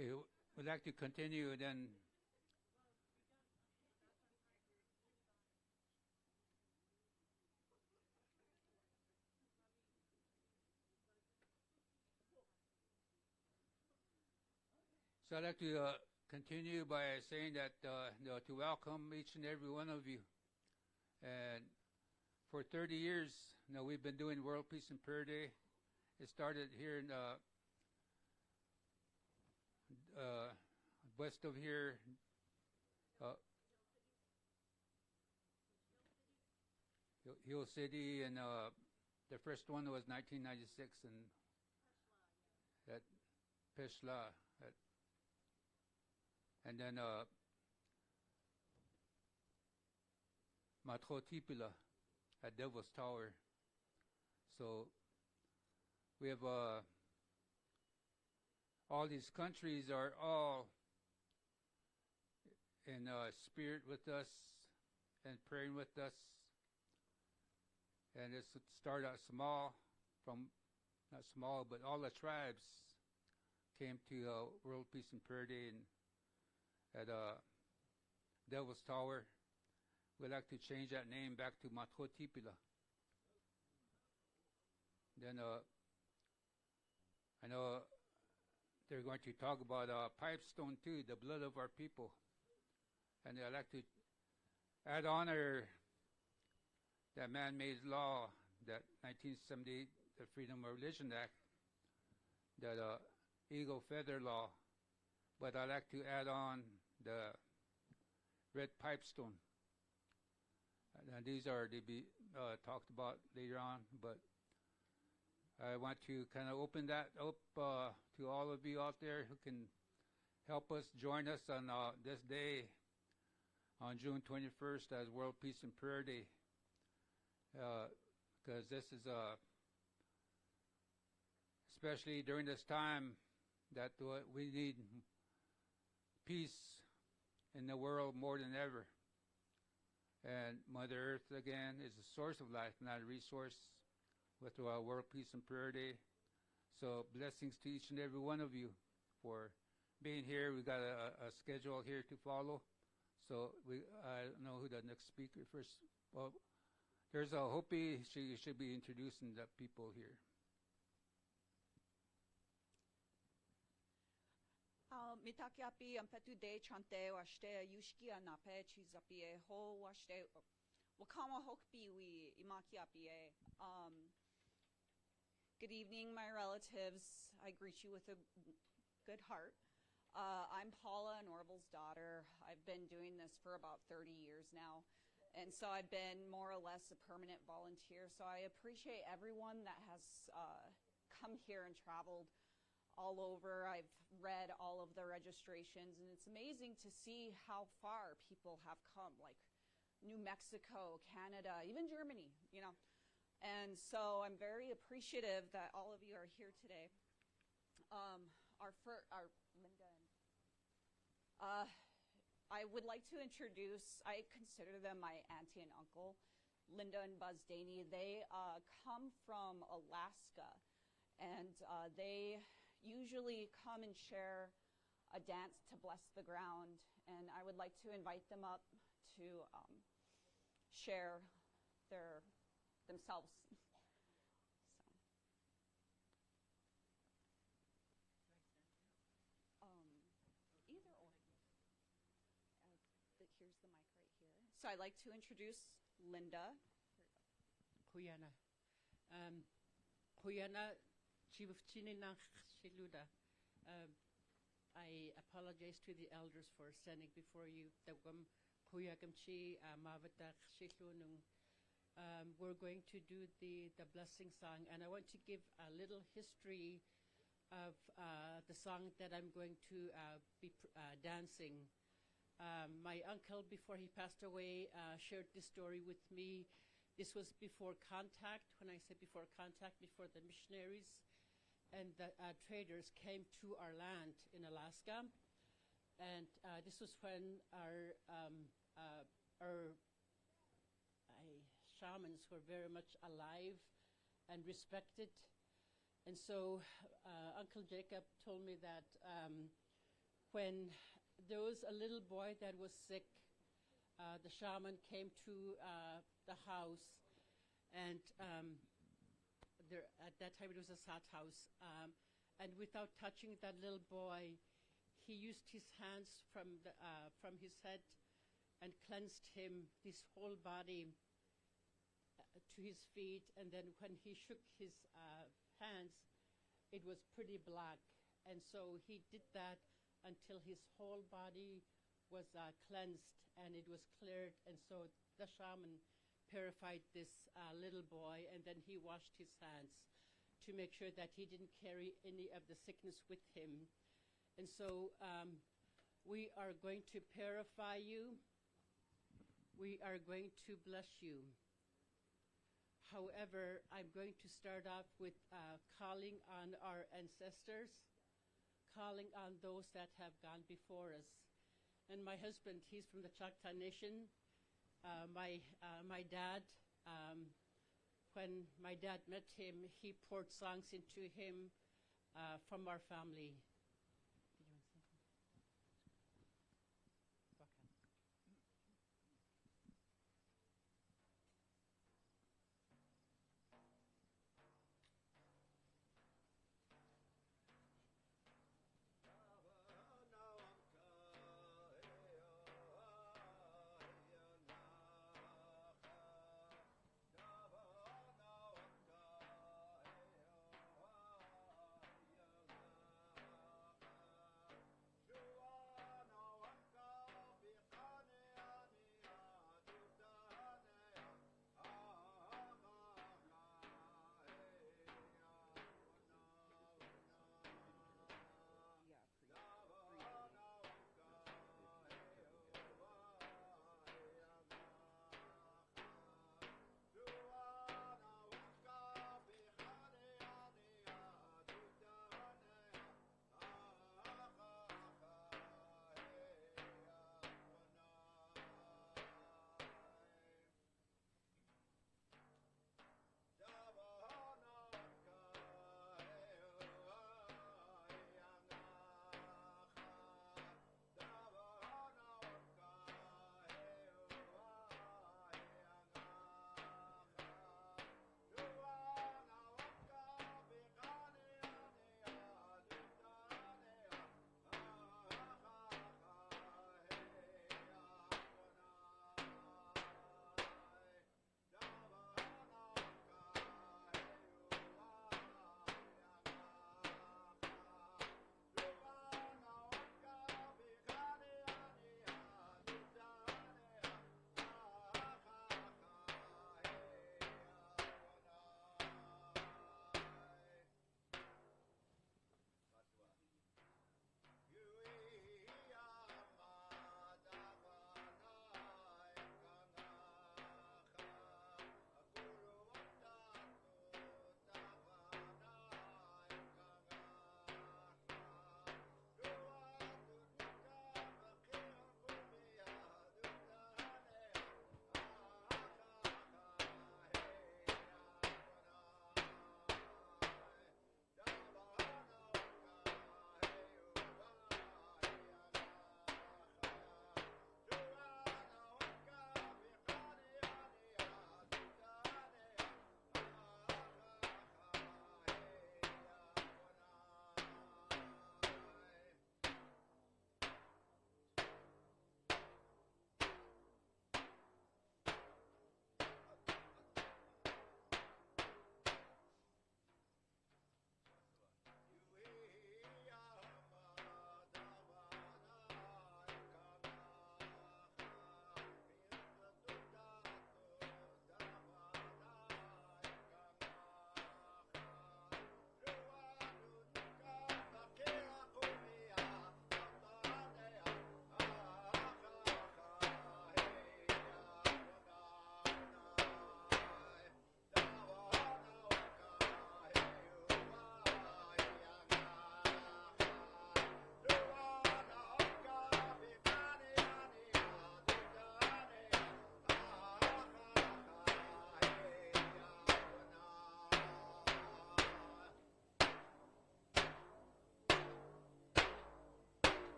Okay, we'd like to continue then. So I'd like to continue by saying that to welcome each and every one of you. And for 30 years, we've been doing World Peace and Prayer Day. It started here in west of here, Hill City, and the first one was 1996 at Peshla. And then Matļó at Devil's Tower. So we have all these countries are all in spirit with us and praying with us. And it started out small, not small, but all the tribes came to World Peace and Prayer Day at Devil's Tower. We'd like to change that name back to Matļó. Then I know they're going to talk about pipestone too, the blood of our people. And I'd like to add honor that man-made law, that 1978, the Freedom of Religion Act, that eagle feather law. But I'd like to add on the red pipestone. And these are to be talked about later on, but I want to kind of open that up to all of you out there who can help us, join us on this day, on June 21st as World Peace and Prayer Day, because this is especially during this time that we need peace in the world more than ever. And Mother Earth, again, is a source of life, not a resource, with World Peace and Prayer Day. So blessings to each and every one of you for being here. We got a schedule here to follow. So I don't know who the next speaker first. Well, there's a Hopi. She should be introducing the people here. Mitakiapi ampetu de chante washte yushki anape chizapie ho washte wakama hokpi we imakiapi. Good evening, my relatives. I greet you with a good heart. I'm Paula and Orville's daughter. I've been doing this for about 30 years now. And so I've been more or less a permanent volunteer. So I appreciate everyone that has come here and traveled all over. I've read all of the registrations, and it's amazing to see how far people have come, like New Mexico, Canada, even Germany, And so I'm very appreciative that all of you are here today. I would like to introduce, I consider them my auntie and uncle, Linda and Buzz Daney. They come from Alaska, and they usually come and share a dance to bless the ground. And I would like to invite them up to share themselves. Either or. Here's the mic right here. So I'd like to introduce Linda. Kuyana. Kuyana Chivufchinina Shiluda. I apologize to the elders for standing before you. We're going to do the blessing song, and I want to give a little history of the song that I'm going to be dancing. My uncle, before he passed away, shared this story with me. This was before contact. When I say before contact, before the missionaries and the traders came to our land in Alaska. And this was when our shamans were very much alive and respected. And so Uncle Jacob told me that when there was a little boy that was sick, the shaman came to the house, and at that time it was a sat house, and without touching that little boy, he used his hands from his head and cleansed his whole body to his feet, and then when he shook his hands, it was pretty black. And so he did that until his whole body was cleansed and it was cleared. And so the shaman purified this little boy, and then he washed his hands to make sure that he didn't carry any of the sickness with him. And so we are going to purify you. We are going to bless you. However, I'm going to start off with calling on our ancestors, calling on those that have gone before us. And my husband, he's from the Choctaw Nation. My dad, when my dad met him, he poured songs into him from our family.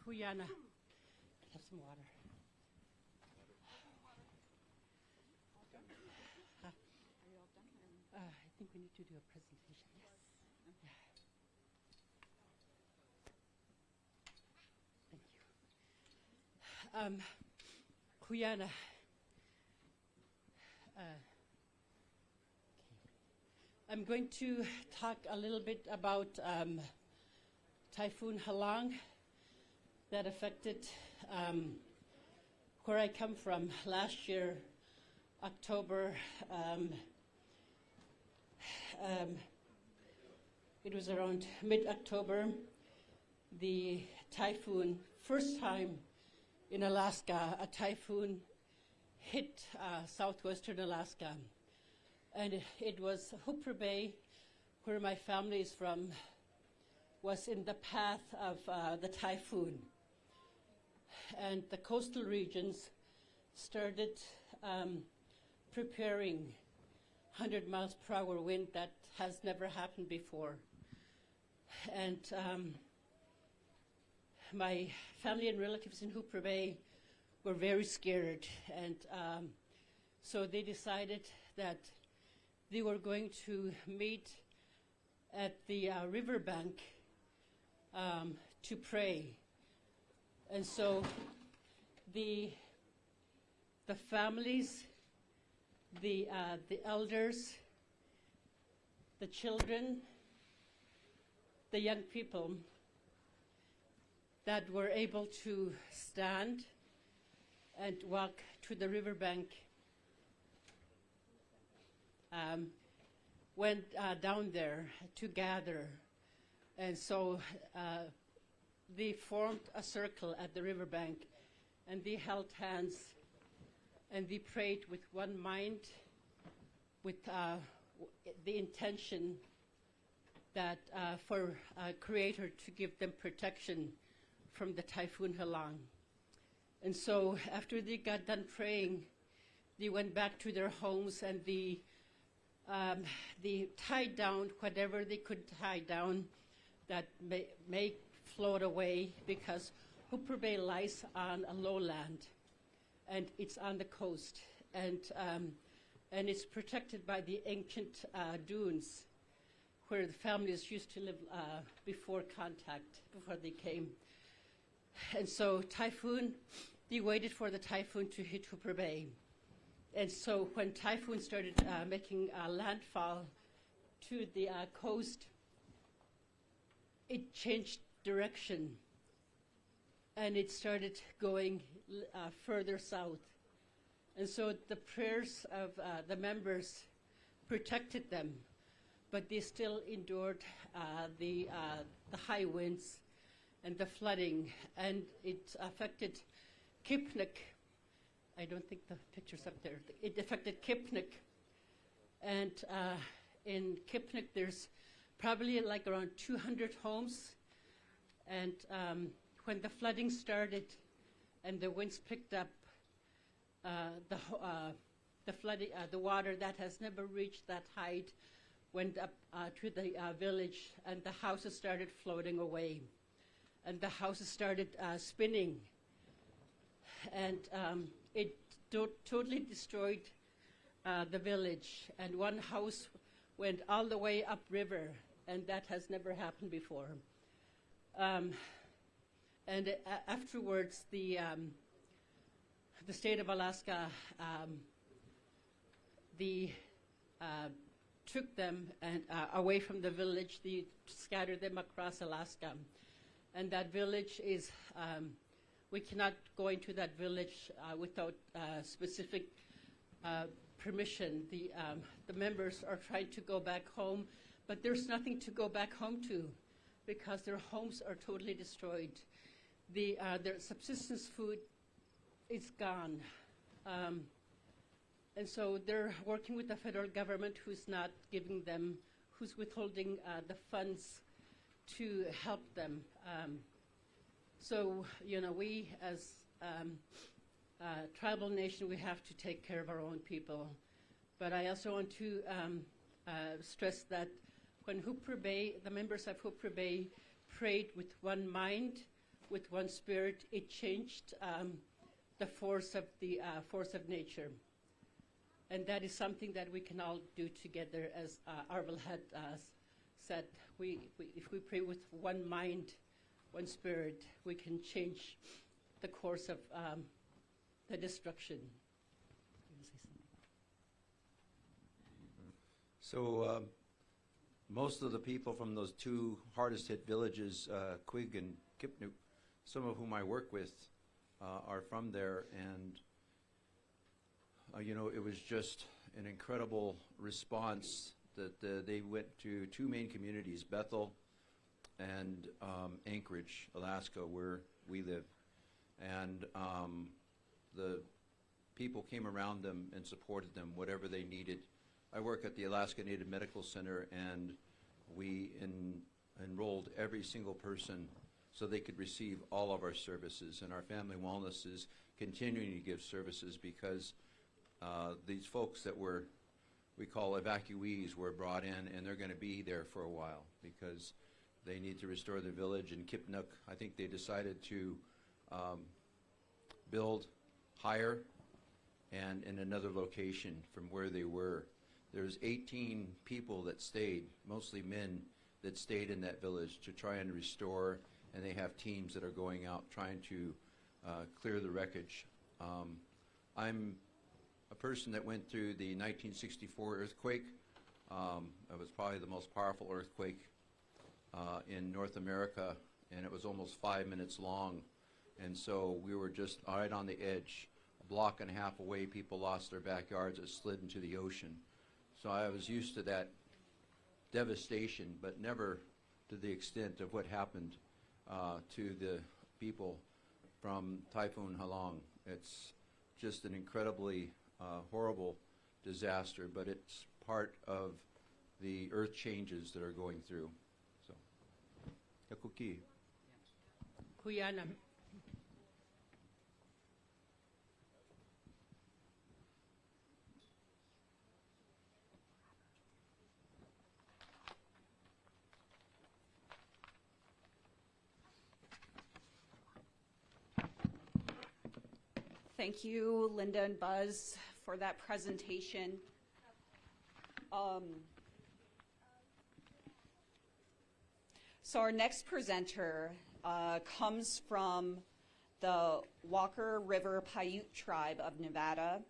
Kuyana. Have some water. I think we need to do a presentation. Yes. Yeah. Thank you. Kuyana. I'm going to talk a little bit about Typhoon Halang that affected where I come from last year, October. It was around mid-October. The typhoon, first time in Alaska, a typhoon hit southwestern Alaska. And it was Hooper Bay, where my family is from, was in the path of the typhoon. And the coastal regions started preparing 100 miles per hour wind that has never happened before. And my family and relatives in Hooper Bay were very scared. And so they decided that they were going to meet at the riverbank to pray. And so the families, the elders, the children, the young people that were able to stand and walk to the riverbank went down there to gather. And so they formed a circle at the riverbank, and they held hands, and they prayed with one mind, with the intention that for Creator to give them protection from the Typhoon Halang. And so after they got done praying, they went back to their homes, and they tied down whatever they could tie down that may float away, because Hooper Bay lies on a lowland, and it's on the coast, and it's protected by the ancient dunes where the families used to live before they came. And so they waited for the typhoon to hit Hooper Bay. And so when typhoon started making landfall to the coast, it changed direction, and it started going further south. And so the prayers of the members protected them, but they still endured the high winds and the flooding, and it affected Kipnik. I don't think the picture's up there. It affected Kipnik, and in Kipnik there's probably like around 200 homes, and when the flooding started and the winds picked up, the water that has never reached that height went up to the village, and the houses started floating away, and the houses started spinning, and it totally destroyed the village, and one house went all the way upriver, and that has never happened before. And afterwards, the state of Alaska took them and away from the village. They scattered them across Alaska, and that village is. We cannot go into that village without specific permission. The members are trying to go back home, but there's nothing to go back home to, because their homes are totally destroyed. Their subsistence food is gone. And so they're working with the federal government, who's withholding the funds to help them. So, we as tribal nation, we have to take care of our own people. But I also want to stress that when the members of Hooper Bay prayed with one mind, with one spirit, it changed the force of nature. And that is something that we can all do together, as Arvel had said. If we pray with one mind, one spirit, we can change the course of the destruction. So most of the people from those two hardest hit villages, Quig and Kipnuk, some of whom I work with, are from there, and it was just an incredible response that they went to two main communities, Bethel and Anchorage, Alaska, where we live. And the people came around them and supported them, whatever they needed. I work at the Alaska Native Medical Center, and we enrolled every single person so they could receive all of our services. And our family wellness is continuing to give services because these folks that we call evacuees were brought in, and they're going to be there for a while because they need to restore the village. In Kipnuk, I think they decided to build higher and in another location from where they were. There's 18 people that stayed, mostly men, that stayed in that village to try and restore, and they have teams that are going out trying to clear the wreckage. I'm a person that went through the 1964 earthquake. It was probably the most powerful earthquake in North America, and it was almost 5 minutes long. And so we were just right on the edge. A block and a half away, people lost their backyards. It slid into the ocean. So I was used to that devastation, but never to the extent of what happened to the people from Typhoon Halong. It's just an incredibly horrible disaster, but it's part of the earth changes that are going through. So, Yakuki. Kuyana. Thank you, Linda and Buzz, for that presentation. So our next presenter comes from the Walker River Paiute tribe of Nevada.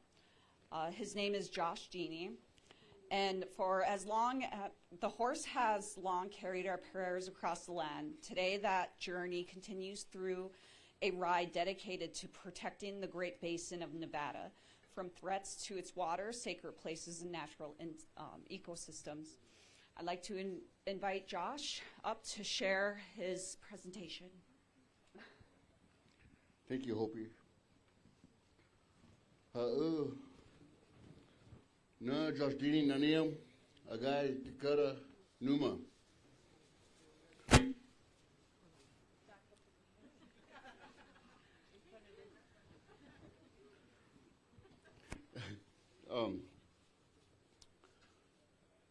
His name is Josh Genie. And for as long as the horse has long carried our prayers across the land, today that journey continues through a ride dedicated to protecting the Great Basin of Nevada from threats to its water, sacred places, and natural ecosystems. I'd like to invite Josh up to share his presentation. Thank you, Hopi. Na Josh Dini Naniam, Agai Dakota Numa.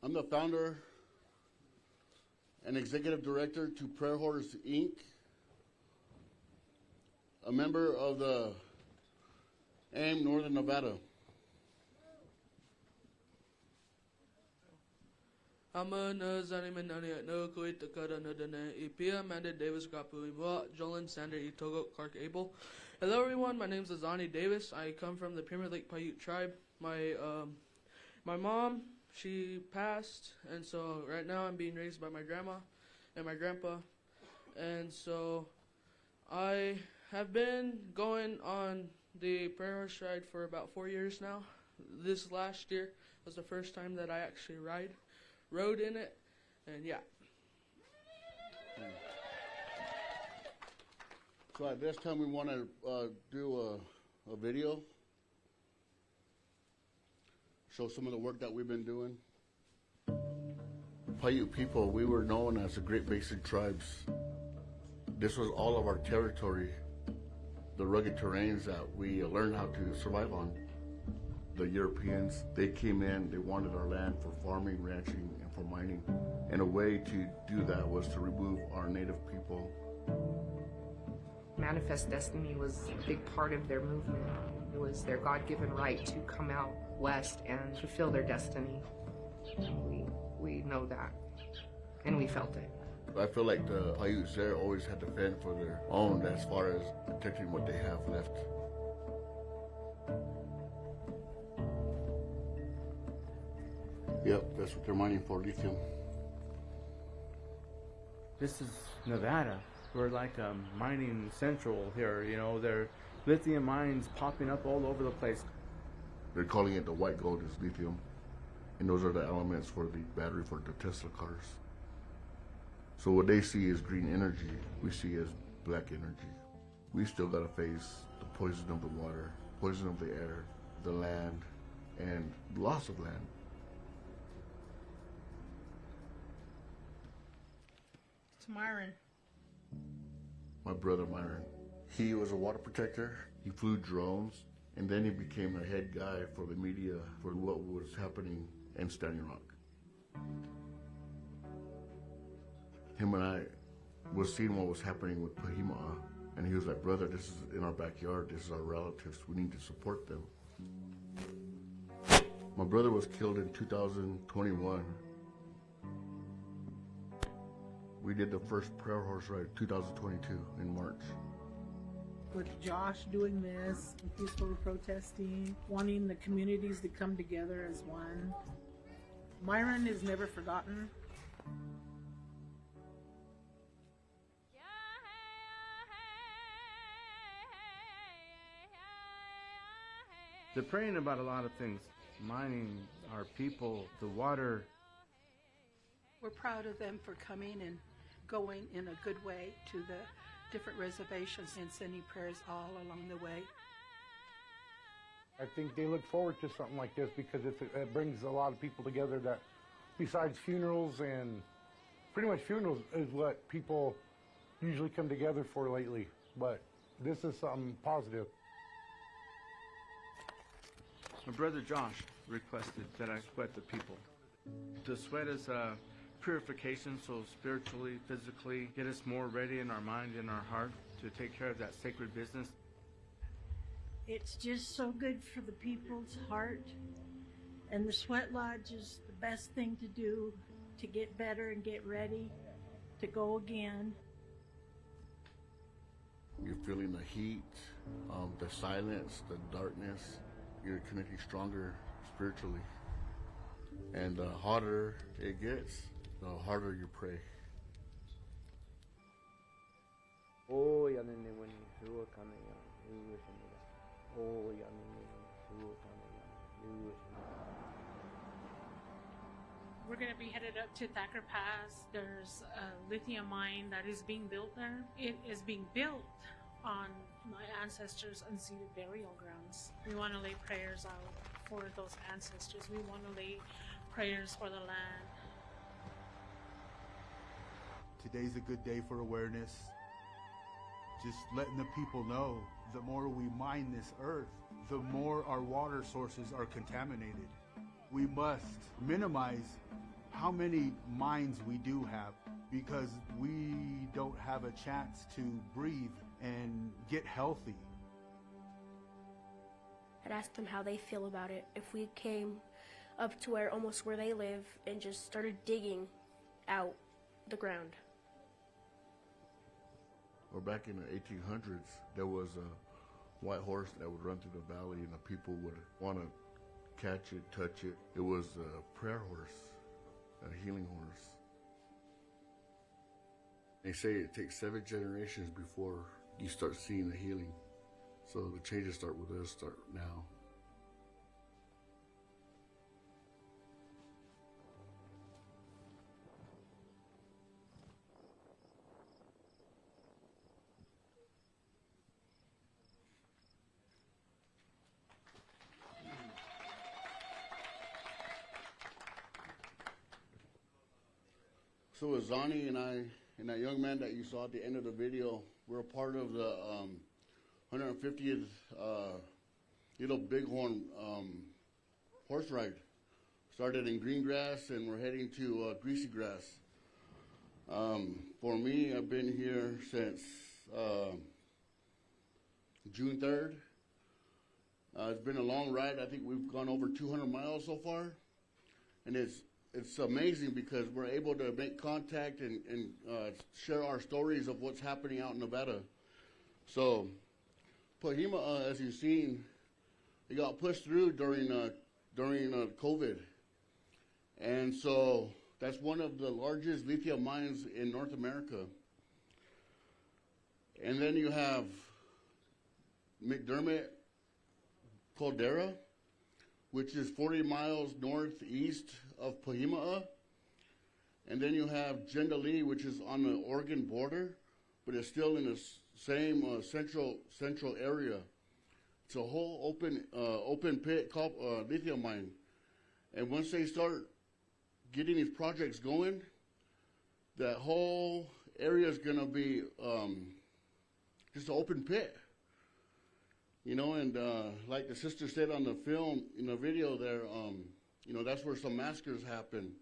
I'm the founder and executive director to Prayer Horse Inc., a member of the AIM Northern Nevada. Ama na zaniman nani no kuit Dakota no dana Ipia Amanda Davis Gapu Iwa Jolin Sander Itogo Clark Abel. Hello everyone, my name is Azani Davis. I come from the Premier Lake Paiute tribe. My mom, she passed, and so right now I'm being raised by my grandma and my grandpa. And so I have been going on the prayer horse ride for about 4 years now. This last year was the first time that I actually rode in it, and yeah. So at this time we want to do a video, show some of the work that we've been doing. Paiute people, we were known as the Great Basin tribes. This was all of our territory, the rugged terrains that we learned how to survive on. The Europeans, they came in, they wanted our land for farming, ranching, and for mining. And a way to do that was to remove our native people Manifest Destiny was a big part of their movement. It was their God-given right to come out west and fulfill their destiny. We know that, and we felt it. I feel like the Paiutes there always had to fend for their own as far as protecting what they have left. Yep, that's what they're mining for, lithium. This is Nevada. We're like mining central here, you know. There are lithium mines popping up all over the place. They're calling it the white gold is lithium. And those are the elements for the battery for the Tesla cars. So what they see as green energy, we see as black energy. We still got to face the poison of the water, poison of the air, the land, and loss of land. It's Myron. My brother Myron. He was a water protector. He flew drones, and then he became the head guy for the media for what was happening in Standing Rock. Him and I was seeing what was happening with Pahá, and he was like, brother, this is in our backyard. This is our relatives. We need to support them. My brother was killed in 2021. We did the first prayer horse ride 2022 in March. With Josh doing this, peaceful protesting, wanting the communities to come together as one. Myron is never forgotten. They're praying about a lot of things. Mining, our people, the water. We're proud of them for coming and going in a good way to the different reservations and sending prayers all along the way. I think they look forward to something like this because it brings a lot of people together that, besides funerals, and pretty much funerals is what people usually come together for lately. But this is something positive. My brother Josh requested that I sweat the people. The sweat is purification, so spiritually, physically, get us more ready in our mind and our heart to take care of that sacred business. It's just so good for the people's heart, and the sweat lodge is the best thing to do to get better and get ready to go again. You're feeling the heat, the silence, the darkness. You're connecting stronger spiritually. And the hotter it gets, the harder you pray. Oh, we're going to be headed up to Thacker Pass. There's a lithium mine that is being built there. It is being built on my ancestors' unceded burial grounds. We want to lay prayers out for those ancestors. We want to lay prayers for the land. Today's a good day for awareness. Just letting the people know, the more we mine this earth, the more our water sources are contaminated. We must minimize how many mines we do have because we don't have a chance to breathe and get healthy. I'd ask them how they feel about it. If we came up to almost where they live and just started digging out the ground. Or back in the 1800s, there was a white horse that would run through the valley and the people would want to catch it, touch it. It was a prayer horse, a healing horse. They say it takes 7 generations before you start seeing the healing. So the changes start with us, start now. So Azani and I, and that young man that you saw at the end of the video, we're a part of the 150th Little Bighorn horse ride. Started in green grass and we're heading to greasy grass. For me, I've been here since June 3rd. It's been a long ride. I think we've gone over 200 miles so far. And it's amazing because we're able to make contact and share our stories of what's happening out in Nevada. So, Pahá, as you've seen, it got pushed through during COVID. And so that's one of the largest lithium mines in North America. And then you have McDermott Caldera, which is 40 miles northeast of Pahá. And then you have Jendalee, which is on the Oregon border, but it's still in the same central area. It's a whole open pit lithium mine. And once they start getting these projects going, that whole area is going to be just an open pit. You know, and like the sister said on the film, in the video there, you know, that's where some massacres happen.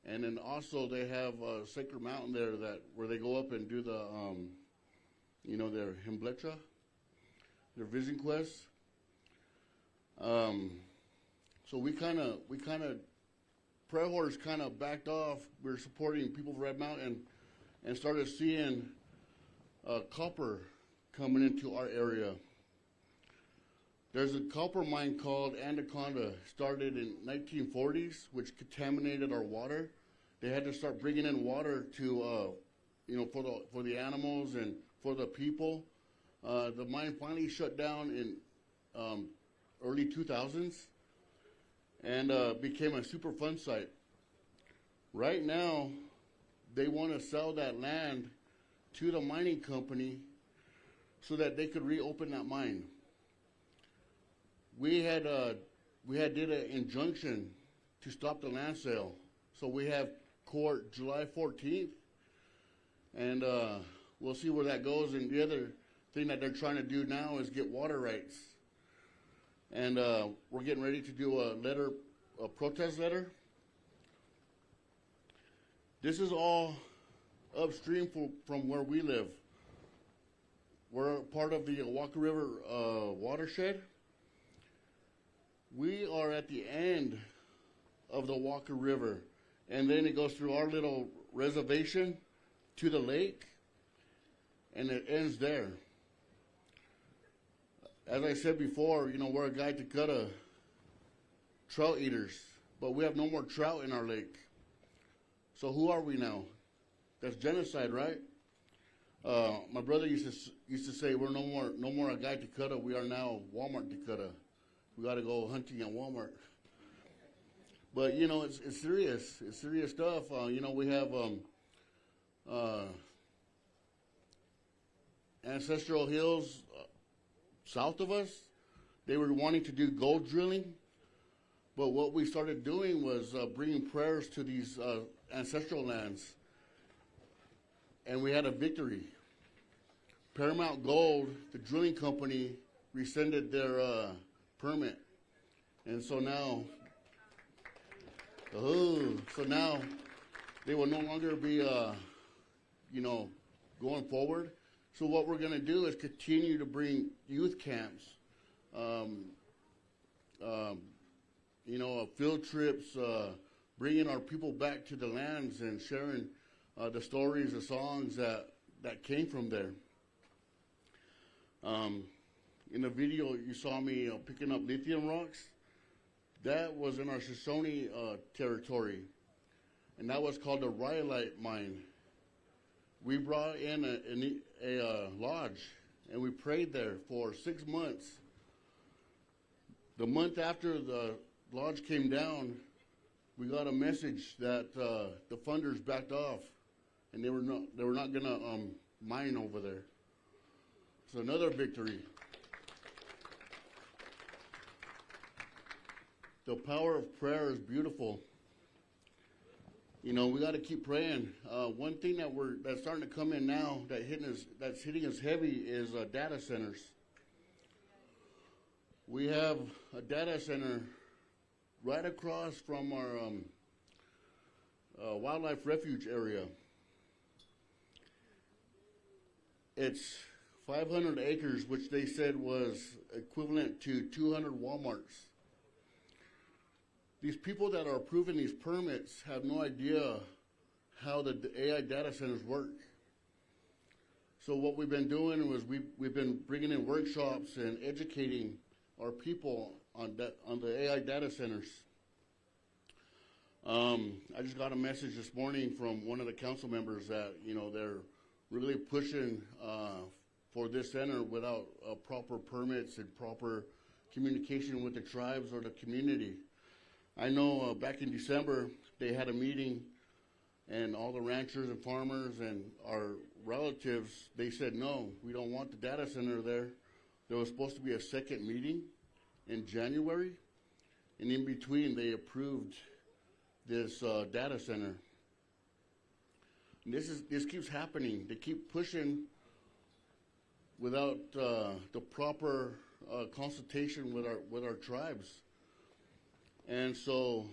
And then also they have Sacred Mountain there where they go up and do the, you know, their Himblecha, their vision quest. So we kind of, Prayer Horse kind of backed off. We were supporting people from Red Mountain and started seeing copper coming into our area. There's a copper mine called Anaconda, started in 1940s, which contaminated our water. They had to start bringing in water to, you know, for the animals and for the people. The mine finally shut down in early 2000s and became a Superfund site. Right now, they want to sell that land to the mining company so that they could reopen that mine. We had did an injunction to stop the land sale. So we have court July 14th, and we'll see where that goes. And the other thing that they're trying to do now is get water rights. And we're getting ready to do a protest letter. This is all upstream from where we live. We're part of the Walker River watershed. We are at the end of the Walker River, and then it goes through our little reservation to the lake, and it ends there. As I said before, you know, we're a Dakota trout eaters, but we have no more trout in our lake. So who are we now? That's genocide, right? My brother used to say, we're no more a Dakota. We are now Walmart Dakota. We got to go hunting at Walmart. But you know, it's serious. It's serious stuff. You know, we have ancestral hills south of us. They were wanting to do gold drilling, but what we started doing was bringing prayers to these ancestral lands, and we had a victory. Paramount Gold, the drilling company, rescinded their permit, and so now they will no longer be, you know, going forward. So what we're going to do is continue to bring youth camps, you know, field trips, bringing our people back to the lands and sharing the stories, the songs that came from there. In the video, you saw me picking up lithium rocks. That was in our Shoshone territory, and that was called the Rhyolite Mine. We brought in a lodge, and we prayed there for 6 months. The month after the lodge came down, we got a message that the funders backed off, and they were not going to mine over there. It's another victory. The power of prayer is beautiful. You know, we got to keep praying. One thing that's starting to come in now that's hitting us heavy is data centers. We have a data center right across from our wildlife refuge area. It's 500 acres, which they said was equivalent to 200 Walmarts. These people that are approving these permits have no idea how the AI data centers work. So what we've been doing was we've been bringing in workshops and educating our people on the AI data centers. I just got a message this morning from one of the council members that, you know, they're really pushing for this center without proper permits and proper communication with the tribes or the community. I know back in December they had a meeting, and all the ranchers and farmers and our relatives, they said, no, we don't want the data center there. There was supposed to be a second meeting in January, and in between they approved this data center. And this keeps happening. They keep pushing without the proper consultation with our tribes. And so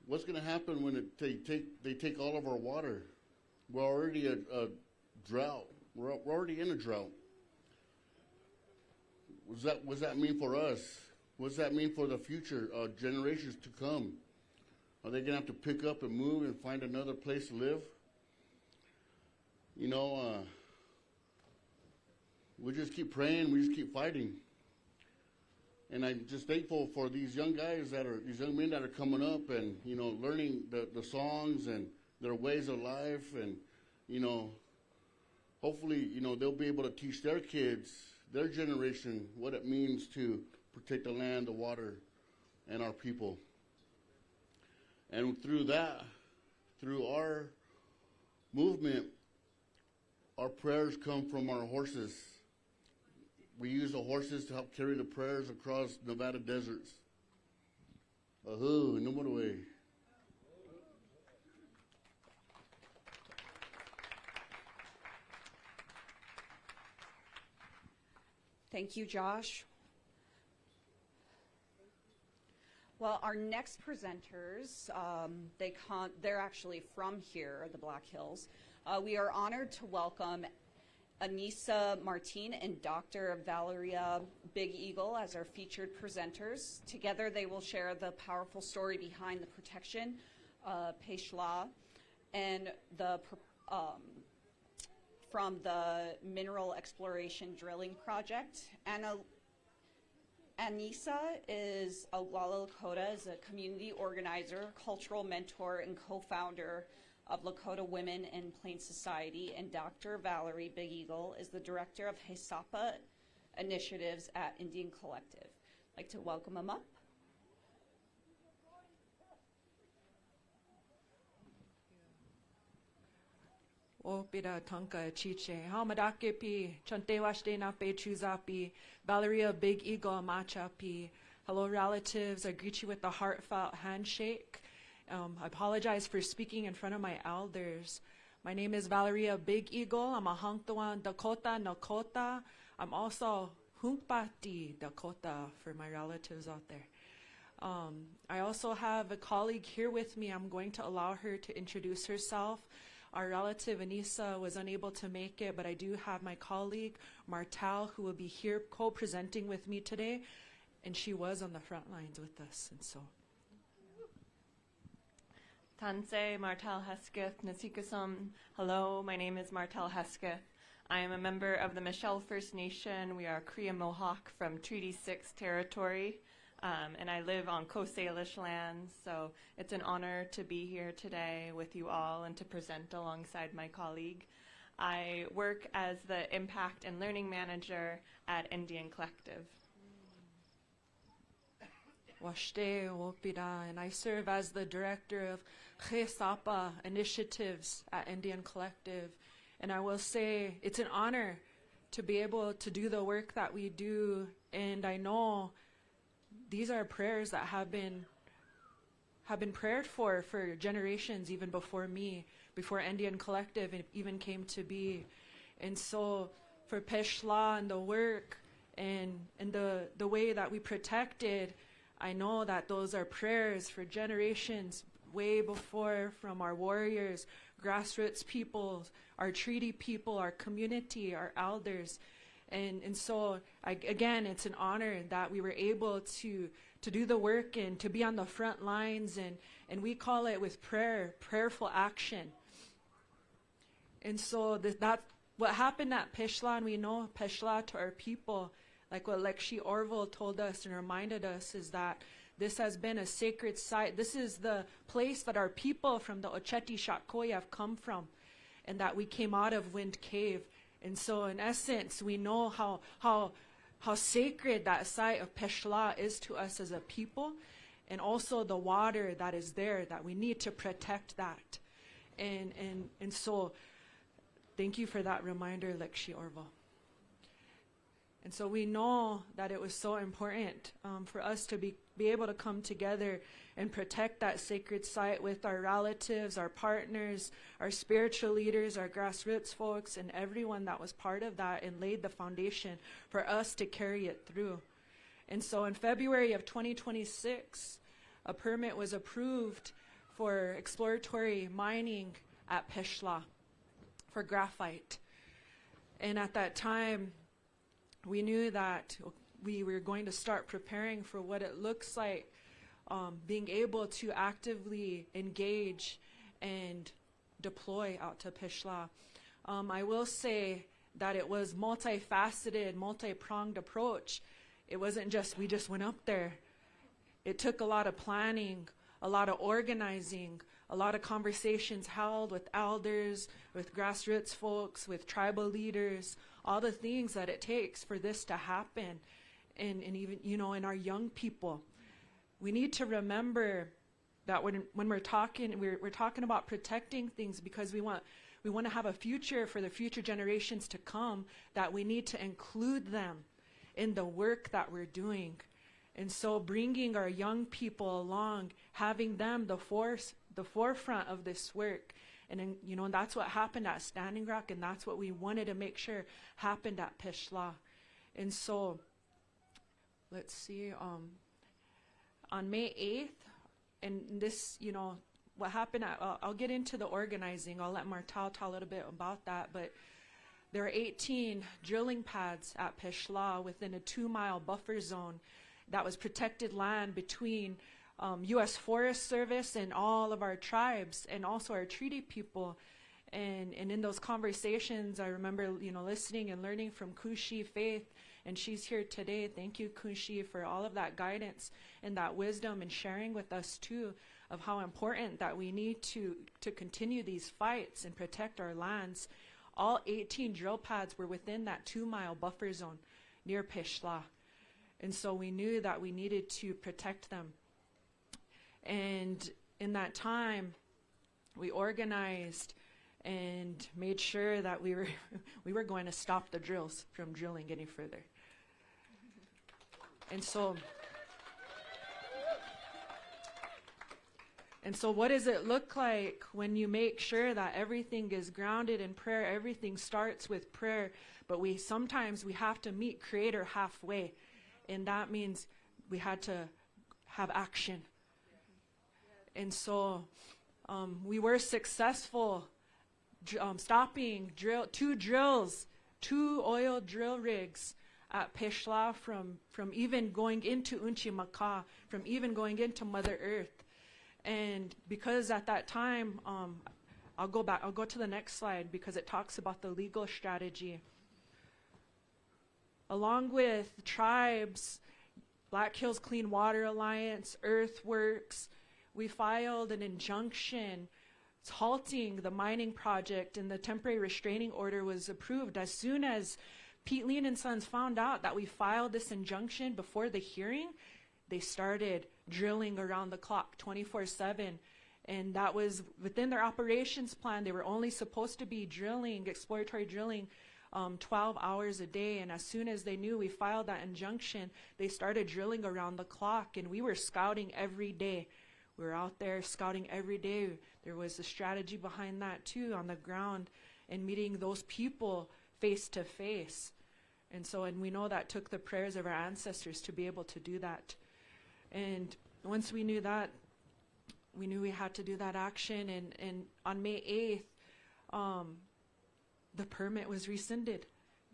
what's going to happen when they take all of our water? We're already a drought. We're already in a drought. What does that mean for us? What does that mean for the future generations to come? Are they going to have to pick up and move and find another place to live? You know, we just keep praying. We just keep fighting. And I'm just thankful for these young guys these young men that are coming up and, you know, learning the songs and their ways of life. And, you know, hopefully, you know, they'll be able to teach their kids, their generation, what it means to protect the land, the water, and our people. And through that, through our movement, our prayers come from our horses. We use the horses to help carry the prayers across Nevada deserts. Ahoo, number way. Thank you, Josh. Well, our next presenters, they're actually from here, the Black Hills. We are honored to welcome Anissa Martin and Dr. Valeria Big Eagle as our featured presenters. Together, they will share the powerful story behind the protection, Pahá, and from the mineral exploration drilling project. Anissa is Dakota is a community organizer, cultural mentor, and co-founder of Lakota Women in Plains Society, and Dr. Valerie Big Eagle is the director of HESAPA initiatives at Indian Collective. I'd like to welcome them up. O pida tanka chiche, hamadake pi, chantewashte na pe chuzapi, Valeria Big Eagle machapi. Hello relatives, I greet you with a heartfelt handshake. I apologize for speaking in front of my elders. My name is Valeria Big Eagle. I'm a Hanktawan Dakota Nakota. I'm also Hunkpati Dakota for my relatives out there. I also have a colleague here with me. I'm going to allow her to introduce herself. Our relative Anissa was unable to make it, but I do have my colleague Matjóó, who will be here co-presenting with me today, and she was on the front lines with us, and so. Tanse Martel Hesketh Nasikasum. Hello, my name is Martel Hesketh. I am a member of the Michelle First Nation. We are Cree Mohawk from Treaty 6 territory, and I live on Coast Salish lands, so it's an honor to be here today with you all and to present alongside my colleague. I work as the Impact and Learning Manager at Indian Collective. Washte Wopida, and I serve as the director of HESAPA initiatives at Indian Collective. And I will say it's an honor to be able to do the work that we do. And I know these are prayers that have been prayed for generations, even before me, before Indian Collective even came to be. And so for Pahá and the work and the way that we protected, I know that those are prayers for generations way before, from our warriors, grassroots people, our treaty people, our community, our elders. And so, again, it's an honor that we were able to do the work and to be on the front lines, and we call it with prayer, prayerful action. And so that what happened at Pishla, and we know Pishla to our people, like what Lekshi Orville told us and reminded us, is that this has been a sacred site. This is the place that our people from the Ocheti Shakoya have come from, and that we came out of Wind Cave. And so in essence, we know how sacred that site of Peshla is to us as a people, and also the water that is there, that we need to protect that. And so thank you for that reminder, Lekshi Orville. And so we know that it was so important for us to be able to come together and protect that sacred site with our relatives, our partners, our spiritual leaders, our grassroots folks, and everyone that was part of that and laid the foundation for us to carry it through. And so in February of 2026, a permit was approved for exploratory mining at Peshla for graphite. And at that time, we knew that we were going to start preparing for what it looks like being able to actively engage and deploy out to Peshla. I will say that it was multifaceted, multi-pronged approach. It wasn't just, we just went up there. It took a lot of planning, a lot of organizing, a lot of conversations held with elders, with grassroots folks, with tribal leaders, all the things that it takes for this to happen. And even, in our young people, we need to remember that when we're talking, we're talking about protecting things because we want to have a future for the future generations to come, that we need to include them in the work that we're doing. And so bringing our young people along, having them the forefront of this work. And that's what happened at Standing Rock, and that's what we wanted to make sure happened at Peshla. And so, let's see, on May 8th, and this, what happened, I'll get into the organizing. I'll let Martal tell a little bit about that, but there are 18 drilling pads at Peshla within a 2-mile buffer zone that was protected land between U.S. Forest Service and all of our tribes and also our treaty people. And in those conversations, I remember, listening and learning from Kushi Faith, and she's here today. Thank you, Kushi, for all of that guidance and that wisdom and sharing with us, too, of how important that we need to continue these fights and protect our lands. All 18 drill pads were within that 2-mile buffer zone near Peshla. And so we knew that we needed to protect them. And in that time, we organized and made sure that we were going to stop the drills from drilling any further. And so what does it look like when you make sure that everything is grounded in prayer? Everything starts with prayer, but sometimes we have to meet Creator halfway. And that means we had to have action. And so we were successful stopping 2 oil drill rigs at Peshla from even going into Unchimaka, from even going into Mother Earth. And because at that time, I'll go to the next slide because it talks about the legal strategy. Along with tribes, Black Hills Clean Water Alliance, Earthworks, we filed an injunction halting the mining project, and the temporary restraining order was approved. As soon as Pete Lean and Sons found out that we filed this injunction before the hearing, they started drilling around the clock 24/7. And that was within their operations plan. They were only supposed to be drilling, exploratory drilling, 12 hours a day. And as soon as they knew we filed that injunction, they started drilling around the clock. And we were scouting every day. We were out there scouting every day. There was a strategy behind that too, on the ground, and meeting those people face to face. And we know that took the prayers of our ancestors to be able to do that. And once we knew that, we knew we had to do that action. And on May 8th, the permit was rescinded.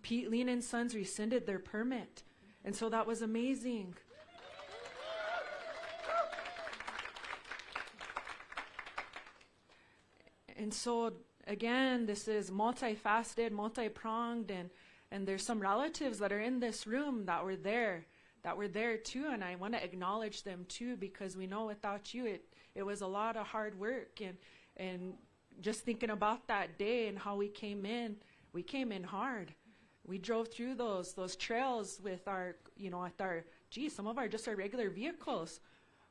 Pete Lean and Sons rescinded their permit. And so that was amazing. And so, again, this is multifaceted, multi-pronged, and there's some relatives that are in this room that were there too, and I want to acknowledge them too, because we know without you it was a lot of hard work, and just thinking about that day and how we came in hard. We drove through those trails with our, some of our regular vehicles.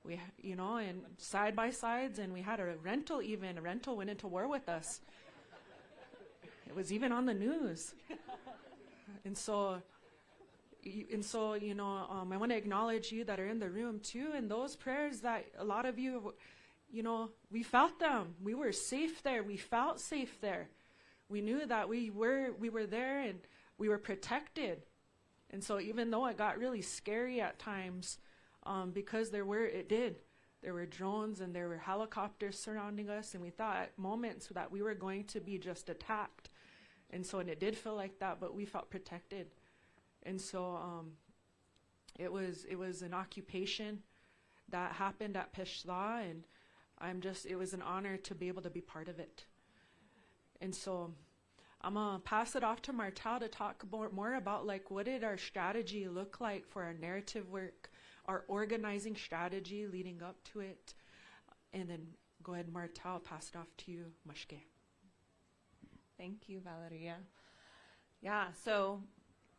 We, and side by sides, and we had a rental even. A rental went into war with us. It was even on the news. And so, I want to acknowledge you that are in the room too, and those prayers that a lot of you, we felt them. We were safe there. We felt safe there. We knew that we were there and we were protected. And so even though it got really scary at times, because there were drones and there were helicopters surrounding us, and we thought at moments that we were going to be just attacked. And it did feel like that, but we felt protected. And so it was an occupation that happened at Peshla, and it was an honor to be able to be part of it. And so I'm going to pass it off to Matļó to talk more about what did our strategy look like for our narrative work, our organizing strategy leading up to it. And then go ahead, Matļó, I'll pass it off to you, Mashke. Thank you, Valeria. Yeah, so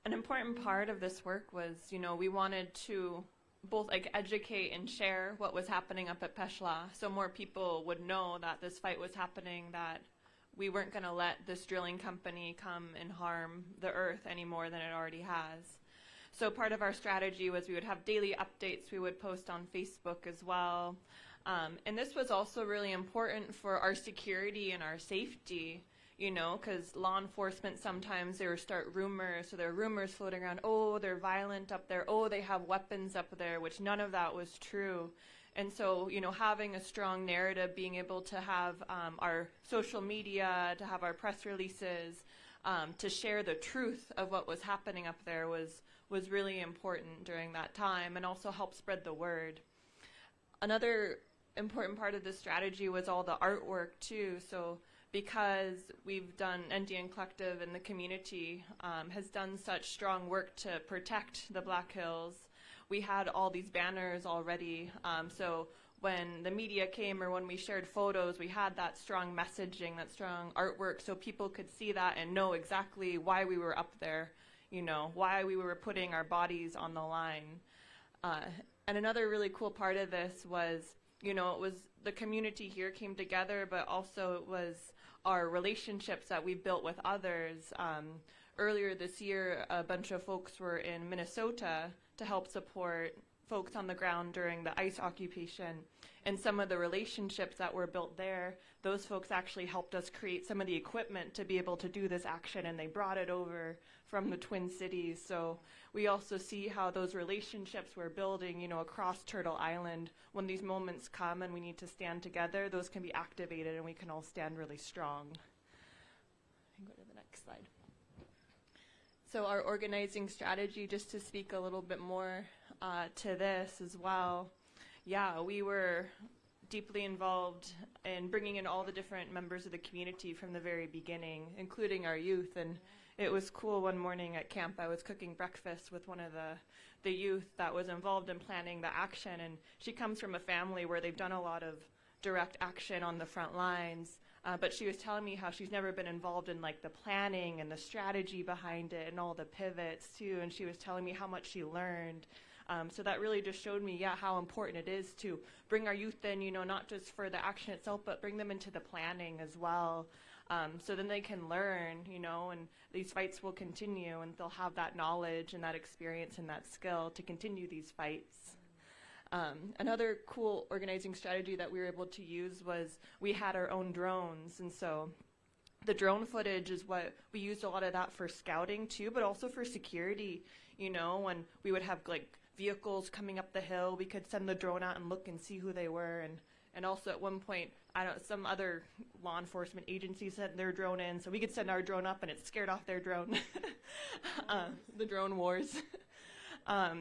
an important part of this work was, we wanted to both educate and share what was happening up at Peshla, so more people would know that this fight was happening, that we weren't going to let this drilling company come and harm the earth any more than it already has. So part of our strategy was we would have daily updates we would post on Facebook as well. And this was also really important for our security and our safety, because law enforcement sometimes they would start rumors. So there are rumors floating around, oh, they're violent up there, oh, they have weapons up there, which none of that was true. And so, having a strong narrative, being able to have our social media, to have our press releases, to share the truth of what was happening up there was really important during that time, and also help spread the word. Another important part of this strategy was all the artwork too. So because we've done Indian Collective and the community has done such strong work to protect the Black Hills, we had all these banners already. So when the media came or when we shared photos, we had that strong messaging, that strong artwork, so people could see that and know exactly why we were up there, why we were putting our bodies on the line. And another really cool part of this was, it was the community here came together, but also it was our relationships that we built with others. Earlier this year, a bunch of folks were in Minnesota to help support folks on the ground during the ICE occupation. And some of the relationships that were built there, those folks actually helped us create some of the equipment to be able to do this action, and they brought it over from the Twin Cities. So we also see how those relationships we're building, across Turtle Island, when these moments come and we need to stand together, those can be activated and we can all stand really strong. Go to the next slide. So our organizing strategy, just to speak a little bit more to this as well. Yeah, we were deeply involved in bringing in all the different members of the community from the very beginning, including our youth. And it was cool one morning at camp, I was cooking breakfast with one of the youth that was involved in planning the action. And she comes from a family where they've done a lot of direct action on the front lines. But she was telling me how she's never been involved in the planning and the strategy behind it and all the pivots too. And she was telling me how much she learned. So that really just showed me, how important it is to bring our youth in, not just for the action itself, but bring them into the planning as well. So then they can learn, and these fights will continue, and they'll have that knowledge and that experience and that skill to continue these fights. Another cool organizing strategy that we were able to use was we had our own drones. And so the drone footage is what we used, a lot of that for scouting too, but also for security. When we would have vehicles coming up the hill, we could send the drone out and look and see who they were. And also at one point, some other law enforcement agencies sent their drone in, so we could send our drone up and it scared off their drone. The drone wars.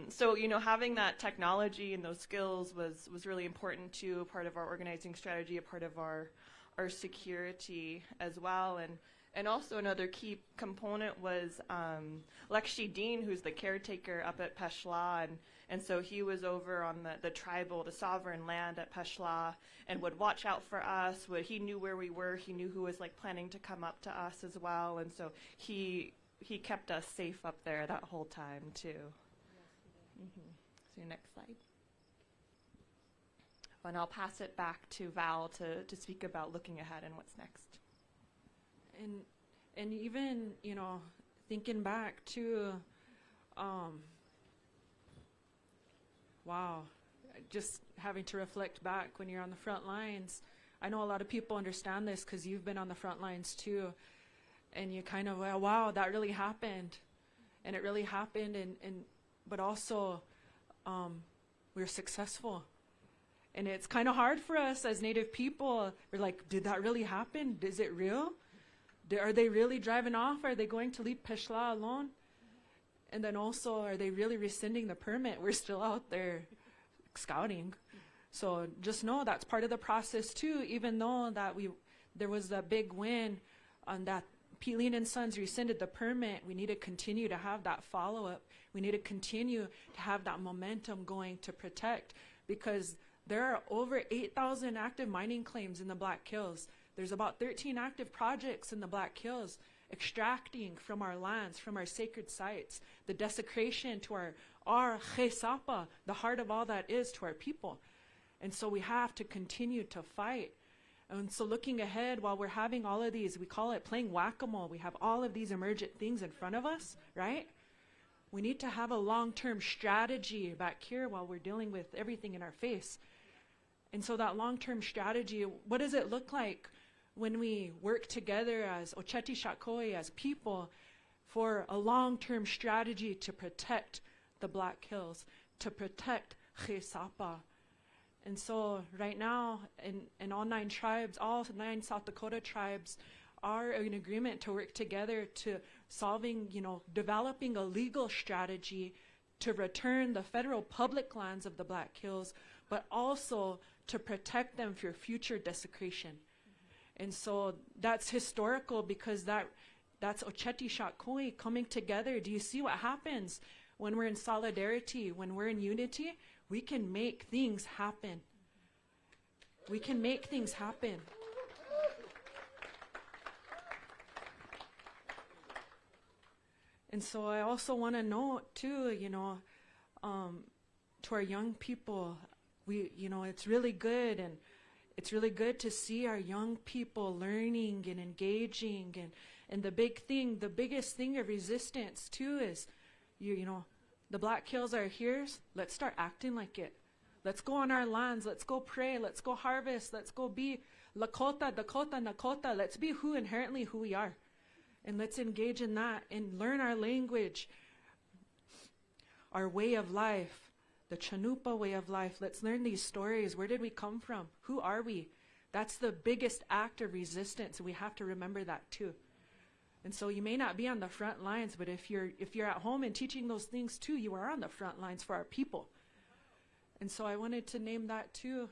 So, having that technology and those skills was really important too, a part of our organizing strategy, a part of our security as well. And also another key component was Lekshi Dean, who's the caretaker up at Peshla, and so he was over on the sovereign land at Peshla, and would watch out for us. He knew where we were. He knew who was planning to come up to us as well, and so he kept us safe up there that whole time too. So next slide. And I'll pass it back to Val to speak about looking ahead and what's next. And even, thinking back to, wow, just having to reflect back when you're on the front lines. I know a lot of people understand this because you've been on the front lines too. And you kind of, wow, that really happened. And it really happened. But also, we were successful. And it's kind of hard for us as Native people. We're like, did that really happen? Is it real? Are they really driving off? Are they going to leave Peshla alone? And then also, are they really rescinding the permit? We're still out there scouting. So just know that's part of the process too, even though that there was that big win on that Peeling and Sons rescinded the permit. We need to continue to have that follow-up. We need to continue to have that momentum going to protect, because there are over 8,000 active mining claims in the Black Hills. There's about 13 active projects in the Black Hills extracting from our lands, from our sacred sites, the desecration to our Chesapa, the heart of all that is to our people. And so we have to continue to fight. And so looking ahead, while we're having all of these, we call it playing whack-a-mole. We have all of these emergent things in front of us, right? We need to have a long-term strategy back here while we're dealing with everything in our face. And so that long-term strategy, what does it look like when we work together as Oceti Shakoi, as people, for a long-term strategy to protect the Black Hills, to protect Chesapa? And so right now, in all 9 tribes, all 9 South Dakota tribes are in agreement to work together to solving, developing a legal strategy to return the federal public lands of the Black Hills, but also to protect them for future desecration. And so that's historical, because that's Oceti Shakoi coming together. Do you see what happens when we're in solidarity, when we're in unity? We can make things happen. We can make things happen. And so I also want to note too, to our young people, it's really good, and it's really good to see our young people learning and engaging, and the biggest thing of resistance too is, the Black Hills are here. Let's start acting like it. Let's go on our lands. Let's go pray. Let's go harvest. Let's go be Lakota, Dakota, Nakota. Let's be inherently who we are. And let's engage in that and learn our language, our way of life, the Chanupa way of life. Let's learn these stories. Where did we come from? Who are we? That's the biggest act of resistance. We have to remember that too. And so you may not be on the front lines, but if you're at home and teaching those things too, you are on the front lines for our people. And so I wanted to name that too.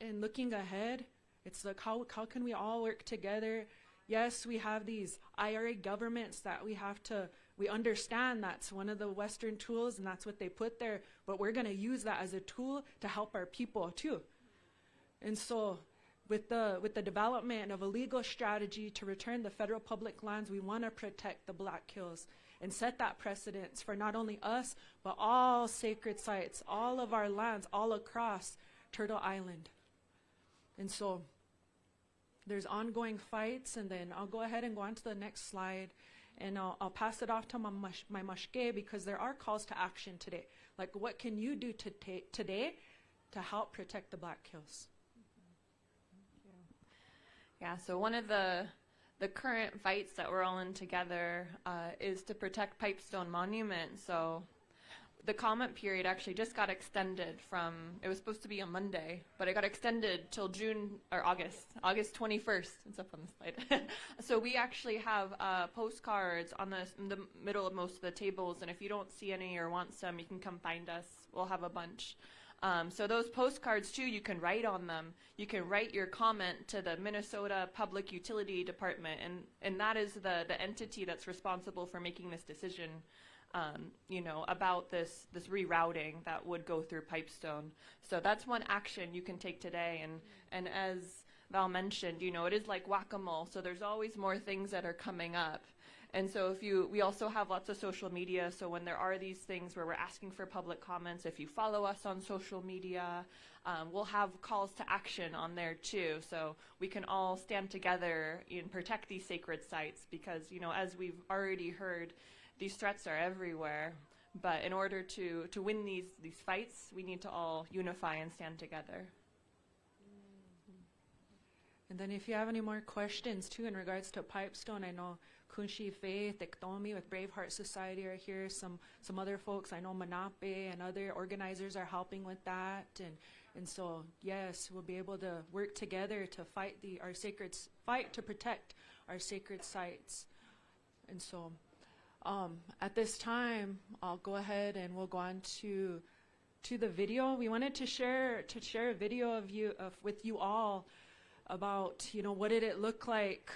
And looking ahead, it's like how can we all work together? Yes, we have these IRA governments that we understand that's one of the Western tools, and that's what they put there, but we're going to use that as a tool to help our people too. And so with the development of a legal strategy to return the federal public lands, we want to protect the Black Hills and set that precedence for not only us, but all sacred sites, all of our lands, all across Turtle Island. And so there's ongoing fights, and then I'll go ahead and go on to the next slide, and I'll pass it off to my mashke, because there are calls to action today. Like, what can you do today to help protect the Black Hills? Yeah, so one of the current fights that we're all in together is to protect Pipestone Monument. So the comment period actually just got extended from, it was supposed to be a Monday, but it got extended till August 21st. It's up on the slide. So we actually have postcards in the middle of most of the tables, and if you don't see any or want some, you can come find us. We'll have a bunch. So those postcards too, you can write on them. You can write your comment to the Minnesota Public Utility Department, and that is the entity that's responsible for making this decision, about this rerouting that would go through Pipestone. So that's one action you can take today. And as Val mentioned, it is like whack-a-mole. So there's always more things that are coming up. And so we also have lots of social media. So when there are these things where we're asking for public comments, if you follow us on social media, we'll have calls to action on there too. So we can all stand together and protect these sacred sites because, as we've already heard, these threats are everywhere. But in order to win these fights, we need to all unify and stand together. And then if you have any more questions too in regards to Pipestone, I know Kunshi Faith, Iktomi with Braveheart Society are here. Some other folks, I know Manape and other organizers are helping with that. And so yes, we'll be able to work together to fight to protect our sacred sites. And so at this time, I'll go ahead and we'll go on to the video. We wanted to share a video with you all about, what did it look like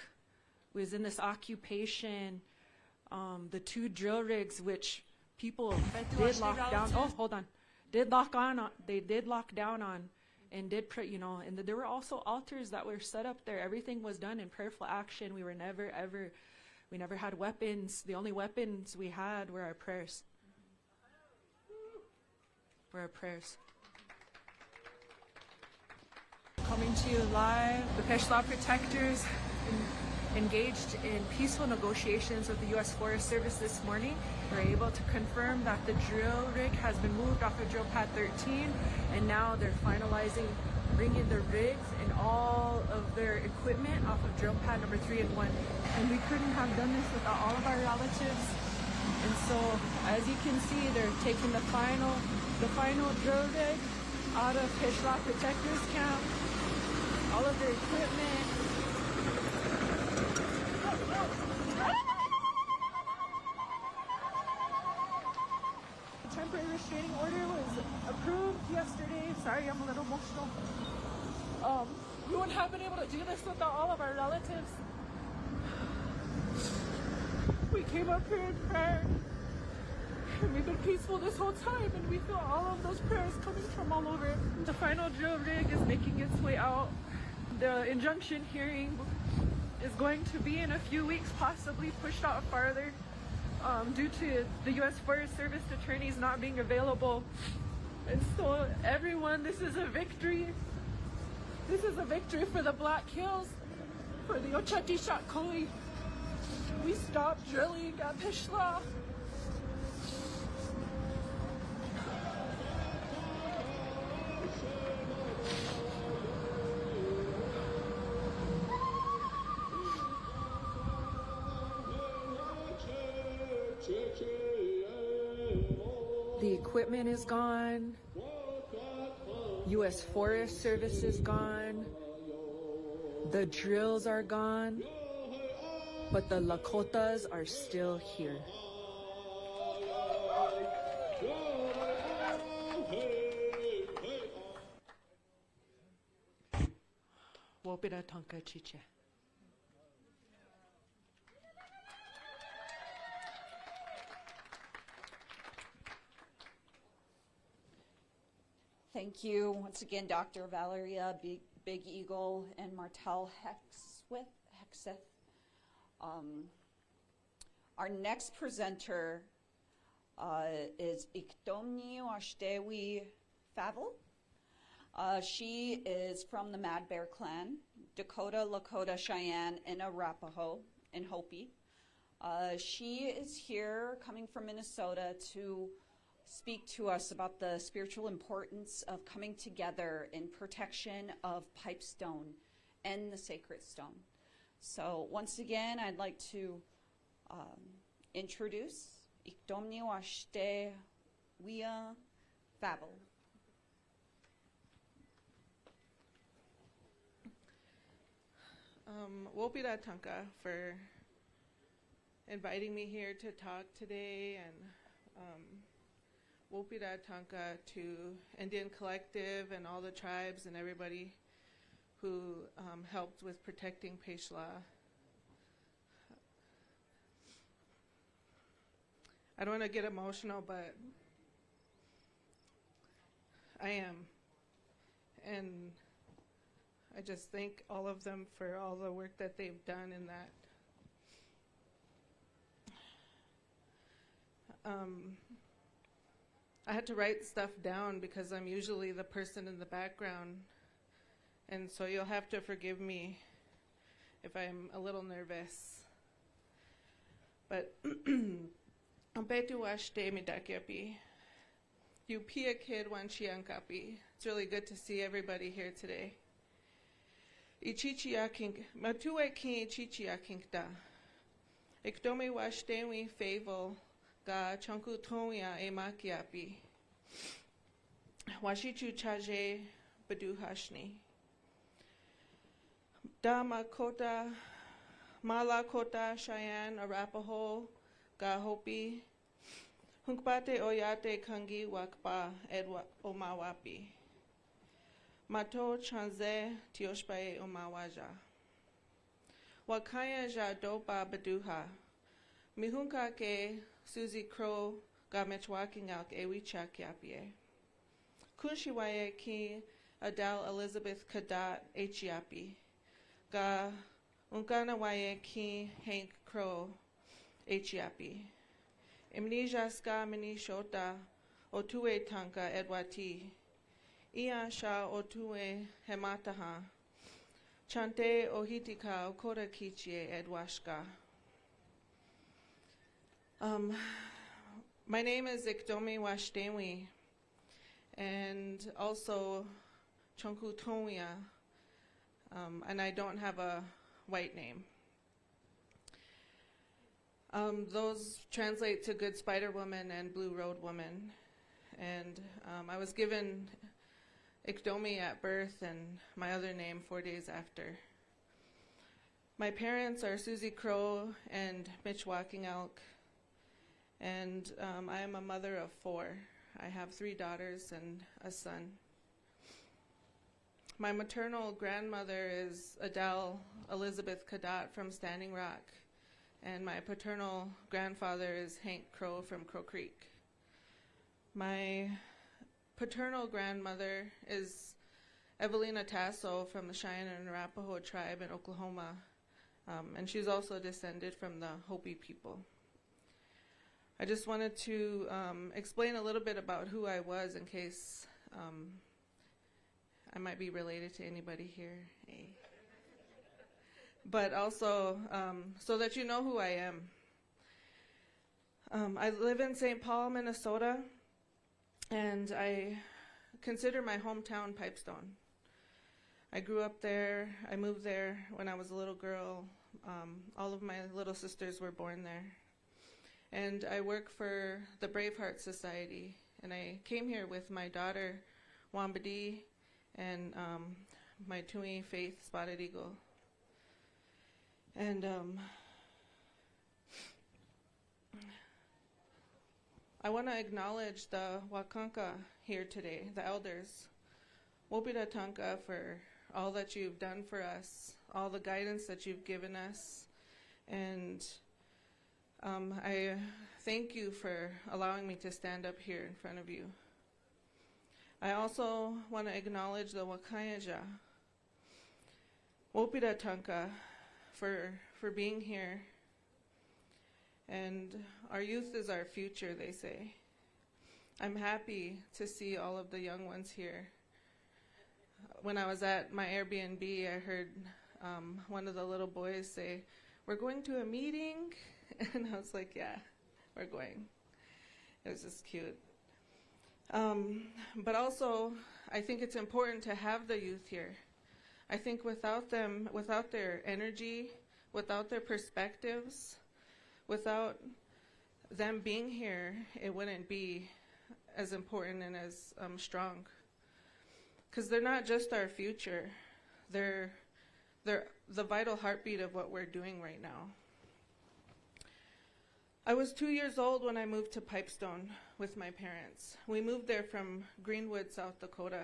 was in this occupation, the 2 drill rigs which people did lock down. Oh, hold on. They did lock down on and did, and there were also altars that were set up there. Everything was done in prayerful action. We never had weapons. The only weapons we had were our prayers. Coming to you live, the Peshla protectors engaged in peaceful negotiations with the U.S. Forest Service this morning. We're able to confirm that the drill rig has been moved off of drill pad 13, and now they're finalizing bringing the rigs and all of their equipment off of drill pad number 3 and 1. And we couldn't have done this without all of our relatives. And so, as you can see, they're taking the final drill rig out of Peshla Protectors Camp. All of their equipment. The temporary restraining order was approved yesterday. Sorry, I'm a little emotional. We wouldn't have been able to do this without all of our relatives. We came up here in prayer, and we've been peaceful this whole time, and we feel all of those prayers coming from all over. The final drill rig is making its way out. The injunction hearing is going to be in a few weeks, possibly pushed out farther due to the U.S. Forest Service attorneys not being available. And so everyone, this is a victory. This is a victory for the Black Hills, for the Ochati Shakoi. We stopped drilling at Peshla. The equipment is gone. U.S. Forest Service is gone. The drills are gone. But the Lakotas are still here. Wopira Tonka Chiche. Thank you once again, Dr. Valeria Big Eagle and Martel Hexeth. Our next presenter is Iktomni Washtewi Favel. She is from the Mad Bear Clan, Dakota, Lakota, Cheyenne, and Arapaho, and Hopi. She is here coming from Minnesota to speak to us about the spiritual importance of coming together in protection of Pipestone and the sacred stone. So once again, I'd like to introduce Iktomni Washte Wia Fabel. Wopira Tanka for inviting me here to talk today, and Wopira Tanka to Indian Collective and all the tribes and everybody who helped with protecting Peshla. I don't want to get emotional, but I am. And I just thank all of them for all the work that they've done in that. I had to write stuff down because I'm usually the person in the background. And so you'll have to forgive me if I'm a little nervous. But Ampetu washte midakyapi. You pia kid wan chiankapi. It's really good to see everybody here today. Ichichia kink matue kin ichichia kinkta. Ikdome washte favel ga chanku tonya e makiapi. Washichu chaje baduhashni. Dakota, Malakota, Cheyenne, Arapaho, Gahopi, Hunkpate Oyate Kangi Wakpa Edwa Omawapi. Mato Chanze Tioshpae Omawaja. Wakaya Ja Dopa Baduha. Mihunka ke Susie Crow ga Mechwakingalk Ewichak Yapie. Kunshiwaye ki Adele Elizabeth Kadat Echiapi. Ga unkana waye ki Hank Crow Echiapi. Imnija ska mini shota otue tanka edwati. Ia sha otue hemataha. Chante ohitika okora kichie edwashka. My name is Ikdome Washtemwi, and also Chonku Tonya. And I don't have a white name. Those translate to Good Spider Woman and Blue Road Woman. And I was given Ikdome at birth and my other name 4 days after. My parents are Susie Crow and Mitch Walking Elk. And I am a mother of 4. I have 3 daughters and a son. My maternal grandmother is Adele Elizabeth Kadat from Standing Rock, and my paternal grandfather is Hank Crow from Crow Creek. My paternal grandmother is Evelina Tasso from the Cheyenne and Arapaho tribe in Oklahoma, and she's also descended from the Hopi people. I just wanted to explain a little bit about who I was in case I might be related to anybody here. Hey. But also, so that you know who I am. I live in St. Paul, Minnesota, and I consider my hometown Pipestone. I grew up there. I moved there when I was a little girl. All of my little sisters were born there. And I work for the Braveheart Society. And I came here with my daughter, Wambadi, and my Tui Faith Spotted Eagle. And I want to acknowledge the Wakanka here today, the elders. Wopira Tanka for all that you've done for us, all the guidance that you've given us. And I thank you for allowing me to stand up here in front of you. I also want to acknowledge the Wakayaja, Wopira Tanka, for being here. And our youth is our future, they say. I'm happy to see all of the young ones here. When I was at my Airbnb, I heard one of the little boys say, "We're going to a meeting?" And I was like, yeah, we're going. It was just cute. But also, I think it's important to have the youth here. I think without them, without their energy, without their perspectives, without them being here, it wouldn't be as important and as strong. Because they're not just our future. They're the vital heartbeat of what we're doing right now. I was 2 years old when I moved to Pipestone with my parents. We moved there from Greenwood, South Dakota.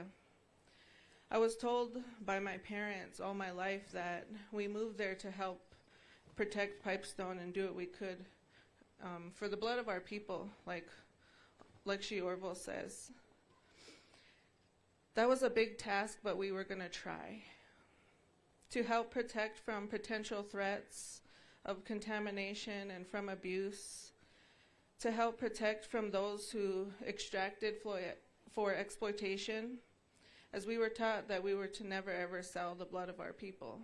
I was told by my parents all my life that we moved there to help protect Pipestone and do what we could for the blood of our people, like she Orville says. That was a big task, but we were going to try. To help protect from potential threats of contamination and from abuse, to help protect from those who extracted for exploitation, as we were taught that we were to never ever sell the blood of our people.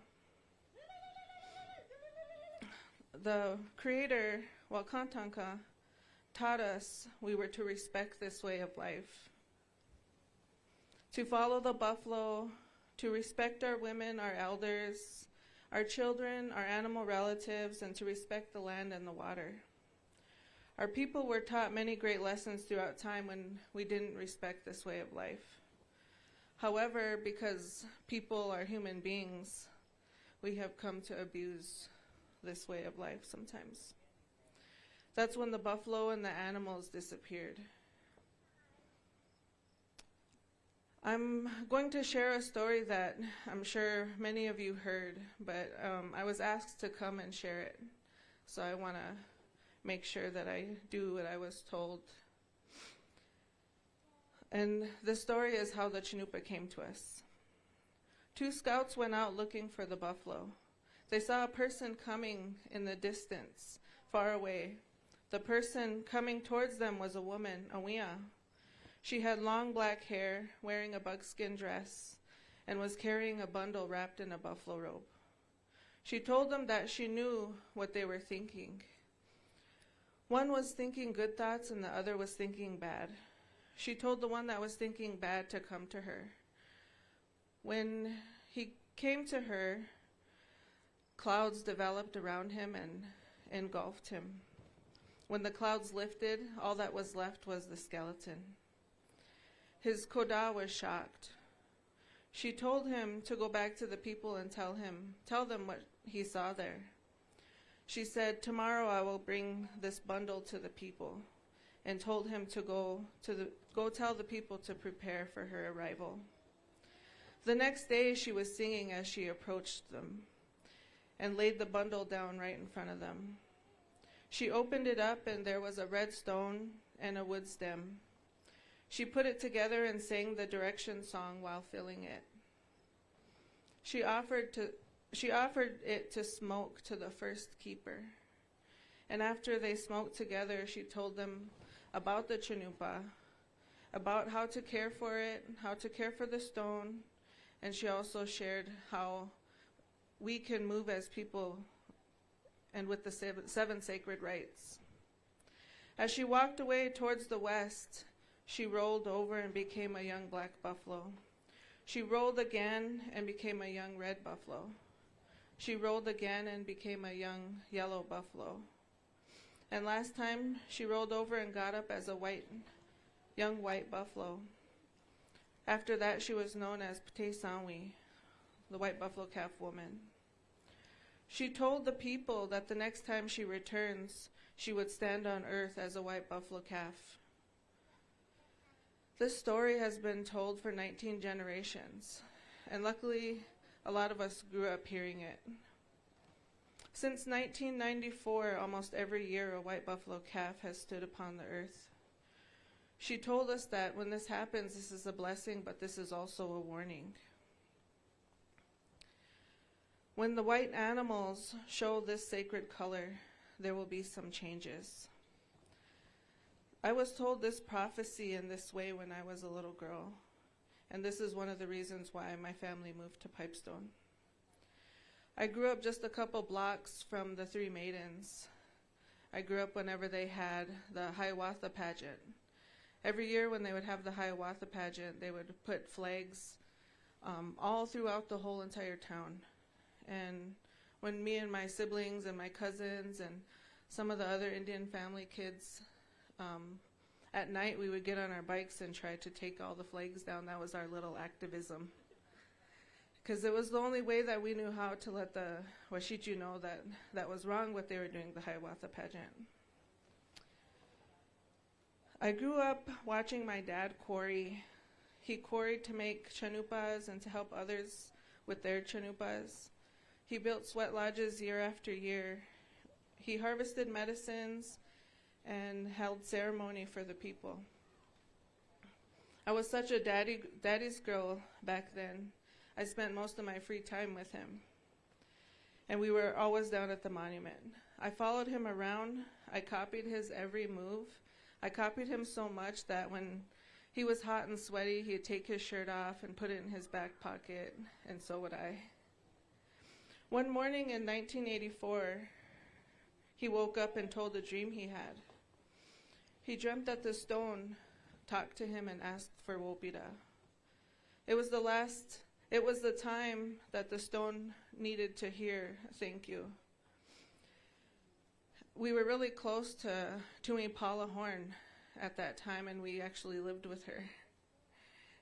The Creator, Wakantanka, taught us we were to respect this way of life, to follow the buffalo, to respect our women, our elders, our children, our animal relatives, and to respect the land and the water. Our people were taught many great lessons throughout time when we didn't respect this way of life. However, because people are human beings, we have come to abuse this way of life sometimes. That's when the buffalo and the animals disappeared. I'm going to share a story that I'm sure many of you heard, but I was asked to come and share it. So I want to make sure that I do what I was told. And the story is how the Chanupa came to us. 2 scouts went out looking for the buffalo. They saw a person coming in the distance, far away. The person coming towards them was a woman, Awia. She had long black hair, wearing a buckskin dress, and was carrying a bundle wrapped in a buffalo robe. She told them that she knew what they were thinking. One was thinking good thoughts and the other was thinking bad. She told the one that was thinking bad to come to her. When he came to her, clouds developed around him and engulfed him. When the clouds lifted, all that was left was the skeleton. His koda was shocked. She told him to go back to the people and tell them what he saw there. She said, "Tomorrow I will bring this bundle to the people," and told him to go tell the people to prepare for her arrival. The next day she was singing as she approached them and laid the bundle down right in front of them. She opened it up and there was a red stone and a wood stem. She put it together and sang the direction song while filling it. She offered it to smoke to the first keeper. And after they smoked together, she told them about the Chanupa, about how to care for it, how to care for the stone, and she also shared how we can move as people and with the 7 sacred rites. As she walked away towards the west, she rolled over and became a young black buffalo. She rolled again and became a young red buffalo. She rolled again and became a young yellow buffalo. And last time, she rolled over and got up as a young white buffalo. After that, she was known as Pte Sanwi, the white buffalo calf woman. She told the people that the next time she returns, she would stand on earth as a white buffalo calf. This story has been told for 19 generations, and luckily, a lot of us grew up hearing it. Since 1994, almost every year, a white buffalo calf has stood upon the earth. She told us that when this happens, this is a blessing, but this is also a warning. When the white animals show this sacred color, there will be some changes. I was told this prophecy in this way when I was a little girl, and this is one of the reasons why my family moved to Pipestone. I grew up just a couple blocks from the Three Maidens. I grew up whenever they had the Hiawatha pageant. Every year when they would have the Hiawatha pageant, they would put flags all throughout the whole entire town. And when me and my siblings and my cousins and some of the other Indian family kids, at night we would get on our bikes and try to take all the flags down. That was our little activism. Because it was the only way that we knew how to let the Washichu know that that was wrong what they were doing, the Hiawatha pageant. I grew up watching my dad quarry. He quarried to make chanupas and to help others with their chanupas. He built sweat lodges year after year. He harvested medicines and held ceremony for the people. I was such a daddy's girl back then. I spent most of my free time with him. And we were always down at the monument. I followed him around. I copied his every move. I copied him so much that when he was hot and sweaty, he'd take his shirt off and put it in his back pocket, and so would I. One morning in 1984, he woke up and told a dream he had. He dreamt that the stone talked to him and asked for wopira. It was the time that the stone needed to hear thank you. We were really close to Tui Paula Horn at that time, and we actually lived with her.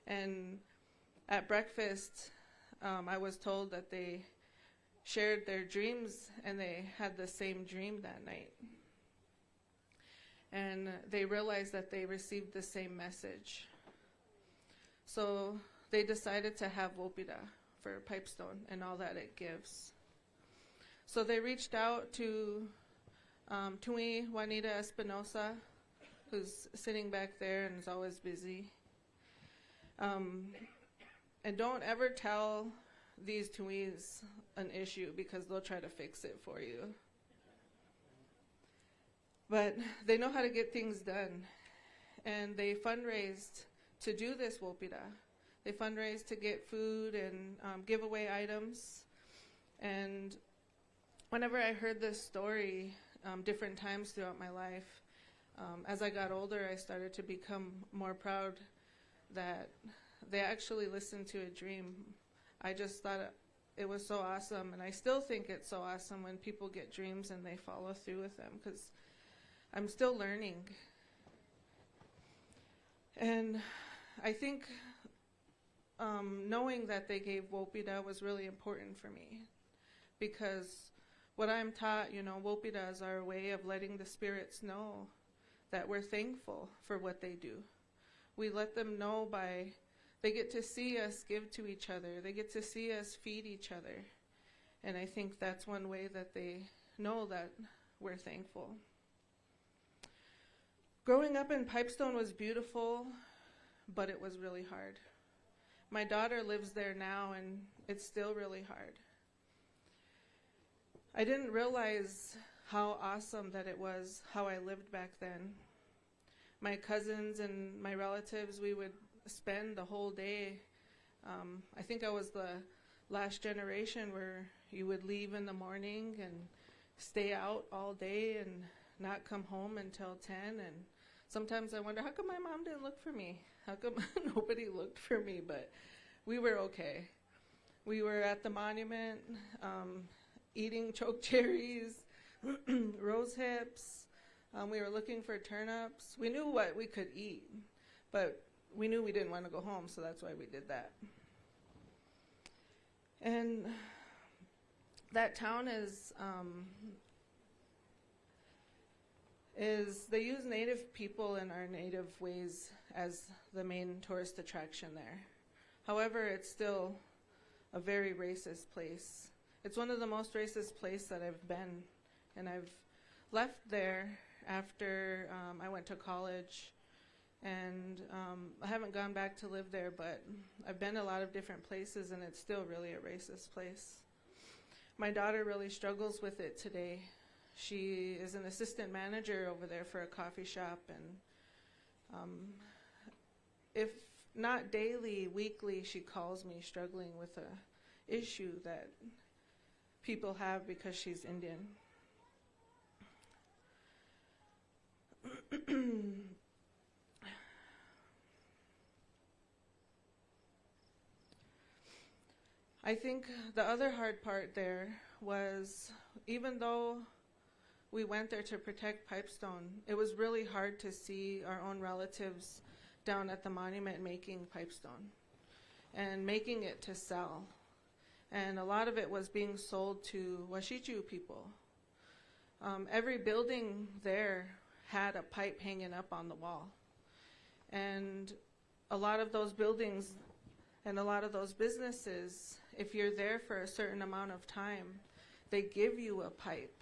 And at breakfast, I was told that they shared their dreams, and they had the same dream that night. And they realized that they received the same message. So they decided to have wopira for Pipestone and all that it gives. So they reached out to Tui Juanita Espinosa, who's sitting back there and is always busy. And don't ever tell these Tuis an issue, because they'll try to fix it for you. But they know how to get things done. And they fundraised to do this wopira. They fundraised to get food and give away items. And whenever I heard this story different times throughout my life, as I got older, I started to become more proud that they actually listened to a dream. I just thought it was so awesome, and I still think it's so awesome when people get dreams and they follow through with them, because I'm still learning. And I think knowing that they gave wopira was really important for me, because what I'm taught, wopira is our way of letting the spirits know that we're thankful for what they do. We let them know they get to see us give to each other. They get to see us feed each other. And I think that's one way that they know that we're thankful. Growing up in Pipestone was beautiful, but it was really hard. My daughter lives there now, and it's still really hard. I didn't realize how awesome that it was, how I lived back then. My cousins and my relatives, we would spend the whole day. I think I was the last generation where you would leave in the morning and stay out all day and not come home until 10. And sometimes I wonder, how come my mom didn't look for me? How come nobody looked for me? But we were okay. We were at the monument, eating choke cherries, rose hips. We were looking for turnips. We knew what we could eat, but we knew we didn't want to go home, so that's why we did that. And that town is they use native people and our native ways as the main tourist attraction there. However, it's still a very racist place. It's one of the most racist places that I've been, and I've left there after I went to college. And I haven't gone back to live there, but I've been a lot of different places, and it's still really a racist place. My daughter really struggles with it today. She is an assistant manager over there for a coffee shop, and if not daily, weekly, she calls me struggling with a issue that people have because she's Indian. I think the other hard part there was, even though we went there to protect Pipestone, it was really hard to see our own relatives down at the monument making Pipestone and making it to sell. And a lot of it was being sold to Washichu people. Every building there had a pipe hanging up on the wall. And a lot of those buildings and a lot of those businesses, if you're there for a certain amount of time, they give you a pipe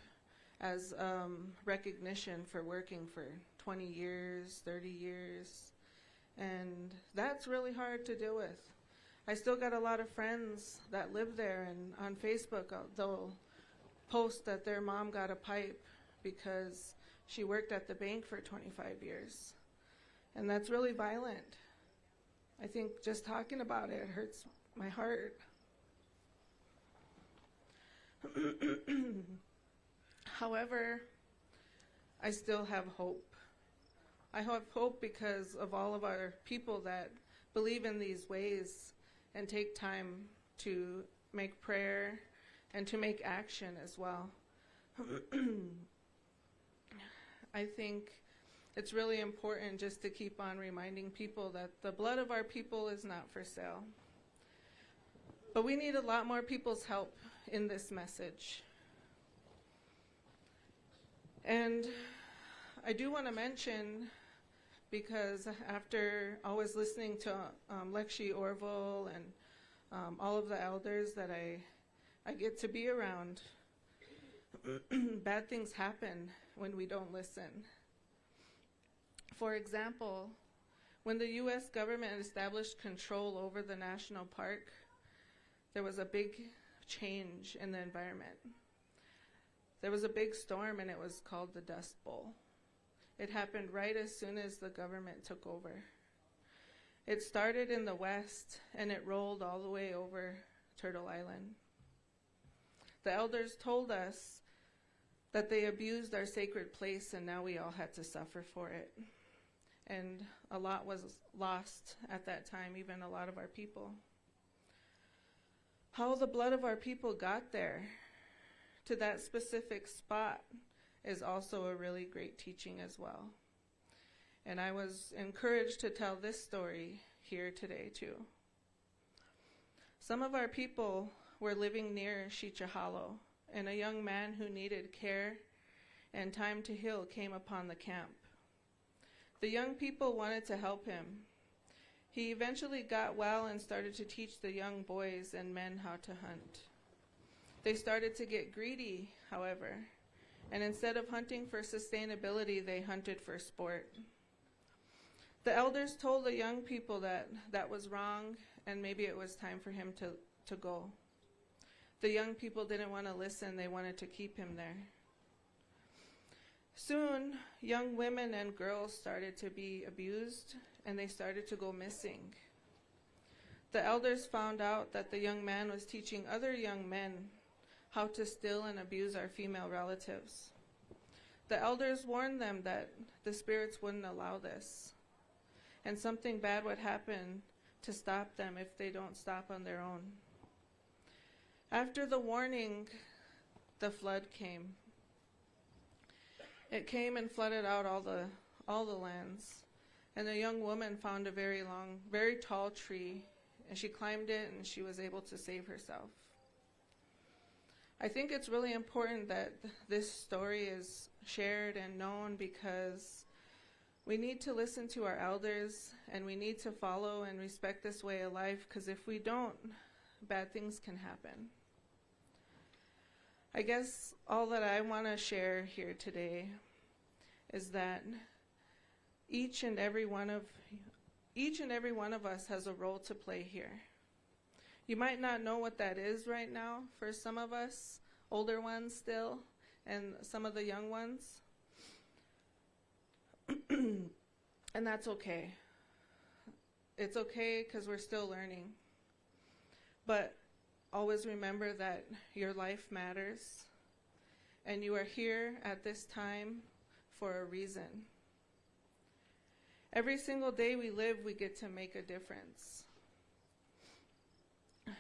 as recognition for working for 20 years, 30 years. And that's really hard to deal with. I still got a lot of friends that live there, and on Facebook they'll post that their mom got a pipe because she worked at the bank for 25 years. And that's really violent. I think just talking about it hurts my heart. However, I still have hope. I have hope because of all of our people that believe in these ways and take time to make prayer and to make action as well. I think it's really important just to keep on reminding people that the blood of our people is not for sale. But we need a lot more people's help in this message. And I do want to mention, because after always listening to Lexi Orville and all of the elders that I get to be around, bad things happen when we don't listen. For example, when the U.S. government established control over the national park, there was a big change in the environment. There was a big storm, and it was called the Dust Bowl. It happened right as soon as the government took over. It started in the west, and it rolled all the way over Turtle Island. The elders told us that they abused our sacred place, and now we all had to suffer for it. And a lot was lost at that time, even a lot of our people. How the blood of our people got there to that specific spot is also a really great teaching as well. And I was encouraged to tell this story here today too. Some of our people were living near Shicha Hollow, and a young man who needed care and time to heal came upon the camp. The young people wanted to help him. He eventually got well and started to teach the young boys and men how to hunt. They started to get greedy, however, and instead of hunting for sustainability, they hunted for sport. The elders told the young people that that was wrong, and maybe it was time for him to go. The young people didn't want to listen. They wanted to keep him there. Soon, young women and girls started to be abused, and they started to go missing. The elders found out that the young man was teaching other young men how to steal and abuse our female relatives. The elders warned them that the spirits wouldn't allow this, and something bad would happen to stop them if they don't stop on their own. After the warning, the flood came. It came and flooded out all the lands, and the young woman found a very tall tree, and she climbed it, and she was able to save herself. I think it's really important that this story is shared and known, because we need to listen to our elders, and we need to follow and respect this way of life, because if we don't, bad things can happen. I guess all that I want to share here today is that each and every one of us has a role to play here. You might not know what that is right now for some of us, older ones still, and some of the young ones. And that's okay. It's okay because we're still learning. But always remember that your life matters, and you are here at this time for a reason. Every single day we live, we get to make a difference.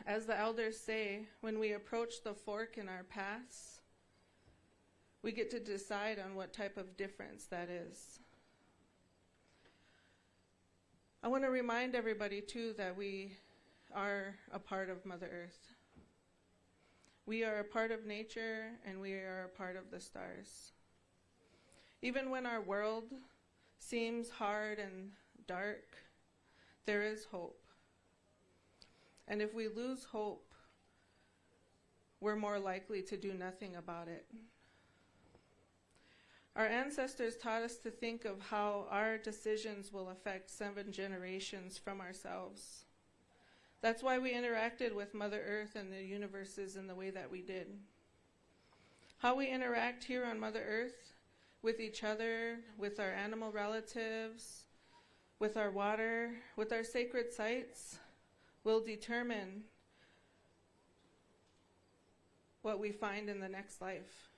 As the elders say, when we approach the fork in our paths, we get to decide on what type of difference that is. I want to remind everybody, too, that we are a part of Mother Earth. We are a part of nature, and we are a part of the stars. Even when our world seems hard and dark, there is hope. And if we lose hope, we're more likely to do nothing about it. Our ancestors taught us to think of how our decisions will affect 7 generations from ourselves. That's why we interacted with Mother Earth and the universes in the way that we did. How we interact here on Mother Earth, with each other, with our animal relatives, with our water, with our sacred sites, will determine what we find in the next life.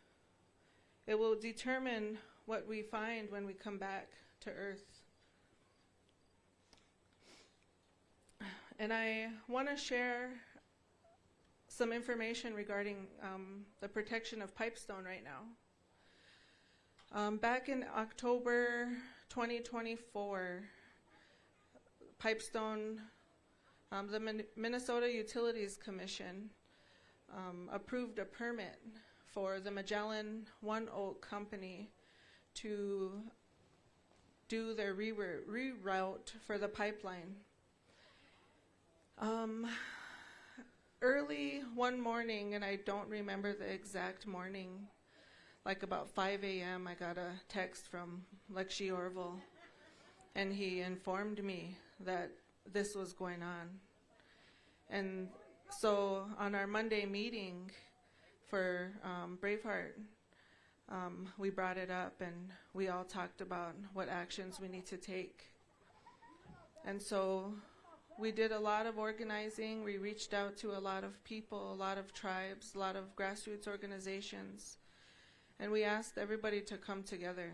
It will determine what we find when we come back to Earth. And I want to share some information regarding the protection of pipestone right now. Back in October 2024, Pipestone, the Minnesota Utilities Commission approved a permit for the Magellan One Oak Company to do their reroute for the pipeline. Early one morning, and I don't remember the exact morning, like about 5 a.m., I got a text from Lexi Orville, and he informed me that this was going on. And so on our Monday meeting for Braveheart, we brought it up, and we all talked about what actions we need to take. And so we did a lot of organizing. We reached out to a lot of people, a lot of tribes, a lot of grassroots organizations, and we asked everybody to come together.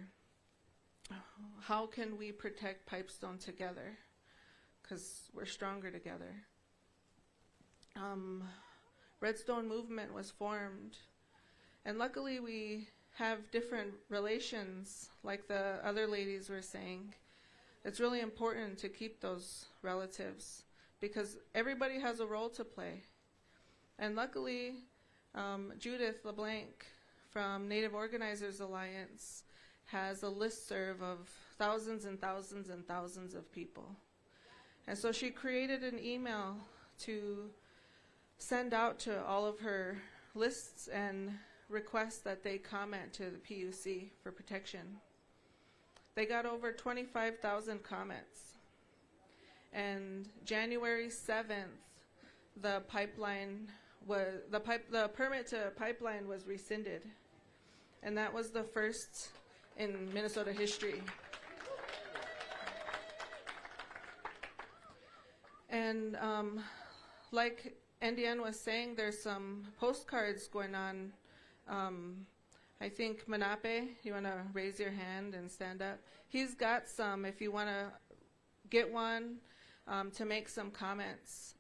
How can we protect Pipestone together? Because we're stronger together. Redstone Movement was formed, and luckily we have different relations, like the other ladies were saying. It's really important to keep those relatives because everybody has a role to play. And luckily, Judith LeBlanc from Native Organizers Alliance has a listserv of thousands and thousands and thousands of people. And so she created an email to send out to all of her lists and request that they comment to the PUC for protection. They got over 25,000 comments. And January 7th, the permit to pipeline was rescinded. And that was the first in Minnesota history. And like Andian was saying, there's some postcards going on. I think Manape, you want to raise your hand and stand up? He's got some if you want to get one to make some comments.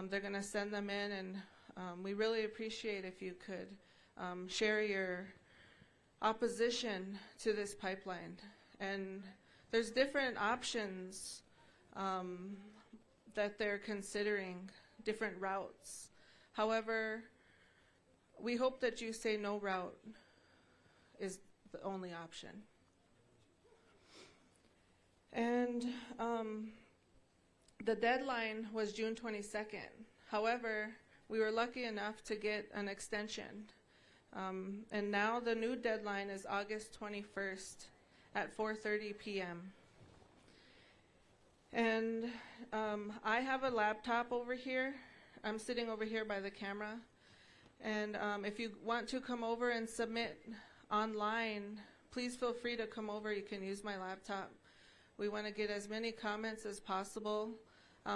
They're going to send them in, and we really appreciate if you could share your opposition to this pipeline. And there's different options that they're considering, different routes. However, we hope that you say no route is the only option. And the deadline was June 22nd. However, we were lucky enough to get an extension. And now the new deadline is August 21st at 4:30 p.m. And I have a laptop over here. I'm sitting over here by the camera. And if you want to come over and submit online, please feel free to come over. You can use my laptop. We want to get as many comments as possible.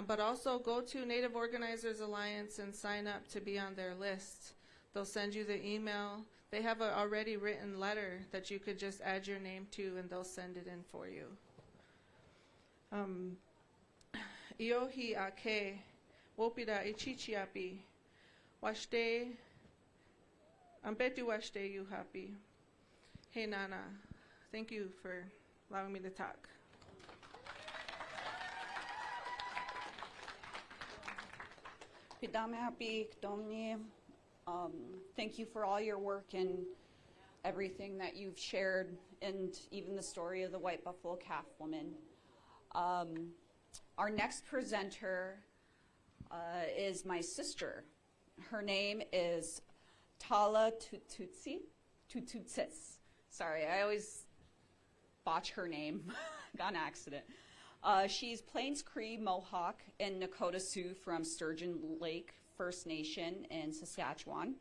But also go to Native Organizers Alliance and sign up to be on their list. They'll send you the email. They have an already written letter that you could just add your name to, and they'll send it in for you. Iohi ake, wopida ichichiapi, washte, ambetu washte you happy. Hey, Nana. Thank you for allowing me to talk. Thank you for all your work and everything that you've shared, and even the story of the White Buffalo Calf woman. Our next presenter is my sister. Her name is Tala Tututsis. Sorry, I always botch her name. Got an accident. She's Plains Cree Mohawk and Dakota Sioux from Sturgeon Lake First Nation in Saskatchewan.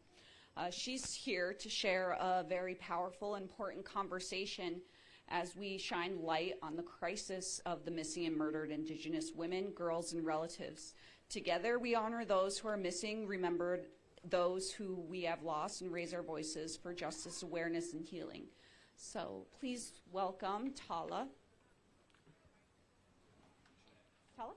She's here to share a very powerful, important conversation as we shine light on the crisis of the missing and murdered Indigenous women, girls, and relatives. Together, we honor those who are missing, remember those who we have lost, and raise our voices for justice, awareness, and healing. So please welcome Tala. Tala?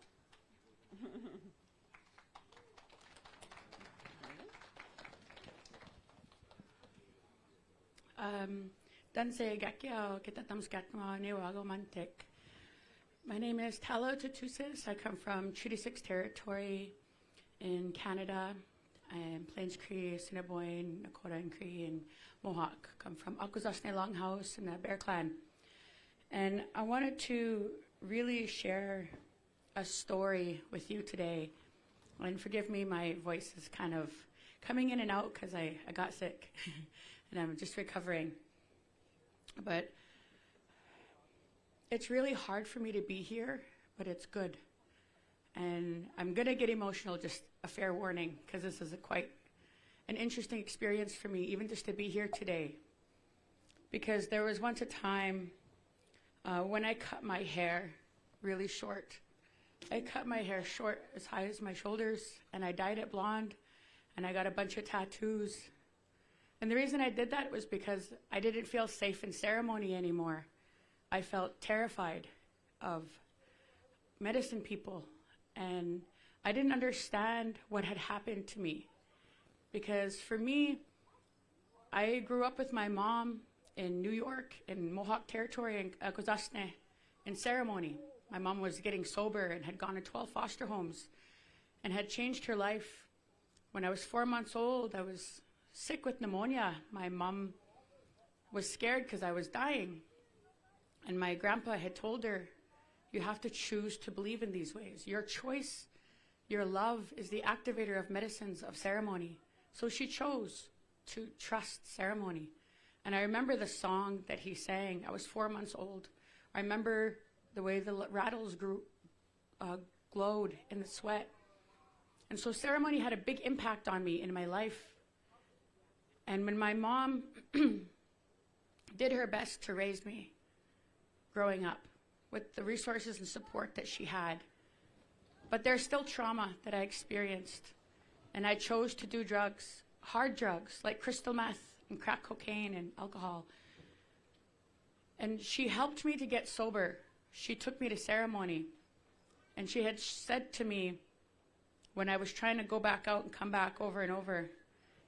My name is Tala Tututsis. I come from Treaty 6 territory in Canada. I'm Plains Cree, Assiniboine, Dakota and Cree, and Mohawk. Come from Akwesasne Longhouse and the Bear Clan. And I wanted to really share a story with you today. And forgive me, my voice is kind of coming in and out because I got sick and I'm just recovering. But it's really hard for me to be here, but it's good. And I'm going to get emotional, just a fair warning, because this is quite an interesting experience for me, even just to be here today. Because there was once a time when I cut my hair really short. I cut my hair short as high as my shoulders, and I dyed it blonde, and I got a bunch of tattoos. And the reason I did that was because I didn't feel safe in ceremony anymore. I felt terrified of medicine people, and I didn't understand what had happened to me. Because for me, I grew up with my mom in New York, in Mohawk territory, in Akwesasne, in ceremony. My mom was getting sober and had gone to 12 foster homes and had changed her life. When I was 4 months old, I was sick with pneumonia. My mom was scared because I was dying. And my grandpa had told her, you have to choose to believe in these ways. Your choice, your love is the activator of medicines, of ceremony. So she chose to trust ceremony. And I remember the song that he sang. I was 4 months old. I remember the way the rattles glowed in the sweat. And so ceremony had a big impact on me in my life. And when my mom did her best to raise me growing up with the resources and support that she had, but there's still trauma that I experienced. And I chose to do drugs, hard drugs, like crystal meth and crack cocaine and alcohol. And she helped me to get sober. She took me to ceremony. And she had said to me, when I was trying to go back out and come back over and over,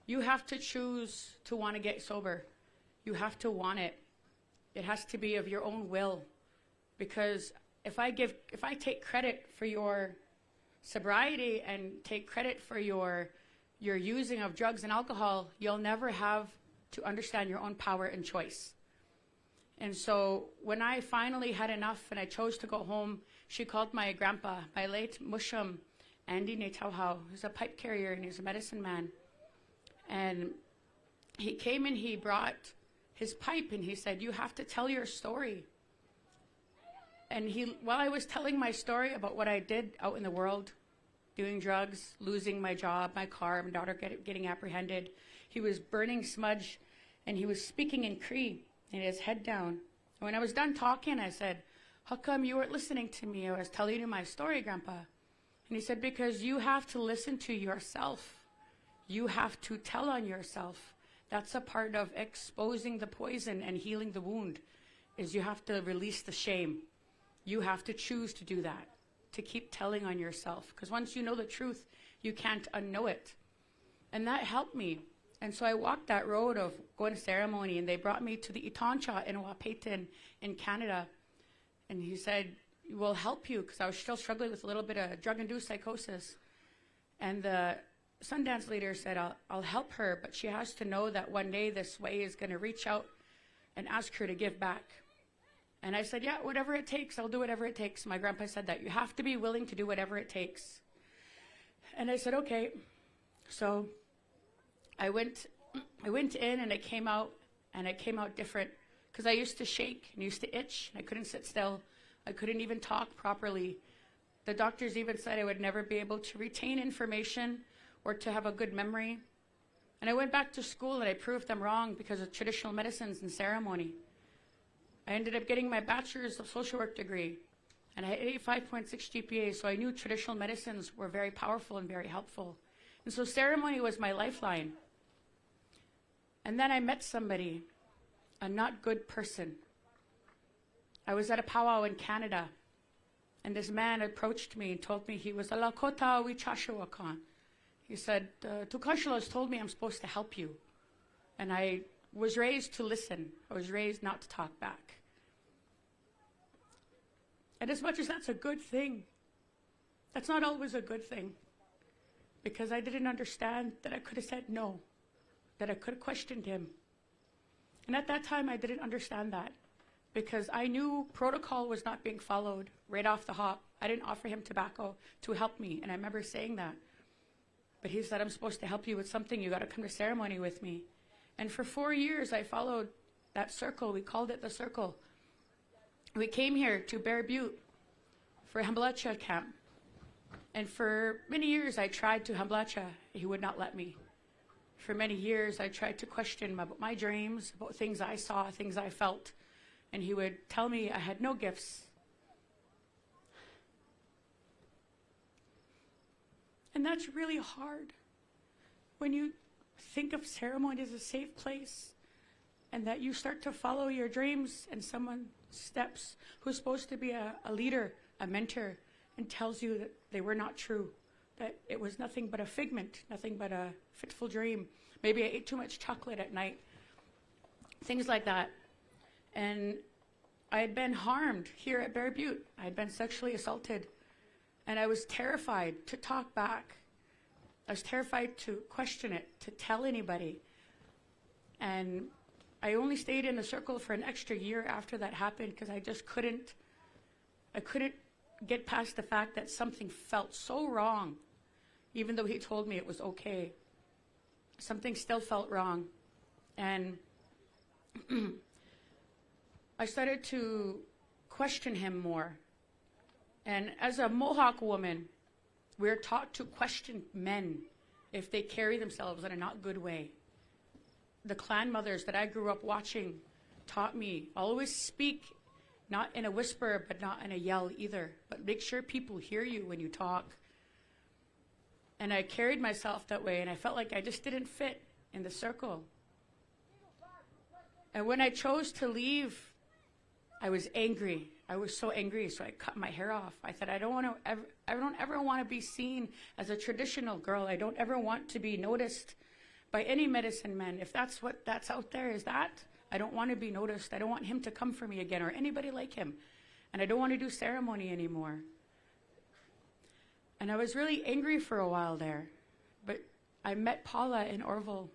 you have to choose to want to get sober. You have to want it. It has to be of your own will. Because if I take credit for your sobriety and take credit for your using of drugs and alcohol, you'll never have to understand your own power and choice. And so when I finally had enough and I chose to go home, she called my grandpa, my late Mushum, Andy Netauhau, who's a pipe carrier and he's a medicine man. And he came and he brought his pipe and he said, you have to tell your story. And while I was telling my story about what I did out in the world, doing drugs, losing my job, my car, my daughter getting apprehended, he was burning smudge and he was speaking in Cree and his head down. And when I was done talking, I said, how come you weren't listening to me? I was telling you my story, Grandpa. And he said, because you have to listen to yourself. You have to tell on yourself. That's a part of exposing the poison and healing the wound, is you have to release the shame. You have to choose to do that, to keep telling on yourself. Because once you know the truth, you can't unknow it. And that helped me. And so I walked that road of going to ceremony, and they brought me to the Itancha in Wahpeton in Canada. And he said, we'll help you, because I was still struggling with a little bit of drug-induced psychosis. And the Sundance leader said, I'll help her, but she has to know that one day this way is going to reach out and ask her to give back. And I said, yeah, whatever it takes, I'll do whatever it takes. My grandpa said that. You have to be willing to do whatever it takes. And I said, okay. So I went in, and I came out different, because I used to shake and used to itch. I couldn't sit still. I couldn't even talk properly. The doctors even said I would never be able to retain information or to have a good memory. And I went back to school, and I proved them wrong because of traditional medicines and ceremony. I ended up getting my bachelor's of social work degree, and I had 85.6 GPA, so I knew traditional medicines were very powerful and very helpful. And so ceremony was my lifeline. And then I met somebody, a not good person. I was at a powwow in Canada, and this man approached me and told me he was a Dakota Wichashawakan. He said, Tukashalas told me I'm supposed to help you. And I was raised to listen. I was raised not to talk back. And as much as that's a good thing, that's not always a good thing. Because I didn't understand that I could have said no, that I could have questioned him. And at that time, I didn't understand that, because I knew protocol was not being followed right off the hop. I didn't offer him tobacco to help me, and I remember saying that. But he said, I'm supposed to help you with something. You got to come to ceremony with me. And for 4 years, I followed that circle. We called it the circle. We came here to Bear Butte for Hamblacha camp. And for many years, I tried to Hamblacha. He would not let me. For many years, I tried to question him about my dreams, about things I saw, things I felt. And he would tell me I had no gifts. And that's really hard when you think of ceremony as a safe place, and that you start to follow your dreams, and someone steps who's supposed to be a leader, a mentor, and tells you that they were not true, that it was nothing but a figment, nothing but a fitful dream. Maybe I ate too much chocolate at night, things like that. And I had been harmed here at Bear Butte. I had been sexually assaulted, and I was terrified to talk back. I was terrified to question it, to tell anybody. And I only stayed in the circle for an extra year after that happened, because I just couldn't get past the fact that something felt so wrong. Even though he told me it was okay, something still felt wrong. And I started to question him more. And as a Mohawk woman, we're taught to question men if they carry themselves in a not good way. The clan mothers that I grew up watching taught me, always speak, not in a whisper, but not in a yell either, but make sure people hear you when you talk. And I carried myself that way, and I felt like I just didn't fit in the circle. And when I chose to leave, I was angry. I was so angry, so I cut my hair off. I said, I don't ever want to be seen as a traditional girl. I don't ever want to be noticed by any medicine man. If that's out there, is that? I don't want to be noticed. I don't want him to come for me again, or anybody like him. And I don't want to do ceremony anymore. And I was really angry for a while there. But I met Paula in Orville.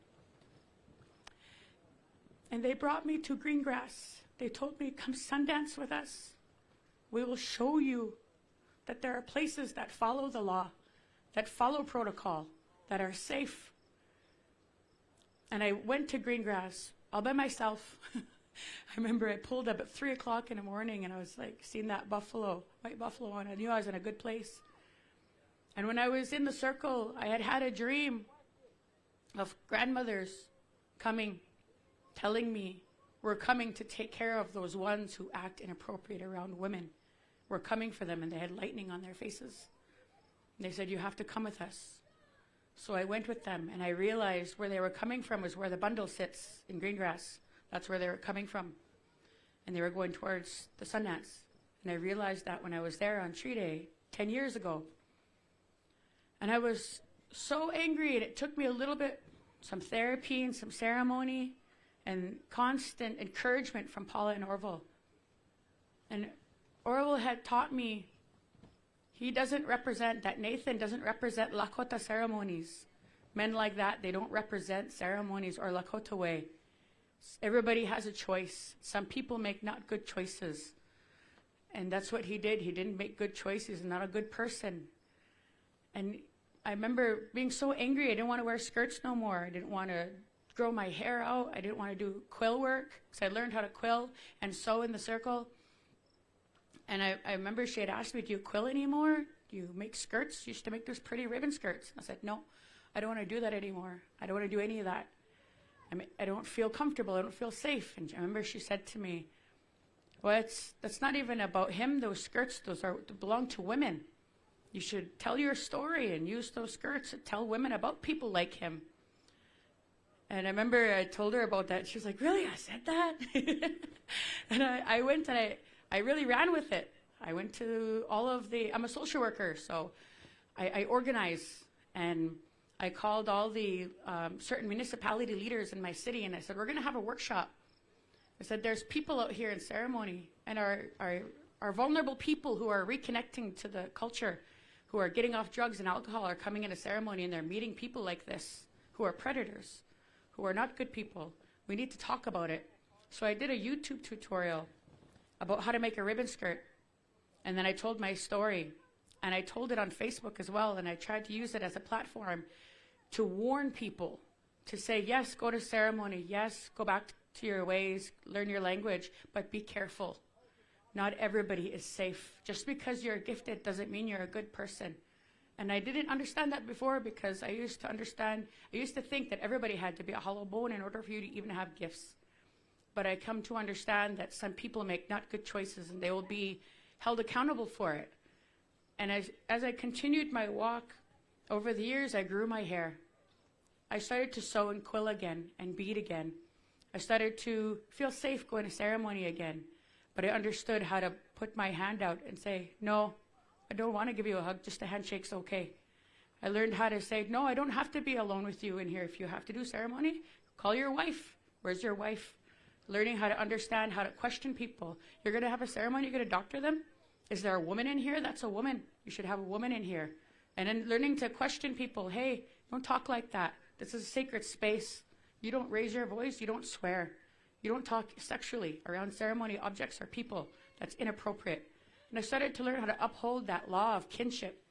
And they brought me to Greengrass. They told me, come Sundance with us. We will show you that there are places that follow the law, that follow protocol, that are safe. And I went to Greengrass all by myself. I remember I pulled up at 3 o'clock in the morning, and I was like, seeing that buffalo, white buffalo, and I knew I was in a good place. And when I was in the circle, I had a dream of grandmothers coming, telling me, we're coming to take care of those ones who act inappropriate around women. We're coming for them, and they had lightning on their faces. And they said, you have to come with us. So I went with them, and I realized where they were coming from was where the bundle sits in Greengrass. That's where they were coming from. And they were going towards the Sundance. And I realized that when I was there on Tree Day 10 years ago. And I was so angry, and it took me a little bit some therapy and some ceremony and constant encouragement from Paula and Orville. And Orville had taught me that Nathan doesn't represent Lakota ceremonies. Men like that, they don't represent ceremonies or Lakota way. Everybody has a choice. Some people make not good choices. And that's what he did. He didn't make good choices. He's not a good person. And I remember being so angry. I didn't want to wear skirts no more. I didn't want to grow my hair out. I didn't want to do quill work because I learned how to quill and sew in the circle. And I remember she had asked me, do you quill anymore? Do you make skirts? You used to make those pretty ribbon skirts. I said, no, I don't want to do that anymore. I don't want to do any of that. I don't feel comfortable. I don't feel safe. And I remember she said to me, well, that's not even about him. Those skirts, belong to women. You should tell your story and use those skirts to tell women about people like him. And I remember I told her about that. She was like, really? I said that? And I went and I really ran with it. I went to I'm a social worker, so I organize. And I called all the certain municipality leaders in my city, and I said, we're going to have a workshop. I said, there's people out here in ceremony, and our vulnerable people who are reconnecting to the culture, who are getting off drugs and alcohol, are coming into ceremony, and they're meeting people like this, who are predators, who are not good people. We need to talk about it. So I did a YouTube tutorial about how to make a ribbon skirt. And then I told my story. And I told it on Facebook as well. And I tried to use it as a platform to warn people, to say, yes, go to ceremony. Yes, go back to your ways, learn your language, but be careful. Not everybody is safe. Just because you're gifted doesn't mean you're a good person. And I didn't understand that before, because I used to think that everybody had to be a hollow bone in order for you to even have gifts. But I come to understand that some people make not good choices, and they will be held accountable for it. And as I continued my walk over the years, I grew my hair. I started to sew and quill again and bead again. I started to feel safe going to ceremony again. But I understood how to put my hand out and say, no, I don't want to give you a hug, just a handshake's okay. I learned how to say, no, I don't have to be alone with you in here. If you have to do ceremony, call your wife. Where's your wife? Learning how to understand how to question people. You're going to have a ceremony, you're going to doctor them? Is there a woman in here? That's a woman. You should have a woman in here. And then learning to question people. Hey, don't talk like that. This is a sacred space. You don't raise your voice. You don't swear. You don't talk sexually around ceremony objects or people. That's inappropriate. And I started to learn how to uphold that law of kinship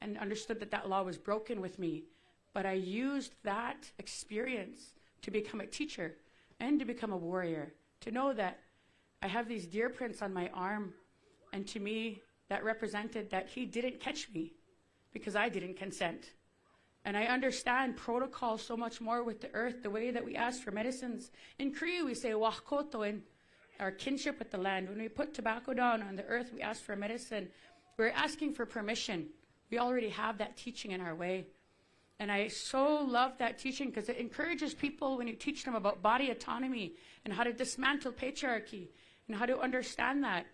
and understood that that law was broken with me. But I used that experience to become a teacher and to become a warrior, to know that I have these deer prints on my arm, and to me, that represented that he didn't catch me because I didn't consent. And I understand protocol so much more with the earth, the way that we ask for medicines. In Cree, we say wahkoto, in our kinship with the land. When we put tobacco down on the earth, we ask for medicine. We're asking for permission. We already have that teaching in our way. And I so love that teaching because it encourages people when you teach them about body autonomy and how to dismantle patriarchy and how to understand that.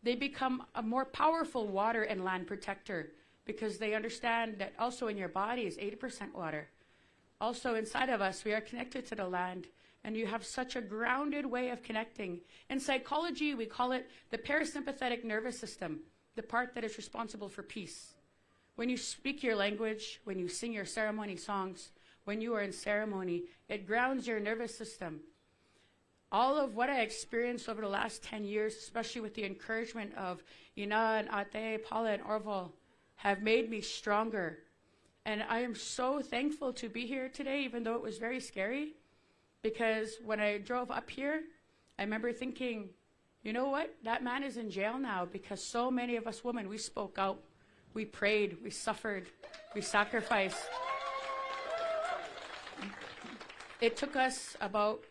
They become a more powerful water and land protector because they understand that also in your body is 80% water. Also inside of us, we are connected to the land, and you have such a grounded way of connecting. In psychology, we call it the parasympathetic nervous system, the part that is responsible for peace. When you speak your language, when you sing your ceremony songs, when you are in ceremony, it grounds your nervous system. All of what I experienced over the last 10 years, especially with the encouragement of Ina and Ate, Paula and Orville, have made me stronger. And I am so thankful to be here today, even though it was very scary, because when I drove up here, I remember thinking, you know what? That man is in jail now because so many of us women, we spoke out. We prayed, we suffered, we sacrificed. It took us about,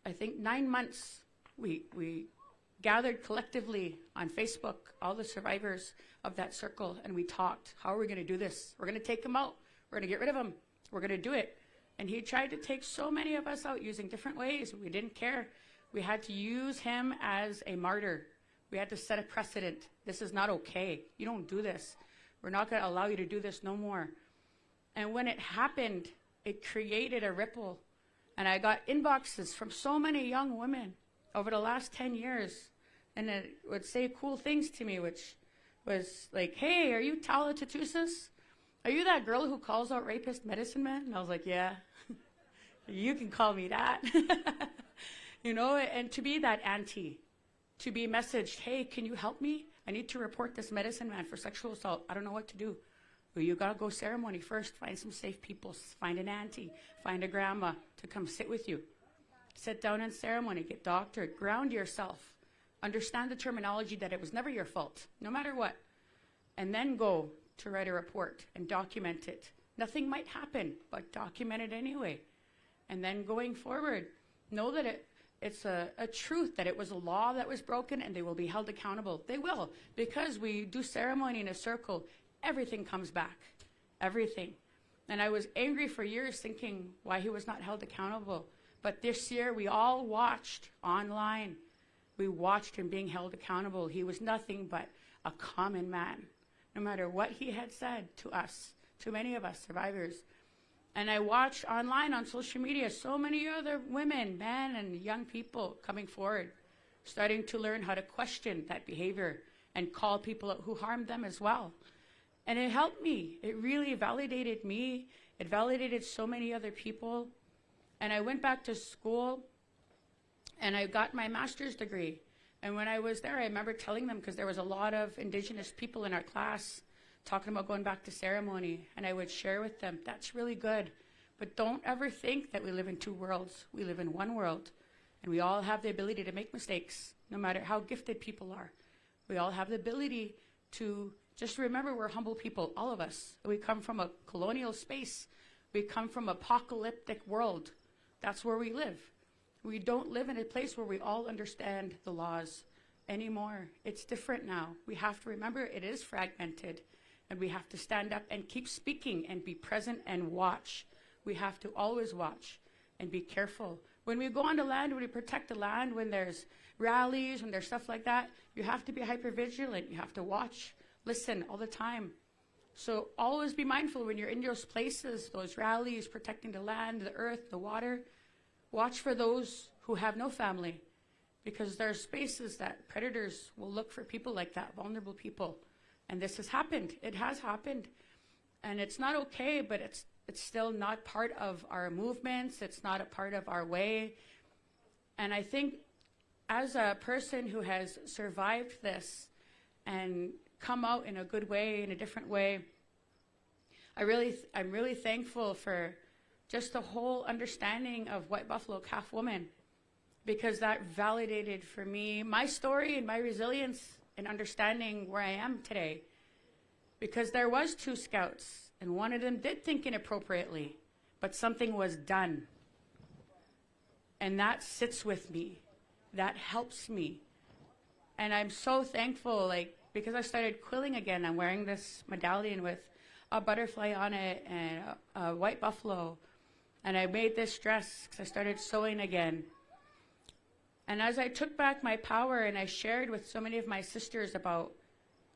I think, 9 months. We gathered collectively on Facebook, all the survivors of that circle, and we talked. How are we going to do this? We're going to take him out. We're going to get rid of him. We're going to do it. And he tried to take so many of us out using different ways. We didn't care. We had to use him as a martyr. We had to set a precedent. This is not okay. You don't do this. We're not going to allow you to do this no more. And when it happened, it created a ripple. And I got inboxes from so many young women over the last 10 years. And it would say cool things to me, which was like, hey, are you Tala Tatusas? Are you that girl who calls out rapist medicine men? And I was like, yeah, you can call me that. You know, and to be that auntie, to be messaged, hey, can you help me? I need to report this medicine man for sexual assault. I don't know what to do. Well, you gotta go ceremony first, find some safe people, find an auntie, find a grandma to come sit with you. Sit down in ceremony, get doctored, ground yourself. Understand the terminology that it was never your fault, no matter what. And then go to write a report and document it. Nothing might happen, but document it anyway. And then going forward, know that it's a truth that it was a law that was broken and they will be held accountable. They will, because we do ceremony in a circle, everything comes back, everything. And I was angry for years thinking why he was not held accountable. But this year we all watched online. We watched him being held accountable. He was nothing but a common man, no matter what he had said to us, to many of us survivors. And I watched online on social media so many other women, men, and young people coming forward, starting to learn how to question that behavior and call people out who harmed them as well. And it helped me. It really validated me. It validated so many other people. And I went back to school and I got my master's degree. And when I was there, I remember telling them, because there was a lot of Indigenous people in our class talking about going back to ceremony, and I would share with them, that's really good, but don't ever think that we live in two worlds. We live in one world, and we all have the ability to make mistakes, no matter how gifted people are. We all have the ability to just remember we're humble people, all of us. We come from a colonial space. We come from an apocalyptic world. That's where we live. We don't live in a place where we all understand the laws anymore. It's different now. We have to remember it is fragmented, and we have to stand up and keep speaking and be present and watch. We have to always watch and be careful. When we go on the land, when we protect the land, when there's rallies, when there's stuff like that, you have to be hyper vigilant. You have to watch, listen all the time. So always be mindful when you're in those places, those rallies, protecting the land, the earth, the water. Watch for those who have no family, because there are spaces that predators will look for people like that, vulnerable people. And this has happened. It has happened. And it's not okay, but it's still not part of our movements. It's not a part of our way. And I think as a person who has survived this and come out in a good way, in a different way, I'm really thankful for just the whole understanding of White Buffalo Calf Woman, because that validated for me my story and my resilience and understanding where I am today. Because there was 2 scouts, and one of them did think inappropriately, but something was done. And that sits with me. That helps me. And I'm so thankful, because I started quilling again. I'm wearing this medallion with a butterfly on it and a white buffalo. And I made this dress because I started sewing again. And as I took back my power and I shared with so many of my sisters about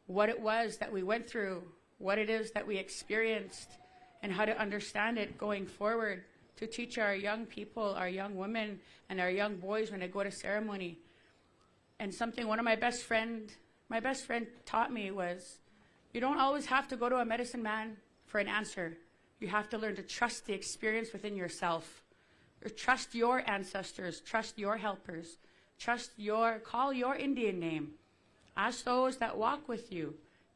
what it was that we went through, what it is that we experienced, and how to understand it going forward to teach our young people, our young women, and our young boys when they go to ceremony. And something one of my best friend taught me was, you don't always have to go to a medicine man for an answer. You have to learn to trust the experience within yourself. Or trust your ancestors, trust your helpers, call your Indian name. Ask those that walk with you.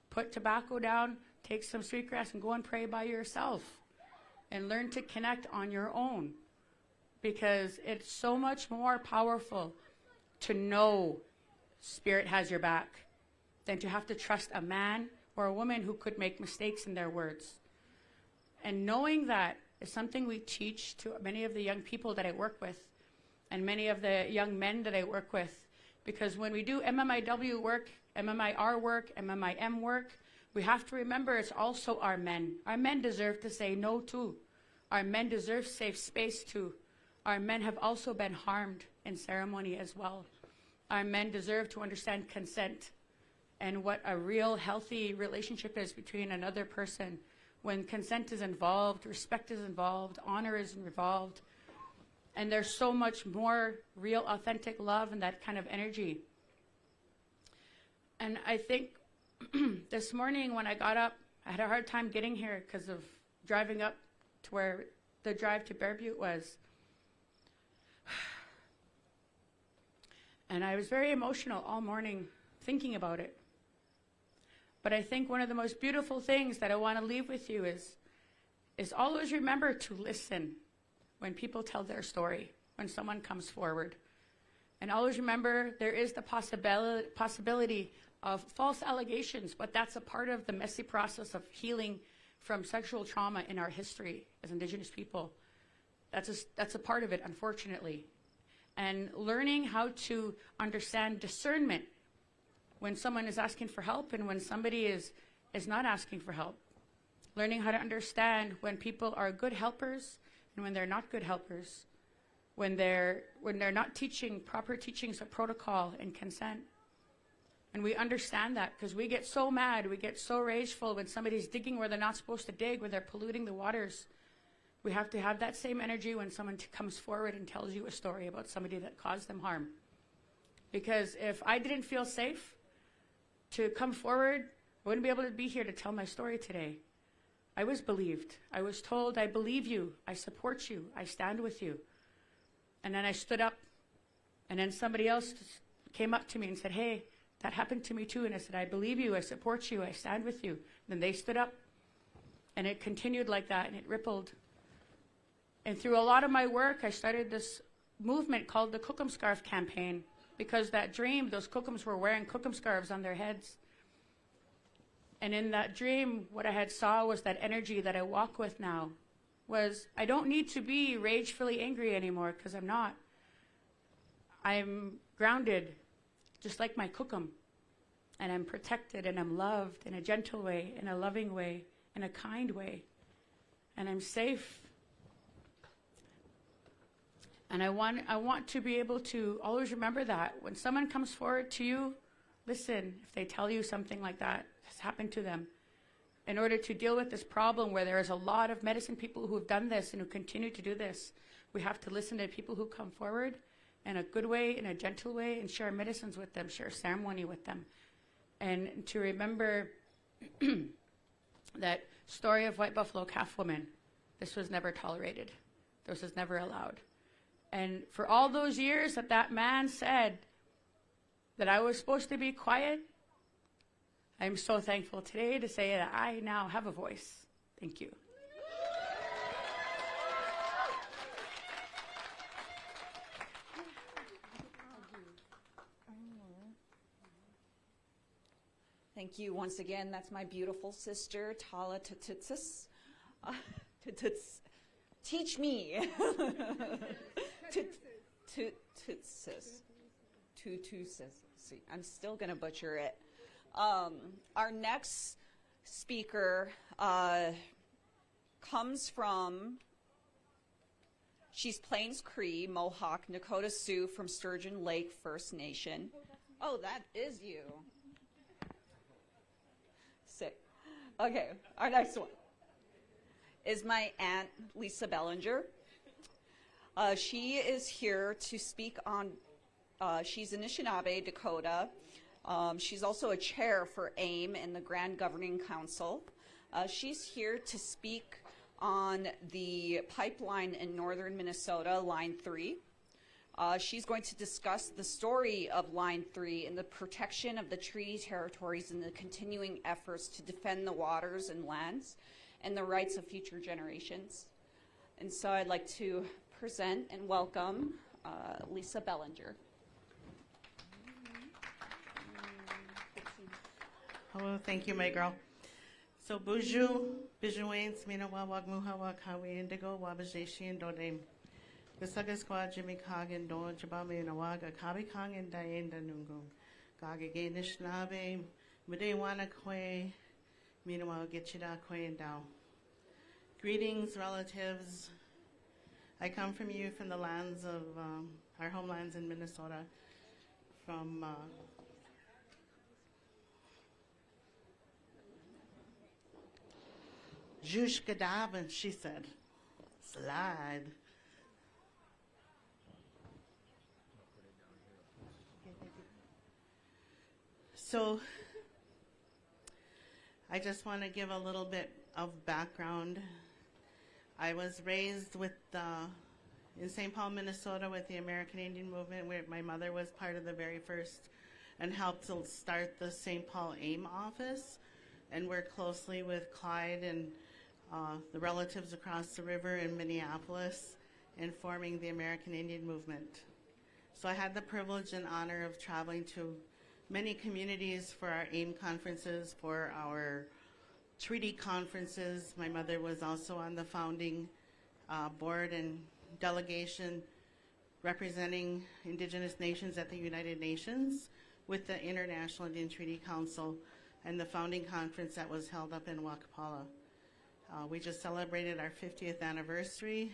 Put tobacco down, take some sweetgrass, and go and pray by yourself. And learn to connect on your own. Because it's so much more powerful to know Spirit has your back than to have to trust a man or a woman who could make mistakes in their words. And knowing that is something we teach to many of the young people that I work with and many of the young men that I work with. Because when we do MMIW work, MMIR work, MMIM work, we have to remember it's also our men. Our men deserve to say no too. Our men deserve safe space too. Our men have also been harmed in ceremony as well. Our men deserve to understand consent and what a real healthy relationship is between another person when consent is involved, respect is involved, honor is involved, and there's so much more real, authentic love and that kind of energy. And I think this morning when I got up, I had a hard time getting here because of driving up to where the drive to Bear Butte was. And I was very emotional all morning thinking about it. But I think one of the most beautiful things that I want to leave with you is always remember to listen when people tell their story, when someone comes forward. And always remember there is the possibility of false allegations, but that's a part of the messy process of healing from sexual trauma in our history as Indigenous people. That's a part of it, unfortunately. And learning how to understand discernment when someone is asking for help and when somebody is not asking for help. Learning how to understand when people are good helpers and when they're not good helpers. When they're not teaching proper teachings of protocol and consent. And we understand that because we get so mad, we get so rageful when somebody's digging where they're not supposed to dig, when they're polluting the waters. We have to have that same energy when someone comes forward and tells you a story about somebody that caused them harm. Because if I didn't feel safe to come forward, I wouldn't be able to be here to tell my story today. I was believed. I was told, I believe you, I support you, I stand with you. And then I stood up, and then somebody else came up to me and said, hey, that happened to me too. And I said, I believe you, I support you, I stand with you. And then they stood up, and it continued like that, and it rippled. And through a lot of my work, I started this movement called the Cookum Scarf Campaign, because that dream, those Cookums were wearing Cookum scarves on their heads. And in that dream, what I had saw was that energy that I walk with now was, I don't need to be ragefully angry anymore, because I'm not. I'm grounded, just like my Cookum. And I'm protected, and I'm loved in a gentle way, in a loving way, in a kind way. And I'm safe. And I want to be able to always remember that. When someone comes forward to you, listen, if they tell you something like that has happened to them. In order to deal with this problem where there is a lot of medicine people who have done this and who continue to do this, we have to listen to people who come forward in a good way, in a gentle way, and share medicines with them, share ceremony with them. And to remember that story of White Buffalo Calf Woman, this was never tolerated. This was never allowed. And for all those years that man said that I was supposed to be quiet, I'm so thankful today to say that I now have a voice. Thank you. Thank you once again. That's my beautiful sister, Tala Tututsis. Teach me. See, I'm still going to butcher it. Our next speaker comes from, she's Plains Cree, Mohawk, Dakota Sioux from Sturgeon Lake First Nation. Oh, that is you. Sick. Okay, our next one is my aunt, Lisa Bellinger. She is here to speak on, she's Anishinaabe, Dakota. She's also a chair for AIM in the Grand Governing Council. She's here to speak on the pipeline in northern Minnesota, Line 3. She's going to discuss the story of Line 3 and the protection of the treaty territories and the continuing efforts to defend the waters and lands and the rights of future generations. And so I'd like to present and welcome Lisa Bellinger. Hello, thank you, my girl. So, Buju, Bijuain, Smina Wawag Muhawak, Hawi Indigo, Wabajashi and Dodem. The Sagasqua, Jimmy Kagan, Don, Jabami and Awaga, Kabi Kang and Diane Danungo. Gagagay Nishnabe, Mudewana Kwe, Minawa Getchida Kwe and Dow. Greetings, relatives. I come from you from the lands of our homelands in Minnesota, from Jush Gadavin, she said. Slide. So I just want to give a little bit of background. I was raised in St. Paul, Minnesota with the American Indian Movement, where my mother was part of the very first and helped to start the St. Paul AIM office, and worked closely with Clyde and the relatives across the river in Minneapolis in forming the American Indian Movement. So I had the privilege and honor of traveling to many communities for our AIM conferences, for our treaty conferences. My mother was also on the founding board and delegation representing Indigenous nations at the United Nations with the International Indian Treaty Council and the founding conference that was held up in Wakapala. We just celebrated our 50th anniversary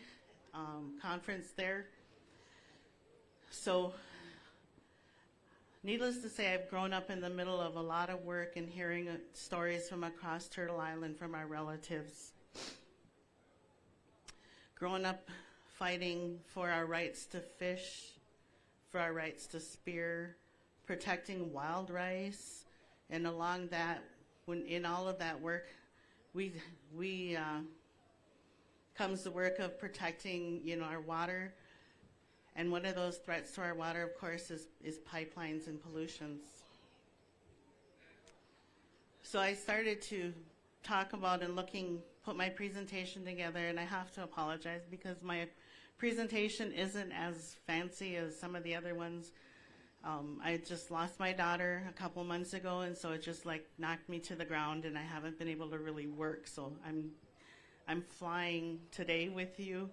conference there. So needless to say, I've grown up in the middle of a lot of work and hearing stories from across Turtle Island from our relatives. Growing up fighting for our rights to fish, for our rights to spear, protecting wild rice, and along that, in all of that work, we comes the work of protecting, our water. And one of those threats to our water, of course, is pipelines and pollutions. So I started to talk about and put my presentation together, and I have to apologize because my presentation isn't as fancy as some of the other ones. I just lost my daughter a couple months ago, and so it just knocked me to the ground, and I haven't been able to really work. So I'm flying today with you,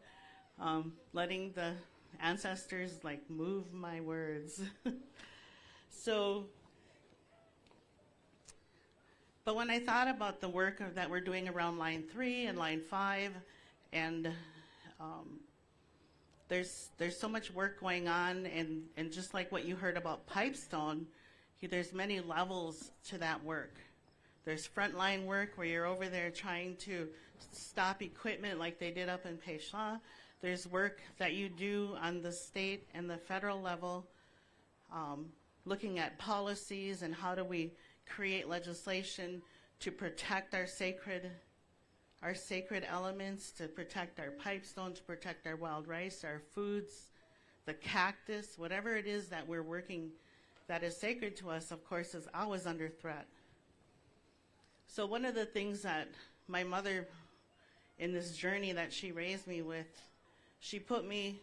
letting the ancestors move my words. But when I thought about the work that we're doing around line 3 and line 5, and there's so much work going on, and just like what you heard about Pipestone, there's many levels to that work. There's frontline work where you're over there trying to stop equipment like they did up in Pahá. There's work that you do on the state and the federal level, looking at policies and how do we create legislation to protect our sacred elements, to protect our pipestone, to protect our wild rice, our foods, the cactus, whatever it is that we're working that is sacred to us, of course, is always under threat. So one of the things that my mother, in this journey that she raised me with, she put me,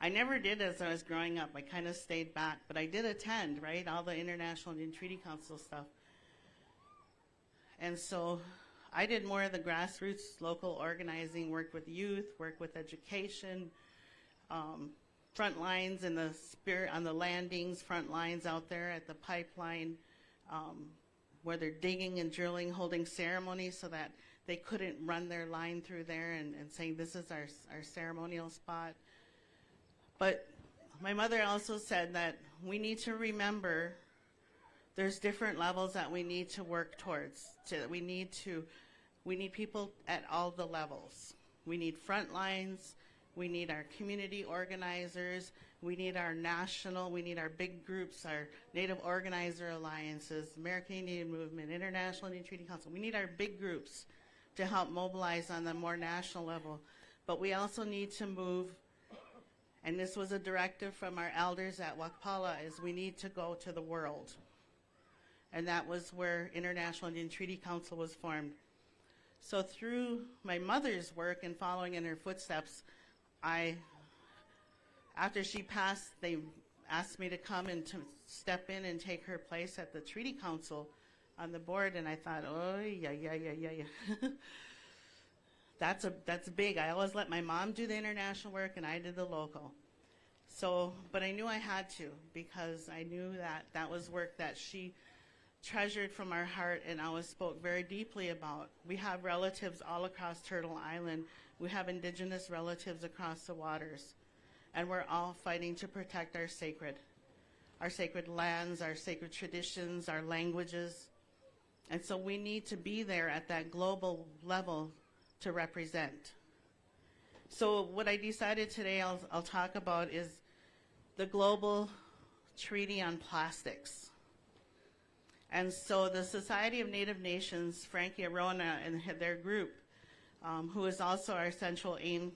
I never did as I was growing up. I kind of stayed back, but I did attend, right, all the International Indian Treaty Council stuff. And so I did more of the grassroots local organizing, worked with youth, worked with education, front lines in the spirit on the landings, front lines out there at the pipeline, where they're digging and drilling, holding ceremonies so that they couldn't run their line through there and saying this is our ceremonial spot. But my mother also said that we need to remember there's different levels that we need to work towards. We need people at all the levels. We need front lines, we need our community organizers, we need our big groups, our Native Organizer Alliances, American Indian Movement, International Indian Treaty Council. We need our big groups to help mobilize on the more national level. But we also need to move, and this was a directive from our elders at Wakapala, is we need to go to the world. And that was where International Indian Treaty Council was formed. So through my mother's work and following in her footsteps, after she passed, they asked me to come and to step in and take her place at the Treaty Council on the board, and I thought, oh, yeah. That's big. I always let my mom do the international work, and I did the local. So, but I knew I had to, because I knew that was work that she treasured from our heart and always spoke very deeply about. We have relatives all across Turtle Island. We have indigenous relatives across the waters, and we're all fighting to protect our sacred lands, our sacred traditions, our languages, And so we need to be there at that global level to represent. So what I decided today I'll talk about is the Global Treaty on Plastics. And so the Society of Native Nations, Frankie Arona and their group, who is also our Central AIM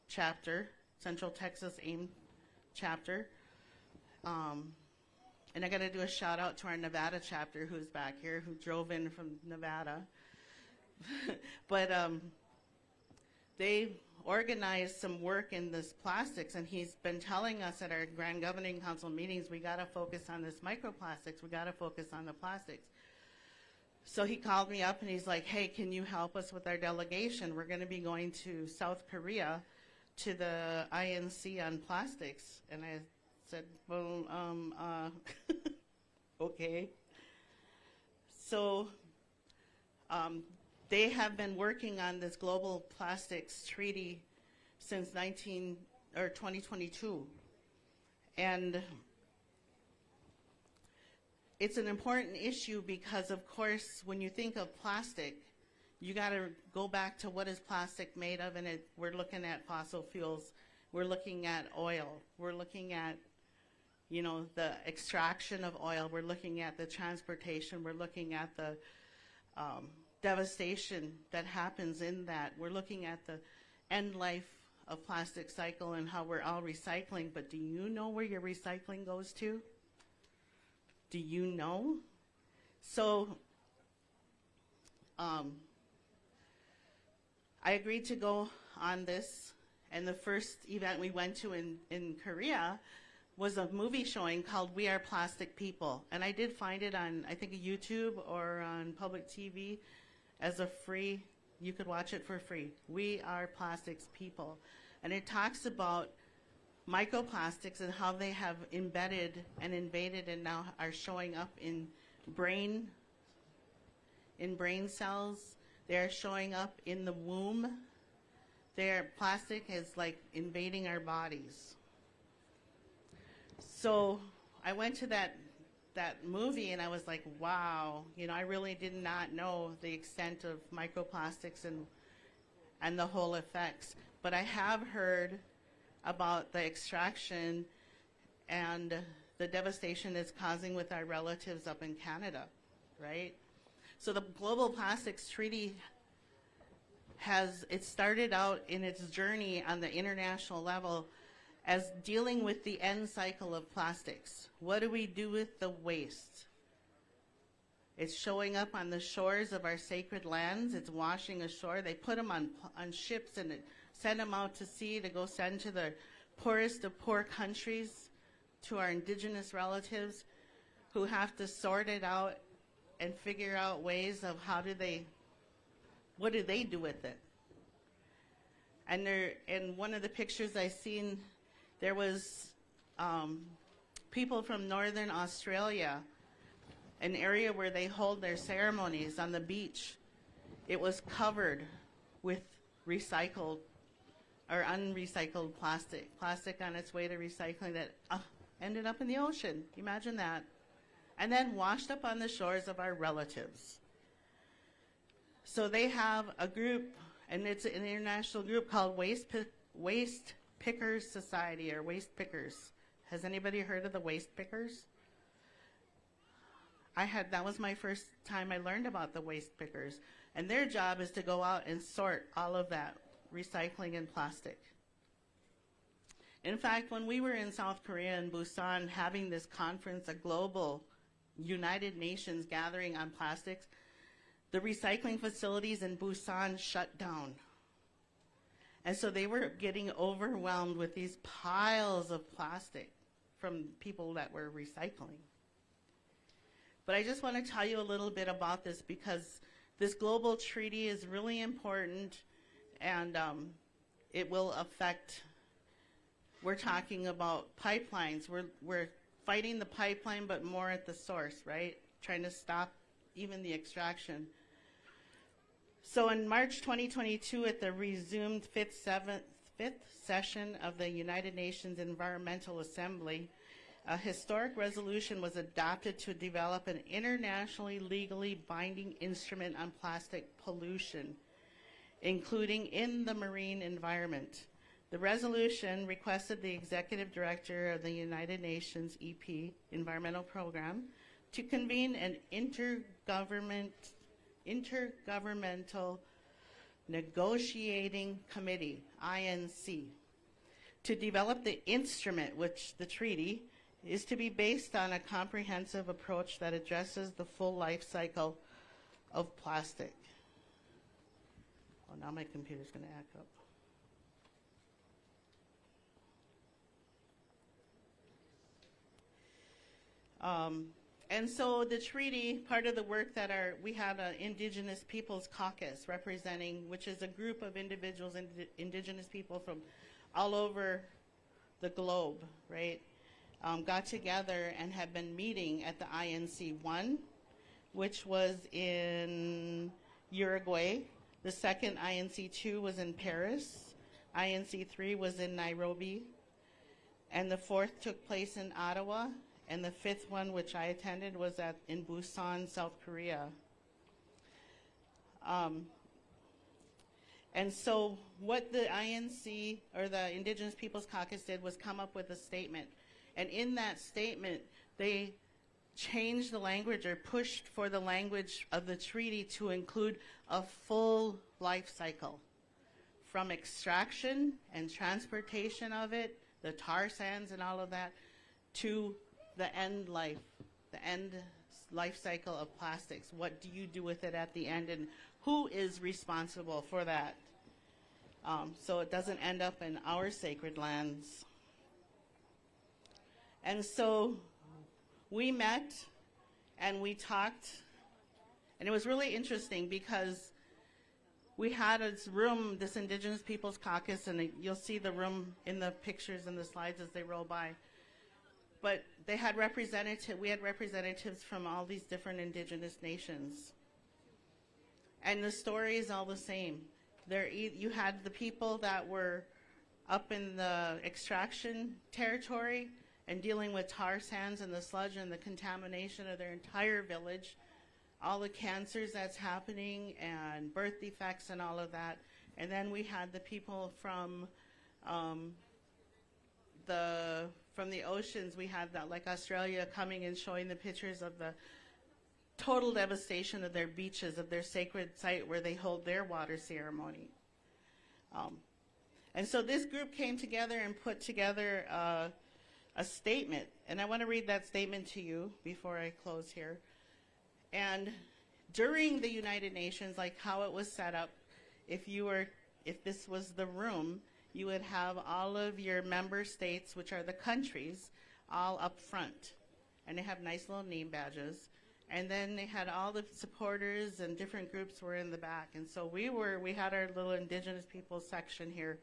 chapter, Central Texas AIM chapter, and I got to do a shout out to our Nevada chapter who's back here, who drove in from Nevada. But they organized some work in this plastics, and he's been telling us at our Grand Governing Council meetings, we got to focus on this microplastics, we got to focus on the plastics. So he called me up and he's like, hey, can you help us with our delegation? We're going to be going to South Korea to the INC on plastics. And I said, well, okay. So they have been working on this global plastics treaty since 2022. And it's an important issue because, of course, when you think of plastic, you got to go back to what is plastic made of, and we're looking at fossil fuels. We're looking at oil. We're looking at, you know, the extraction of oil. We're looking at the transportation. We're looking at the devastation that happens in that. We're looking at the end life of plastic cycle and how we're all recycling. But do you know where your recycling goes to? Do you know? So I agreed to go on this, and the first event we went to in Korea was a movie showing called We Are Plastic People. And I did find it on, I think, YouTube or on public TV as a free, you could watch it for free. We Are Plastics People. And it talks about microplastics and how they have embedded and invaded and now are showing up in brain cells. They're showing up in the womb. Plastic is like invading our bodies. So I went to that movie and I was like, wow, you know, I really did not know the extent of microplastics and the whole effects. But I have heard about the extraction and the devastation it's causing with our relatives up in Canada, right? So the Global Plastics Treaty it started out in its journey on the international level as dealing with the end cycle of plastics. What do we do with the waste? It's showing up on the shores of our sacred lands. It's washing ashore. They put them on ships and send them out to sea to go send to the poorest of poor countries, to our indigenous relatives who have to sort it out and figure out ways of what do they do with it? And in one of the pictures I seen, there was people from northern Australia, an area where they hold their ceremonies on the beach. It was covered with recycled or unrecycled plastic on its way to recycling that ended up in the ocean. Imagine that. And then washed up on the shores of our relatives. So they have a group, and it's an international group called Waste Pickers Society, or Waste Pickers. Has anybody heard of the Waste Pickers? That was my first time I learned about the Waste Pickers. And their job is to go out and sort all of that recycling and plastic. In fact, when we were in South Korea and Busan having this conference, a global United Nations gathering on plastics, the recycling facilities in Busan shut down. And so they were getting overwhelmed with these piles of plastic from people that were recycling. But I just want to tell you a little bit about this because this global treaty is really important, and it will affect, we're talking about pipelines. We're fighting the pipeline, but more at the source, right? Trying to stop even the extraction. So in March 2022, at the resumed fifth session of the United Nations Environmental Assembly, a historic resolution was adopted to develop an internationally legally binding instrument on plastic pollution, including in the marine environment. The resolution requested the executive director of the United Nations EP Environmental Program to convene an intergovernmental negotiating committee, INC, to develop the instrument, which the treaty is to be based on a comprehensive approach that addresses the full life cycle of plastic. Oh, now my computer's going to act up. And so the treaty, part of the work that we had an Indigenous Peoples Caucus representing, which is a group of individuals, Indigenous people from all over the globe, right, got together and have been meeting at the INC 1, which was in Uruguay. The second INC 2 was in Paris. INC 3 was in Nairobi. And the fourth took place in Ottawa. And the fifth one, which I attended, was in Busan, South Korea. And so what the INC, or the Indigenous Peoples Caucus, did was come up with a statement. And in that statement, they changed the language, or pushed for the language of the treaty to include a full life cycle, from extraction and transportation of it, the tar sands and all of that, to the end life cycle of plastics. What do you do with it at the end, and who is responsible for that? So it doesn't end up in our sacred lands. And so we met and we talked, and it was really interesting because we had this room, this Indigenous Peoples Caucus, and you'll see the room in the pictures and the slides as they roll by. But we had representatives from all these different Indigenous nations. And the story is all the same. You had the people that were up in the extraction territory and dealing with tar sands and the sludge and the contamination of their entire village, all the cancers that's happening and birth defects and all of that. And then we had the people from the oceans. We had that, like Australia, coming and showing the pictures of the total devastation of their beaches, of their sacred site where they hold their water ceremony. And so this group came together and put together a statement, and I want to read that statement to you before I close here. And during the United Nations, like how it was set up, if this was the room, you would have all of your member states, which are the countries, all up front. And they have nice little name badges. And then they had all the supporters and different groups were in the back. And so we had our little Indigenous people section here.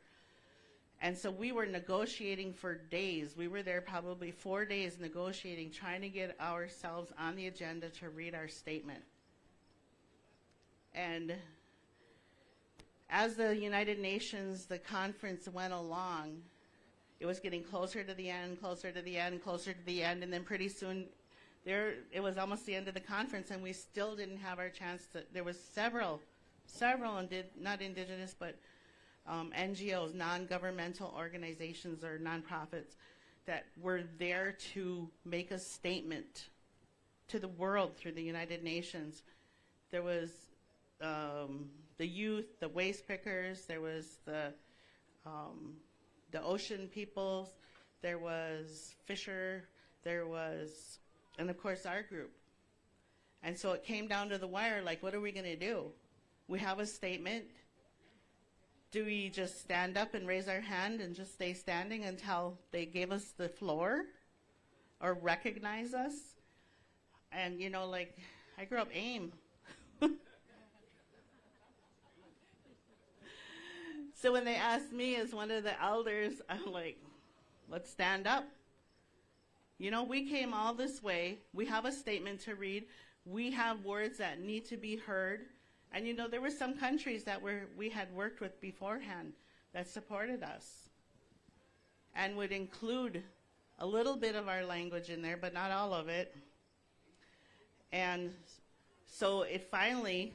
And so we were negotiating for days. We were there probably 4 days negotiating, trying to get ourselves on the agenda to read our statement. And as the United Nations, the conference went along, it was getting closer to the end, closer to the end, closer to the end, and then pretty soon it was almost the end of the conference, and we still didn't have our chance to. There was several, not Indigenous, but NGOs, non-governmental organizations or nonprofits that were there to make a statement to the world through the United Nations. There was the youth, the waste pickers, there was the ocean peoples, there was Fisher, there was, and of course our group. And so it came down to the wire, like, what are we going to do? We have a statement. Do we just stand up and raise our hand and just stay standing until they give us the floor or recognize us? And, you know, like, I grew up AIM. So when they asked me as one of the elders, I'm like, let's stand up. You know, we came all this way. We have a statement to read. We have words that need to be heard. And, you know, there were some countries that we had worked with beforehand that supported us and would include a little bit of our language in there, but not all of it. And so it finally,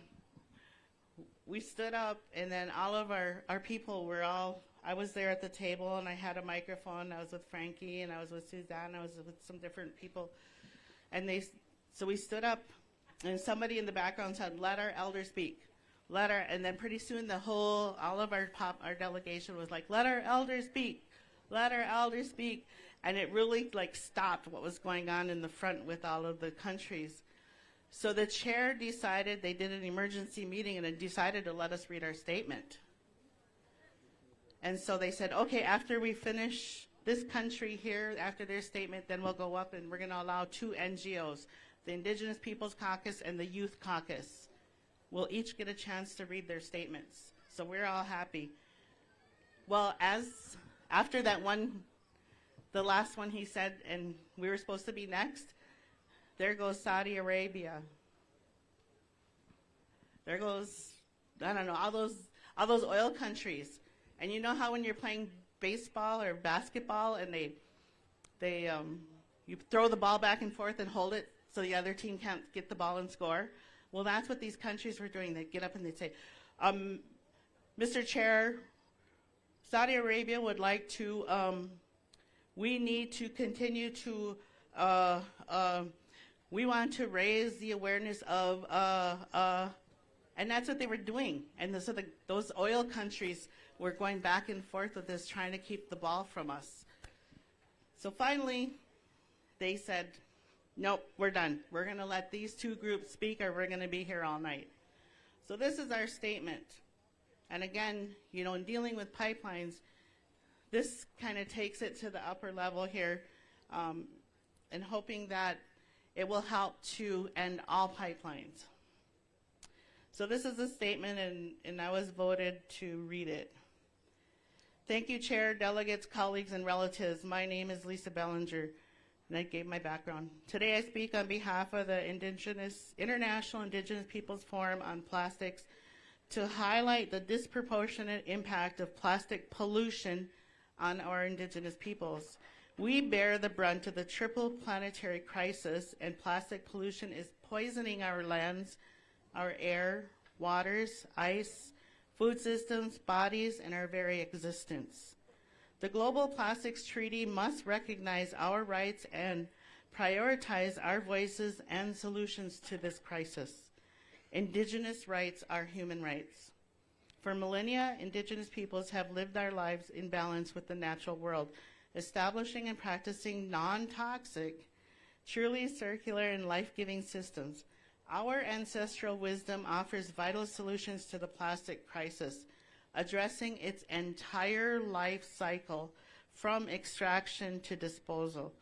we stood up, and then all of our people were all, I was there at the table, and I had a microphone. I was with Frankie, and I was with Suzanne. I was with some different people. And so we stood up, and somebody in the background said, "Let our elder speak." And then pretty soon all of our delegation was like, "Let our elder speak. Let our elder speak." And it really like stopped what was going on in the front with all of the countries. So the chair decided, they did an emergency meeting, and it decided to let us read our statement. And so they said, okay, after we finish this country here, after their statement, then we'll go up and we're going to allow 2 NGOs, the Indigenous Peoples Caucus and the Youth Caucus. We'll each get a chance to read their statements. So we're all happy. Well, after that one, the last one he said, and we were supposed to be next, there goes Saudi Arabia. There goes, I don't know, all those oil countries. And you know how when you're playing baseball or basketball and you throw the ball back and forth and hold it so the other team can't get the ball and score? Well, that's what these countries were doing. They'd get up and they'd say, Mr. Chair, Saudi Arabia would like to, we need to continue to, we want to raise the awareness of, and that's what they were doing. And so those oil countries were going back and forth with this, trying to keep the ball from us. So finally, they said, nope, we're done. We're going to let these 2 groups speak, or we're going to be here all night. So this is our statement. And again, you know, in dealing with pipelines, this kind of takes it to the upper level here, and hoping that it will help to end all pipelines. So this is a statement, and I was voted to read it. Thank you, Chair, delegates, colleagues, and relatives. My name is Lisa Bellinger, and I gave my background. Today I speak on behalf of the International Indigenous Peoples Forum on Plastics to highlight the disproportionate impact of plastic pollution on our Indigenous peoples. We bear the brunt of the triple planetary crisis, and plastic pollution is poisoning our lands, our air, waters, ice, food systems, bodies, and our very existence. The Global Plastics Treaty must recognize our rights and prioritize our voices and solutions to this crisis. Indigenous rights are human rights. For millennia, Indigenous peoples have lived their lives in balance with the natural world, establishing and practicing non-toxic, truly circular and life-giving systems. Our ancestral wisdom offers vital solutions to the plastic crisis, addressing its entire life cycle from extraction to disposal.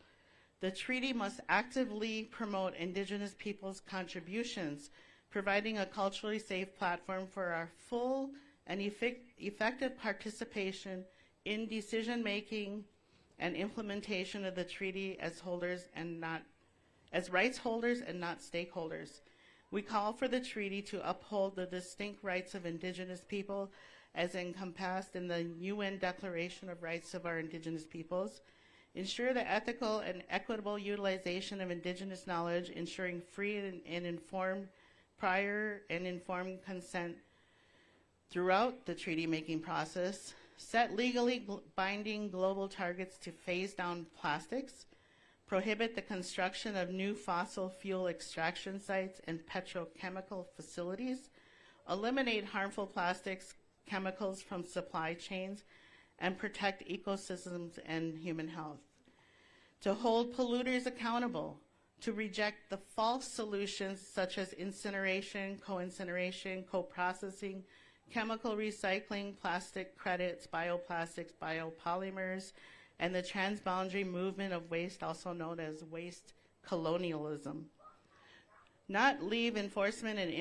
The treaty must actively promote Indigenous peoples' contributions, providing a culturally safe platform for our full and effective participation in decision-making and implementation of the treaty as rights holders and not stakeholders. We call for the treaty to uphold the distinct rights of Indigenous people as encompassed in the UN Declaration of Rights of our Indigenous Peoples, ensure the ethical and equitable utilization of Indigenous knowledge, ensuring free and informed prior and informed consent throughout the treaty-making process, set legally binding global targets to phase down plastics, prohibit the construction of new fossil fuel extraction sites and petrochemical facilities, eliminate harmful plastics, chemicals from supply chains, and protect ecosystems and human health. To hold polluters accountable, to reject the false solutions such as incineration, co-incineration, co-processing, chemical recycling, plastic credits, bioplastics, biopolymers, and the transboundary movement of waste, also known as waste colonialism. Not leave enforcement and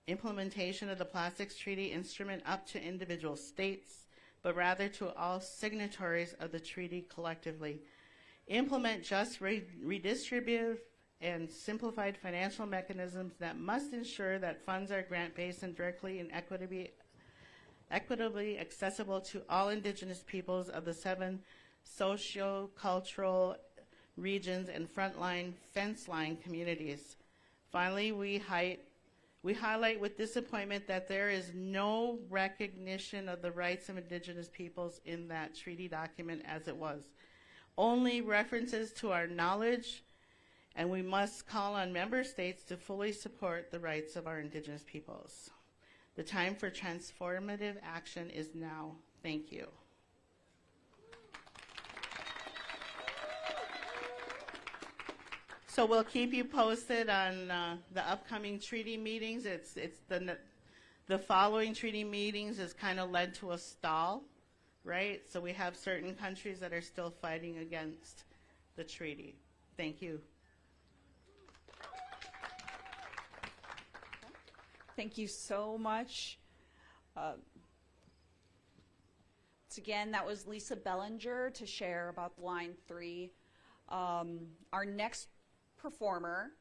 implementation of the Plastics Treaty instrument up to individual states, but rather to all signatories of the treaty collectively. Implement just redistributive and simplified financial mechanisms that must ensure that funds are grant-based and directly and equitably accessible to all Indigenous peoples of the 7 socio-cultural regions, and frontline fence line communities. Finally, we highlight with disappointment that there is no recognition of the rights of Indigenous peoples in that treaty document as it was. Only references to our knowledge, and we must call on member states to fully support the rights of our Indigenous peoples. The time for transformative action is now. Thank you. So we'll keep you posted on the upcoming treaty meetings. It's the following treaty meetings has kind of led to a stall, right? So we have certain countries that are still fighting against the treaty. Thank you. Thank you so much. Once again, that was Lisa Bellinger to share about Line 3. Our next performer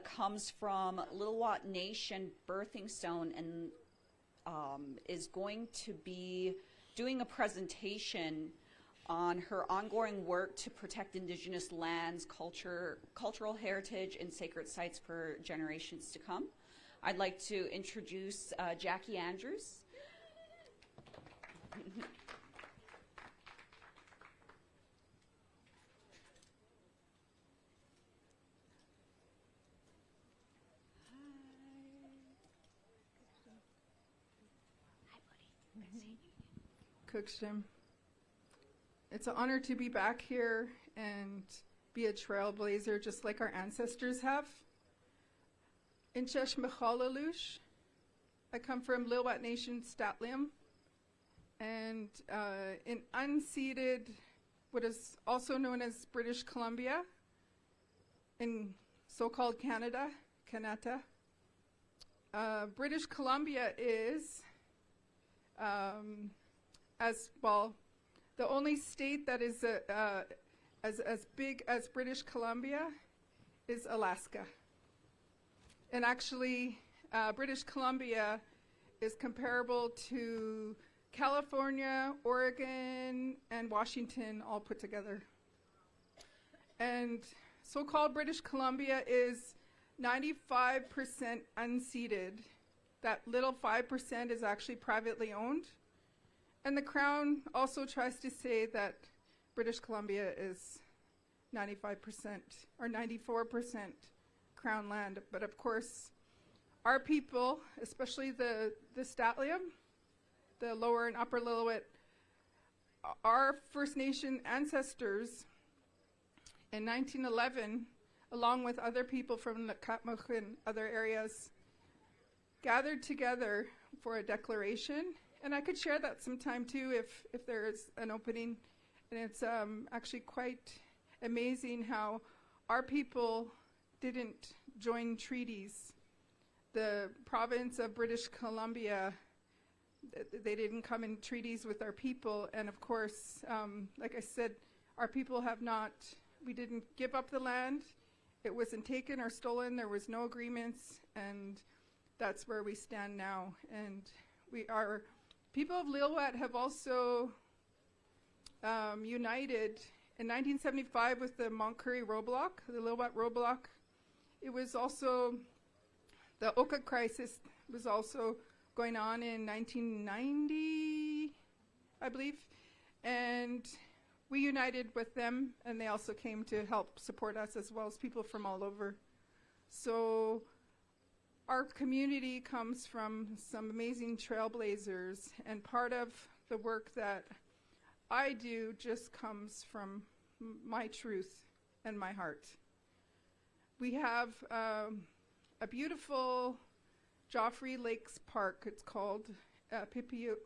comes from Little Wat Nation Birthing Stone and is going to be doing a presentation on her ongoing work to protect Indigenous lands, cultural heritage, and sacred sites for generations to come. I'd like to introduce Jackie Andrews. Cookshim. It's an honor to be back here and be a trailblazer just like our ancestors have. In Cheshmechalalush, I come from Little Wat Nation, Statliam, and in unceded, what is also known as British Columbia, in so-called Canada, Kanata. British Columbia is, as well, the only state that is as big as British Columbia is Alaska. And actually, British Columbia is comparable to California, Oregon, and Washington all put together. And so-called British Columbia is 95% unceded. That little 5% is actually privately owned. And the Crown also tries to say that British Columbia is 95% or 94% Crown land. But of course, our people, especially the Statliam, the lower and upper Lillooet, our First Nation ancestors in 1911, along with other people from the Katmuk and other areas, gathered together for a declaration. And I could share that sometime too if there is an opening. And it's actually quite amazing how our people didn't join treaties. The province of British Columbia, they didn't come in treaties with our people. And of course, like I said, our people have not, we didn't give up the land. It wasn't taken or stolen. There was no agreements. And that's where we stand now. And we are, people of Lillooet have also united in 1975 with the Mount Currie roadblock, the Lillooet roadblock. It was also, the Oka crisis was also going on in 1990, I believe. And we united with them, and they also came to help support us, as well as people from all over. So our community comes from some amazing trailblazers, and part of the work that I do just comes from my truth and my heart. We have a beautiful Joffrey Lakes Park, it's called Pipiuk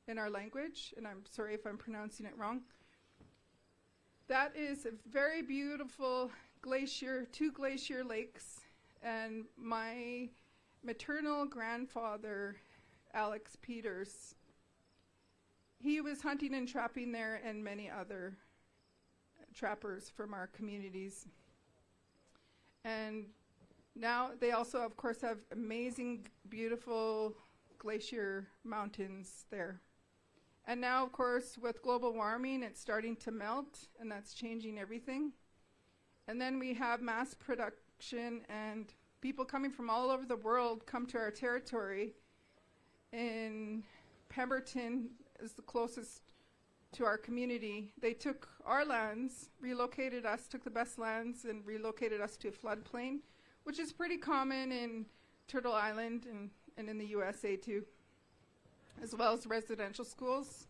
in our language, and I'm sorry if I'm pronouncing it wrong. That is a very beautiful glacier, 2 glacier lakes, and my maternal grandfather, Alex Peters, he was hunting and trapping there, and many other trappers from our communities. And now they also, of course, have amazing, beautiful glacier mountains there. And now, of course, with global warming, it's starting to melt, and that's changing everything. And then we have mass production, and people coming from all over the world come to our territory. In Pemberton is the closest to our community. They took our lands, relocated us, took the best lands, and relocated us to a floodplain, which is pretty common in Turtle Island and in the USA too, as well as residential schools.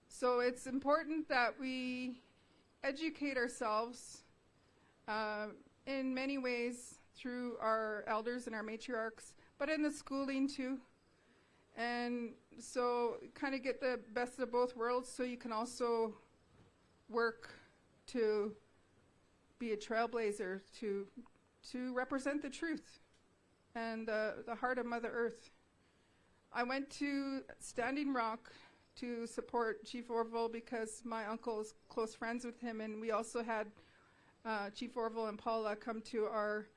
So it's important that we educate ourselves in many ways through our elders and our matriarchs, but in the schooling too. And so kind of get the best of both worlds, so you can also work to be a trailblazer, to represent the truth and the heart of Mother Earth. I went to Standing Rock to support Chief Orville because my uncle is close friends with him, and we also had Chief Orville and Paula come to our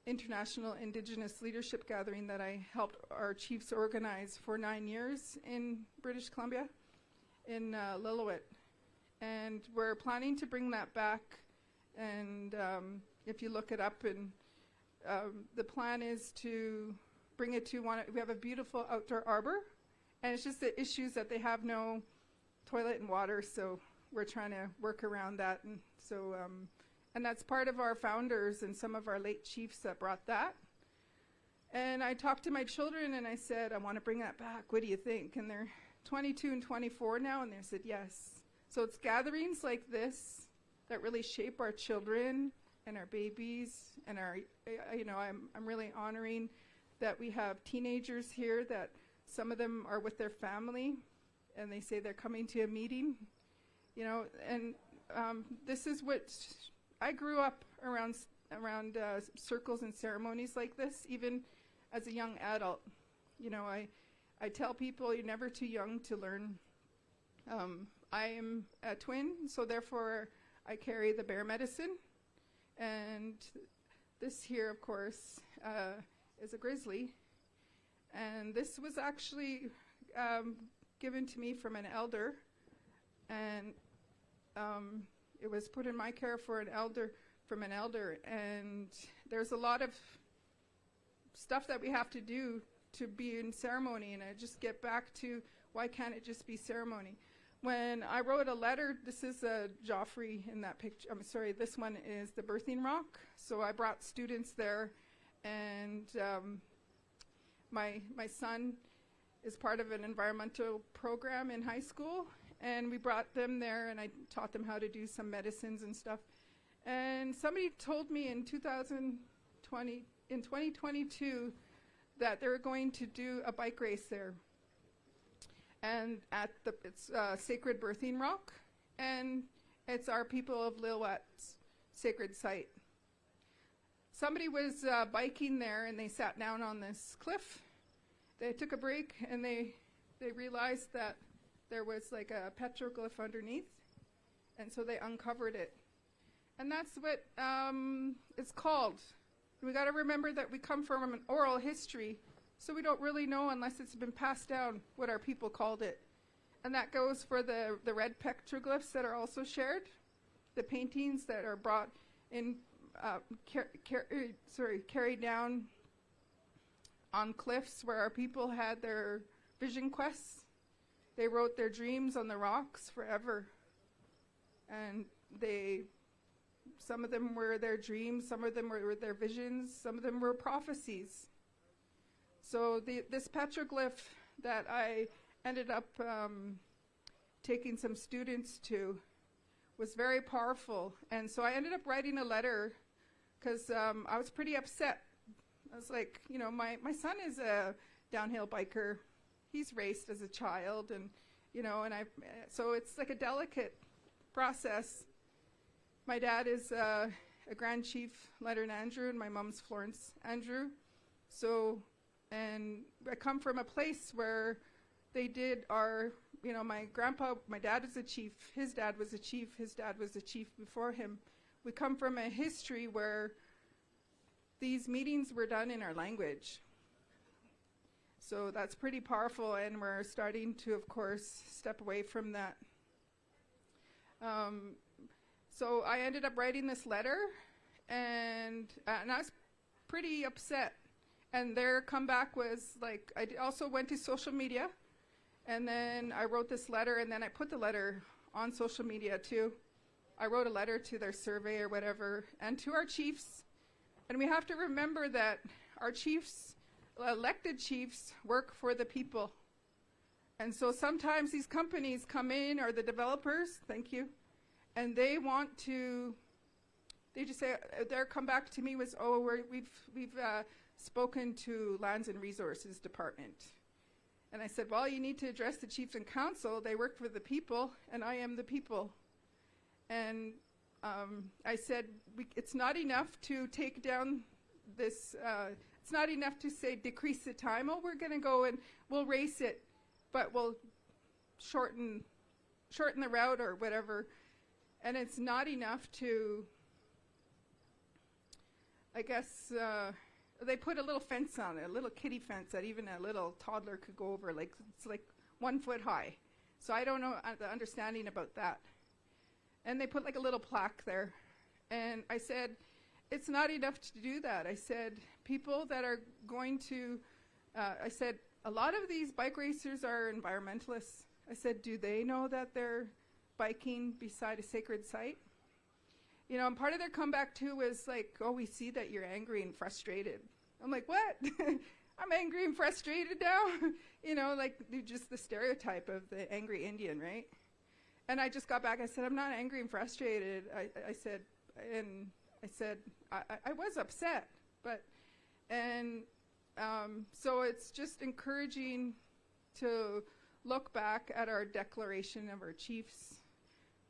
International Indigenous Leadership Gathering that I helped our chiefs organize for 9 years in British Columbia, in Lillooet. And we're planning to bring that back, and if you look it up, and the plan is to bring it to we have a beautiful outdoor arbor, and it's just the issues that they have no toilet and water, so we're trying to work around that. And so and that's part of our founders and some of our late chiefs that brought that. And I talked to my children and I said, I want to bring that back. What do you think? And they're 22 and 24 now, and they said yes. So it's gatherings like this that really shape our children and our babies, and our, I'm really honoring that we have teenagers here that some of them are with their family, and they say they're coming to a meeting, and this is what I grew up around circles and ceremonies like this, even as a young adult. I tell people you're never too young to learn. I am a twin, so therefore I carry the bear medicine. And this here, of course, is a grizzly. And this was actually given to me from an elder. And it was put in my care from an elder. And there's a lot of stuff that we have to do to be in ceremony. And I just get back to, why can't it just be ceremony? When I wrote a letter, this is a Joffrey in that picture. I'm sorry, this one is the birthing rock. So I brought students there, and my son is part of an environmental program in high school, and we brought them there, and I taught them how to do some medicines and stuff. And somebody told me in 2022 that they were going to do a bike race there. And it's Sacred Birthing Rock, and it's our people of Lillooet's sacred site. Somebody was biking there, and they sat down on this cliff. They took a break, and they realized that there was like a petroglyph underneath, and so they uncovered it. And that's what it's called. We got to remember that we come from an oral history, so we don't really know unless it's been passed down what our people called it. And that goes for the red petroglyphs that are also shared, the paintings that are brought in, carried down on cliffs where our people had their vision quests. They wrote their dreams on the rocks forever. And some of them were their dreams, some of them were their visions, some of them were prophecies. So this petroglyph that I ended up taking some students to was very powerful. And so I ended up writing a letter because I was pretty upset. I was like, my son is a downhill biker. He's raced as a child, and so it's like a delicate process. My dad is a Grand Chief Leonard Andrew, and my mom's Florence Andrew. And I come from a place where they did my dad was a chief, his dad was a chief, his dad was a chief before him. We come from a history where these meetings were done in our language. So that's pretty powerful, and we're starting to, of course, step away from that. So I ended up writing this letter, and I was pretty upset. And their comeback was like, also went to social media, and then I wrote this letter, and then I put the letter on social media too. I wrote a letter to their survey or whatever, and to our chiefs. And we have to remember that our chiefs, elected chiefs, work for the people. And so sometimes these companies come in, or the developers, thank you, and they want to, they just say, their comeback to me was, oh, we've spoken to Lands and Resources Department. And I said, well, you need to address the chiefs and council. They work for the people, and I am the people. And I said, it's not enough to take down this, it's not enough to say decrease the time. Oh, we're going to go and we'll race it, but we'll shorten the route or whatever. And it's not enough to, I guess, they put a little fence on it, a little kiddie fence that even a little toddler could go over. Like, it's like 1 foot high. So I don't know the understanding about that. And they put like a little plaque there. And I said, it's not enough to do that. I said, people that are going to, I said, a lot of these bike racers are environmentalists. I said, do they know that they're biking beside a sacred site? You know, and part of their comeback too was like, oh, we see that you're angry and frustrated. I'm like, what? I'm angry and frustrated now? You know, like just the stereotype of the angry Indian, right? And I just got back, I said, I'm not angry and frustrated. I said, I was upset, but, and so it's just encouraging to look back at our declaration of our chiefs,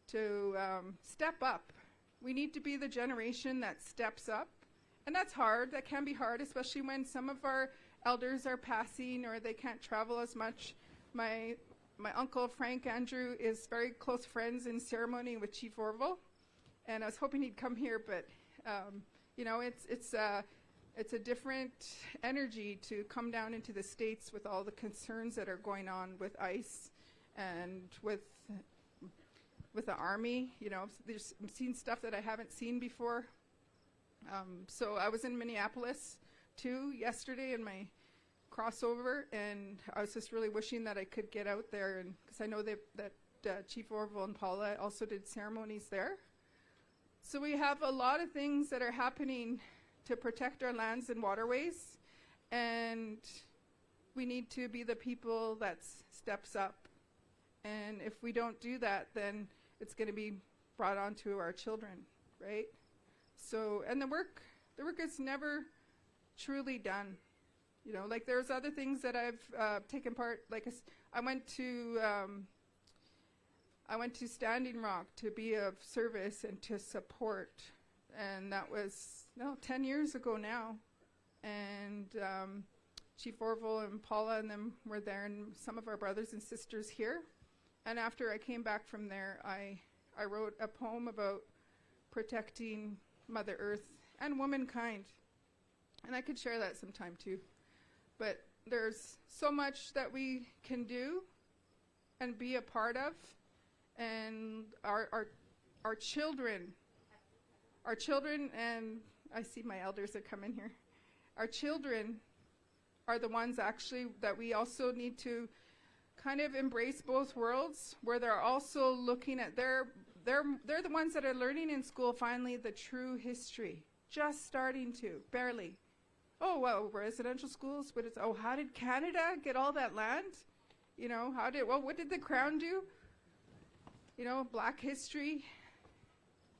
to step up. We need to be the generation that steps up. And that's hard. That can be hard, especially when some of our elders are passing or they can't travel as much. My uncle, Frank Andrew, is very close friends in ceremony with Chief Orville. And I was hoping he'd come here, but, you know, it's a different energy to come down into the States with all the concerns that are going on with ICE and with the Army. You know, I'm seeing stuff that I haven't seen before. So I was in Minneapolis too yesterday in my crossover, and I was just really wishing that I could get out there, and because I know that Chief Orville and Paula also did ceremonies there. So we have a lot of things that are happening to protect our lands and waterways, and we need to be the people that steps up. And if we don't do that, then it's going to be brought on to our children, right? So, and the work is never truly done. You know, like there's other things that I've taken part, like I went to Standing Rock to be of service and to support, and that was 10 years ago now. And Chief Orville and Paula and them were there, and some of our brothers and sisters here. And after I came back from there, I wrote a poem about protecting Mother Earth and womankind. And I could share that sometime too. But there's so much that we can do and be a part of. And our children, and I see my elders are coming here. Our children are the ones actually that we also need to kind of embrace both worlds, where they're also looking at they're the ones that are learning in school finally the true history, just starting to, barely. Oh, well, residential schools, but it's, oh, how did Canada get all that land? You know, what did the Crown do? You know, Black history.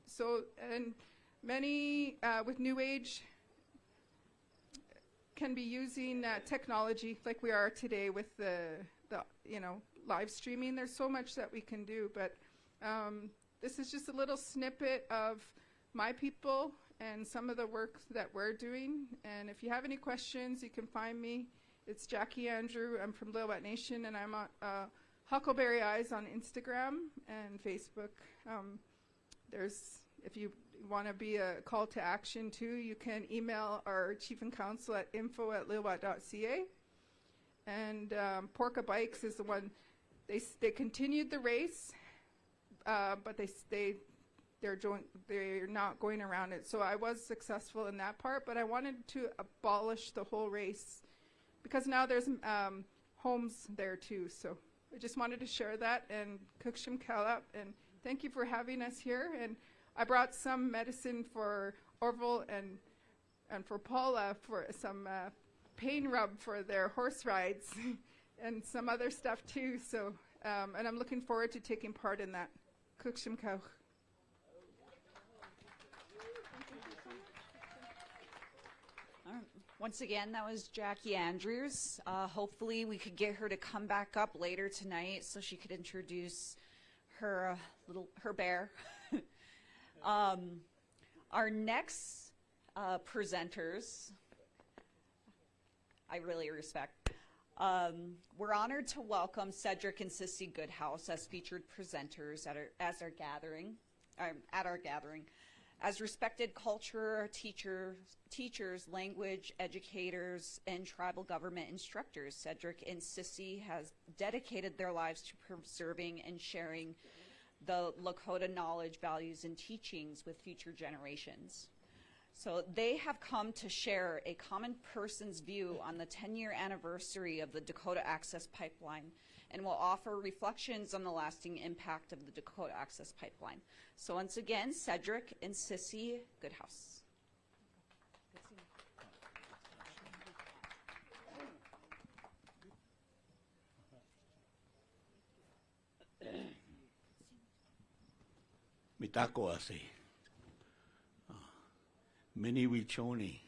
So, and many with New Age can be using technology like we are today with the you know, live streaming. There's so much that we can do, but this is just a little snippet of my people and some of the work that we're doing. And if you have any questions, you can find me. It's Jackie Andrew. I'm from Lilwet Nation, and I'm on Huckleberry Eyes on Instagram and Facebook. If you want to be a call to action too, you can email our chief and council at info@lilwet.ca. and Porka Bikes is the one. They continued the race, but they're not going around it. So I was successful in that part, but I wanted to abolish the whole race because now there's homes there too. So I just wanted to share that, and Kukshim Kalap, and thank you for having us here. And I brought some medicine for Orville and for Paula for some pain rub for their horse rides and some other stuff too. So, and I'm looking forward to taking part in that. Kukshim Kauch. Once again, that was Jackie Andrews. Hopefully we could get her to come back up later tonight so she could introduce her bear. Our next presenters, I really respect. We're honored to welcome Cedric and Sissy Goodhouse as featured presenters at our gathering. As respected culture teachers, language educators, and tribal government instructors, Cedric and Sissy has dedicated their lives to preserving and sharing the Lakota knowledge, values, and teachings with future generations. So they have come to share a common person's view on the 10-year anniversary of the Dakota Access Pipeline and will offer reflections on the lasting impact of the Dakota Access Pipeline. So once again, Cedric and Sissy Goodhouse. Mitako ase. Mini Wichoni.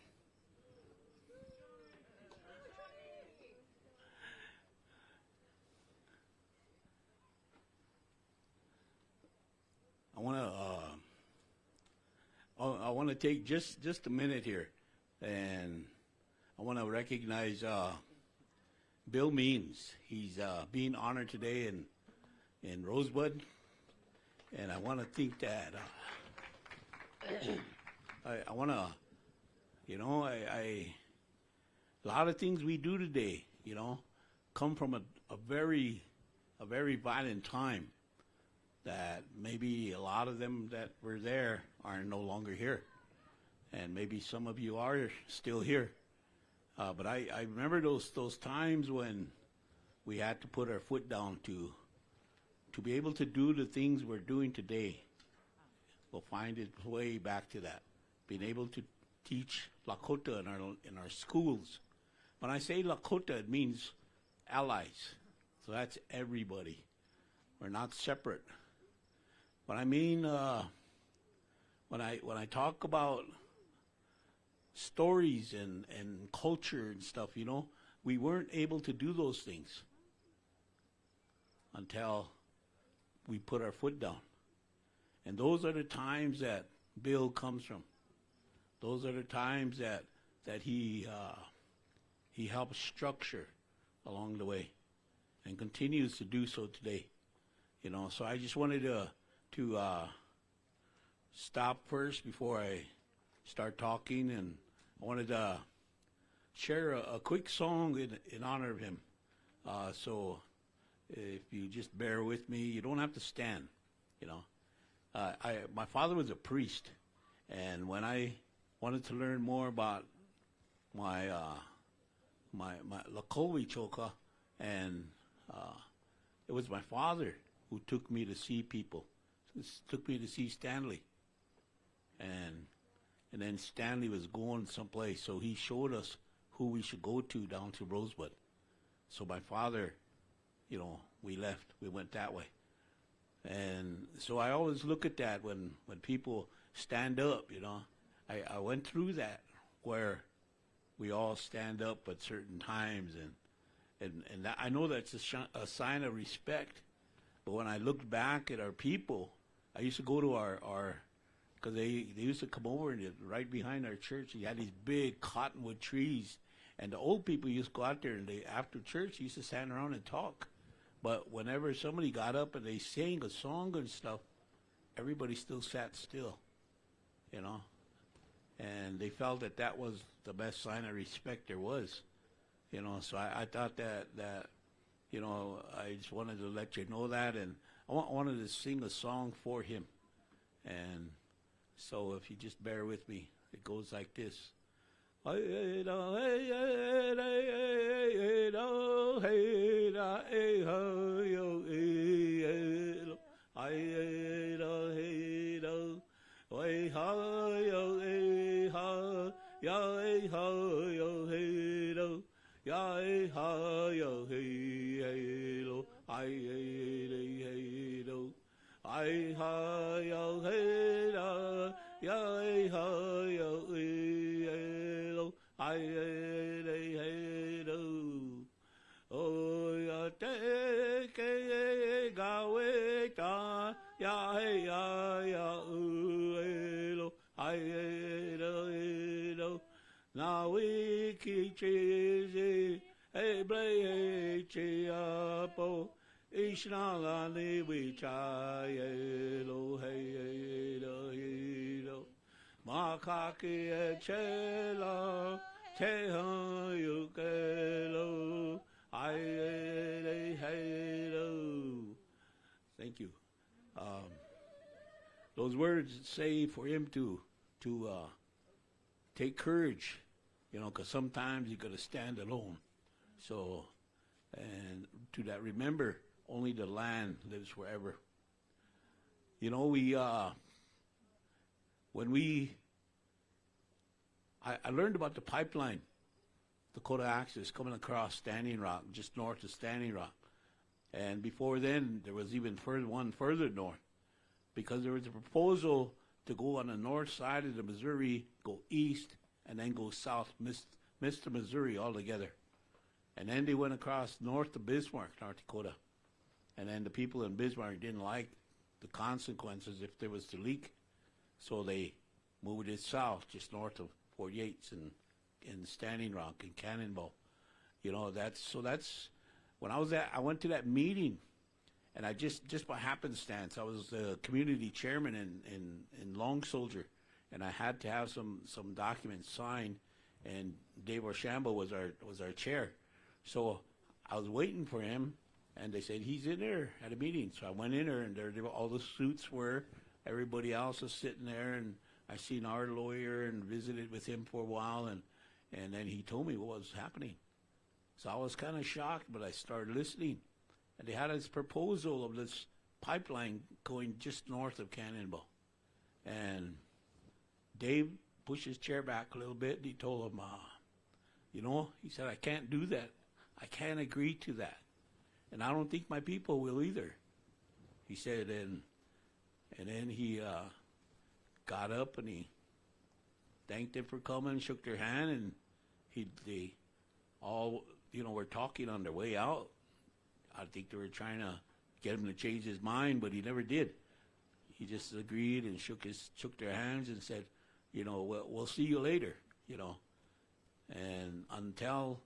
I want to take just a minute here, and I want to recognize Bill Means. He's being honored today in Rosebud, and I want to think that I want to, a lot of things we do today, come from a very violent time that maybe a lot of them that were there are no longer here. And maybe some of you are still here. But I remember those times when we had to put our foot down to be able to do the things we're doing today. We'll find its way back to that. Being able to teach Lakota in our schools. When I say Lakota, it means allies. So that's everybody. We're not separate. But I mean, when I talk about stories and culture and stuff, we weren't able to do those things until we put our foot down. And those are the times that Bill comes from. Those are the times that he helped structure along the way and continues to do so today. So I just wanted to stop first before I start talking, and I wanted to share a quick song in honor of him. So if you just bear with me, you don't have to stand, my father was a priest, and when I wanted to learn more about my Lakowi Choka, and it was my father who took me to see people. Took me to see Stanley, and then Stanley was going someplace, so he showed us who we should go to down to Rosebud. So my father, we left. We went that way, and so I always look at that when people stand up. I went through that where we all stand up at certain times, and that, I know that's a sign of respect. But when I looked back at our people, I used to go to our because they used to come over and right behind our church. You had these big cottonwood trees, and the old people used to go out there, and after church used to stand around and talk. But whenever somebody got up and they sang a song and stuff, everybody still sat still, and they felt that was the best sign of respect there was, You know, so I thought that, you know, I just wanted to let you know that, and I wanted to sing a song for him. And so if you just bear with me, it goes like this. Thank you. Those words say for him to take courage, you know, because sometimes you got to stand alone. So, and to that, remember, only the land lives forever. You know, I learned about the pipeline, Dakota Access, coming across Standing Rock, just north of Standing Rock. And before then, there was even one further north, because there was a proposal to go on the north side of the Missouri, go east, and then go south, miss the Missouri altogether. And then they went across north of Bismarck, North Dakota. And then the people in Bismarck didn't like the consequences if there was to leak. So they moved it south, just north of Fort Yates and Standing Rock and Cannonball. You know, that's when I went to that meeting, and I just by happenstance, I was the community chairman in Long Soldier, and I had to have some documents signed, and Dave Orchambo was our chair. So I was waiting for him, and they said he's in there at a meeting. So I went in there, and there all the suits were. Everybody else was sitting there, and I seen our lawyer and visited with him for a while, and then he told me what was happening. So I was kind of shocked, but I started listening. And they had this proposal of this pipeline going just north of Cannonball. And Dave pushed his chair back a little bit, and he told him, you know, he said, I can't do that. I can't agree to that. And I don't think my people will either. He said, and then he got up and he thanked them for coming, shook their hand, and they all, you know, were talking on their way out. I think they were trying to get him to change his mind, but he never did. He just agreed and shook their hands and said, you know, we'll see you later, you know. And until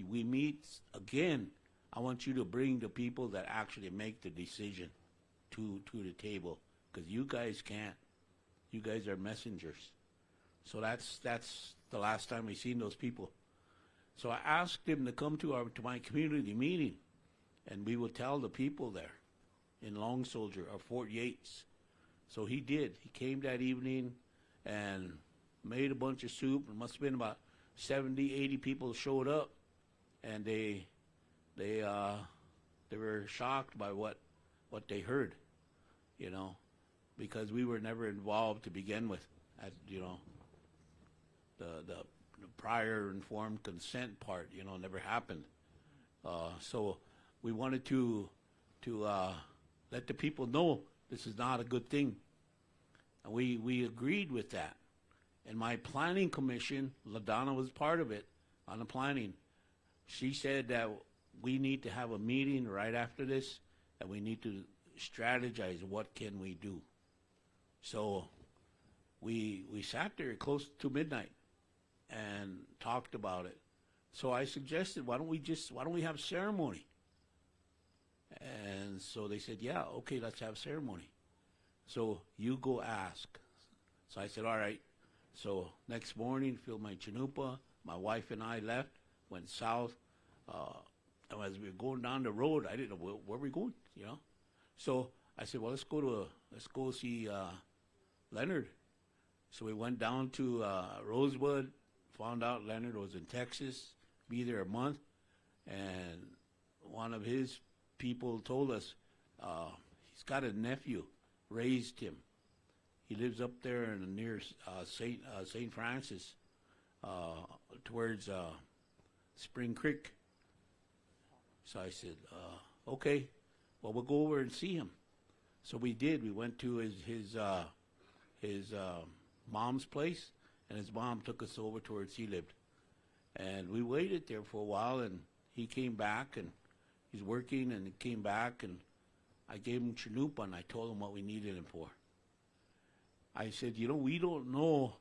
we meet again, I want you to bring the people that actually make the decision to the table, because you guys can't. You guys are messengers. So that's the last time we seen those people. So I asked him to come to my community meeting, and we would tell the people there in Long Soldier or Fort Yates. So he did. He came that evening and made a bunch of soup. It must have been about 70, 80 people showed up, and they were shocked by what they heard, you know, because we were never involved to begin with. You know, the prior informed consent part, you know, never happened. So we wanted to let the people know this is not a good thing, and we agreed with that. And my planning commission, LaDonna was part of it on the planning. She said that we need to have a meeting right after this, and we need to strategize what can we do. So we sat there close to midnight and talked about it. So I suggested, why don't we have ceremony? And so they said, yeah, okay, let's have ceremony. So you go ask. So I said, all right. So next morning, filled my chanupa, my wife and I left, went south. And as we were going down the road, I didn't know where we going, you know. So I said, well, let's go see Leonard. So we went down to Rosewood, found out Leonard was in Texas, be there a month, and one of his people told us he's got a nephew, raised him. He lives up there near St. Francis, towards Spring Creek. So I said, okay, well, we'll go over and see him. So we did. We went to his mom's place, and his mom took us over towards he lived. And we waited there for a while, and he came back, and he's working, and he came back, and I gave him chalupa, and I told him what we needed him for. I said, you know, we don't know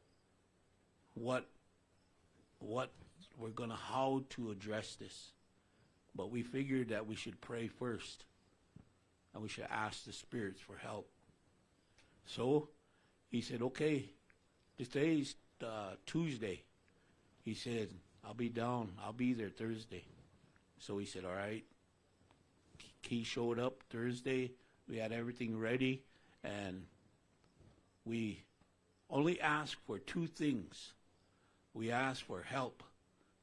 what we're going to, how to address this. But we figured that we should pray first, and we should ask the spirits for help. So he said, okay, today's Tuesday. He said, I'll be down. I'll be there Thursday. So he said, all right. He showed up Thursday. We had everything ready, and we only asked for two things. We asked for help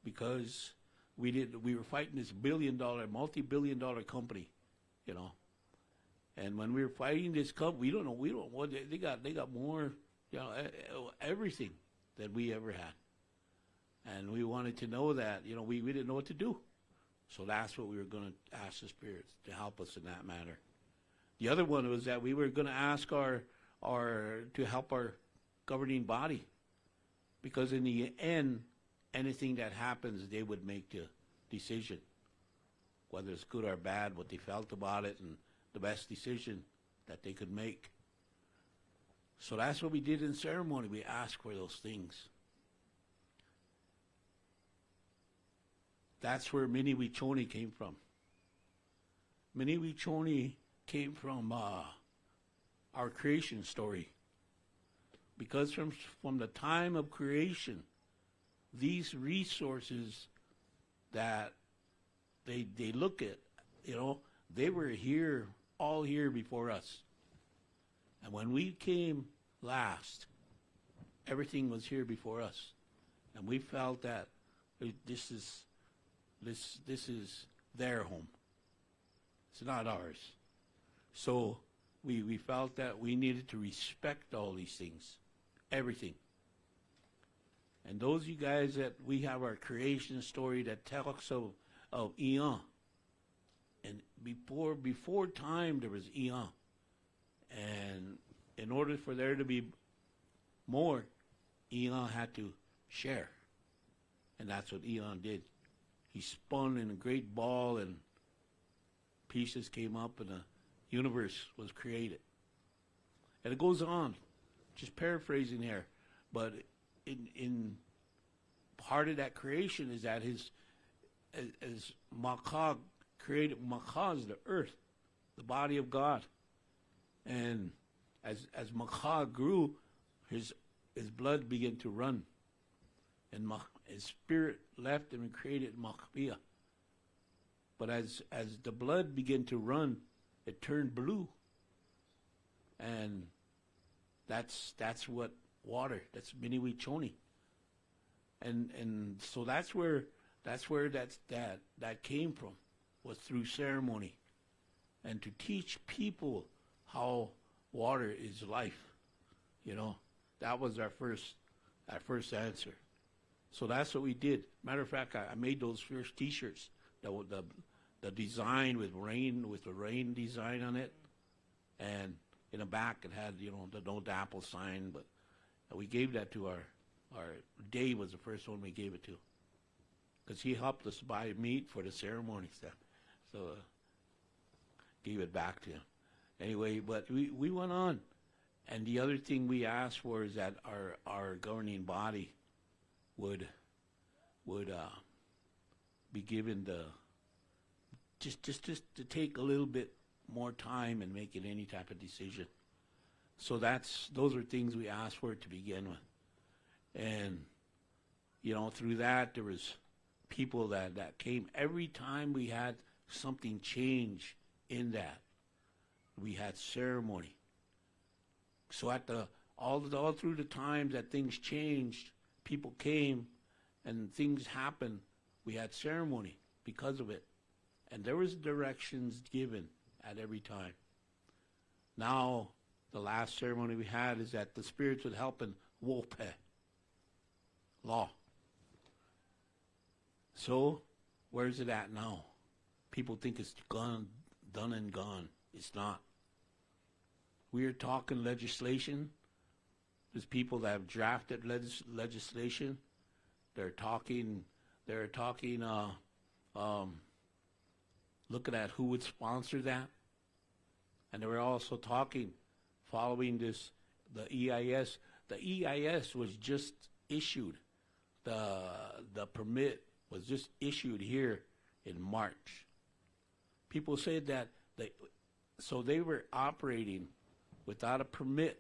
because we were fighting this multi-billion-dollar company, you know. And when we were fighting this company, they got more, you know, everything that we ever had. And we wanted to know that, you know, we didn't know what to do. So that's what we were going to ask the spirits to help us in that matter. The other one was that we were going to ask to help our governing body, because in the end, anything that happens, they would make the decision, whether it's good or bad, what they felt about it, and the best decision that they could make. So that's what we did in ceremony. We asked for those things. That's where Matjóó came from. Matjóó came from our creation story. Because from the time of creation, these resources that they look at, you know, they were here, all here before us. And when we came last, everything was here before us. And we felt that this is their home. It's not ours. So we felt that we needed to respect all these things, everything. And those of you guys that we have our creation story that talks of Eon. And before time there was Eon. And in order for there to be more, Eon had to share. And that's what Eon did. He spun in a great ball, and pieces came up, and a universe was created. And it goes on, just paraphrasing here, but in part of that creation is that as Matjóó created, Matjóó is the earth, the body of God. And as Matjóó grew, his blood began to run. And his spirit left him and created Matjóó. But as the blood began to run, it turned blue. And that's what water, that's Matjóó. And so that's where that came from, was through ceremony. And to teach people how water is life, you know, that was our first answer. So that's what we did. Matter of fact, I made those first T-shirts, the design with the rain design on it, and in the back it had, you know, the no apple sign. But we gave that to our Dave was the first one we gave it to, because he helped us buy meat for the ceremony stuff. So gave it back to him. Anyway, but we went on, and the other thing we asked for is that our governing body would be given the just to take a little bit more time in making any type of decision. So those are things we asked for to begin with. And you know, through that, there was people that came. Every time we had something change in that, we had ceremony. So at all through the times that things changed, people came and things happened. We had ceremony because of it. And there was directions given at every time. Now, the last ceremony we had is that the spirits would help in Butte law. So, where's it at now? People think it's gone, done and gone. It's not. We are talking legislation. There's people that have drafted legislation. They're talking, looking at who would sponsor that. And they were also talking, following this, the EIS. The EIS was just issued. The permit was just issued here in March. People said that they were operating without a permit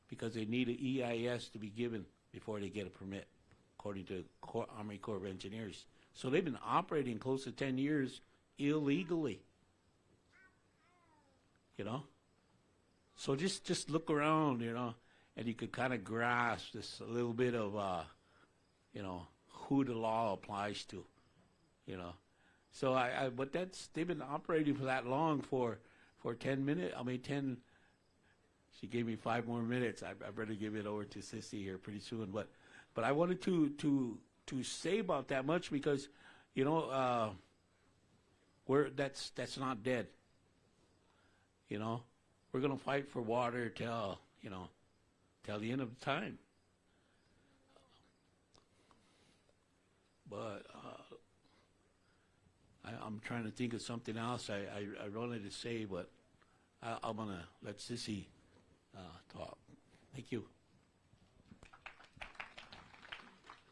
because they need an EIS to be given before they get a permit, according to Army Corps of Engineers. So they've been operating close to 10 years illegally. You know? So just look around, you know, and you could kind of grasp this a little bit of, you know, who the law applies to, you know. So but they've been operating for that long for 10 minutes. I mean, she gave me 5 more minutes. I better give it over to Sissy here pretty soon. But I wanted to say about that much because, you know, that's not dead. You know, we're gonna fight for water till the end of time. But I'm trying to think of something else I wanted to say, but I'm gonna let Sissy talk. Thank you.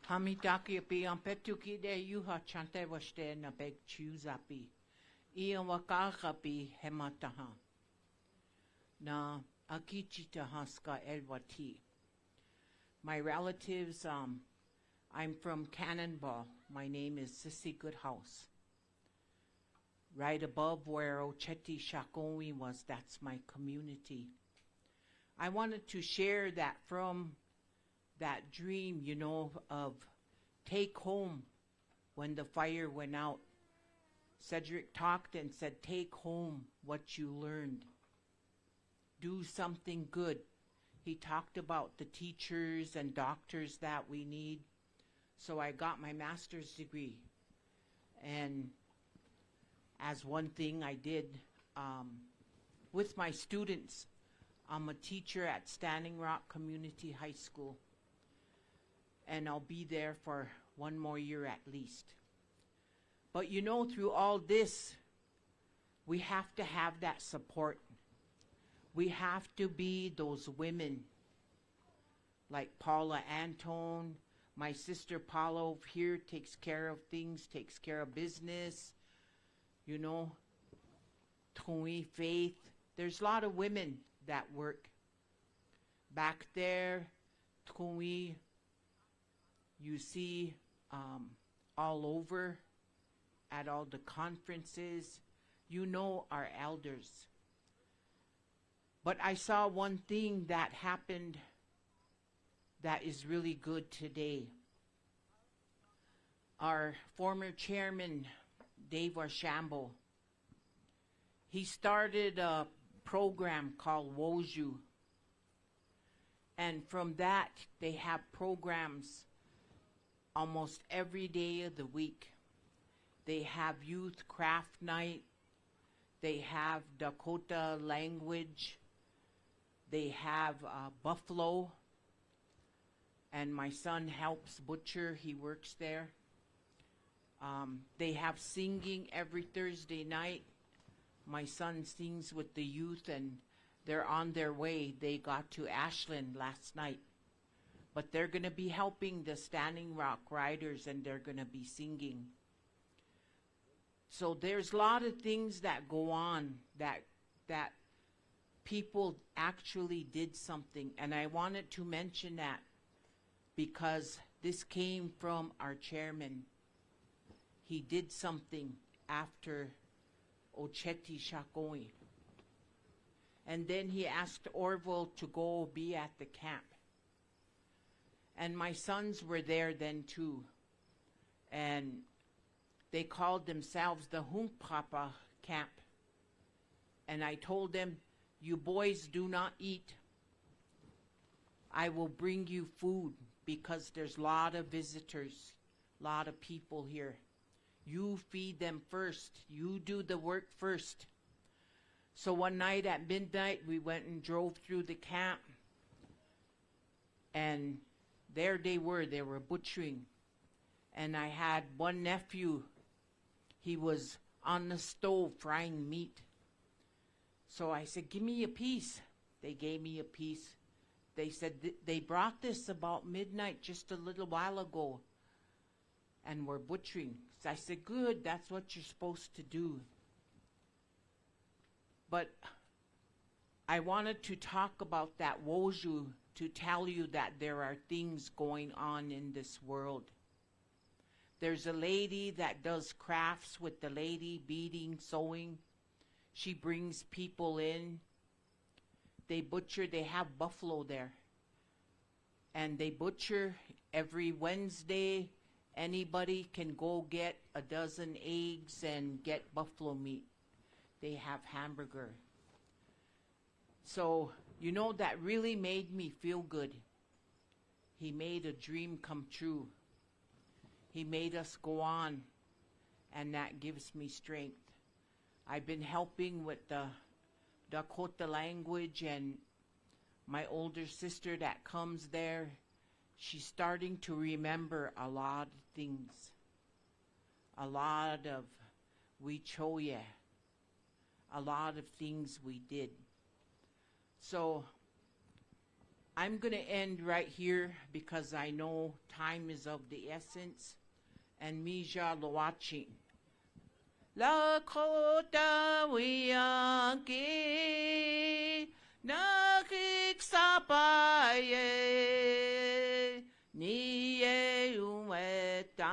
Hamitaki api ang petuki de yuha chante washte na beg chuzapi. Ian wakakapi hemataha. Na akichita haska elwati. My relatives, I'm from Cannonball. My name is Sissy Goodhouse. Right above where Ocheti Shakowi was, that's my community. I wanted to share that from that dream, you know, of take home when the fire went out. Cedric talked and said, take home what you learned. Do something good. He talked about the teachers and doctors that we need. So I got my master's degree. And as one thing I did with my students, I'm a teacher at Standing Rock Community High School. And I'll be there for 1 more year at least. But you know, through all this, we have to have that support. We have to be those women like Paula Antone. My sister Paula over here takes care of things, takes care of business. You know, Tui, Faith. There's a lot of women that work. Back there, Tui, you see all over at all the conferences. You know our elders. But I saw one thing that happened that is really good today. Our former chairman, Dave Archambault, he started a program called Woju. And from that, they have programs almost every day of the week. They have youth craft night. They have Dakota language. They have Buffalo. And my son helps butcher. He works there. They have singing every Thursday night. My son sings with the youth, and they're on their way. They got to Ashland last night. But they're going to be helping the Standing Rock Riders, and they're going to be singing. So there's a lot of things that go on that people actually did something. And I wanted to mention that because This came from our chairman. He did something after Ocheti Shakoi. And then he asked Orville to go be at the camp. And my sons were there then too. And they called themselves the Hunkpapa camp. And I told them, you boys do not eat. I will bring you food because there's a lot of visitors, a lot of people here. You feed them first. You do the work first. So one night at midnight, we went and drove through the camp. And there they were butchering. And I had one nephew. He was on the stove frying meat. So I said, give me a piece. They gave me a piece. They said, they brought this about midnight just a little while ago. And we're butchering. So I said, good, that's what you're supposed to do. But I wanted to talk about that Woju to tell you that there are things going on in this world. There's a lady that does crafts with the lady beading, sewing. She brings people in. They butcher, they have buffalo there. And they butcher every Wednesday. Anybody can go get a dozen eggs and get buffalo meat. They have hamburger. So, you know, that really made me feel good. He made a dream come true. He made us go on, and that gives me strength. I've been helping with the Dakota language, and my older sister that comes there, she's starting to remember a lot of things. A lot of Wichoye. A lot of things we did. So I'm going to end right here because I know time is of the essence. And Mija Loachi. Dakota wiyanki nakik sapaye niye umetaya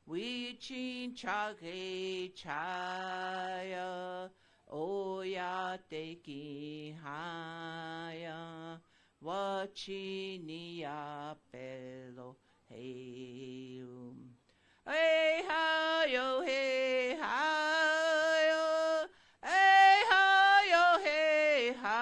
wichin chake chaya oya teki haya wachiniya pelo hey hey ha yo hey ha yo hey ha yo hey ha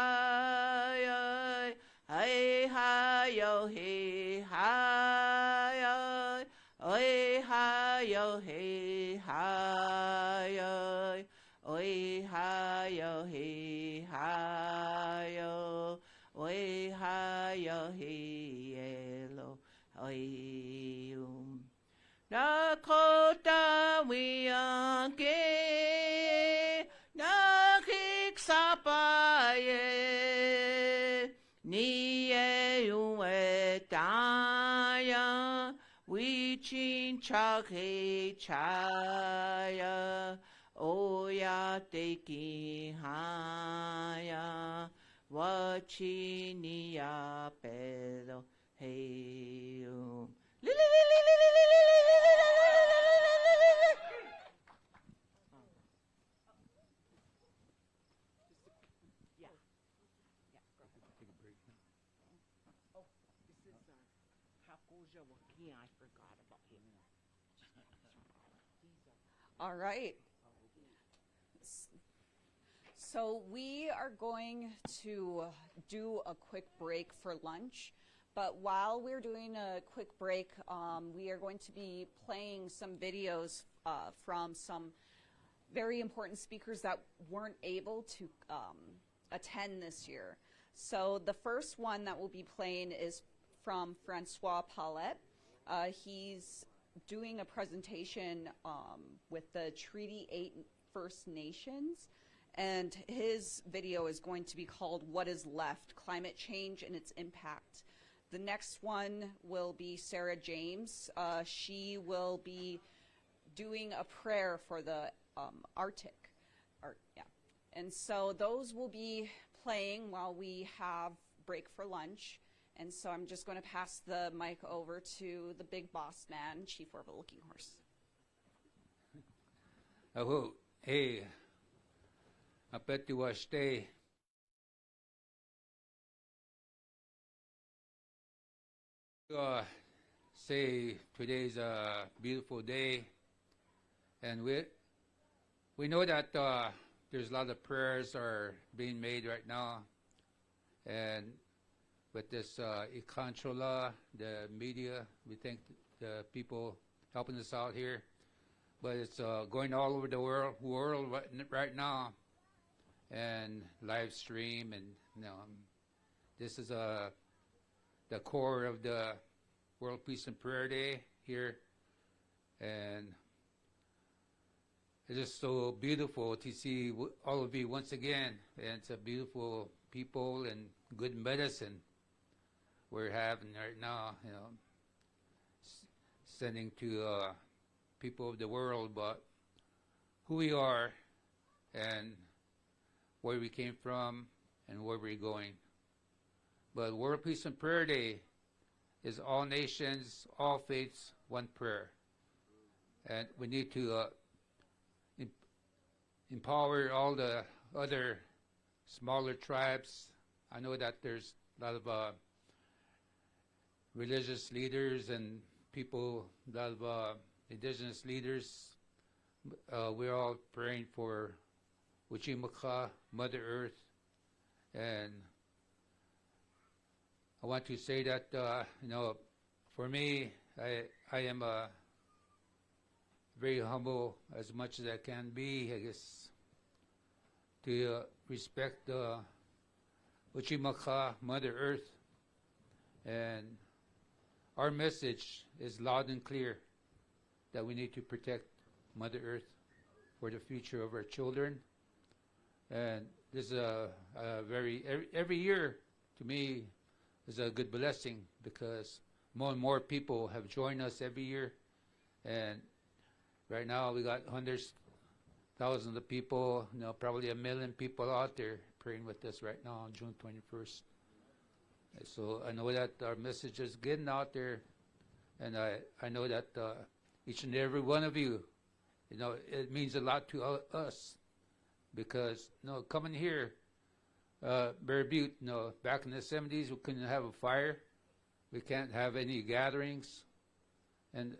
yo hey ha yo hey ha yo hey ha yo hey ha yo hey ha yo hey ha yo hey ha yo hey lo hey Dakota wiyanki nakik sapaye niye uetaya wichin chake chaya oya teki haya wachiniya pedo heyum. I forgot about him. All right. So we are going to do a quick break for lunch. But while we're doing a quick break, we are going to be playing some videos from some very important speakers that weren't able to attend this year. So the first one that we'll be playing is from Francois Paulette. He's doing a presentation with the Treaty 8 First Nations, and his video is going to be called What is Left? Climate Change and Its Impact. The next one will be Sarah James. She will be doing a prayer for the Arctic. And so those will be playing while we have break for lunch. And so I'm just going to pass the mic over to the big boss man, Chief Orville Looking Horse. Aho, hey, Matјó stay. Say today's a beautiful day, and we know that there's a lot of prayers are being made right now, and with this e-controller, the media, we thank the people helping us out here, but it's going all over the world right now, and live stream, and this is the core of the World Peace and Prayer Day here, and it's just so beautiful to see all of you once again, and it's a beautiful people and good medicine we're having right now, sending to people of the world, but who we are and where we came from and where we're going. But World Peace and Prayer Day is all nations, all faiths, one prayer. And we need to empower all the other smaller tribes. I know that there's a lot of religious leaders and people, a lot of indigenous leaders. We're all praying for Wichimaka, Mother Earth, and I want to say that, for me, I am very humble as much as I can be, I guess, to respect Wichimaka, Mother Earth, and our message is loud and clear that we need to protect Mother Earth for the future of our children. And this is every year, to me, is a good blessing because more and more people have joined us every year. And right now we got hundreds, thousands of people, probably 1 million people out there praying with us right now on June 21st. And so I know that our message is getting out there, and I know that each and every one of you, it means a lot to us because, coming here, Bear Butte, back in the 70s, we couldn't have a fire. We can't have any gatherings. And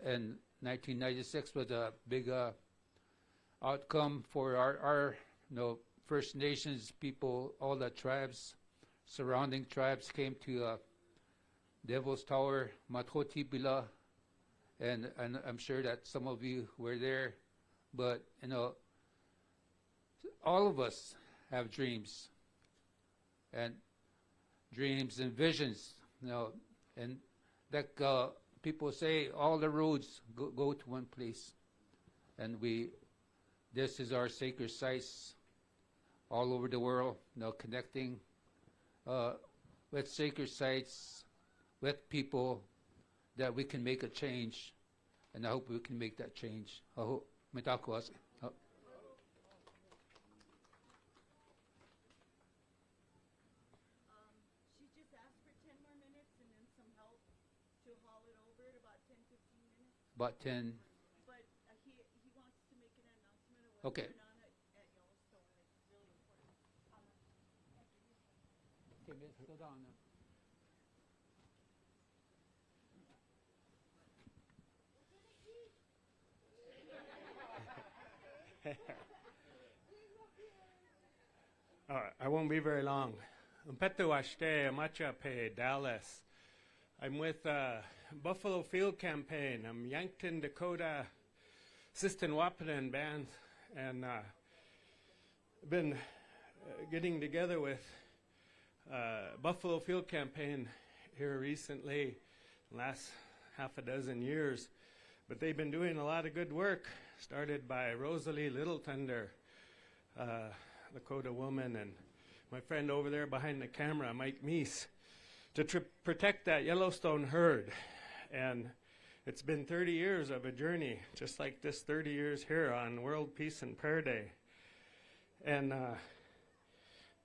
1996 was a big outcome for our First Nations people. All the tribes, surrounding tribes came to Devil's Tower, Matjó, and I'm sure that some of you were there. But, all of us have dreams. And dreams and visions, and that people say all the roads go to one place, and this is our sacred sites all over the world, connecting with sacred sites, with people, that we can make a change, and I hope we can make that change. I hope. About 10. But he wants to make an announcement of what's Okay. going on at Yellowstone. It's really important. Okay, miss, go down now. All right, I won't be very long. Matјó Matjuó, Dallas. I'm with Buffalo Field Campaign. I'm Yankton, Dakota, Assistant Wapanan Band, and been getting together with Buffalo Field Campaign here recently, last half a dozen years. But they've been doing a lot of good work, started by Rosalie Little Thunder, Dakota woman, and my friend over there behind the camera, Mike Meese, to protect that Yellowstone herd. And it's been 30 years of a journey, just like this 30 years here on World Peace and Prayer Day. And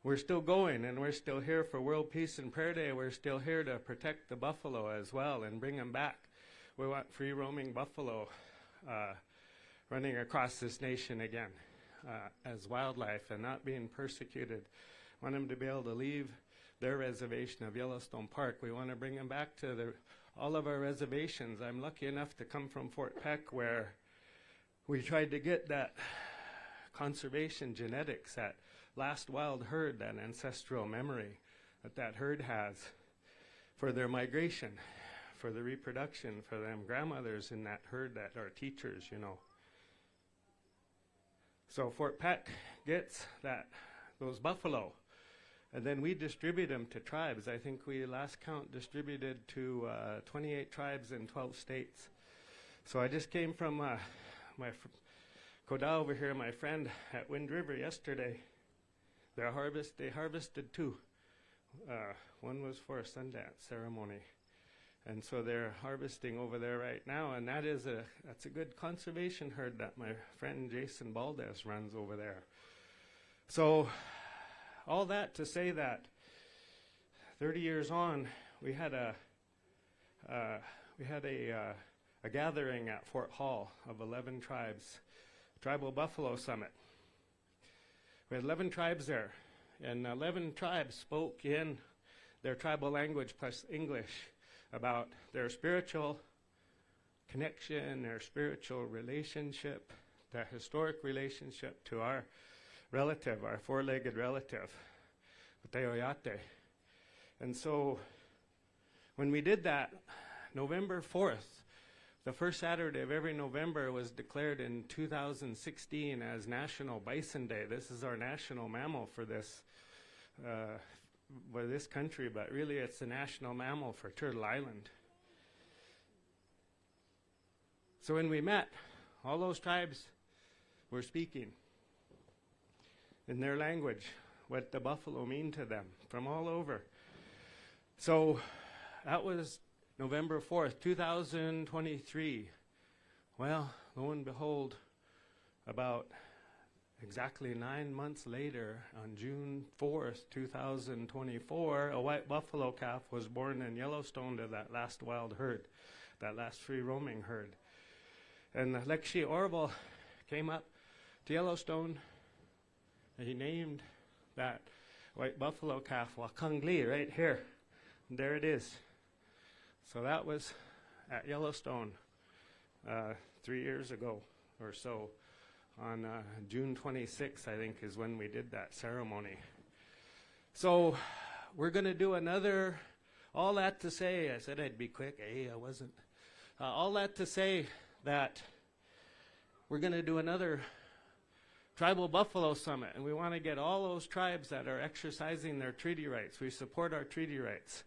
we're still going, and we're still here for World Peace and Prayer Day. We're still here to protect the buffalo as well and bring them back. We want free roaming buffalo running across this nation again as wildlife and not being persecuted. We want them to be able to leave their reservation of Yellowstone Park. We want to bring them back to all of our reservations. I'm lucky enough to come from Fort Peck, where we tried to get that conservation genetics, that last wild herd, that ancestral memory that herd has for their migration, for the reproduction, for them grandmothers in that herd that are teachers, you know. So Fort Peck gets those buffalo, and then we distribute them to tribes. I think we last count distributed to 28 tribes in 12 states. So I just came from my Koda over here, my friend at Wind River yesterday. They harvested 2. One was for a Sundance ceremony. And so they're harvesting over there right now, and that's a good conservation herd that my friend Jason Baldes runs over there. So all that to say that 30 years on, we had a gathering at Fort Hall of 11 tribes, Tribal Buffalo Summit. We had 11 tribes there, and 11 tribes spoke in their tribal language plus English about their spiritual connection, their spiritual relationship, their historic relationship to our relative, our four-legged relative, Teoyate. And so when we did that, November 4th, the first Saturday of every November, was declared in 2016 as National Bison Day. This is our national mammal for this country, but really it's the national mammal for Turtle Island. So when we met, all those tribes were speaking in their language what the buffalo mean to them from all over. So that was November 4th, 2023. Well, lo and behold, about exactly 9 months later, on June 4th, 2024, a white buffalo calf was born in Yellowstone to that last wild herd, that last free roaming herd. And Lekshi Orville came up to Yellowstone, and he named that white buffalo calf Wakangli right here. And there it is. So that was at Yellowstone 3 years ago or so. On June 26th, I think, is when we did that ceremony. So we're going to do another, all that to say, I said I'd be quick. I wasn't. All that to say that we're going to do another Tribal Buffalo Summit, and we want to get all those tribes that are exercising their treaty rights. We support our treaty rights.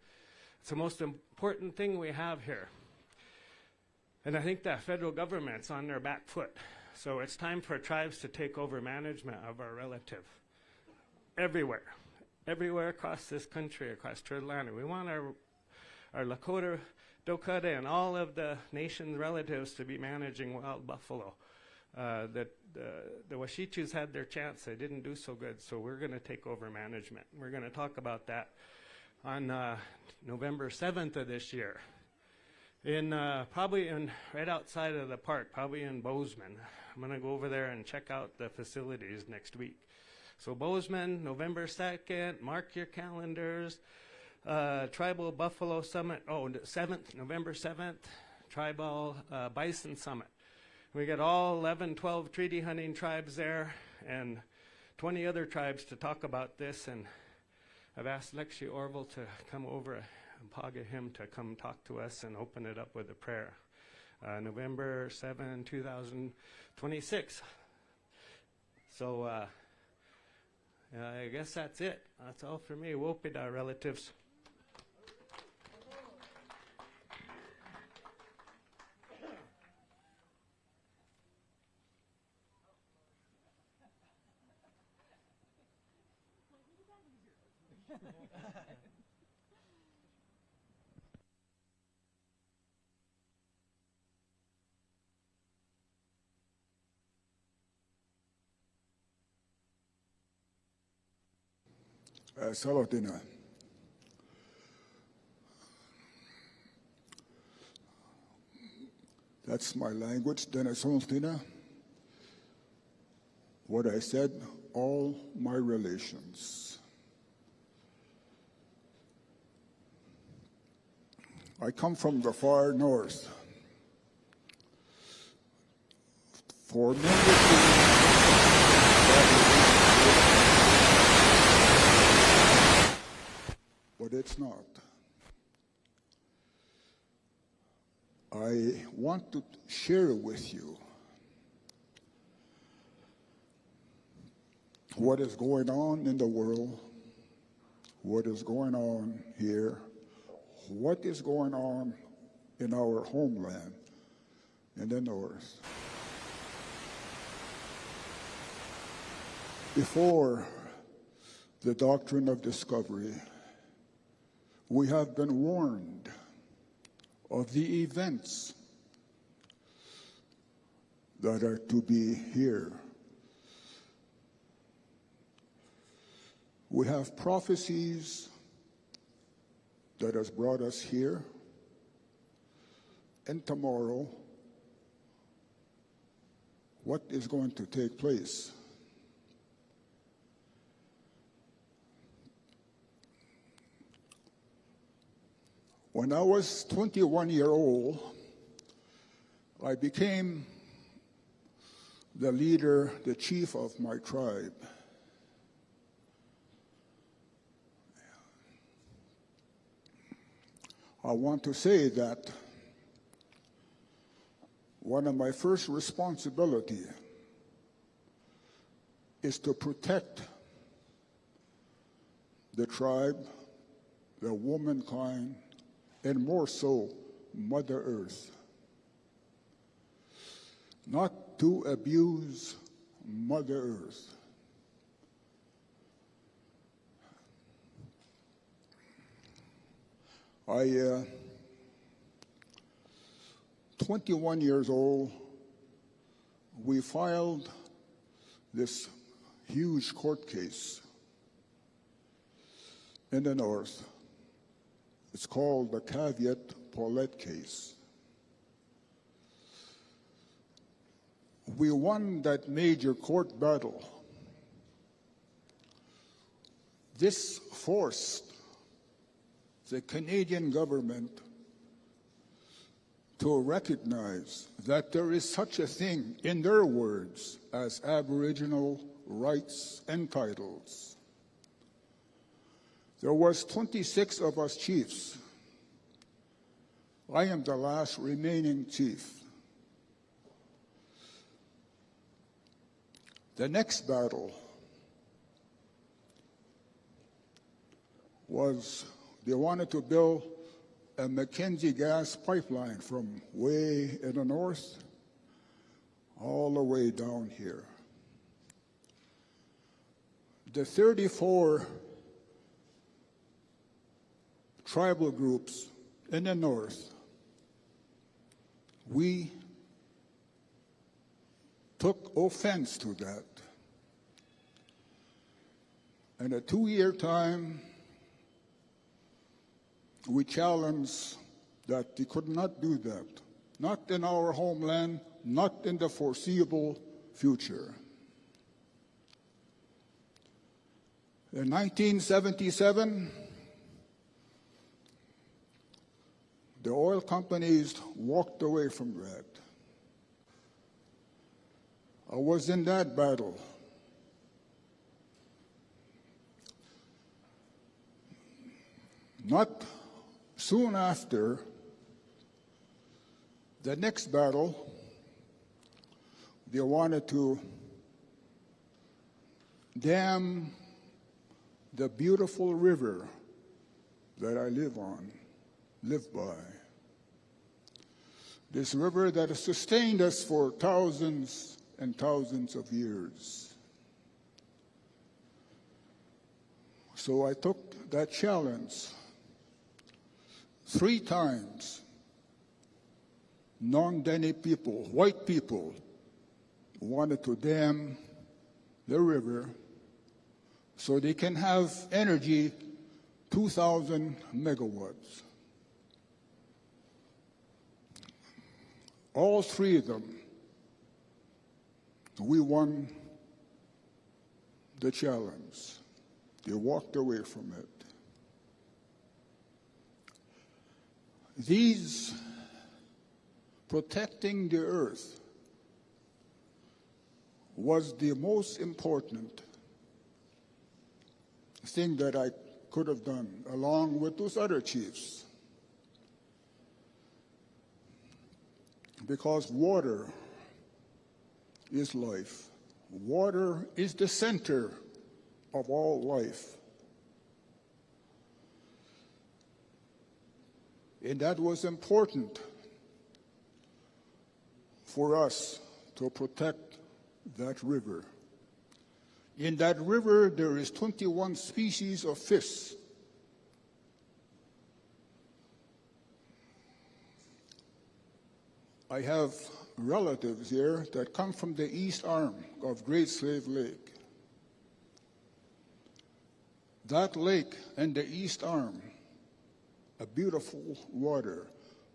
It's the most important thing we have here. And I think that federal government's on their back foot. So it's time for tribes to take over management of our relative. Everywhere across this country, across Turtle Island. We want our Lakota, Dakota, and all of the nation's relatives to be managing wild buffalo. The Washichus had their chance. They didn't do so good, so we're going to take over management. We're going to talk about that on November 7th of this year. Probably right outside of the park, probably in Bozeman. I'm going to go over there and check out the facilities next week. So Bozeman, November 2nd, mark your calendars. Tribal Buffalo Summit, November 7th, Tribal Bison Summit. We got all 11, 12 treaty hunting tribes there and 20 other tribes to talk about this. And I've asked Lekshi Orville to come over and Paga him to come talk to us and open it up with a prayer. November 7, 2026. So I guess that's it. That's all for me. Wopida relatives. Salatina. That's my language, Denisontina. What I said, all my relations. I come from the far north. For many but it's not. I want to share with you what is going on in the world, what is going on here, what is going on in our homeland in the north. Before the doctrine of discovery, we have been warned of the events that are to be here. We have prophecies that has brought us here, and tomorrow, what is going to take place? When I was 21 years old, I became the leader, the chief of my tribe. I want to say that one of my first responsibilities is to protect the tribe, the womankind, and more so, Mother Earth. Not to abuse Mother Earth. I, 21 years old, we filed this huge court case in the north. It's called the Caveat-Paulette case. We won that major court battle. This forced the Canadian government to recognize that there is such a thing, in their words, as Aboriginal rights and titles. There was 26 of us chiefs. I am the last remaining chief. The next battle was they wanted to build a Mackenzie gas pipeline from way in the north all the way down here. The 34 tribal groups in the north, we took offense to that. In a 2-year time, we challenged that they could not do that, not in our homeland, not in the foreseeable future. In 1977, the oil companies walked away from that. I was in that battle. Not soon after, the next battle, they wanted to dam the beautiful river that I live by. This river that has sustained us for thousands and thousands of years. So I took that challenge. 3 times, non-Dene people, white people, wanted to dam the river. so they can have energy 2,000 megawatts. All three of them, we won the challenge. They walked away from it. These protecting the earth was the most important thing that I could have done, along with those other chiefs. Because water is life. Water is the center of all life. And that was important for us to protect that river. In that river, there is 21 species of fish. I have relatives here that come from the east arm of Great Slave Lake. That lake and the east arm, a beautiful water.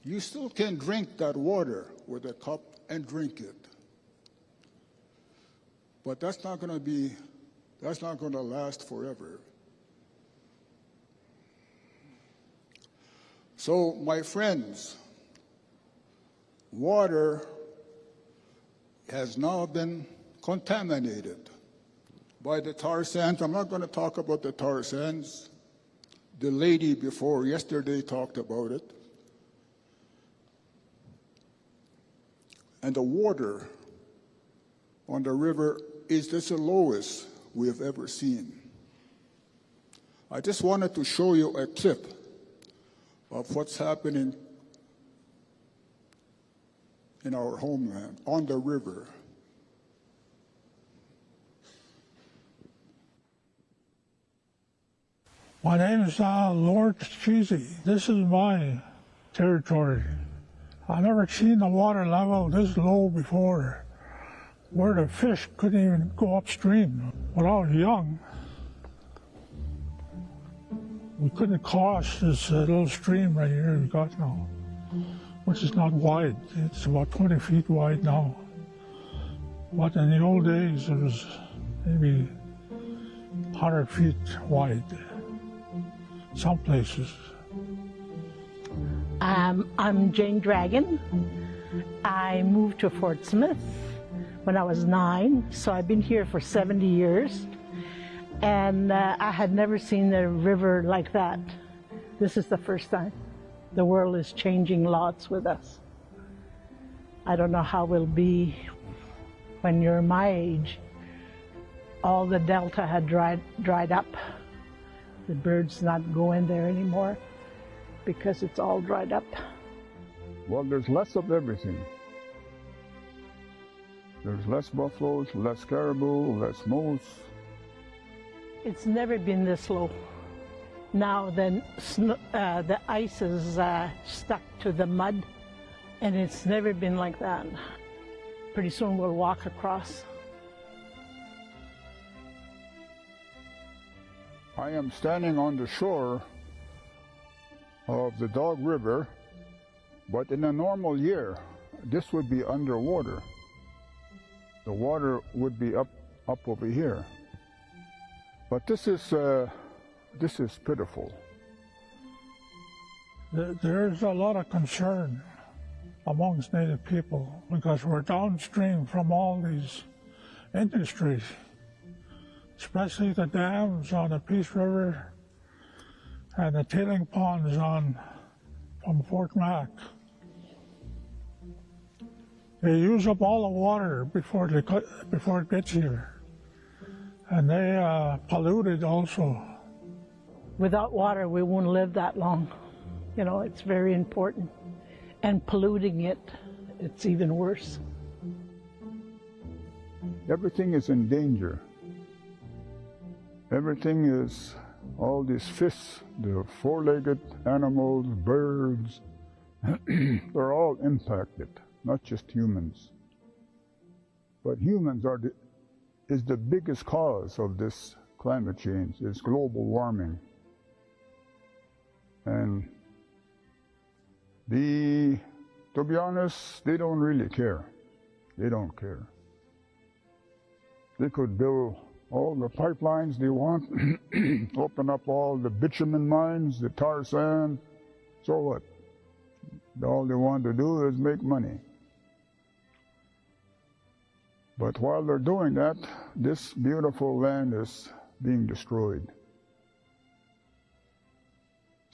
You still can drink that water with a cup and drink it. But that's not going to last forever. So, my friends, water has now been contaminated by the tar sands. I'm not going to talk about the tar sands. The lady before yesterday talked about it. And the water on the river is just the lowest we have ever seen. I just wanted to show you a clip of what's happening in our homeland, on the river. My name is Lord Cheesy. This is my territory. I've never seen the water level this low before, where the fish couldn't even go upstream. When I was young, we couldn't cross this little stream right here we got now, which is not wide. It's about 20 feet wide now. But in the old days, it was maybe 100 feet wide, some places. I'm Jane Dragon. I moved to Fort Smith when I was 9, so I've been here for 70 years. And I had never seen the river like that. This is the first time. The world is changing lots with us. I don't know how we'll be when you're my age. All the delta had dried up. The birds not going there anymore because it's all dried up. Well, there's less of everything. There's less buffaloes, less caribou, less moose. It's never been this low. Now the ice is stuck to the mud, and it's never been like that. Pretty soon we'll walk across. I am standing on the shore of the Dog River, but in a normal year, this would be underwater. The water would be up over here. But this is pitiful. There's a lot of concern amongst Native people because we're downstream from all these industries, especially the dams on the Peace River and the tailing ponds from Fort Mac. They use up all the water before it gets here. And they pollute it also. Without water, we won't live that long. You know, it's very important. And polluting it, it's even worse. Everything is in danger. Everything is, all these fish, the four-legged animals, birds, they're all impacted, not just humans. But humans is the biggest cause of this climate change. It's global warming. And to be honest, they don't really care. They don't care. They could build all the pipelines they want, open up all the bitumen mines, the tar sand. So what? All they want to do is make money. But while they're doing that, this beautiful land is being destroyed.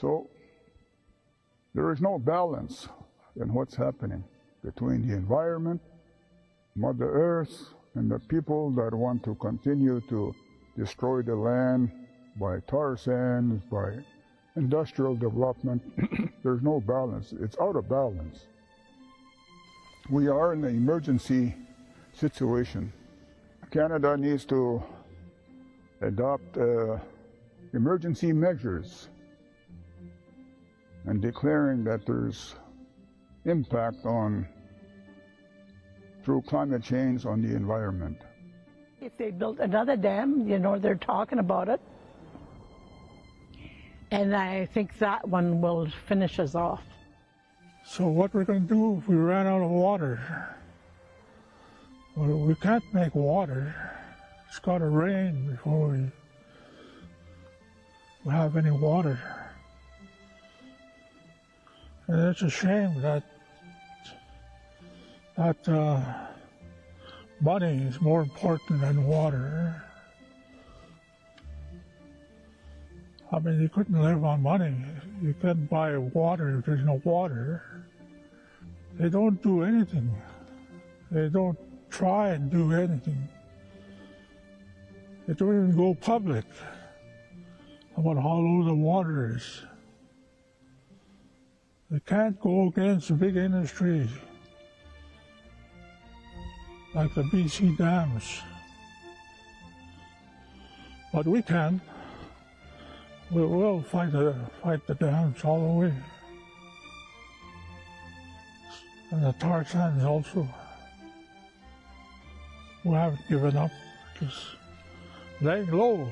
So there is no balance in what's happening between the environment, Mother Earth, and the people that want to continue to destroy the land by tar sands, by industrial development. There's no balance. It's out of balance. We are in an emergency situation. Canada needs to adopt emergency measures and declaring that there's impact through climate change on the environment. If they built another dam, they're talking about it. And I think that one will finish us off. So what we're going to do if we ran out of water? Well, we can't make water. It's got to rain before we have any water. And it's a shame that money is more important than water. I mean, you couldn't live on money. You couldn't buy water if there's no water. They don't do anything. They don't try and do anything. They don't even go public about how low the water is. They can't go against the big industries like the BC dams. But we can. We will fight the dams all the way. And the tar sands also. We haven't given up, just laying low.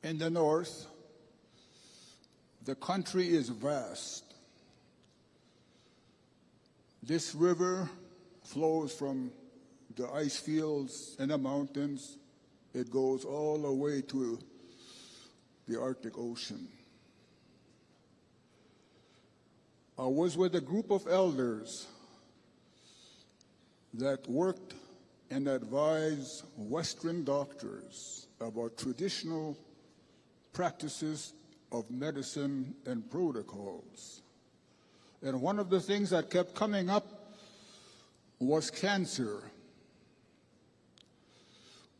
In the north, the country is vast. This river flows from the ice fields and the mountains. It goes all the way to the Arctic Ocean. I was with a group of elders that worked and advised Western doctors about traditional practices of medicine and protocols. And one of the things that kept coming up was cancer.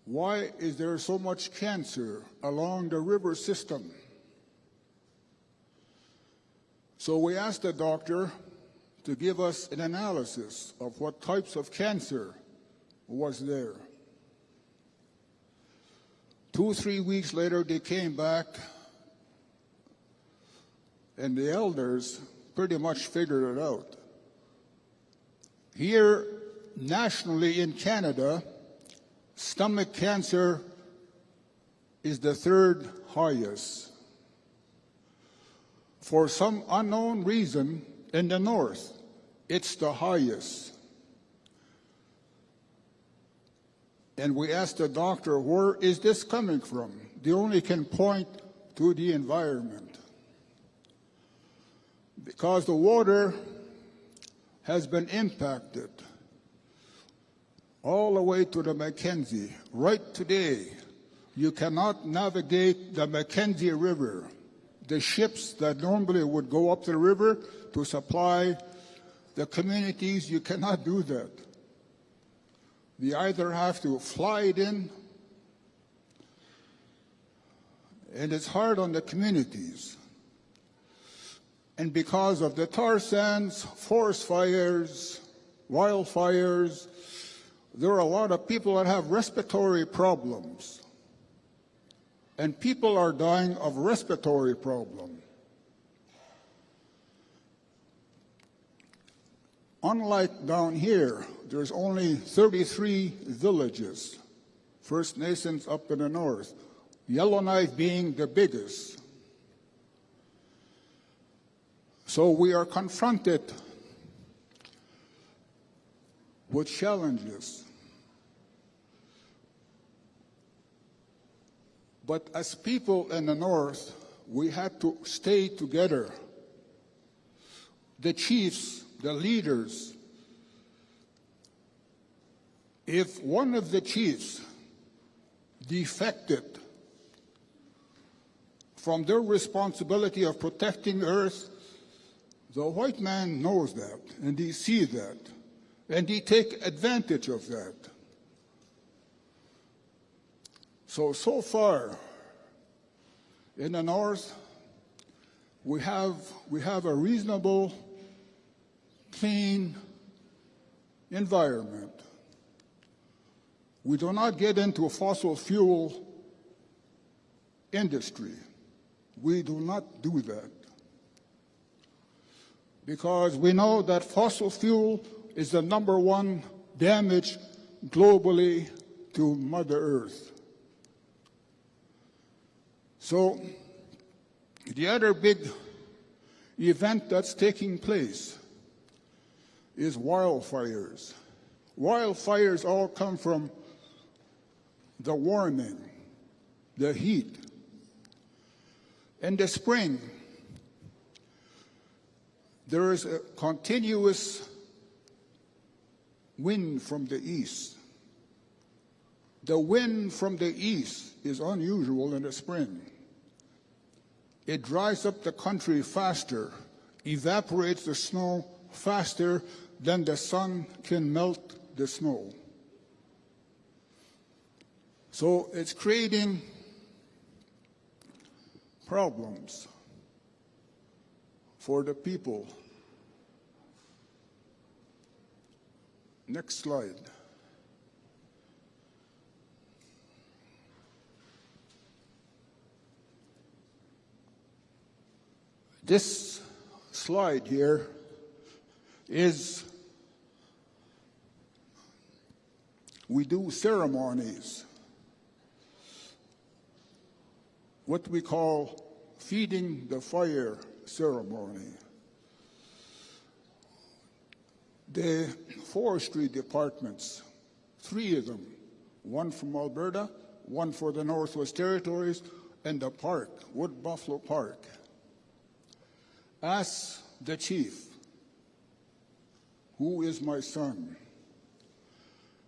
Why is there so much cancer along the river system? So we asked the doctor to give us an analysis of what types of cancer was there. 2 or 3 weeks later, they came back, and the elders pretty much figured it out. Here, nationally in Canada, stomach cancer is the 3rd highest. For some unknown reason, in the north, it's the highest. And we asked the doctor, where is this coming from? They only can point to the environment. Because the water has been impacted all the way to the Mackenzie. Right today, you cannot navigate the Mackenzie River. The ships that normally would go up the river to supply the communities, you cannot do that. You either have to fly it in, and it's hard on the communities. And because of the tar sands, forest fires, wildfires, there are a lot of people that have respiratory problems. and people are dying of respiratory problem. Unlike down here, there's only 33 villages, First Nations up in the north, Yellowknife being the biggest. So we are confronted with challenges. But as people in the north, we had to stay together. The chiefs, the leaders, if one of the chiefs defected from their responsibility of protecting the earth, the white man knows that, and he sees that, and he take advantage of that. So far, in the north, we have a reasonable, clean environment. We do not get into fossil fuel industry. We do not do that. Because we know that fossil fuel is the #1 damage globally to Mother Earth. So the other big event that's taking place is wildfires. Wildfires all come from the warming, the heat. In the spring, there is a continuous wind from the east. The wind from the east is unusual in the spring. It dries up the country faster, evaporates the snow faster than the sun can melt the snow. So it's creating problems for the people. Next slide. This slide here is, we do ceremonies, what we call feeding the fire ceremony. The forestry departments, 3 of them, one from Alberta, one for the Northwest Territories, and the park, Wood Buffalo Park, asked the chief, who is my son,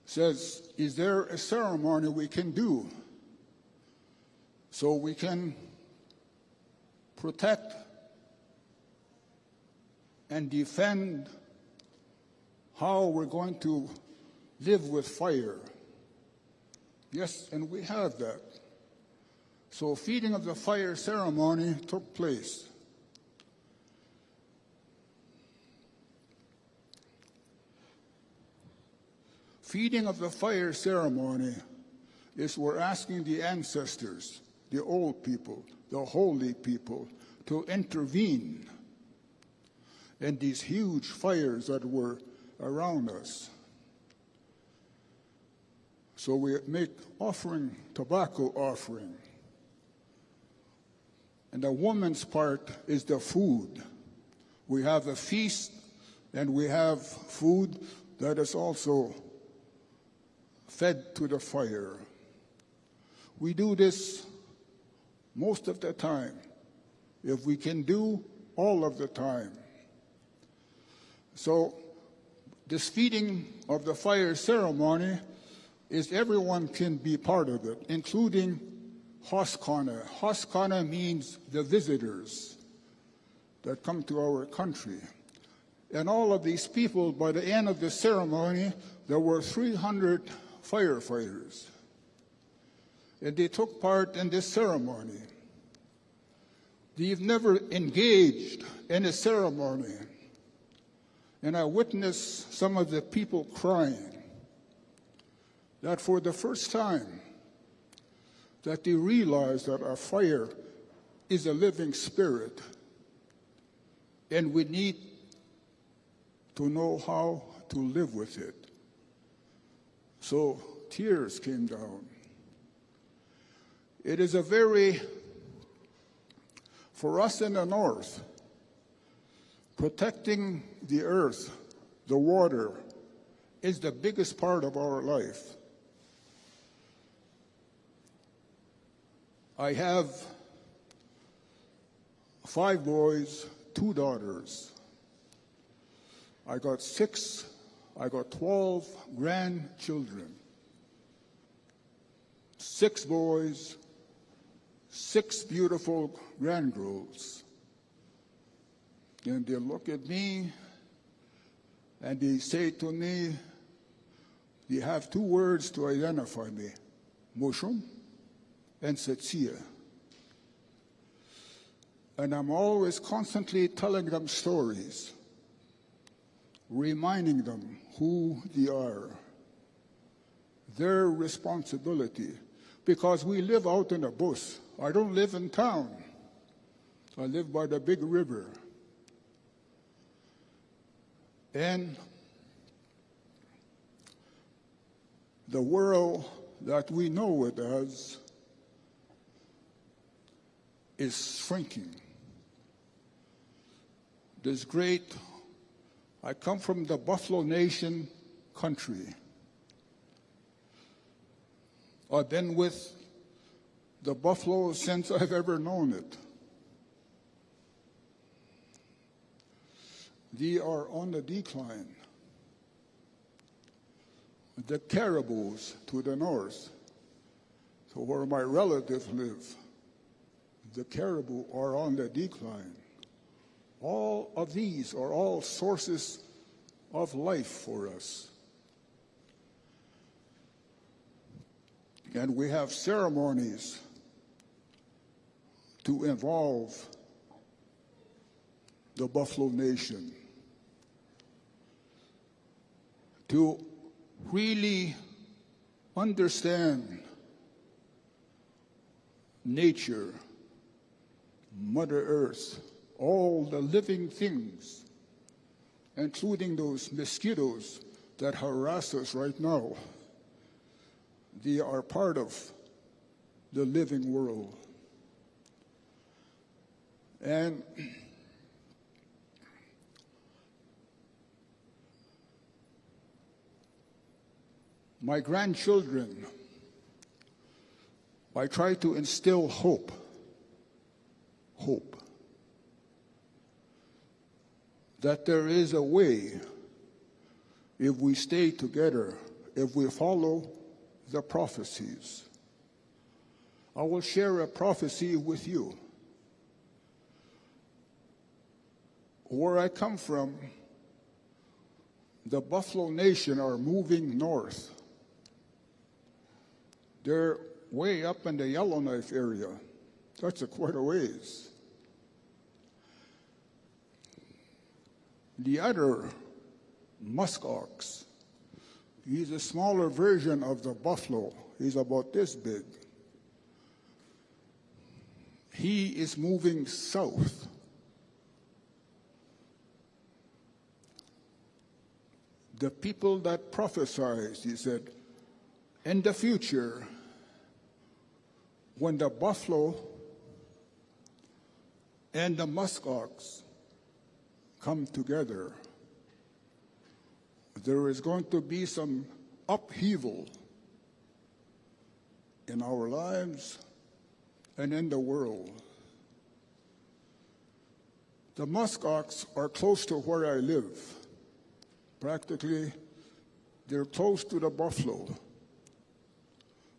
says, is there a ceremony we can do so we can protect and defend how we're going to live with fire? Yes, and we have that. So feeding of the fire ceremony took place. Feeding of the fire ceremony is we're asking the ancestors, the old people, the holy people, to intervene in these huge fires that were around us. So we make offering, tobacco offering. And the woman's part is the food. We have a feast and we have food that is also fed to the fire. We do this most of the time, if we can do all of the time. So this feeding of the fire ceremony is everyone can be part of it, including Hoskana. Hoskana means the visitors that come to our country. And all of these people, by the end of the ceremony, there were 300 firefighters. And they took part in this ceremony. They've never engaged in a ceremony. And I witnessed some of the people crying that for the first time, that they realize that a fire is a living spirit, and we need to know how to live with it. So tears came down. It is for us in the north, protecting the earth, the water, is the biggest part of our life. I have 5 boys, 2 daughters. I got 12 grandchildren. 6 boys, 6 beautiful grandgirls. And they look at me and they say to me, they have 2 words to identify me, Moshum and Setsia. And I'm always constantly telling them stories, reminding them who they are, their responsibility, because we live out in the bush. I don't live in town. I live by the big river. And the world that we know it as is shrinking. I come from the Buffalo Nation country. I've been with the buffalo since I've ever known it. They are on the decline. The caribous to the north, to where my relatives live, the caribou are on the decline. All of these are all sources of life for us. And we have ceremonies to involve the Buffalo Nation, to really understand nature, Mother Earth, all the living things, including those mosquitoes that harass us right now. They are part of the living world. And my grandchildren, I try to instill hope. That there is a way, if we stay together, if we follow the prophecies. I will share a prophecy with you. Where I come from, the Buffalo Nation are moving north. They're way up in the Yellowknife area. That's quite a ways. The other muskox, he's a smaller version of the buffalo. He's about this big. He is moving south. The people that prophesied, he said, in the future, when the buffalo and the muskox come together, there is going to be some upheaval in our lives and in the world. The muskox are close to where I live. Practically, they're close to the buffalo.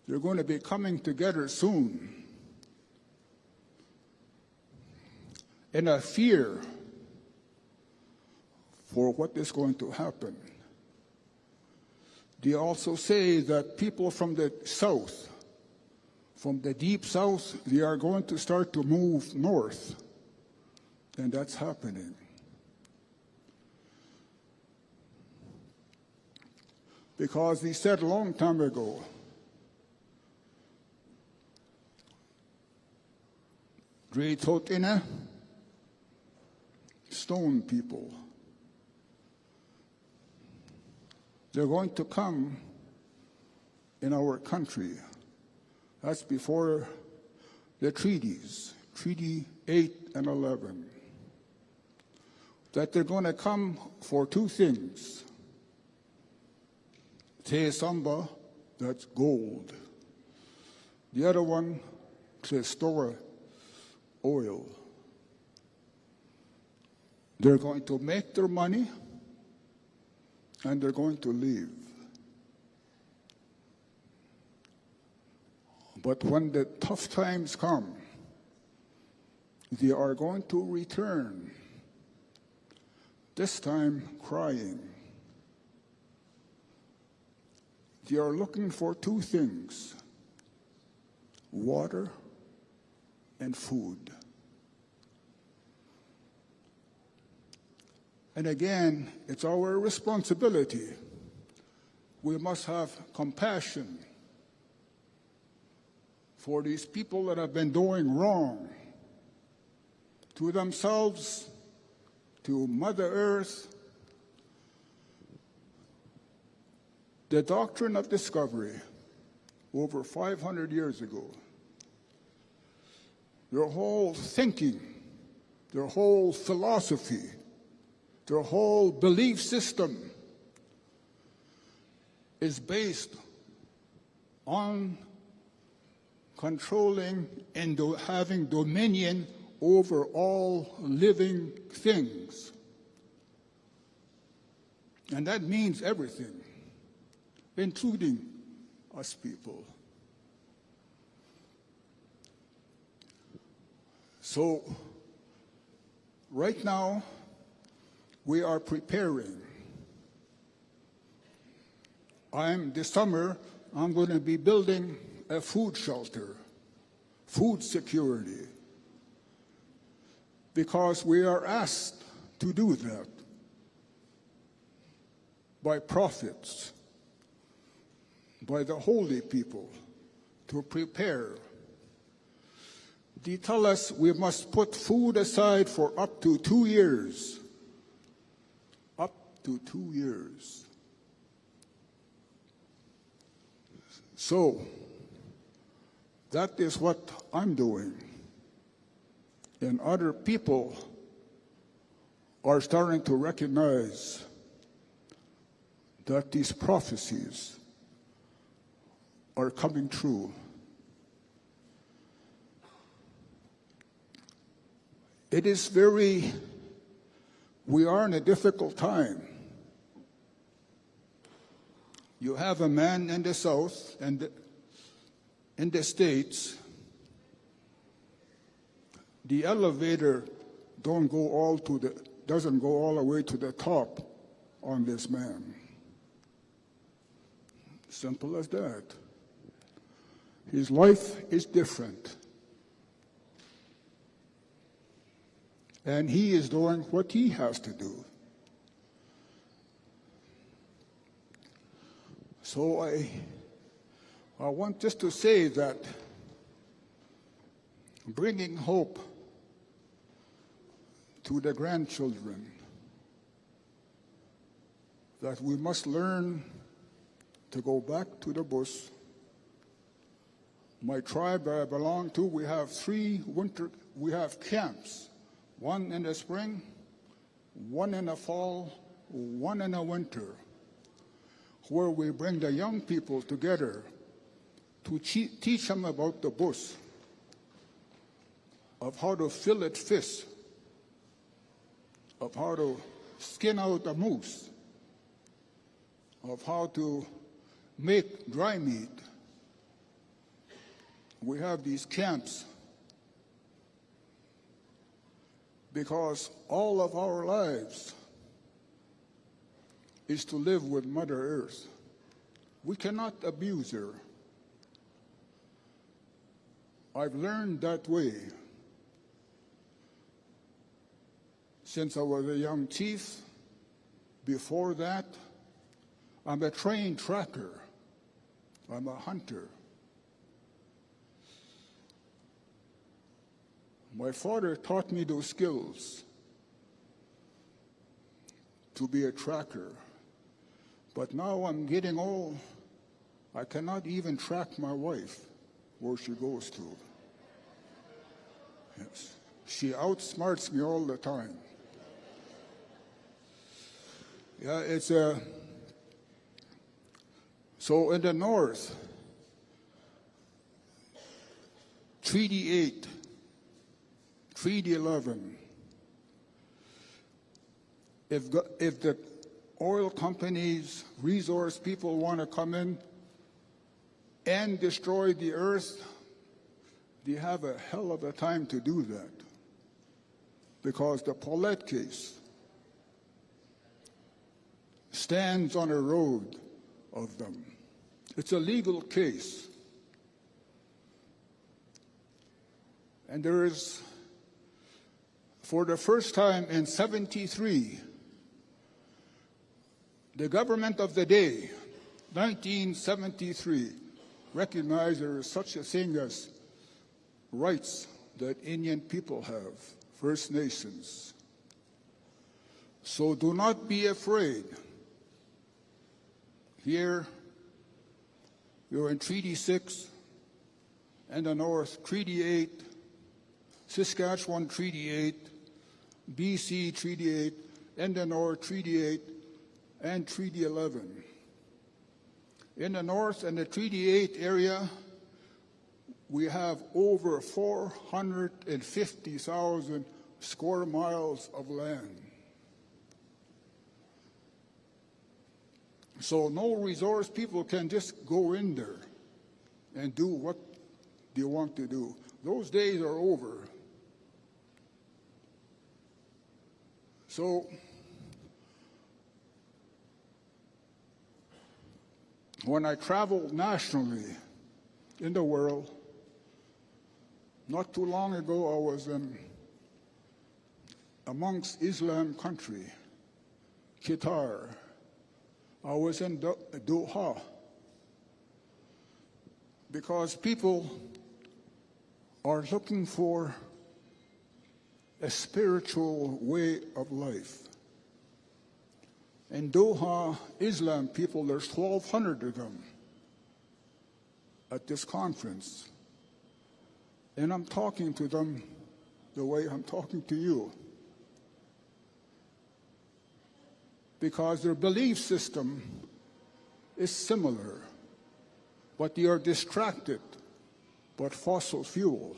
They're going to be coming together soon. And I fear for what is going to happen. They also say that people from the south, from the deep south, they are going to start to move north. And that's happening. Because they said a long time ago Dretotina, stone people. They're going to come in our country. That's before the treaties, Treaty 8 and 11. That they're going to come for two things. Te samba, that's gold. The other one, te store oil. They're going to make their money and they're going to leave. But when the tough times come, they are going to return, this time crying. They are looking for two things: water and food. And again, it's our responsibility. We must have compassion for these people that have been doing wrong to themselves, to Mother Earth. The doctrine of discovery, over 500 years ago, their whole thinking, their whole philosophy, their whole belief system is based on controlling and having dominion over all living things. And that means everything, including us people. So, right now, we are preparing. This summer, I'm going to be building a food shelter, food security, because we are asked to do that by prophets, by the holy people, to prepare. They tell us we must put food aside for up to 2 years. Up to 2 years. So, that is what I'm doing. And other people are starting to recognize that these prophecies are coming true. It is we are in a difficult time. You have a man in the South and in the States, the elevator doesn't go all the way to the top on this man. Simple as that. His life is different. And he is doing what he has to do. So I want just to say that bringing hope to the grandchildren, that we must learn to go back to the bush. My tribe I belong to, we have we have camps. One in the spring, one in the fall, one in the winter, where we bring the young people together to teach them about the bush, of how to fillet fish, of how to skin out a moose, of how to make dry meat. We have these camps because all of our lives is to live with Mother Earth. We cannot abuse her. I've learned that way since I was a young chief. Before that, I'm a trained tracker. I'm a hunter. My father taught me those skills to be a tracker. But now I'm getting old. I cannot even track my wife where she goes to. Yes. She outsmarts me all the time. Yeah, it's a... So in the north, Treaty 8, Treaty 11, if the oil companies, resource people want to come in and destroy the earth, they have a hell of a time to do that. Because the Paulette case stands on a road of them. It's a legal case. And there is, for the first time in 73, the government of the day, 1973, recognized there is such a thing as rights that Indian people have, First Nations. So do not be afraid. Here, you're in Treaty 6, and the North, Treaty 8, Saskatchewan, Treaty 8, BC, Treaty 8, and the North, Treaty 8, and Treaty 11. In the North and the Treaty 8 area, we have over 450,000 square miles of land. So no resource people can just go in there and do what they want to do. Those days are over. So when I traveled nationally in the world, not too long ago I was amongst Islam country, Qatar. I was in Doha because people are looking for a spiritual way of life. In Doha, Islam people, there's 1,200 of them at this conference. And I'm talking to them the way I'm talking to you. Because their belief system is similar, but they are distracted by fossil fuel.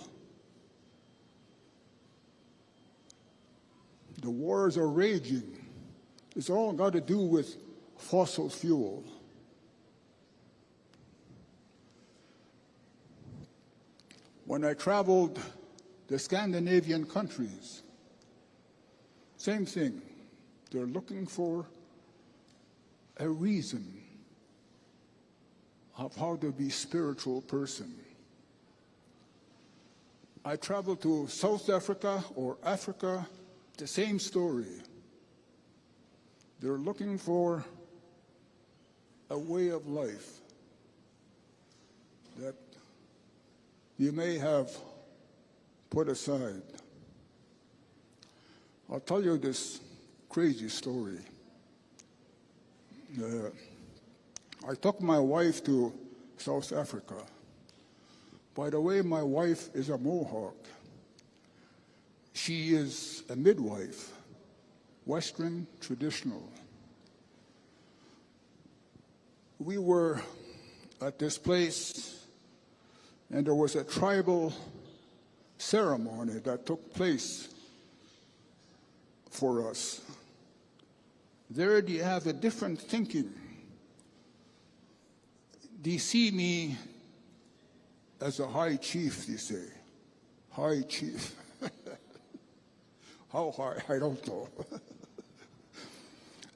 The wars are raging. It's all got to do with fossil fuel. When I traveled the Scandinavian countries, same thing. They're looking for a reason of how to be a spiritual person. I traveled to South Africa or Africa, the same story. They're looking for a way of life that you may have put aside. I'll tell you this crazy story. I took my wife to South Africa. By the way, my wife is a Mohawk. She is a midwife, Western traditional. We were at this place, and there was a tribal ceremony that took place for us. There they have a different thinking. They see me as a high chief, they say. High chief. How high? I don't know.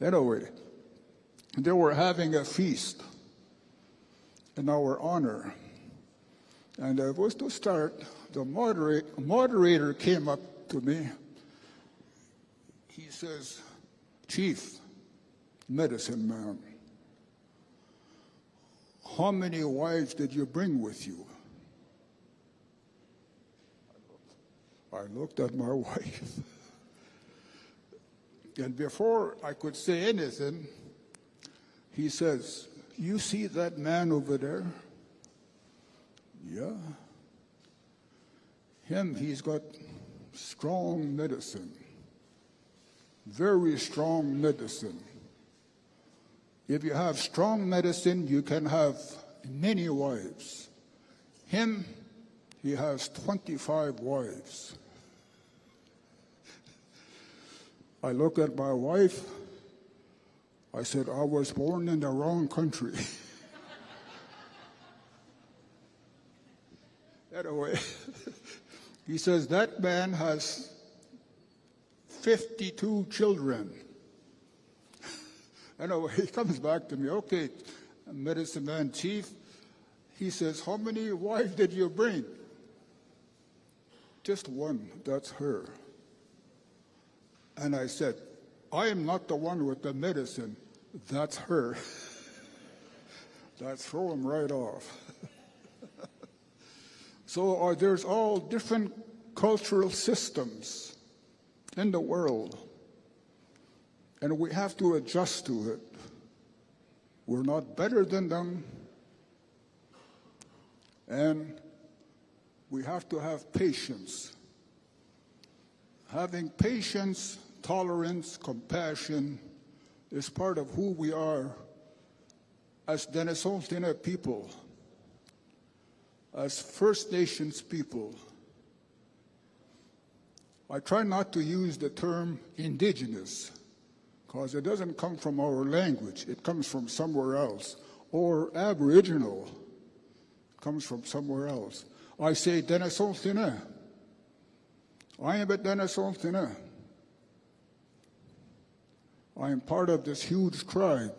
Anyway, they were having a feast in our honor. And it was to start, the moderator came up to me. He says, "Chief, medicine man, how many wives did you bring with you?" I looked at my wife. And before I could say anything, he says, "You see that man over there?" Yeah. He's got strong medicine. Very strong medicine. If you have strong medicine, you can have many wives. He has 25 wives. I look at my wife. I said, I was born in the wrong country. Anyway, he says that man has 52 children. Anyway, he comes back to me, okay, medicine man chief. He says, how many wives did you bring? Just one, that's her. And I said, I am not the one with the medicine, that's her. That throw him right off. So there's all different cultural systems in the world, and we have to adjust to it. We're not better than them, and we have to have patience. Having patience, tolerance, compassion is part of who we are as Denisotina people, as First Nations people. I try not to use the term indigenous because it doesn't come from our language. It comes from somewhere else. Or Aboriginal comes from somewhere else. I say Denisotina. I am a Denisotina. I am part of this huge tribe.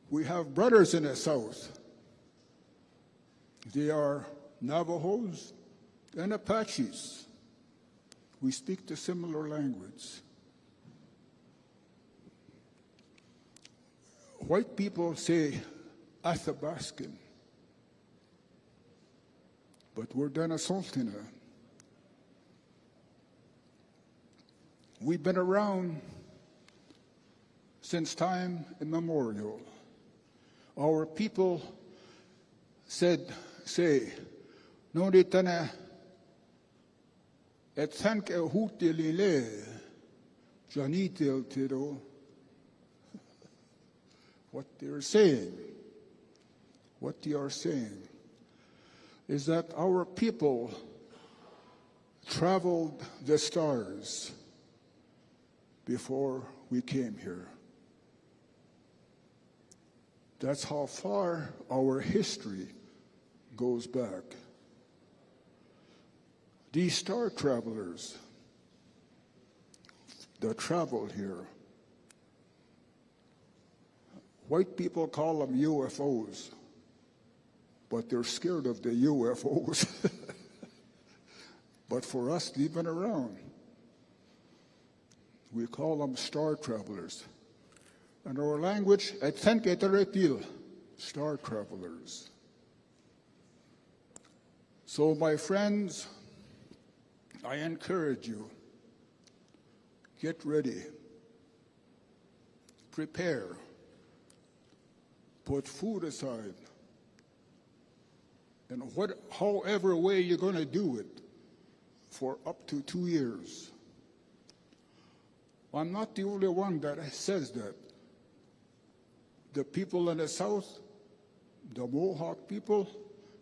We have brothers in the South. They are Navajos and Apaches. We speak the similar language. White people say Athabascan, but we're Denisotina. We've been around since time immemorial. Our people say, "Nori tana et thank e hutilile janitil tiro." What they are saying is that our people traveled the stars before we came here. That's how far our history goes back. These star travelers that traveled here, white people call them UFOs, but they're scared of the UFOs. But for us, they've been around. We call them star travelers. In our language, star travelers. So, my friends, I encourage you, get ready, prepare, put food aside, and however way you're going to do it for up to 2 years. I'm not the only one that says that. The people in the South, the Mohawk people,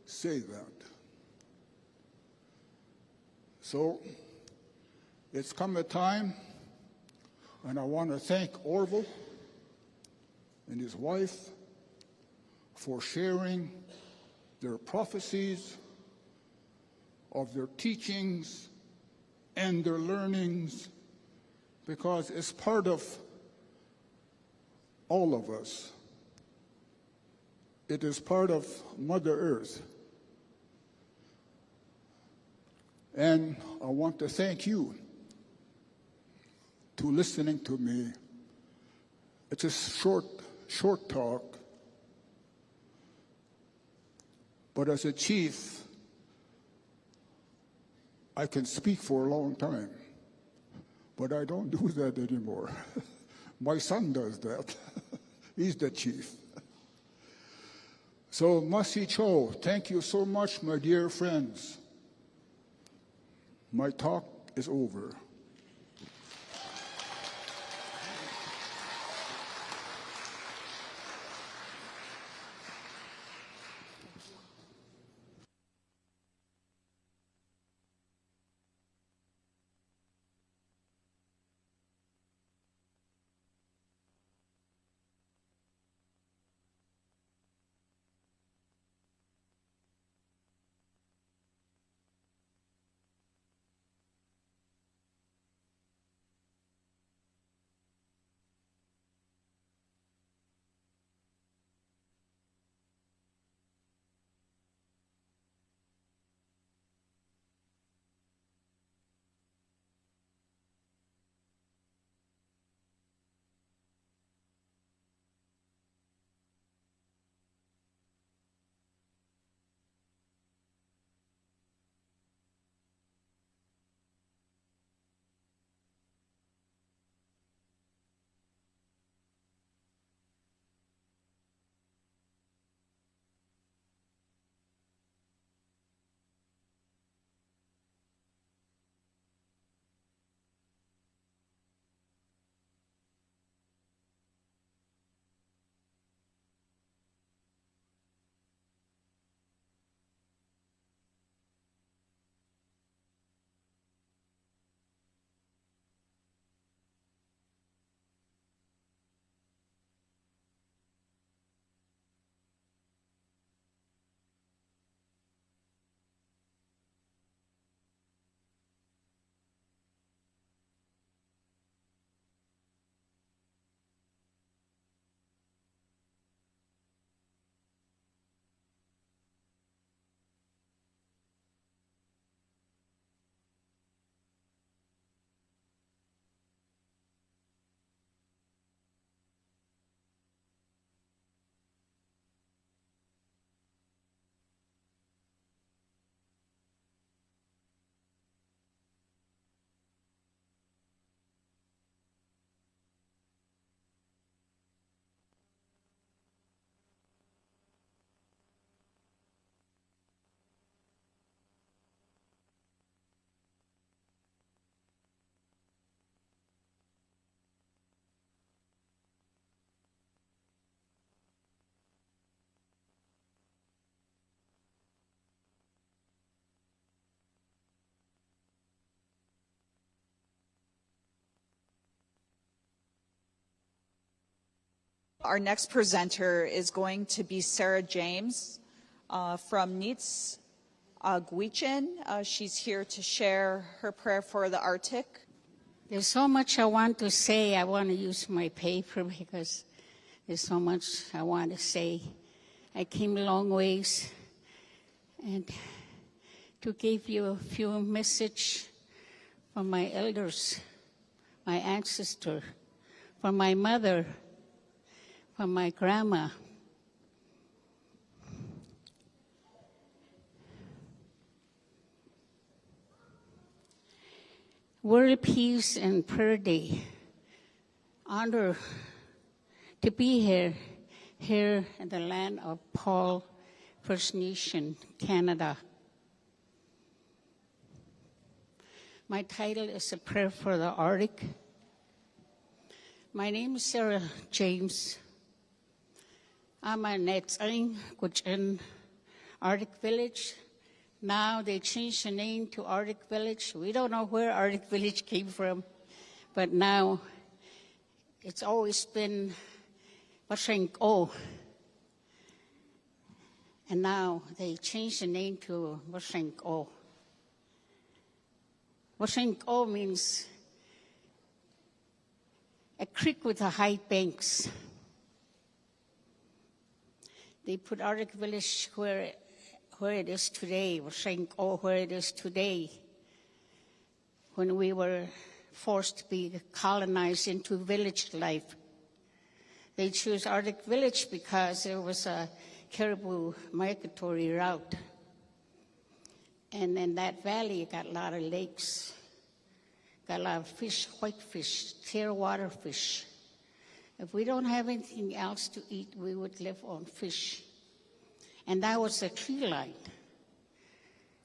say that. So it's come a time, and I want to thank Orville and his wife for sharing their prophecies of their teachings and their learnings, because it's part of all of us. It is part of Mother Earth. And I want to thank you for listening to me. It's a short talk. But as a chief, I can speak for a long time, but I don't do that anymore. My son does that. He's the chief. So, Matļó, thank you so much, my dear friends. My talk is over. Our next presenter is going to be Sarah James from Nitz Guichin. She's here to share her prayer for the Arctic. There's so much I want to say. I want to use my paper because there's so much I want to say. I came a long ways, and to give you a few message from my elders, my ancestor, from my mother, from my grandma. World Peace and Prayer Day. Honor to be here in the land of Paul First Nation, Canada. My title is A Prayer for the Arctic. My name is Sarah James. I'm a Nitz Guichin Arctic Village. Now they changed the name to Arctic Village. We don't know where Arctic Village came from, but now it's always been Matļó. And now they changed the name to Matļó. Matļó means a creek with a high banks. They put Arctic Village where it is today, Matļó, where it is today, when we were forced to be colonized into village life. They chose Arctic Village because there was a caribou migratory route. And in that valley, you got a lot of lakes, got a lot of fish, whitefish, clear water fish. If we don't have anything else to eat, we would live on fish. And that was the tree line.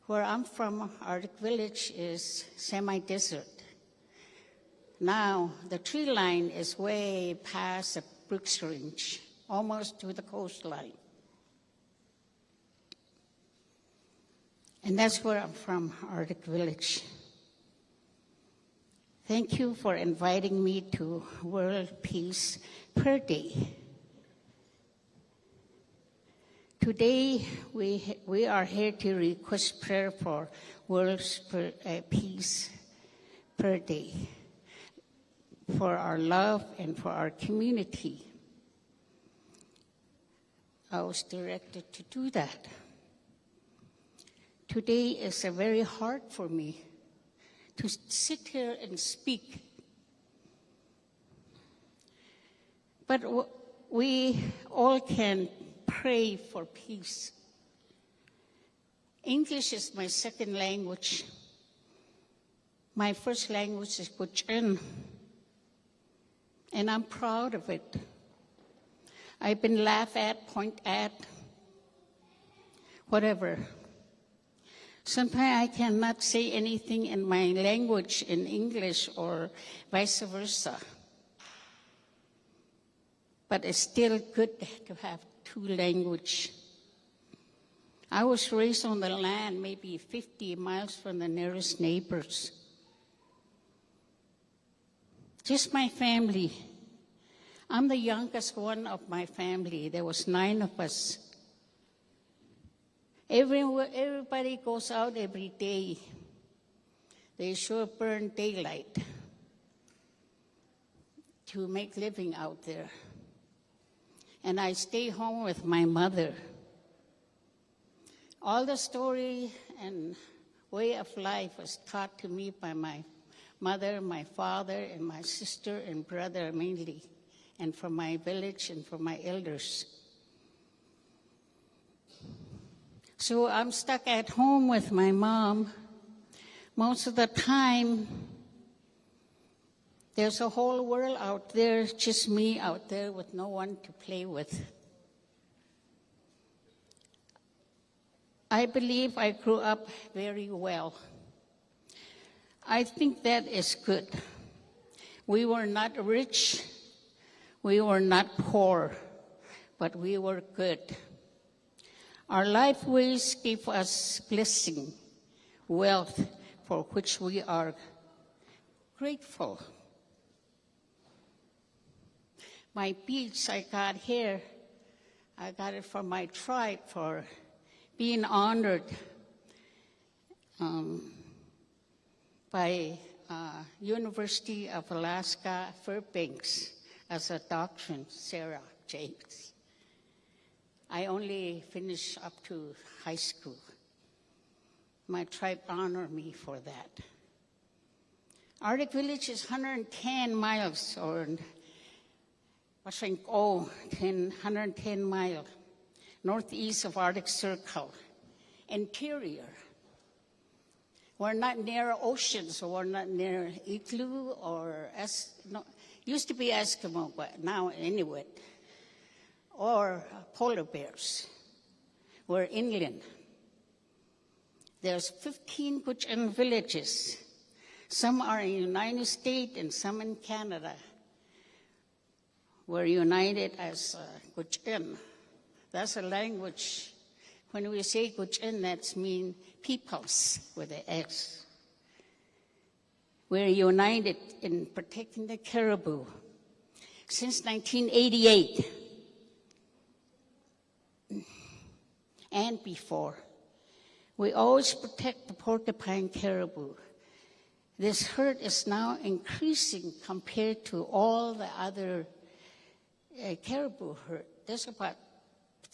Where I'm from, Arctic Village is semi-desert. Now, the tree line is way past the Brooks Range, almost to the coastline. And that's where I'm from, Arctic Village. Thank you for inviting me to World Peace Prayer Day. Today, we are here to request prayer for World Peace Prayer Day, for our love and for our community. I was directed to do that. Today is very hard for me to sit here and speak. But we all can pray for peace. English is my second language. My first language is Butte, and I'm proud of it. I've been laughed at, pointed at, whatever. Sometimes I cannot say anything in my language in English or vice versa. But it's still good to have two languages. I was raised on the land maybe 50 miles from the nearest neighbors. Just my family. I'm the youngest one of my family. There was 9 of us. Everybody goes out every day. They sure burn daylight to make living out there. And I stay home with my mother. All the story and way of life was taught to me by my mother, my father, and my sister and brother mainly, and from my village and from my elders. So I'm stuck at home with my mom. Most of the time, there's a whole world out there, just me out there with no one to play with. I believe I grew up very well. I think that is good. We were not rich, we were not poor, but we were good. Our life ways gave us blessing, wealth, for which we are grateful. My beads I got here, I got it from my tribe for being honored by University of Alaska Fairbanks as a doctorate, Sarah James. I only finished up to high school. My tribe honored me for that. Arctic Village is 110 miles, or 110 miles, northeast of Arctic Circle, interior. We're not near oceans, so we're not near Igloo or, used to be Eskimo, but now Inuit, or polar bears. We're inland. There's 15 Gutchen villages. Some are in the United States and some in Canada. We're united as Gutchen. That's a language. When we say Gutchen, that means peoples with an S. We're united in protecting the caribou. Since 1988 and before, we always protect the porcupine caribou. This herd is now increasing compared to all the other caribou herd. There's about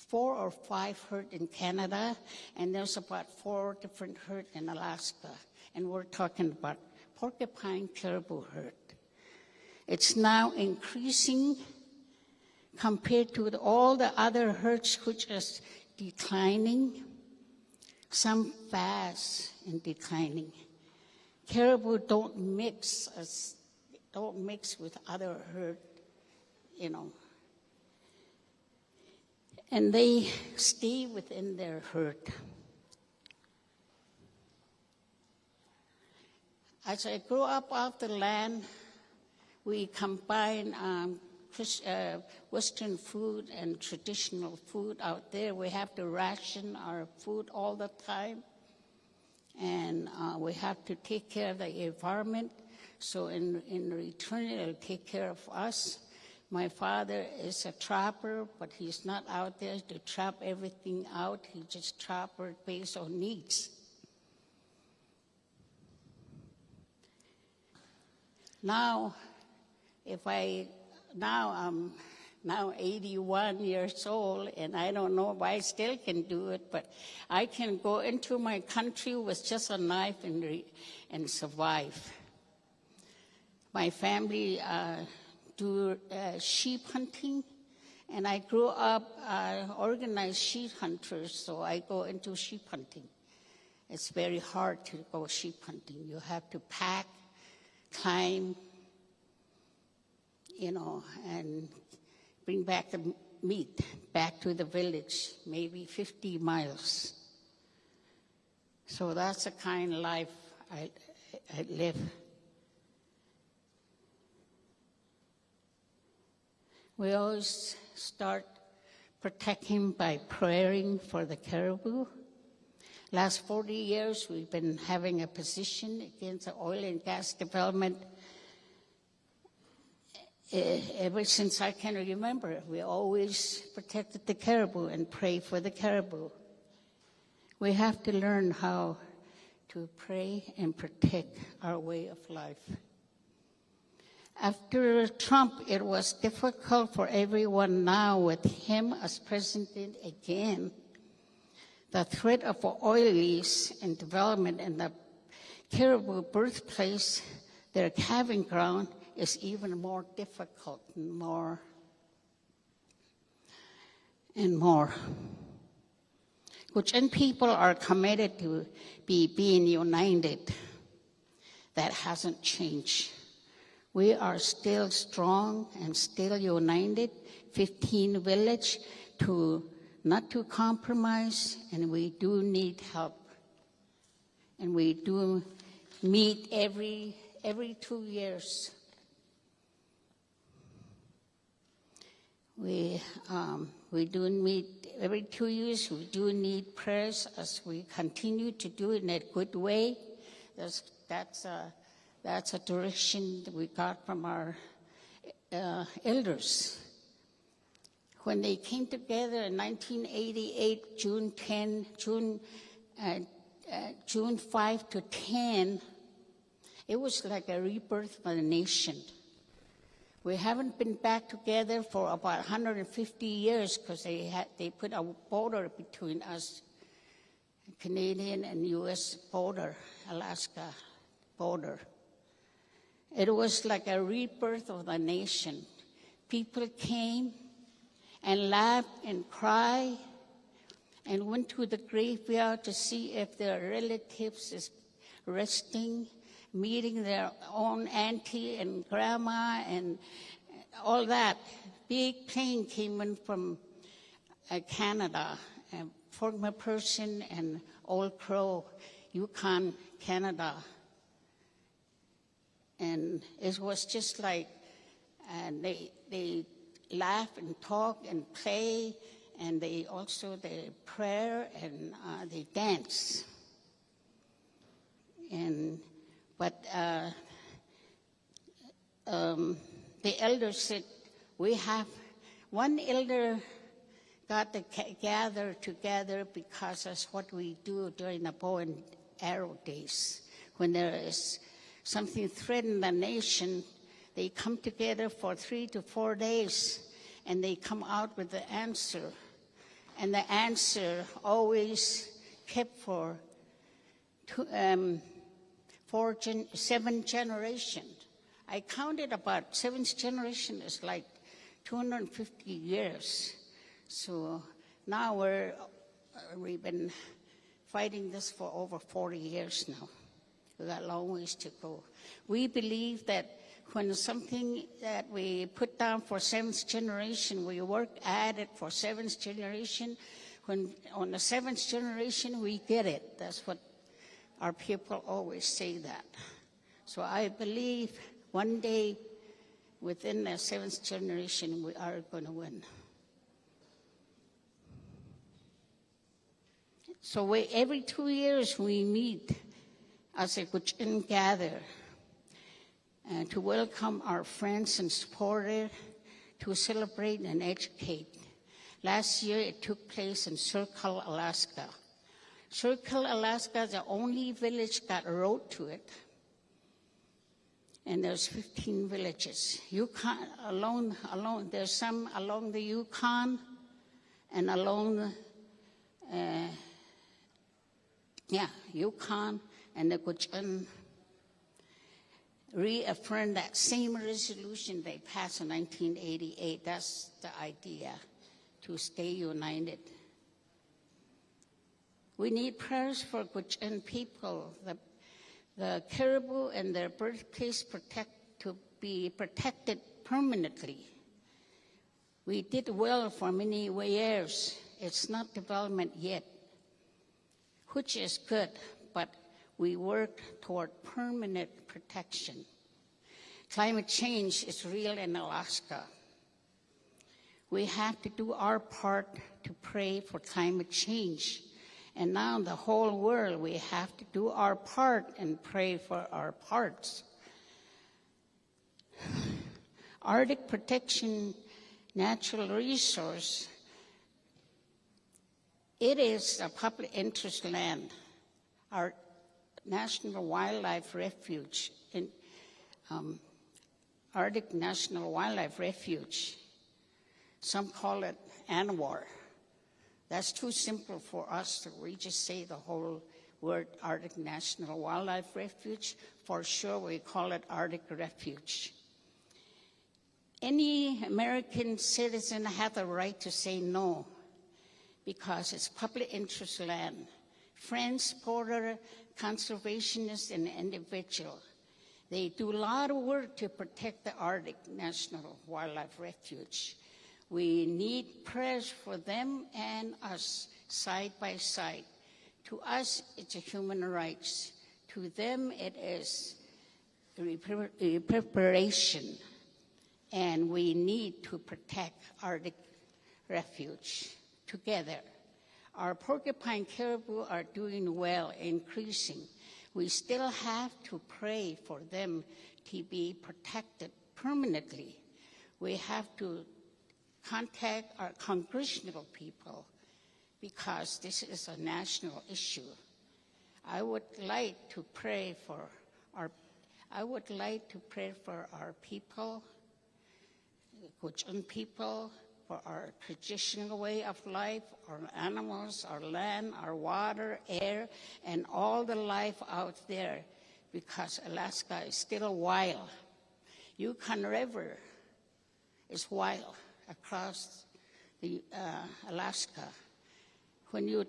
4 or 5 herd in Canada, and there's about 4 different herd in Alaska. And we're talking about porcupine caribou herd. It's now increasing compared to all the other herds, which is declining. some fast and declining. Caribou don't mix with other herd, and they stay within their herd. As I grew up off the land, we combine Western food and traditional food out there. We have to ration our food all the time, and we have to take care of the environment. So in return, it'll take care of us. My father is a trapper, but he's not out there to trap everything out. He just trapper based on needs. Now, I'm now 81 years old, and I don't know if I still can do it, but I can go into my country with just a knife and survive. My family do sheep hunting, and I grew up organized sheep hunters, so I go into sheep hunting. It's very hard to go sheep hunting. You have to pack, climb, and bring back the meat back to the village, maybe 50 miles. So that's the kind of life I live. We always start protecting by praying for the caribou. Last 40 years, we've been having a position against the oil and gas development. Ever since I can remember, we always protected the caribou and prayed for the caribou. We have to learn how to pray and protect our way of life. After Trump, it was difficult for everyone now with him as president again. The threat of oil lease and development in the caribou birthplace, their calving ground, is even more difficult and more. Gujin people are committed to being united. That hasn't changed. We are still strong and still united, 15 village, not to compromise, and we do need help. And we do meet every 2 years. We do meet every 2 years. We do need prayers as we continue to do it in a good way. That's a direction that we got from our elders. When they came together in 1988, June 5 to 10, it was like a rebirth of a nation. We haven't been back together for about 150 years because they put a border between us, Canadian and U.S. border, Alaska border. It was like a rebirth of the nation. People came and laughed and cried and went to the graveyard to see if their relatives is resting, meeting their own auntie and grandma and all that. Big plane came in from Canada, a former person and Old Crow, Yukon, Canada. And it was just like, and they laugh and talk and play, and they prayer and they dance. But the elder said, one elder got to gather together because that's what we do during the bow and arrow days. When there is something threatening the nation, they come together for 3 to 4 days, and they come out with the answer. And the answer always kept for 7 generations. I counted about 7th generation is like 250 years. So now we've been fighting this for over 40 years now. We got a long ways to go. We believe that when something that we put down for seventh generation, we work at it for seventh generation. When on the seventh generation, we get it. That's what our people always say that. So I believe one day within the seventh generation, we are going to win. So every 2 years we meet as a Kuchin gather to welcome our friends and supporters, to celebrate and educate. Last year it took place in Circle, Alaska. Circle, Alaska, the only village got a road to it. And there's 15 villages. Yukon alone, there's some along the Yukon and along Yukon and the Kuchin reaffirmed that same resolution they passed in 1988. That's the idea, to stay united. We need prayers for Kuchin people, the caribou and their birthplace to be protected permanently. We did well for many years. It's not development yet, which is good, but we work toward permanent protection. Climate change is real in Alaska. We have to do our part to pray for climate change. And now in the whole world, we have to do our part and pray for our parts. Arctic protection, natural resource, it is a public interest land. Our National Wildlife Refuge, Arctic National Wildlife Refuge. Some call it ANWR. That's too simple for us. We just say the whole word Arctic National Wildlife Refuge. For sure, we call it Arctic Refuge. Any American citizen has the right to say no because it's public interest land. Friends, supporters, conservationists, and individuals, they do a lot of work to protect the Arctic National Wildlife Refuge. We need prayers for them and us side by side. To us, it's a human rights. To them, it is preparation. And we need to protect Arctic refuge together. Our porcupine caribou are doing well, increasing. We still have to pray for them to be protected permanently. We have to contact our congressional people because this is a national issue. I would like to pray for our people, Kuchin people, for our traditional way of life, our animals, our land, our water, air, and all the life out there, because Alaska is still wild. Yukon River is wild across the Alaska. When you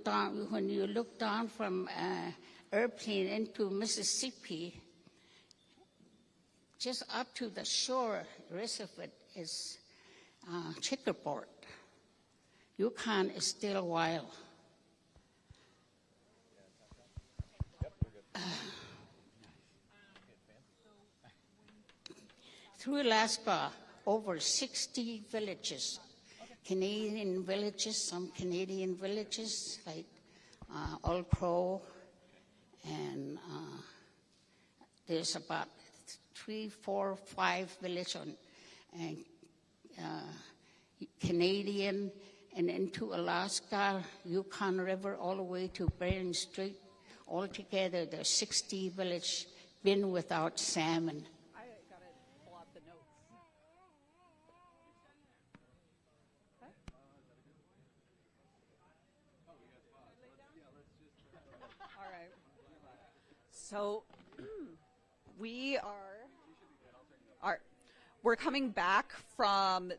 look down from airplane into Mississippi, just up to the shore, the rest of it is checkerboard. Yukon is still wild. Through Alaska, over 60 villages, Canadian villages, some Canadian villages like Old Crow, and there's about 3, 4, 5 villages on Canadian, and into Alaska, Yukon River, all the way to Bering Strait. Altogether, there's 60 villages been without salmon. I gotta pull out the notes. All right. So we're coming back from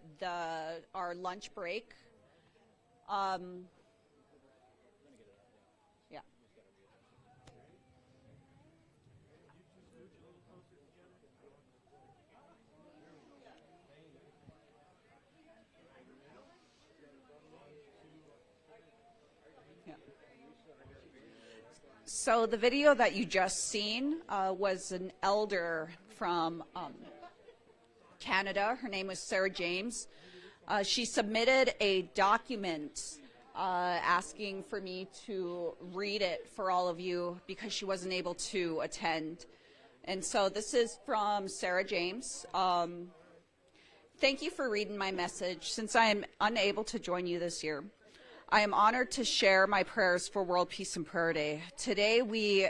our lunch break. Yeah. So the video that you just seen was an elder from Canada. Her name was Sarah James. She submitted a document asking for me to read it for all of you because she wasn't able to attend. And so this is from Sarah James. Thank you for reading my message. Since I am unable to join you this year, I am honored to share my prayers for World Peace and Prayer Day. Today we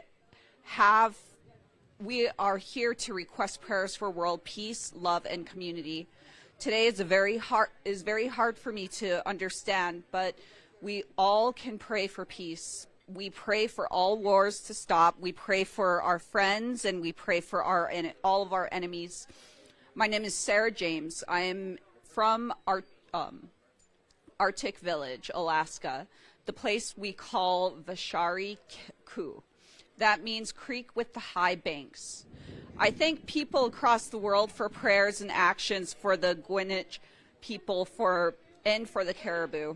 are here to request prayers for world peace, love, and community. Today is very hard for me to understand, but we all can pray for peace. We pray for all wars to stop. We pray for our friends, and we pray for all of our enemies. My name is Sarah James. I am from Arctic Village, Alaska, the place we call Vashari Ku. That means creek with the high banks. I thank people across the world for prayers and actions for the Gwinnett people and for the caribou.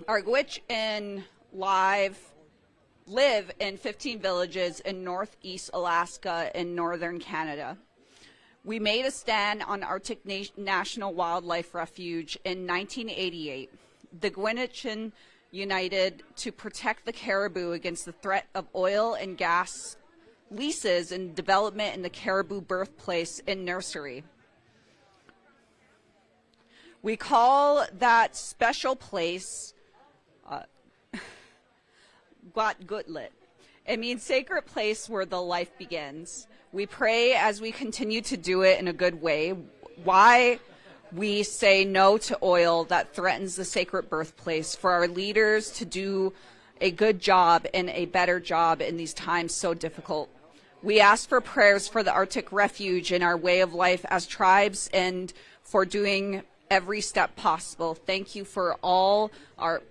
Our Gwitch and live in 15 villages in northeast Alaska and northern Canada. We made a stand on Arctic National Wildlife Refuge in 1988. The Gwinnett united to protect the caribou against the threat of oil and gas leases and development in the caribou birthplace and nursery. We call that special place Gutlet. It means sacred place where the life begins. We pray as we continue to do it in a good way. Why we say no to oil that threatens the sacred birthplace, for our leaders to do a good job and a better job in these times so difficult. We ask for prayers for the Arctic Refuge and our way of life as tribes and for doing every step possible. Thank you for all our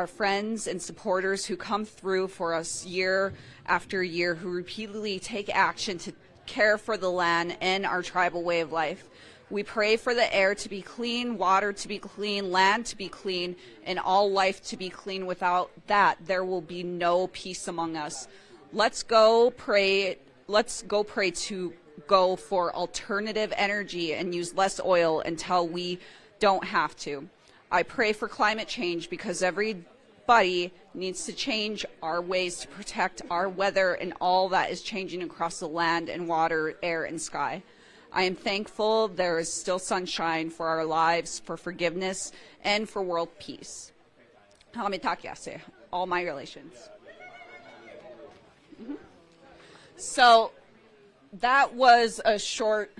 friends and supporters who come through for us year after year, who repeatedly take action to care for the land and our tribal way of life. We pray for the air to be clean, water to be clean, land to be clean, and all life to be clean. Without that, there will be no peace among us. Let's go pray to go for alternative energy and use less oil until we don't have to. I pray for climate change because everybody needs to change our ways to protect our weather and all that is changing across the land and water, air, and sky. I am thankful there is still sunshine for our lives, for forgiveness, and for world peace. Halamitakiase, all my relations. So that was a short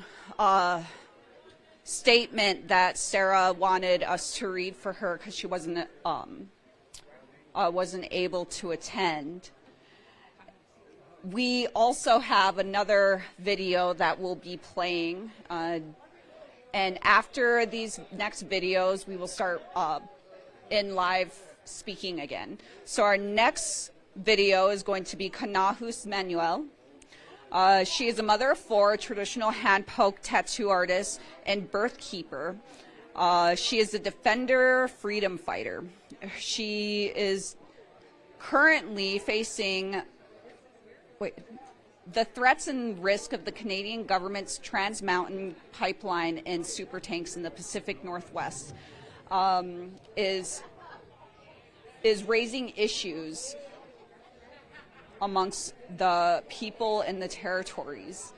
statement that Sarah wanted us to read for her because she wasn't able to attend. We also have another video that will be playing, and after these next videos, we will start in live speaking again. So our next video is going to be Kanahus Manuel. She is a mother of four, a traditional hand-poke tattoo artist and birth keeper. She is a defender, freedom fighter. She is currently facing the threats and risk of the Canadian government's Trans Mountain pipeline and super tanks in the Pacific Northwest is raising issues amongst the people in the territories.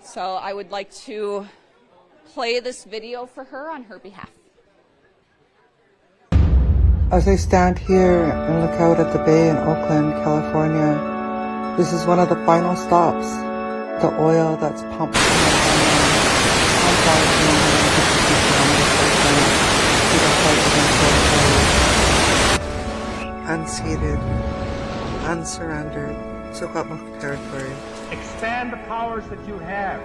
So I would like to play this video for her on her behalf. As I stand here and look out at the bay in Oakland, California, this is one of the final stops. The oil that's pumped from the unceded, unsurrendered, Sukwatmuk territory. Expand the powers that you have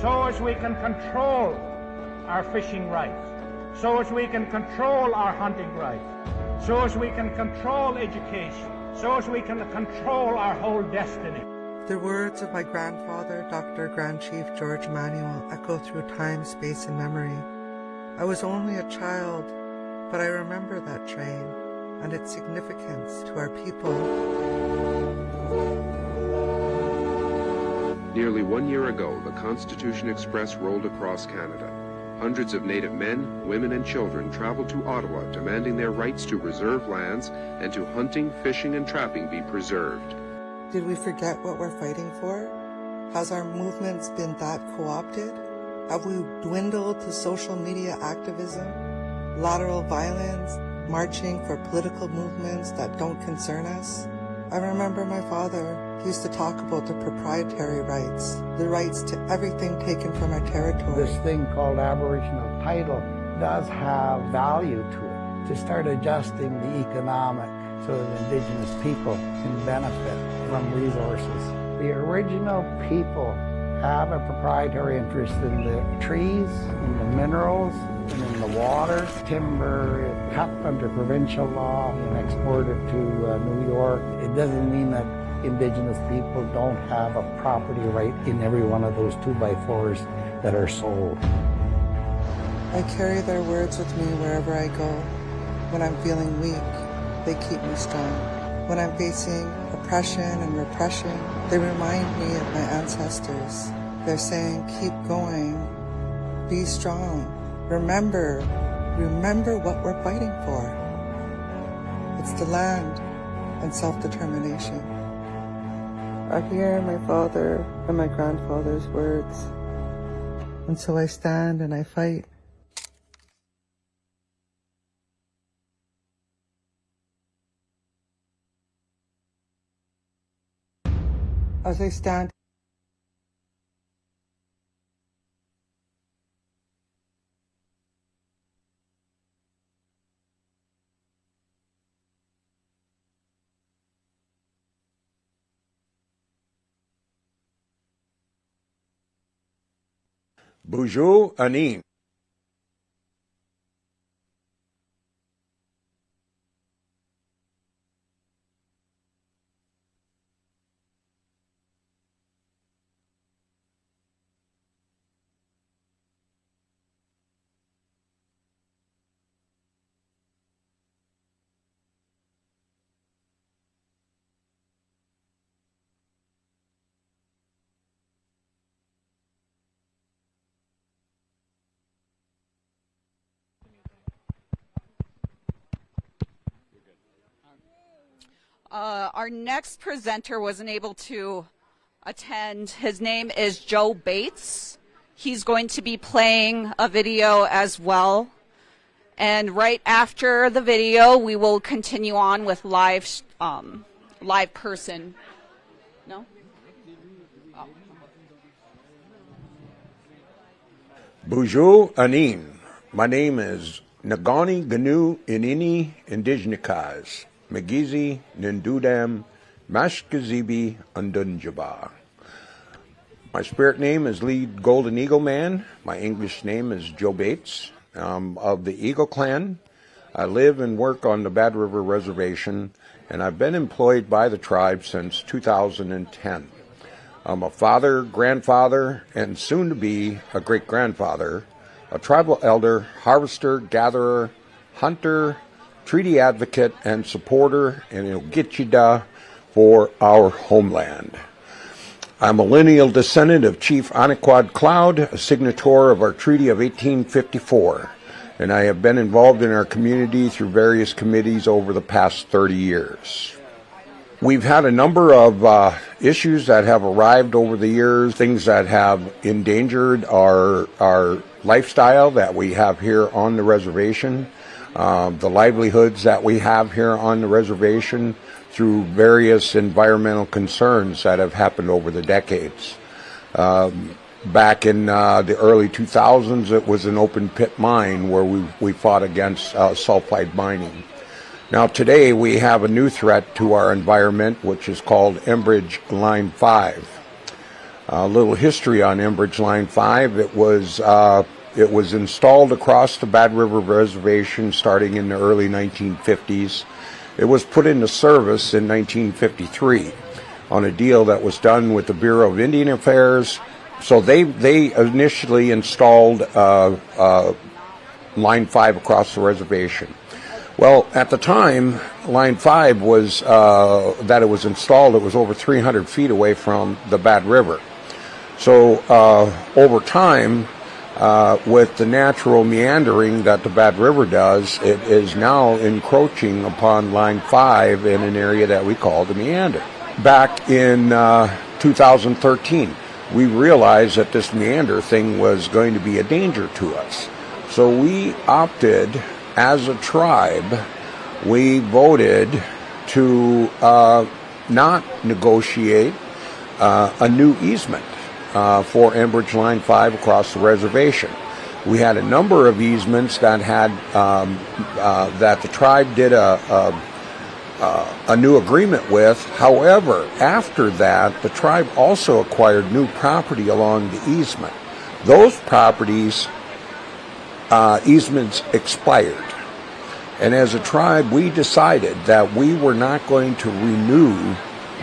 so as we can control our fishing rights, so as we can control our hunting rights, so as we can control education, so as we can control our whole destiny. The words of my grandfather, Dr. Grand Chief George Manuel, echo through time, space, and memory. I was only a child, but I remember that train. and its significance to our people. Nearly 1 year ago, the Constitution Express rolled across Canada. Hundreds of Native men, women, and children traveled to Ottawa demanding their rights to reserve lands and to hunting, fishing, and trapping be preserved. Did we forget what we're fighting for? Has our movements been that co-opted? Have we dwindled to social media activism, lateral violence, marching for political movements that don't concern us? I remember my father used to talk about the proprietary rights, the rights to everything taken from our territory. This thing called Aboriginal title does have value to it, to start adjusting the economic so that Indigenous people can benefit from resources. The original people have a proprietary interest in the trees, in the minerals, and in the water. Timber is cut under provincial law and exported to New York. It doesn't mean that Indigenous people don't have a property right in every one of those 2x4s that are sold. I carry their words with me wherever I go. When I'm feeling weak, they keep me strong. When I'm facing oppression and repression, they remind me of my ancestors. They're saying, keep going, be strong. Remember what we're fighting for. It's the land and self-determination. I hear my father and my grandfather's words, and so I stand and I fight. As I stand Bonjour, Anin. Our next presenter wasn't able to attend. His name is Joe Bates. He's going to be playing a video as well. And right after the video, we will continue on with live person. No? Oh. Bonjour, Anin. My name is Nagani Ganu Inini Indigenikaz. Magizi, Nindudam, Mashkazibi, Undunjaba. My spirit name is Lead Golden Eagle Man. My English name is Joe Bates. Of the Eagle Clan. I live and work on the Bad River Reservation, and I've been employed by the tribe since 2010. I'm a father, grandfather, and soon to be a great-grandfather, a tribal elder, harvester, gatherer, hunter, treaty advocate and supporter in Ilgichida for our homeland. I'm a lineal descendant of Chief Aniquad Cloud, a signator of our Treaty of 1854, and I have been involved in our community through various committees over the past 30 years. We've had a number of issues that have arrived over the years, things that have endangered our lifestyle that we have here on the reservation. The livelihoods that we have here on the reservation through various environmental concerns that have happened over the decades. Back in the early 2000s, it was an open pit mine where we fought against sulfide mining. Now today we have a new threat to our environment, which is called Enbridge Line 5. A little history on Enbridge Line 5. It was installed across the Bad River Reservation starting in the early 1950s. It was put into service in 1953 on a deal that was done with the Bureau of Indian Affairs. So they initially installed Line 5 across the reservation. Well, at the time, Line 5 was, that it was installed, it was over 300 feet away from the Bad River. So over time, with the natural meandering that the Bad River does, it is now encroaching upon Line 5 in an area that we call the meander. Back in 2013, we realized that this meander thing was going to be a danger to us. So we opted, as a tribe, we voted to not negotiate a new easement for Enbridge Line 5 across the reservation. We had a number of easements that had that the tribe did a new agreement with. However, after that, the tribe also acquired new property along the easement. Those properties, easements expired. And as a tribe, we decided that we were not going to renew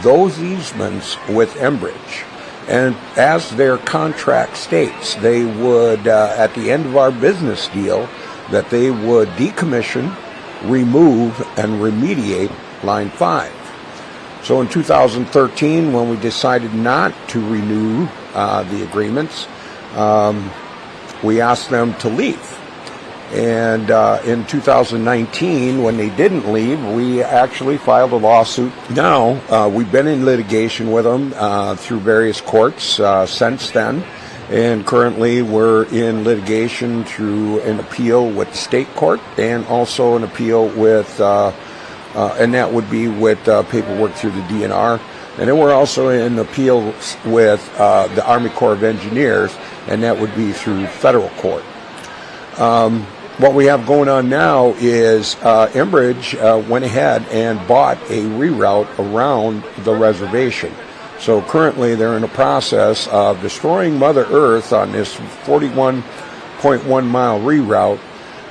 those easements with Enbridge. And as their contract states, they would, at the end of our business deal, that they would decommission, remove, and remediate Line 5. So in 2013, when we decided not to renew the agreements, we asked them to leave. And in 2019, when they didn't leave, we actually filed a lawsuit. Now, we've been in litigation with them through various courts since then. And currently, we're in litigation through an appeal with the state court and also an appeal with, and that would be with paperwork through the DNR. And then we're also in appeals with the Army Corps of Engineers, and that would be through federal court. What we have going on now is Enbridge went ahead and bought a reroute around the reservation. So currently they're in the process of destroying Mother Earth on this 41.1 mile reroute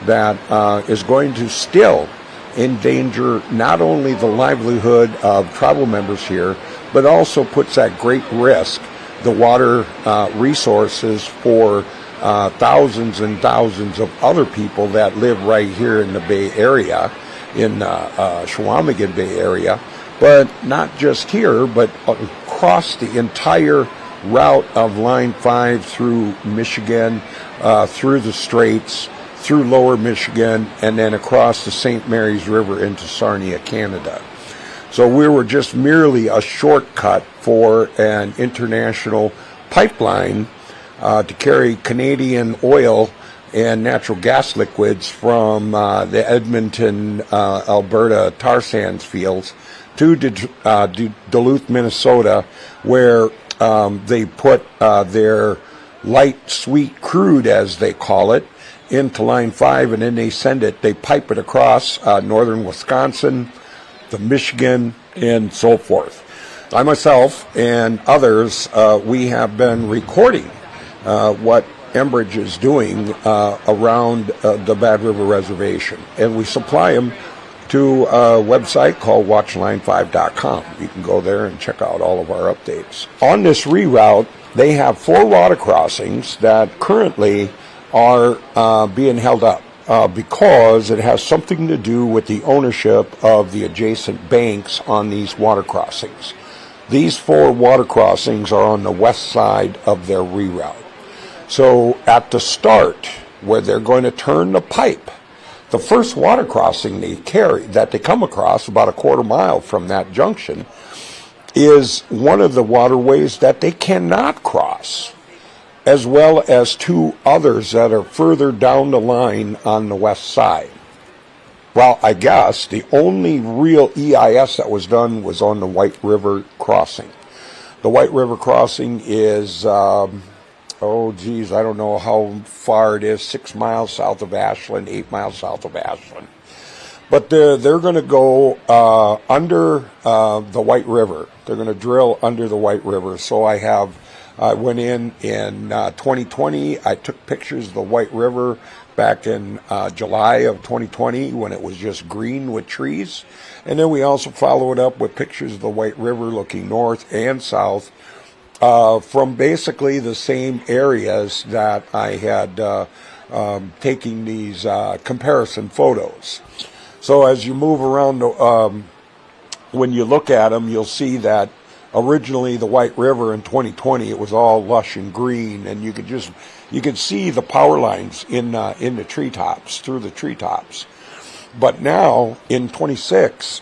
that is going to still endanger not only the livelihood of tribal members here, but also puts at great risk the water resources for thousands and thousands of other people that live right here in the Bay Area, in Chequamegon Bay Area, but not just here, but across the entire route of Line 5 through Michigan, through the Straits, through Lower Michigan, and then across the St. Mary's River into Sarnia, Canada. So we were just merely a shortcut for an international pipeline to carry Canadian oil and natural gas liquids from the Edmonton, Alberta tar sands fields to Duluth, Minnesota, where they put their light sweet crude, as they call it, into Line 5, and then they send it, they pipe it across northern Wisconsin, the Michigan, and so forth. I myself and others, we have been recording what Enbridge is doing around the Bad River Reservation. And we supply them to a website called watchline5.com. You can go there and check out all of our updates. On this reroute, they have 4 water crossings that currently are being held up because it has something to do with the ownership of the adjacent banks on these water crossings. These 4 water crossings are on the west side of their reroute. So at the start, where they're going to turn the pipe, the first water crossing that they come across about a quarter mile from that junction is one of the waterways that they cannot cross, as well as 2 others that are further down the line on the west side. Well, I guess the only real EIS that was done was on the White River crossing. The White River crossing is, I don't know how far it is, 6 miles south of Ashland, 8 miles south of Ashland. But they're going to go under the White River. They're going to drill under the White River. So I went in 2020. I took pictures of the White River back in July of 2020 when it was just green with trees. And then we also followed up with pictures of the White River looking north and south from basically the same areas that I had taking these comparison photos. So as you move around, when you look at them, you'll see that originally the White River in 2020, it was all lush and green, and you could see the power lines in the treetops, through the treetops. But now in 26,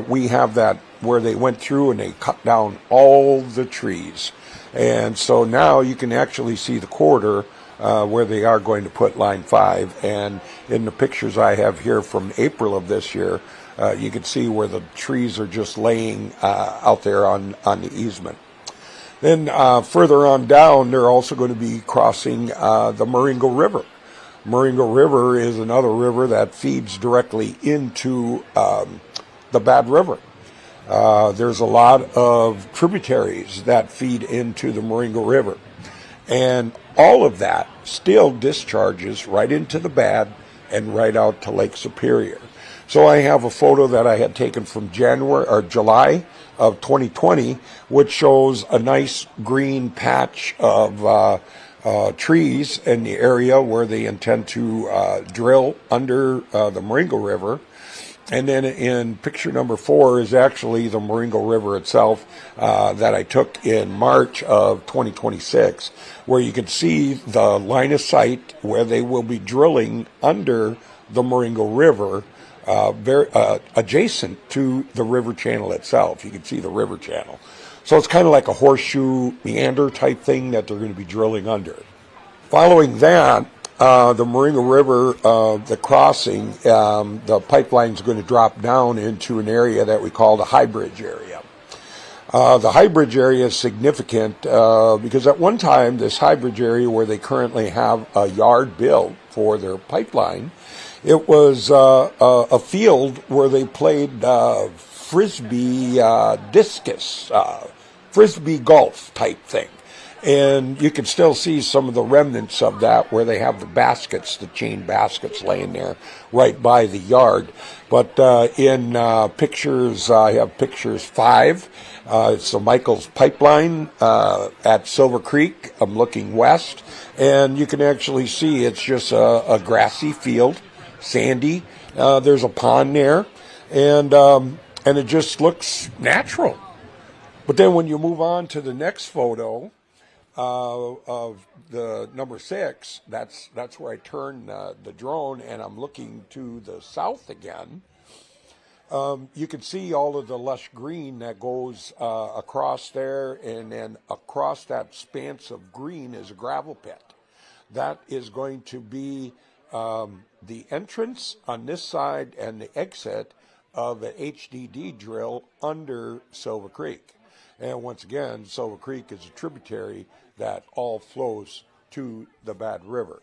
we have that where they went through and they cut down all the trees. And so now you can actually see the corridor where they are going to put Line 5. And in the pictures I have here from April of this year, you can see where the trees are just laying out there on the easement. Then further on down, they're also going to be crossing the Marengo River. Marengo River is another river that feeds directly into the Bad River. There's a lot of tributaries that feed into the Marengo River. And all of that still discharges right into the Bad and right out to Lake Superior. So I have a photo that I had taken from July of 2020, which shows a nice green patch of trees in the area where they intend to drill under the Marengo River. And then in picture number 4 is actually the Marengo River itself that I took in March of 2026, where you can see the line of sight where they will be drilling under the Marengo River, very adjacent to the river channel itself. You can see the river channel. So it's kind of like a horseshoe meander type thing that they're going to be drilling under. Following that, the Marengo River, the crossing, the pipeline's going to drop down into an area that we call the High Bridge area. The High Bridge area is significant because at one time, this High Bridge area where they currently have a yard built for their pipeline, it was a field where they played frisbee discus, frisbee golf type thing. And you can still see some of the remnants of that where they have the baskets, the chain baskets laying there right by the yard. But in pictures, I have pictures 5. It's the Michaels Pipeline at Silver Creek. I'm looking west, and you can actually see it's just a grassy field, sandy. There's a pond there, and it just looks natural. But then when you move on to the next photo, of the number 6, that's where I turn the drone and I'm looking to the south again. You can see all of the lush green that goes across there, and then across that expanse of green is a gravel pit. That is going to be the entrance on this side and the exit of an HDD drill under Silver Creek. And once again, Silver Creek is a tributary that all flows to the Bad River.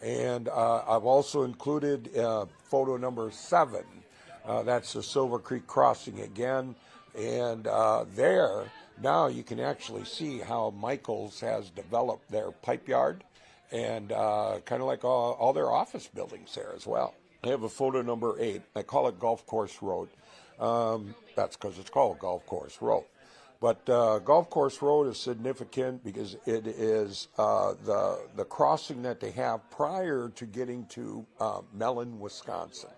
And I've also included photo number 7. That's the Silver Creek crossing again. And there, now you can actually see how Michaels has developed their pipe yard and kind of like all their office buildings there as well. I have a photo number 8. I call it Golf Course Road. That's because it's called Golf Course Road. But Golf Course Road is significant because it is the crossing that they have prior to getting to Mellon, Wisconsin.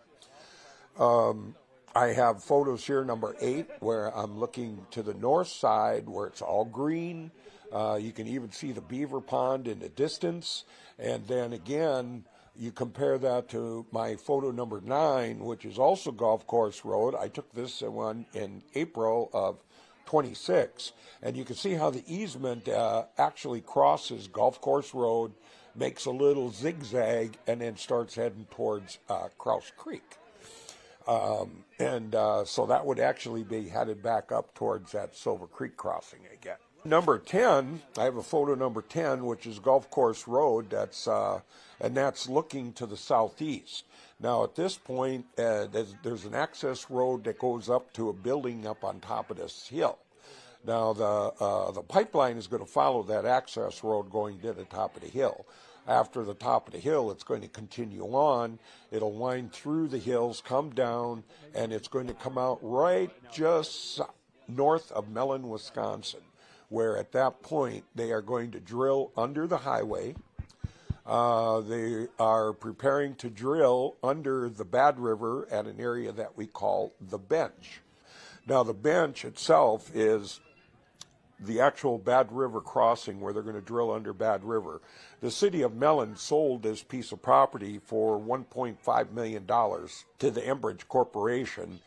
I have photos here, number 8, where I'm looking to the north side where it's all green. You can even see the beaver pond in the distance. And then again, you compare that to my photo number 9, which is also Golf Course Road. I took this one in April of 26, and you can see how the easement actually crosses Golf Course Road, makes a little zigzag, and then starts heading towards Crouse Creek. So that would actually be headed back up towards that Silver Creek crossing again. Number 10, I have a photo number 10, which is Golf Course Road. That's looking to the southeast. Now, at this point, there's an access road that goes up to a building up on top of this hill. Now, the pipeline is going to follow that access road going to the top of the hill. After the top of the hill, it's going to continue on. It'll wind through the hills, come down, and it's going to come out right just north of Mellon, Wisconsin, where at that point they are going to drill under the highway. They are preparing to drill under the Bad River at an area that we call the Bench. Now, the Bench itself is the actual Bad River crossing where they're going to drill under Bad River. The city of Mellon sold this piece of property for $1.5 million to the Enbridge Corporation.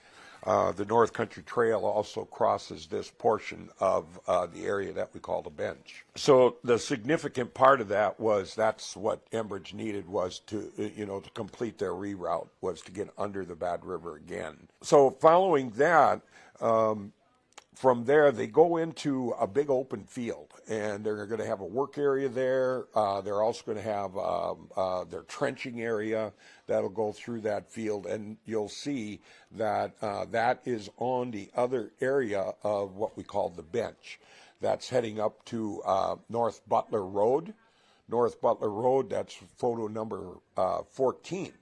The North Country Trail also crosses this portion of the area that we call the Bench. So the significant part of that was that's what Enbridge needed was to, to complete their reroute, was to get under the Bad River again. So following that, from there, they go into a big open field, and they're going to have a work area there. They're also going to have their trenching area that'll go through that field, and you'll see that that is on the other area of what we call the Bench. That's heading up to North Butler Road. North Butler Road, that's photo number 14.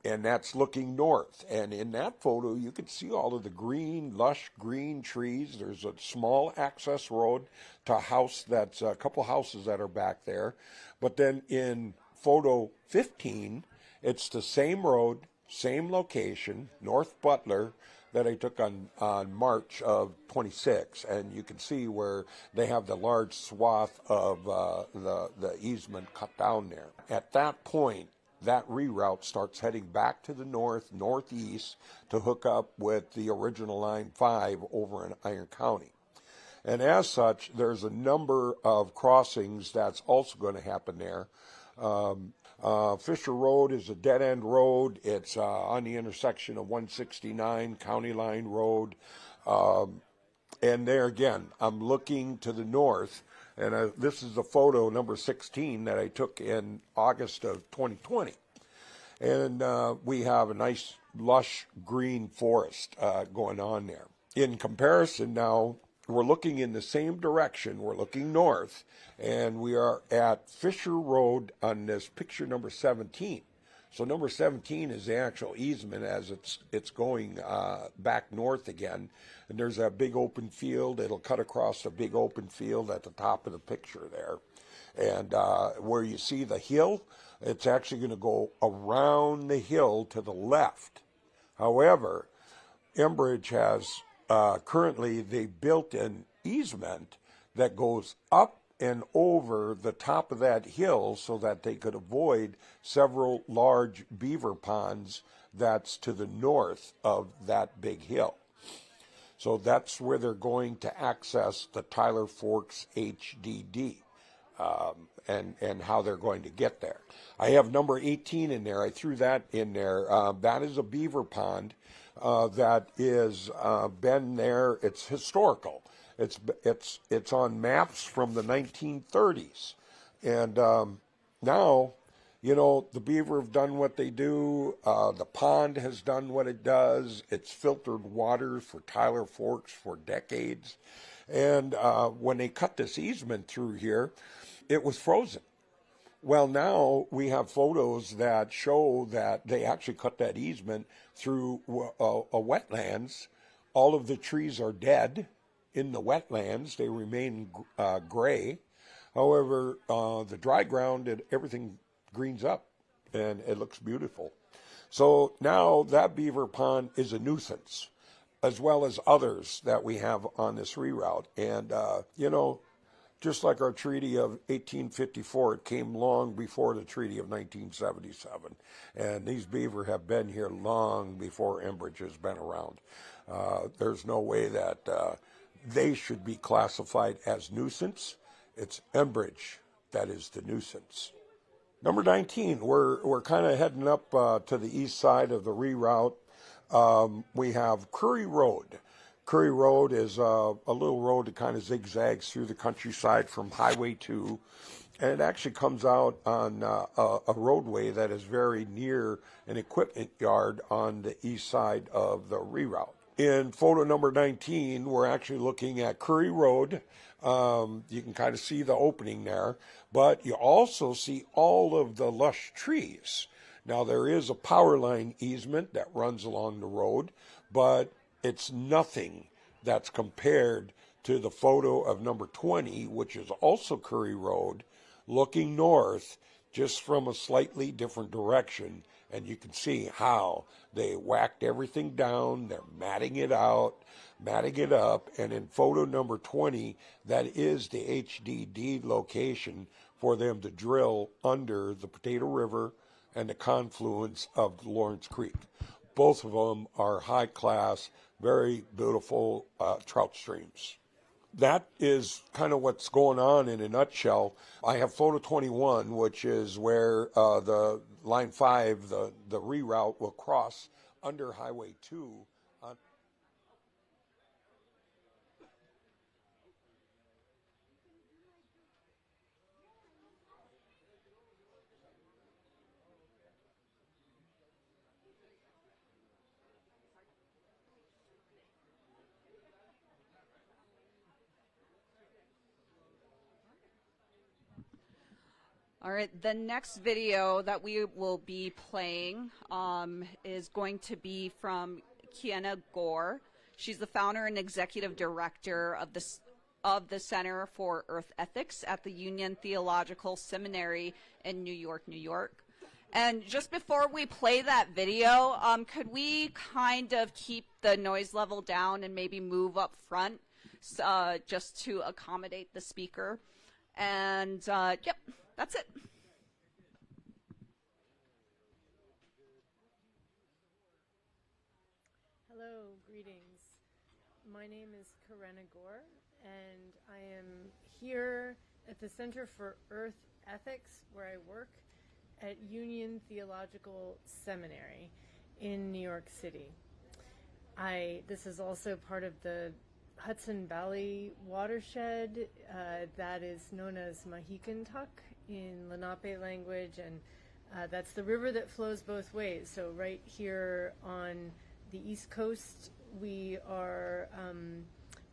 And that's looking north. And in that photo, you can see all of the green, lush green trees. There's a small access road to a house that's a couple houses that are back there. But then in photo 15, it's the same road, same location, North Butler, that I took on March of 26. And you can see where they have the large swath of the easement cut down there. At that point, that reroute starts heading back to the northeast to hook up with the original Line 5 over in Iron County. And as such, there's a number of crossings that's also going to happen there. Fisher Road is a dead-end road. It's on the intersection of 169 County Line Road. And there again, I'm looking to the north. And this is the photo number 16 that I took in August of 2020. And we have a nice lush green forest going on there. In comparison now, we're looking in the same direction. We're looking north, and we are at Fisher Road on this picture number 17. So number 17 is the actual easement as it's going back north again. And there's that big open field. It'll cut across a big open field at the top of the picture there. And where you see the hill, it's actually going to go around the hill to the left. However, Enbridge has currently, they built an easement that goes up and over the top of that hill so that they could avoid several large beaver ponds that's to the north of that big hill. So that's where they're going to access the Tyler Forks HDD and how they're going to get there. I have number 18 in there. I threw that in there. That is a beaver pond that is been there. It's historical. It's on maps from the 1930s, and now, the beaver have done what they do. The pond has done what it does. It's filtered water for Tyler Forks for decades, and when they cut this easement through here, it was frozen. Well, now we have photos that show that they actually cut that easement through a wetlands. All of the trees are dead in the wetlands. They remain gray. However, the dry ground, everything greens up, and it looks beautiful. So now that beaver pond is a nuisance, as well as others that we have on this reroute. And, just like our treaty of 1854, it came long before the treaty of 1977. And these beaver have been here long before Enbridge has been around. There's no way that they should be classified as nuisance. It's Enbridge that is the nuisance. Number 19, we're kind of heading up to the east side of the reroute. We have Curry Road. Curry Road is a little road that kind of zigzags through the countryside from Highway 2, and it actually comes out on a roadway that is very near an equipment yard on the east side of the reroute. In photo number 19, we're actually looking at Curry Road. You can kind of see the opening there, but you also see all of the lush trees. Now, there is a power line easement that runs along the road, but it's nothing that's compared to the photo of number 20, which is also Curry Road, looking north just from a slightly different direction, and you can see how they whacked everything down. They're matting it out, matting it up, and in photo number 20, that is the HDD location for them to drill under the Potato River and the confluence of Lawrence Creek. Both of them are high class, very beautiful trout streams. That is kind of what's going on in a nutshell. I have photo 21, which is where the line 5, the reroute, will cross under Highway 2. All right, the next video that we will be playing is going to be from Kiana Gore. She's the founder and executive director of the Center for Earth Ethics at the Union Theological Seminary in New York, New York. And just before we play that video, could we kind of keep the noise level down and maybe move up front just to accommodate the speaker? And yep. That's it. Hello, greetings. My name is Karena Gore, and I am here at the Center for Earth Ethics, where I work at Union Theological Seminary in New York City. This is also part of the Hudson Valley watershed that is known as Mahicantuck in Lenape language, and that's the river that flows both ways. So right here on the East Coast, we are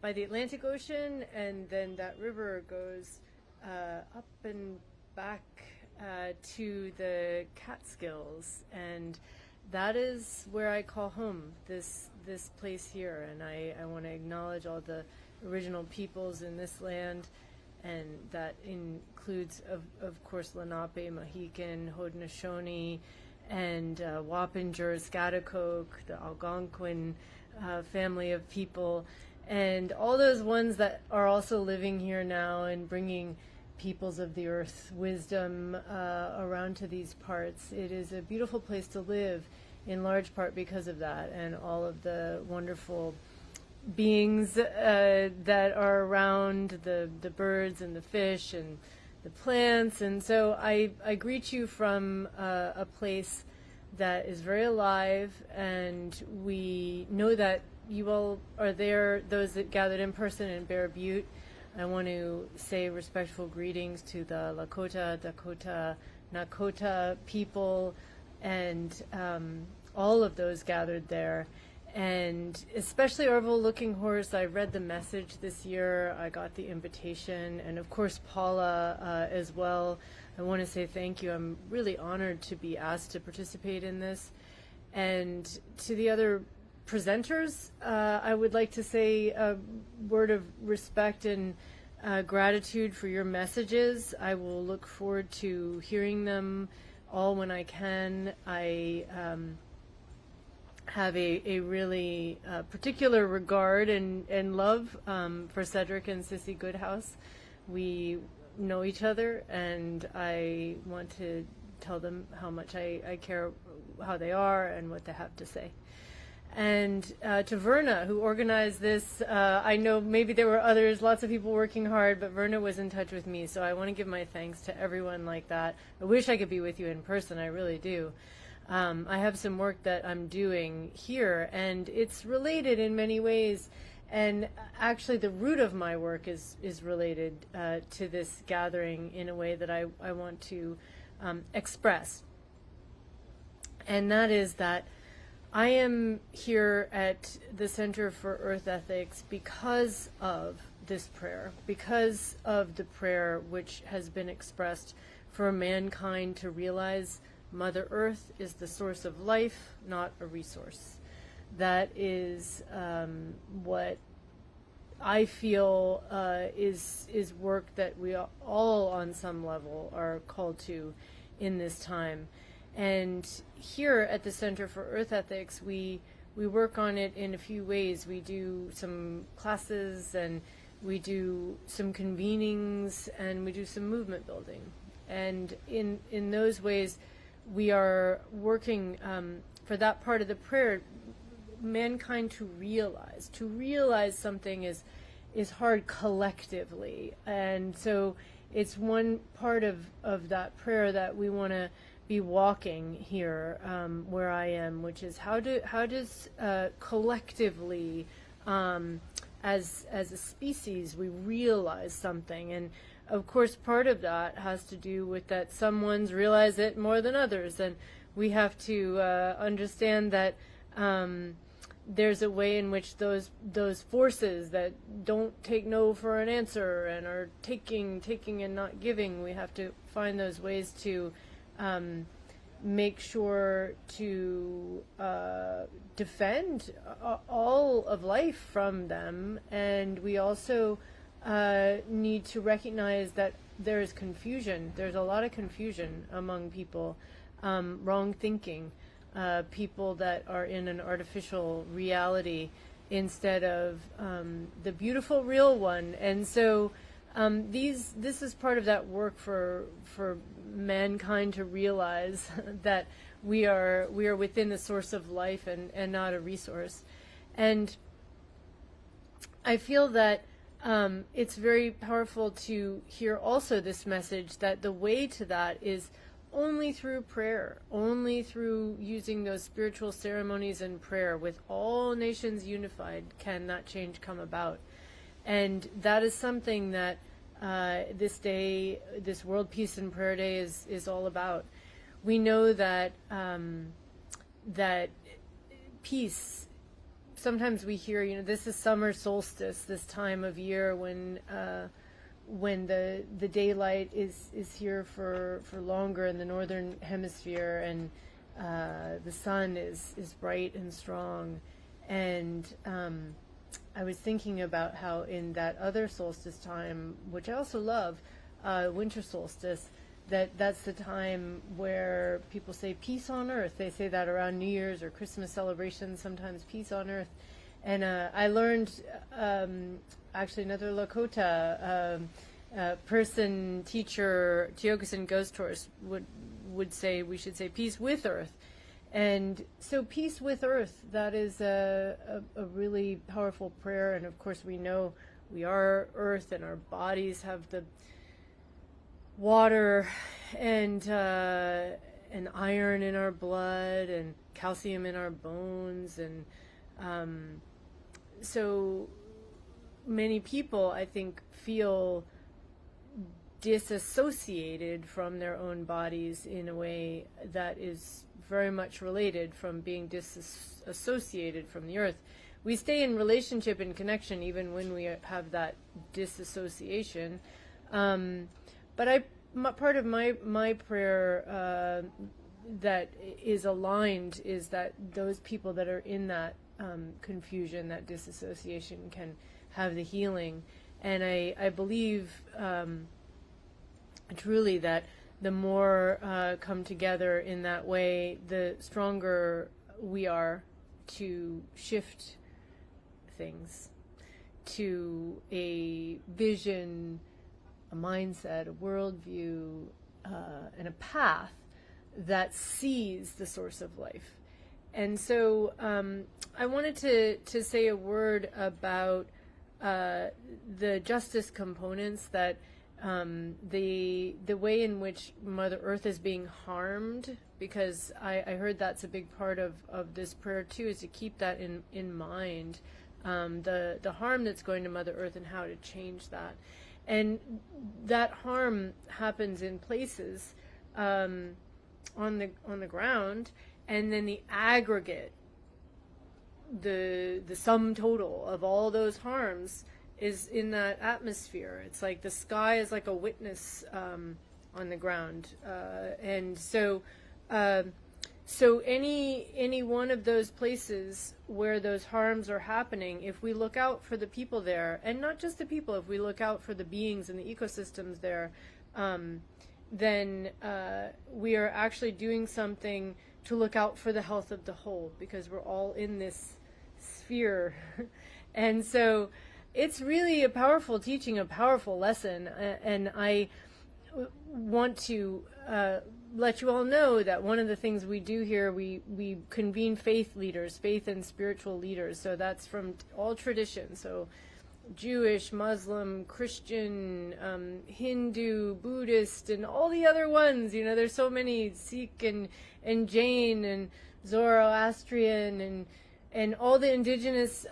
by the Atlantic Ocean, and then that river goes up and back to the Catskills, and that is where I call home, this place here. And I want to acknowledge all the original peoples in this land, and that includes, of course, Lenape, Mohican, Haudenosaunee, and Wappinger, Schaghticoke, the Algonquin family of people, and all those ones that are also living here now and bringing peoples of the earth wisdom around to these parts. It is a beautiful place to live, in large part because of that, and all of the wonderful beings that are around, the birds and the fish and the plants. And so I greet you from a place that is very alive, and we know that you all are there, those that gathered in person in Bear Butte. I want to say respectful greetings to the Lakota, Dakota, Nakota people, and all of those gathered there. And especially Orville Looking Horse. I read the message this year. I got the invitation, and of course Paula as well. I want to say thank you. I'm really honored to be asked to participate in this. And to the other presenters, I would like to say a word of respect and gratitude for your messages. I will look forward to hearing them all when I can. I have a really particular regard and love for Cedric and Sissy Goodhouse. We know each other, and I want to tell them how much I care how they are and what they have to say. And to Verna, who organized this, I know maybe there were others, lots of people working hard, but Verna was in touch with me, so I want to give my thanks to everyone like that. I wish I could be with you in person, I really do. I have some work that I'm doing here, and it's related in many ways, and actually the root of my work is related to this gathering in a way that I want to express. And that is that I am here at the Center for Earth Ethics because of this prayer, because of the prayer which has been expressed for mankind to realize Mother Earth is the source of life, not a resource. That is what I feel is work that we all on some level are called to in this time. And here at the Center for Earth Ethics, we work on it in a few ways. We do some classes, and we do some convenings, and we do some movement building. And in those ways, we are working for that part of the prayer, mankind to realize something is hard collectively. And so it's one part of that prayer that we want to be walking here where I am, which is how does collectively as a species we realize something. And of course part of that has to do with that some ones realize it more than others, and we have to understand that there's a way in which those forces that don't take no for an answer and are taking and not giving, we have to find those ways to make sure to defend all of life from them. And we also need to recognize that there is confusion. There's a lot of confusion among people, wrong thinking, people that are in an artificial reality instead of the beautiful real one. And so this is part of that work for mankind to realize that we are within the source of life and not a resource. And I feel that it's very powerful to hear also this message that the way to that is only through prayer, only through using those spiritual ceremonies and prayer. With all nations unified can that change come about. And that is something that this day, this World Peace and Prayer Day is all about. We know that that peace, sometimes we hear, this is summer solstice, this time of year when the daylight is here for longer in the northern hemisphere, and the sun is bright and strong. And I was thinking about how in that other solstice time, which I also love, winter solstice, that's the time where people say peace on earth. They say that around New Year's or Christmas celebrations, sometimes peace on earth. And I learned, actually another Lakota person, teacher, Tiokasin Ghost Horse would say we should say peace with earth. And so peace with earth, that is a really powerful prayer. And of course we know we are earth, and our bodies have the water and iron in our blood and calcium in our bones. And so many people, I think, feel disassociated from their own bodies in a way that is very much related from being disassociated from the earth. We stay in relationship and connection even when we have that disassociation. But part of my prayer that is aligned is that those people that are in that confusion, that disassociation, can have the healing. And I believe truly that the more come together in that way, the stronger we are to shift things to a vision, a mindset, a worldview, and a path that sees the source of life. And so I wanted to say a word about the justice components, that the way in which Mother Earth is being harmed, because I heard that's a big part of this prayer too, is to keep that in mind, the harm that's going to Mother Earth and how to change that. And that harm happens in places on the ground, and then the aggregate, the sum total of all those harms is in that atmosphere. It's like the sky is like a witness on the ground, and so So any one of those places where those harms are happening, if we look out for the people there, and not just the people, if we look out for the beings and the ecosystems there, then we are actually doing something to look out for the health of the whole, because we're all in this sphere. And so it's really a powerful teaching, a powerful lesson, and I want to let you all know that one of the things we do here, we convene faith leaders, faith and spiritual leaders. So that's from all traditions. So Jewish, Muslim, Christian, Hindu, Buddhist, and all the other ones. You know, there's so many, Sikh and Jain and Zoroastrian and all the indigenous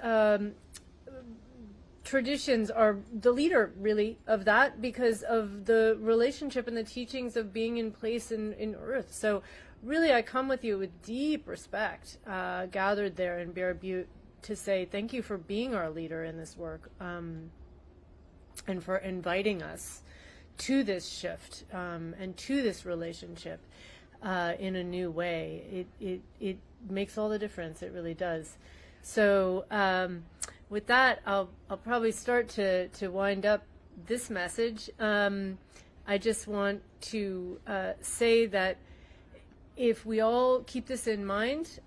traditions are the leader, really, of that, because of the relationship and the teachings of being in place in Earth. So really, I come with you with deep respect, gathered there in Bear Butte, to say thank you for being our leader in this work, and for inviting us to this shift, and to this relationship in a new way. It makes all the difference. It really does. So with that, I'll probably start to wind up this message. I just want to say that if we all keep this in mind,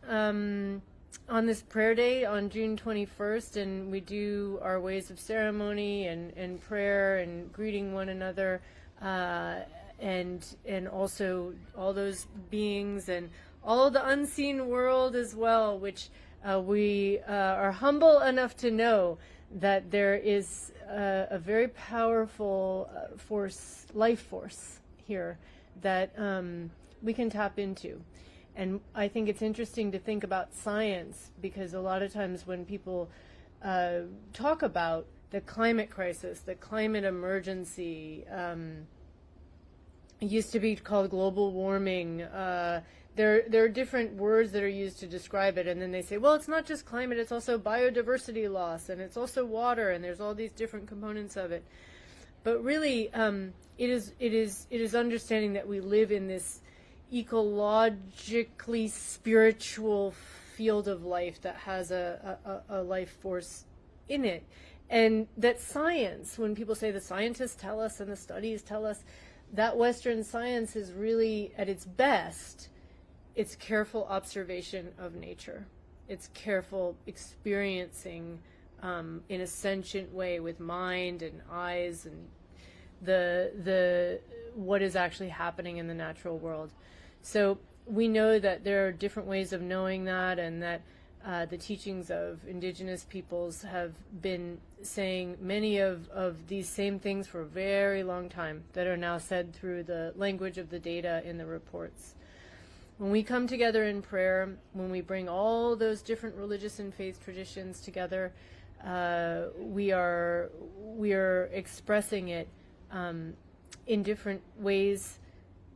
on this prayer day on June 21st, and we do our ways of ceremony and prayer and greeting one another, and also all those beings and all the unseen world as well, which we are humble enough to know that there is a very powerful life force here that we can tap into. And I think it's interesting to think about science, because a lot of times when people talk about the climate crisis, the climate emergency, it used to be called global warming. There are different words that are used to describe it, and then they say, well, it's not just climate, it's also biodiversity loss, and it's also water, and there's all these different components of it. But really, it is understanding that we live in this ecologically spiritual field of life that has a life force in it. And that science, when people say the scientists tell us and the studies tell us, that Western science is really, at its best, it's careful observation of nature. It's careful experiencing in a sentient way with mind and eyes and the what is actually happening in the natural world. So we know that there are different ways of knowing that, and that the teachings of indigenous peoples have been saying many of these same things for a very long time, that are now said through the language of the data in the reports. When we come together in prayer, when we bring all those different religious and faith traditions together, we are expressing it in different ways,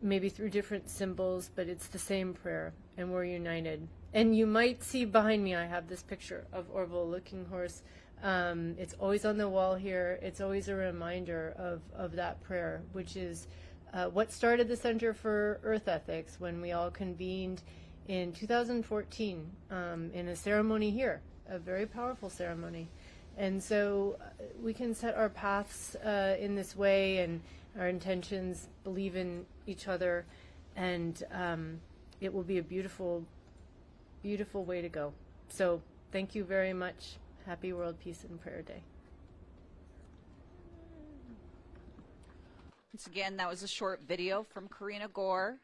maybe through different symbols, but it's the same prayer, and we're united. And you might see behind me, I have this picture of Orville Looking Horse. It's always on the wall here. It's always a reminder of that prayer, which is what started the Center for Earth Ethics when we all convened in 2014 in a ceremony here, a very powerful ceremony. And so we can set our paths in this way, and our intentions, believe in each other, and it will be a beautiful, beautiful way to go. So thank you very much. Happy World Peace and Prayer Day. Once again, that was a short video from Karina Gore.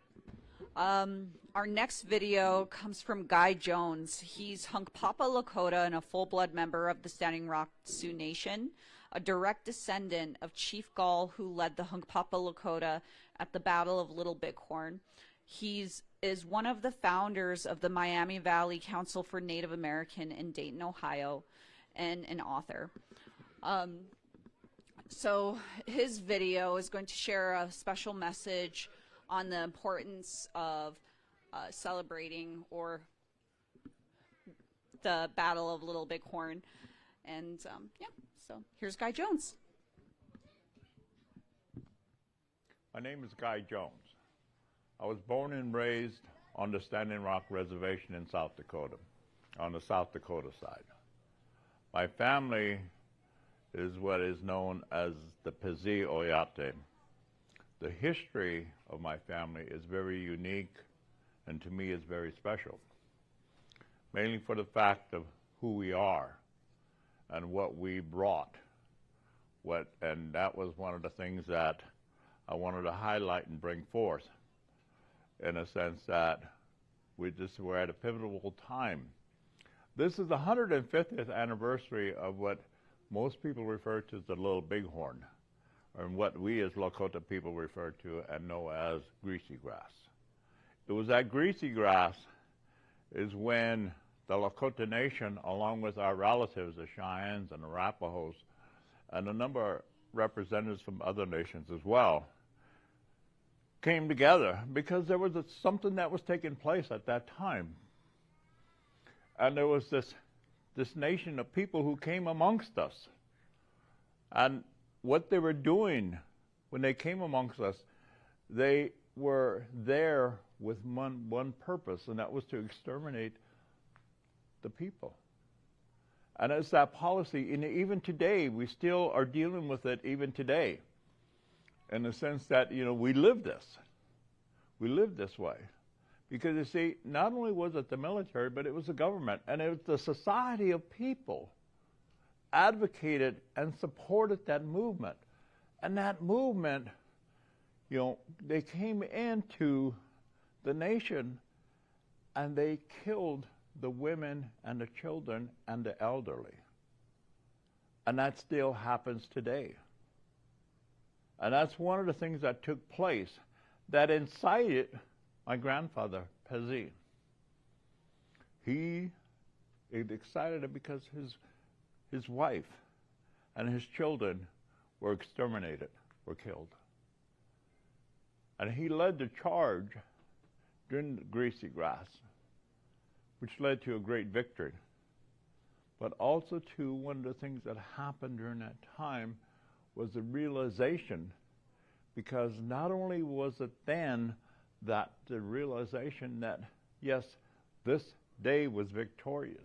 Our next video comes from Guy Jones. He's Hunkpapa Lakota and a full-blood member of the Standing Rock Sioux Nation, a direct descendant of Chief Gall, who led the Hunkpapa Lakota at the Battle of Little Bighorn. He is one of the founders of the Miami Valley Council for Native American in Dayton, Ohio, and an author. So his video is going to share a special message on the importance of celebrating the Battle of Little Bighorn. And yeah, so here's Guy Jones. My name is Guy Jones. I was born and raised on the Standing Rock Reservation in South Dakota, on the South Dakota side. My family is what is known as the Pahá Oyate. The history of my family is very unique and to me is very special, mainly for the fact of who we are and what we brought. And that was one of the things that I wanted to highlight and bring forth, in a sense that we're at a pivotal time. This is the 150th anniversary of what most people refer to as the Little Bighorn, and what we as Lakota people refer to and know as greasy grass. It was that greasy grass is when the Lakota Nation, along with our relatives, the Cheyennes and the Arapahoes, and a number of representatives from other nations as well, came together because there was something that was taking place at that time. And there was this nation of people who came amongst us. And what they were doing when they came amongst us, they were there with one purpose, and that was to exterminate the people. And it's that policy, and even today, we still are dealing with it even today, in the sense that, we live this. We live this way. Because, you see, not only was it the military, but it was the government, and it was the society of people advocated and supported that movement. And that movement, they came into the nation and they killed the women and the children and the elderly. And that still happens today. And that's one of the things that took place that incited my grandfather, Pahá. It excited him because his wife and his children were exterminated, were killed. And he led the charge during the greasy grass, which led to a great victory. But also to one of the things that happened during that time was the realization, because not only was it then that the realization that, yes, this day was victorious,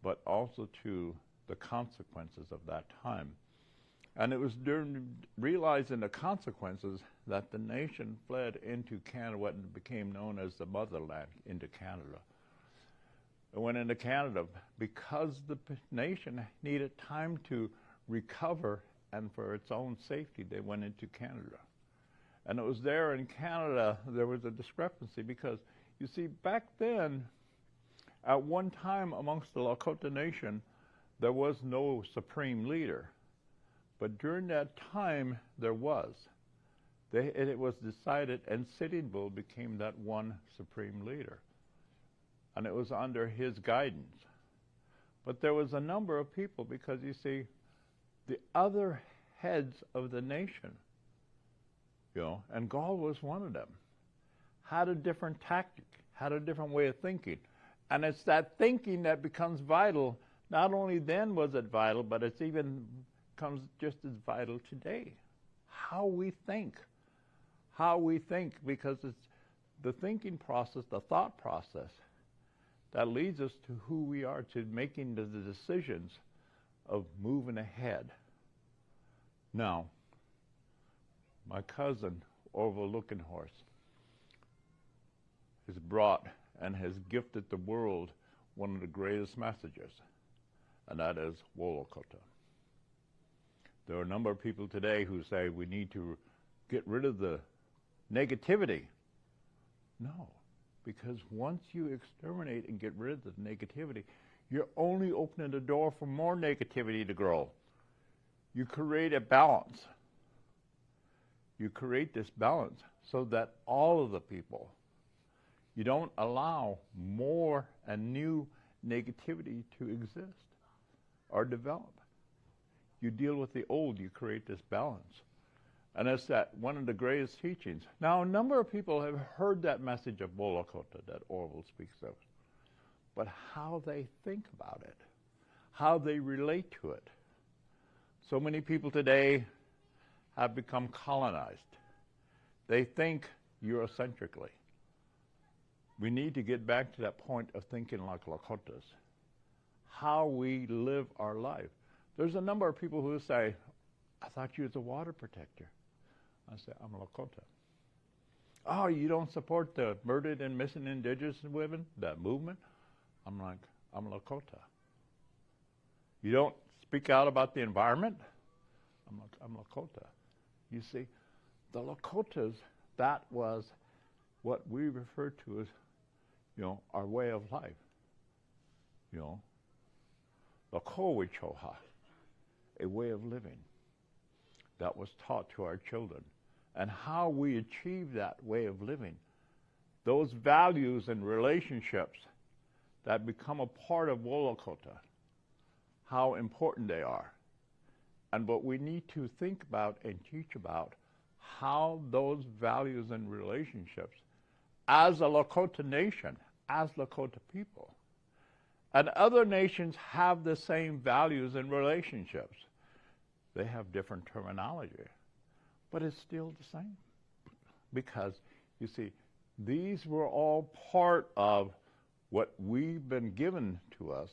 but also to the consequences of that time. And it was during realizing the consequences that the nation fled into Canada, what became known as the motherland, into Canada. It went into Canada because the nation needed time to recover, and for its own safety, they went into Canada. And it was there in Canada, there was a discrepancy because, you see, back then, at one time amongst the Lakota Nation, there was no supreme leader. But during that time, there was. It was decided, and Sitting Bull became that one supreme leader. And it was under his guidance. But there was a number of people, because, you see, the other heads of the nation, and Gall was one of them, had a different tactic, had a different way of thinking. And it's that thinking that becomes vital. Not only then was it vital, but it's even comes just as vital today. How we think. How we think, because it's the thinking process, the thought process, that leads us to who we are, to making the decisions of moving ahead. Now, my cousin, Orville Lookenhorse, has brought and has gifted the world one of the greatest messages, and that is Wolokota. There are a number of people today who say we need to get rid of the negativity. No, because once you exterminate and get rid of the negativity, you're only opening the door for more negativity to grow. You create a balance. You create this balance so that all of the people, you don't allow more and new negativity to exist or develop. You deal with the old, you create this balance. And that's that one of the greatest teachings. Now, a number of people have heard that message of Wolokota that Orville speaks of, but how they think about it, how they relate to it. So many people today have become colonized. They think Eurocentrically. we need to get back to that point of thinking like Lakotas, how we live our life. There's a number of people who say, I thought you was a water protector. I say, I'm a Lakota. Oh, you don't support the murdered and missing indigenous women, that movement? I'm like, I'm a Lakota. You don't speak out about the environment? I'm like, I'm Lakota. You see, the Lakotas, that was what we refer to as, our way of life. Lakowichoha, a way of living that was taught to our children. And how we achieve that way of living, those values and relationships that become a part of Wolokota, how important they are. And what we need to think about and teach about how those values and relationships, as a Lakota nation, as Lakota people, and other nations have the same values and relationships. They have different terminology, but it's still the same. Because, you see, these were all part of what we've been given to us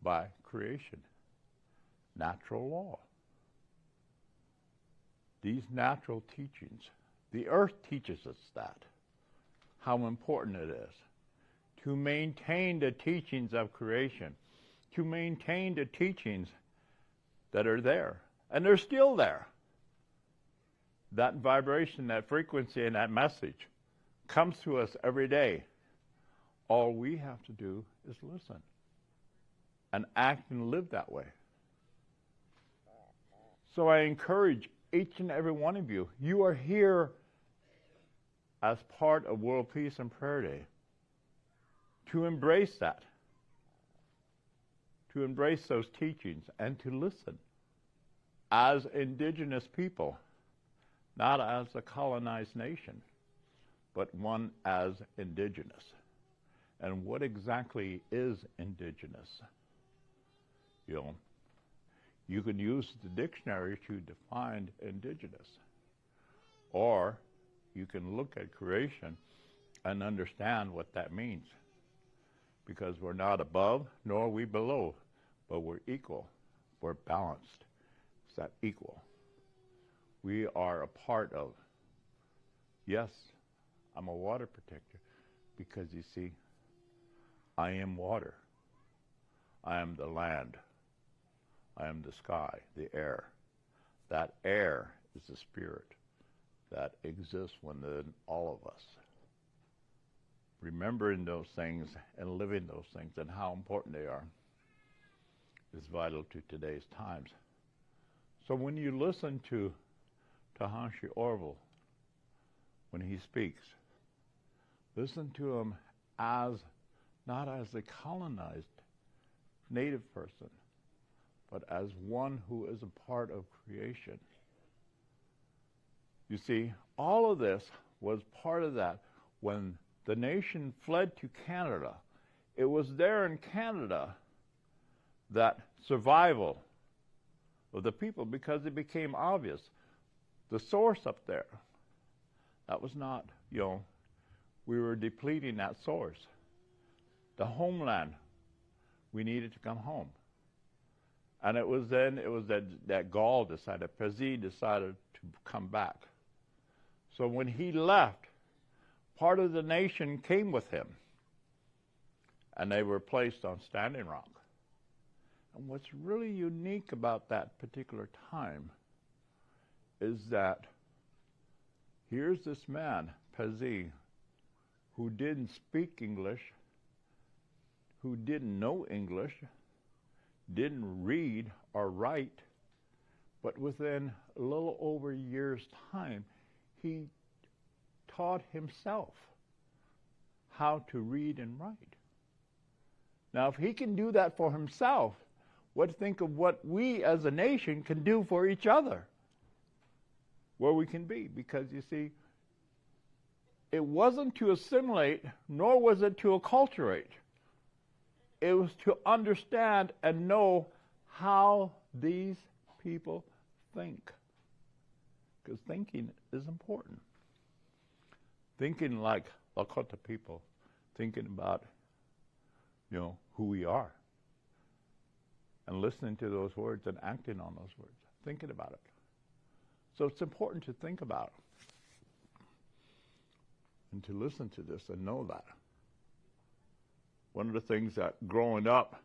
by creation, natural law. These natural teachings, the earth teaches us that, how important it is to maintain the teachings of creation, to maintain the teachings that are there, and they're still there. That vibration, that frequency, and that message comes to us every day. All we have to do is listen and act and live that way. So I encourage each and every one of you, you are here as part of World Peace and Prayer Day, to embrace that, to embrace those teachings and to listen as indigenous people, not as a colonized nation, but one as indigenous. And what exactly is indigenous? You can use the dictionary to define indigenous, or you can look at creation and understand what that means. Because we're not above, nor are we below, but we're equal, we're balanced. It's that equal. We are a part of, yes, I'm a water protector, because you see, I am water. I am the land. I am the sky, the air. That air is the spirit that exists within all of us. Remembering those things and living those things and how important they are is vital to today's times. So when you listen to Tahanshi Orville, when he speaks, listen to him as, not as a colonized native person, but as one who is a part of creation. You see, all of this was part of that. When the nation fled to Canada, it was there in Canada that survival of the people, because it became obvious. The source up there, that was not, we were depleting that source. The homeland, we needed to come home. And it was that Gaul decided, Pahá decided to come back. So when he left, part of the nation came with him, and they were placed on Standing Rock. And what's really unique about that particular time is that here's this man, Pahá, who didn't speak English, who didn't know English, didn't read or write, but within a little over a year's time, he taught himself how to read and write. Now, if he can do that for himself, think of what we as a nation can do for each other, where we can be. Because you see, it wasn't to assimilate, nor was it to acculturate. It was to understand and know how these people think. Because thinking is important. Thinking like Lakota people thinking about, you know, who we are, and listening to those words and acting on those words, thinking about it. So it's important to think about and to listen to this and know that. One of the things that growing up,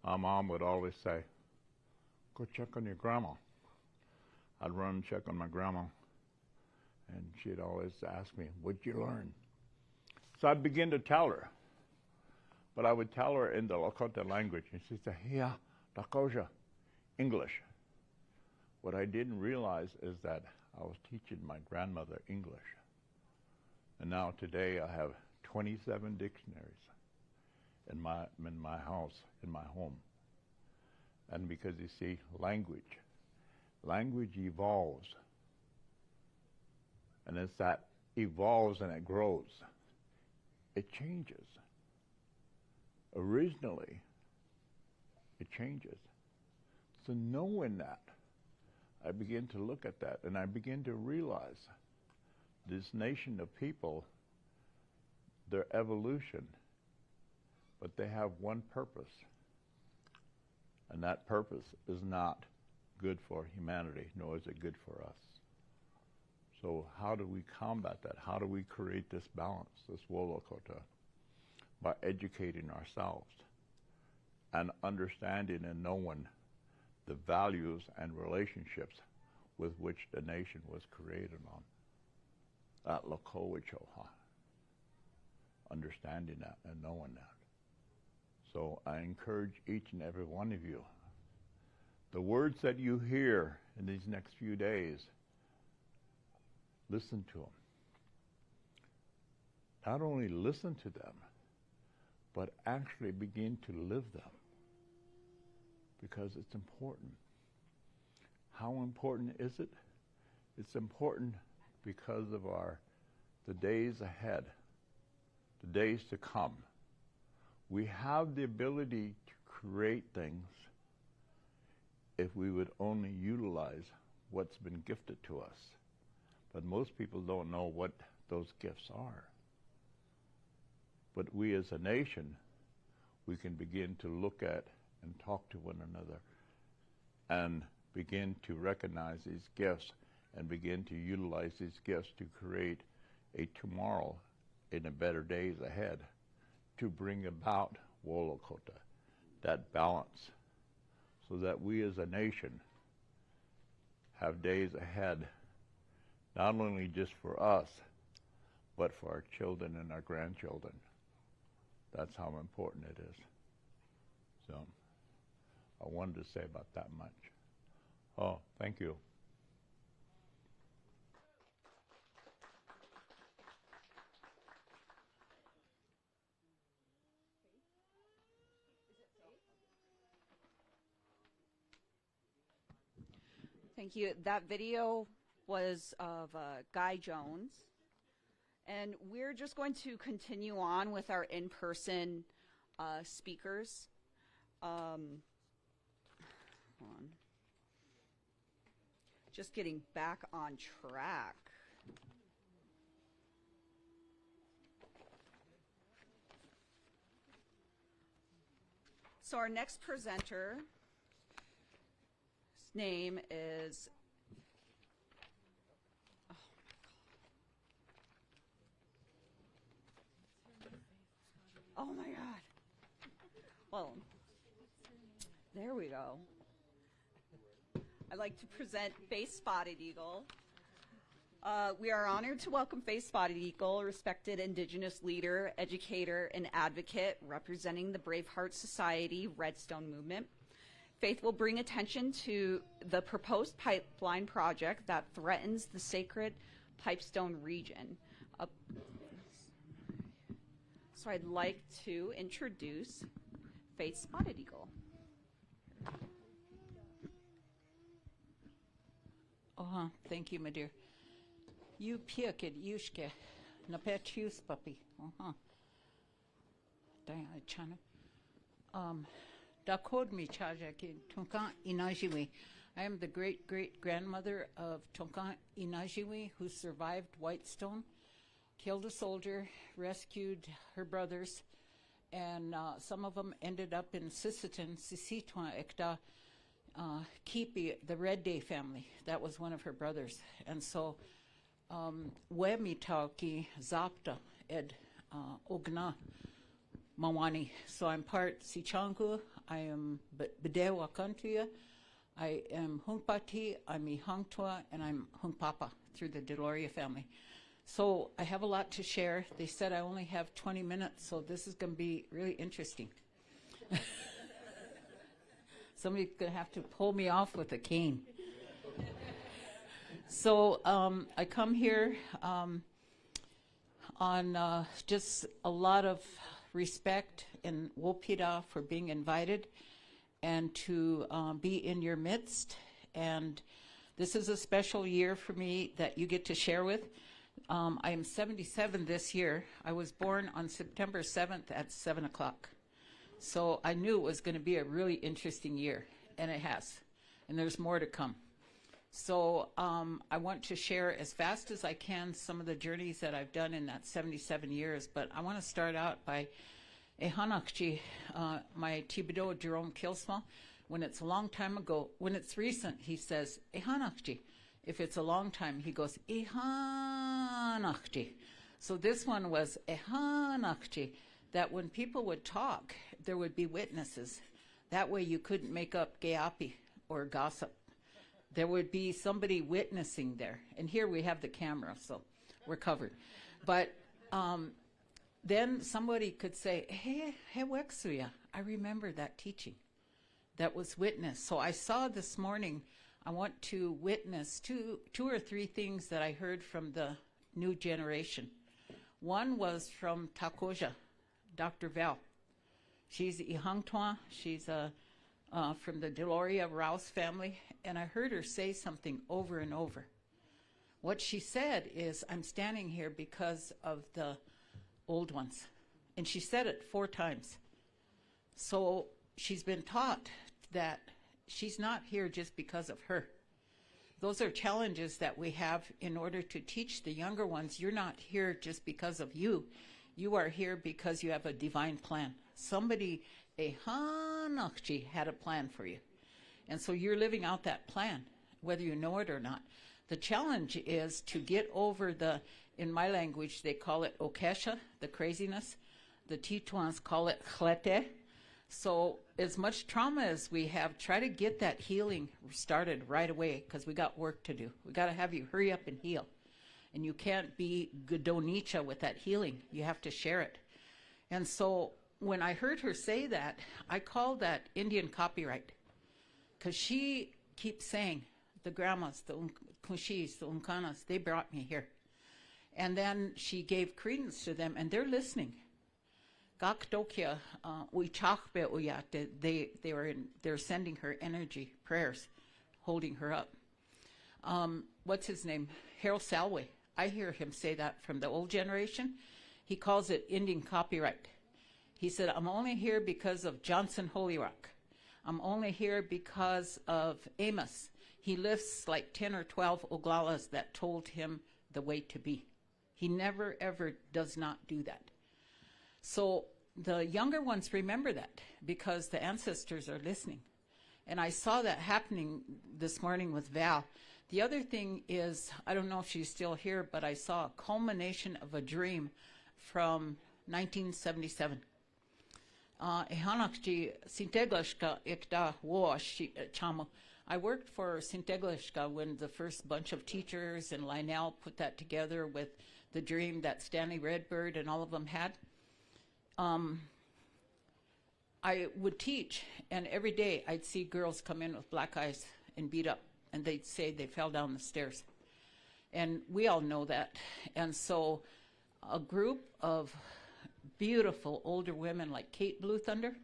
my mom would always say, go check on your grandma. I'd run and check on my grandma, and she'd always ask me, what'd you learn? So I'd begin to tell her, but I would tell her in the Lakota language, and she'd say, yeah, Dakota, English. What I didn't realize is that I was teaching my grandmother English. And now today I have 27 dictionaries in my house, in my home. And because you see, language evolves. And as that evolves and it grows, it changes. Originally, it changes. So knowing that, I begin to look at that and I begin to realize this nation of people, their evolution, but they have one purpose. And that purpose is not good for humanity, nor is it good for us. So how do we combat that? How do we create this balance, this Wolokota? By educating ourselves and understanding and knowing the values and relationships with which the nation was created on. That Lokowichoha. Understanding that and knowing that. So I encourage each and every one of you, the words that you hear in these next few days, listen to them. Not only listen to them, but actually begin to live them, because it's important. How important is it? It's important because of the days ahead, the days to come. We have the ability to create things if we would only utilize what's been gifted to us. But most people don't know what those gifts are. But we as a nation, we can begin to look at and talk to one another and begin to recognize these gifts and begin to utilize these gifts to create a tomorrow in a better days ahead, to bring about Wolokota, that balance, so that we as a nation have days ahead, not only just for us, but for our children and our grandchildren. That's how important it is. So I wanted to say about that much. Oh, thank you. Thank you. That video was of Guy Jones. And we're just going to continue on with our in-person speakers. Hold on. Just getting back on track. So our next presenter, his name is oh my God. Well, there we go. I'd like to present Faith Spotted Eagle. We are honored to welcome Faith Spotted Eagle, a respected Indigenous leader, educator, and advocate representing the Braveheart Society Redstone Movement. Faith will bring attention to the proposed pipeline project that threatens the sacred Pipestone region. So I'd like to introduce Faith Spotted Eagle. Thank you, my dear. You piakid yushke na petius papi. Chana. Dakota mi chajaki Tonkan Inajiwi. I am the great great grandmother of Tonkan Inajiwi, who survived Whitestone. killed a soldier, rescued her brothers, and some of them ended up in Sisseton, Sisitwa, Ekta, Kipi, the Red Day family. That was one of her brothers. And so, Wemitauki Zapta Ed Ogna Mawani. So I'm part Sichangu, I am Bedewa Kantuya, I am Hungpati, I'm Ihangtua, and I'm Hungpapa through the Deloria family. So I have a lot to share. They said I only have 20 minutes, so this is going to be really interesting. Somebody's going to have to pull me off with a cane. So I come here on just a lot of respect and Wopida for being invited and to be in your midst. And this is a special year for me that you get to share with. I am 77 this year. I was born on September 7th at 7 o'clock. So I knew it was going to be a really interesting year, and it has. And there's more to come. So I want to share as fast as I can some of the journeys that I've done in that 77 years. But I want to start out by Ehanakchi, my Thibodeau Jerome Kilsma. When it's a long time ago, when it's recent, he says, Ehanakchi. If it's a long time, he goes, Ehanakchi. So this one was Ehanakchi, that when people would talk, there would be witnesses. That way you couldn't make up geapi or gossip. There would be somebody witnessing there. And here we have the camera, so we're covered. But then somebody could say, hey, Wexuya, I remember that teaching. That was witnessed. So I saw this morning, I want to witness two or three things that I heard from the new generation. One was from Takoja, Dr. Val. She's Ihangtwa. She's from the Deloria Rouse family. And I heard her say something over and over. What she said is, I'm standing here because of the old ones. And she said it 4 times. So she's been taught that she's not here just because of her. Those are challenges that we have in order to teach the younger ones. You're not here just because of you. You are here because you have a divine plan. Somebody, a Hanakchi, had a plan for you. And so you're living out that plan, whether you know it or not. The challenge is to get over the, in my language, they call it okesha, the craziness. The Tituans call it chlete. So as much trauma as we have, try to get that healing started right away, because we got work to do. We got to have you hurry up and heal. And you can't be Godonicha with that healing. You have to share it. And so when I heard her say that, I called that Indian copyright, because she keeps saying, the grandmas, the Kunshis, the Unkanas, they brought me here. And then she gave credence to them, and they're listening. Gakdokia, Uichakbe Uyate, they're sending her energy, prayers, holding her up. What's his name? Harold Salway. I hear him say that from the old generation. He calls it Indian copyright. He said, I'm only here because of Johnson Holy Rock. I'm only here because of Amos. He lifts like 10 or 12 Oglalas that told him the way to be. He never, ever does not do that. So the younger ones remember that because the ancestors are listening. And I saw that happening this morning with Val. The other thing is, I don't know if she's still here, but I saw a culmination of a dream from 1977. I worked for Sinteglishka when the first bunch of teachers in Lionel put that together with the dream that Stanley Redbird and all of them had. I would teach, and every day I'd see girls come in with black eyes and beat up, and they'd say they fell down the stairs. And we all know that. And so a group of beautiful older women like Kate Blue Thunder,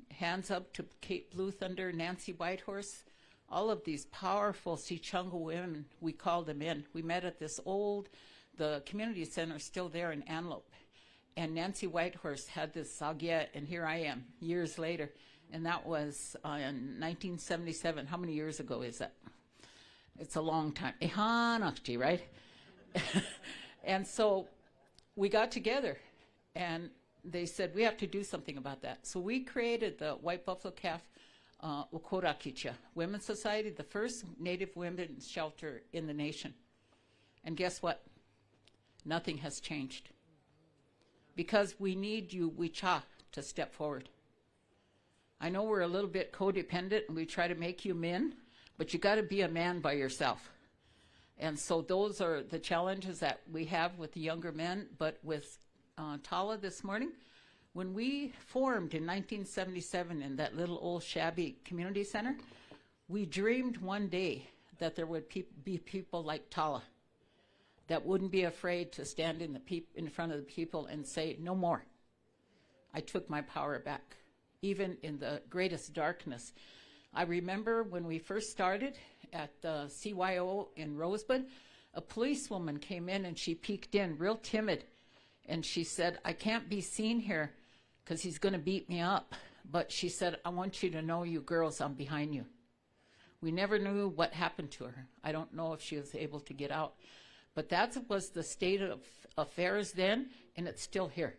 hands up to Kate Blue Thunder, Nancy Whitehorse, all of these powerful Sichunga women, we called them in. We met at this the community center still there in Antelope. And Nancy Whitehorse had this sagya, and here I am, years later. And that was in 1977. How many years ago is that? It's a long time. Ehanakji, right? And so we got together, and they said, we have to do something about that. So we created the White Buffalo Calf Ukorakicha Women's Society, the first Native women's shelter in the nation. And guess what? Nothing has changed. Because we need you, Wicha, to step forward. I know we're a little bit codependent and we try to make you men, but you got to be a man by yourself. And so those are the challenges that we have with the younger men. But with Tala this morning, when we formed in 1977 in that little old shabby community center, we dreamed one day that there would be people like Tala that wouldn't be afraid to stand in front of the people and say, no more. I took my power back, even in the greatest darkness. I remember when we first started at the CYO in Rosebud, a policewoman came in and she peeked in, real timid, and she said, I can't be seen here because he's going to beat me up. But she said, I want you to know, you girls, I'm behind you. We never knew what happened to her. I don't know if she was able to get out. But that was the state of affairs then, and it's still here.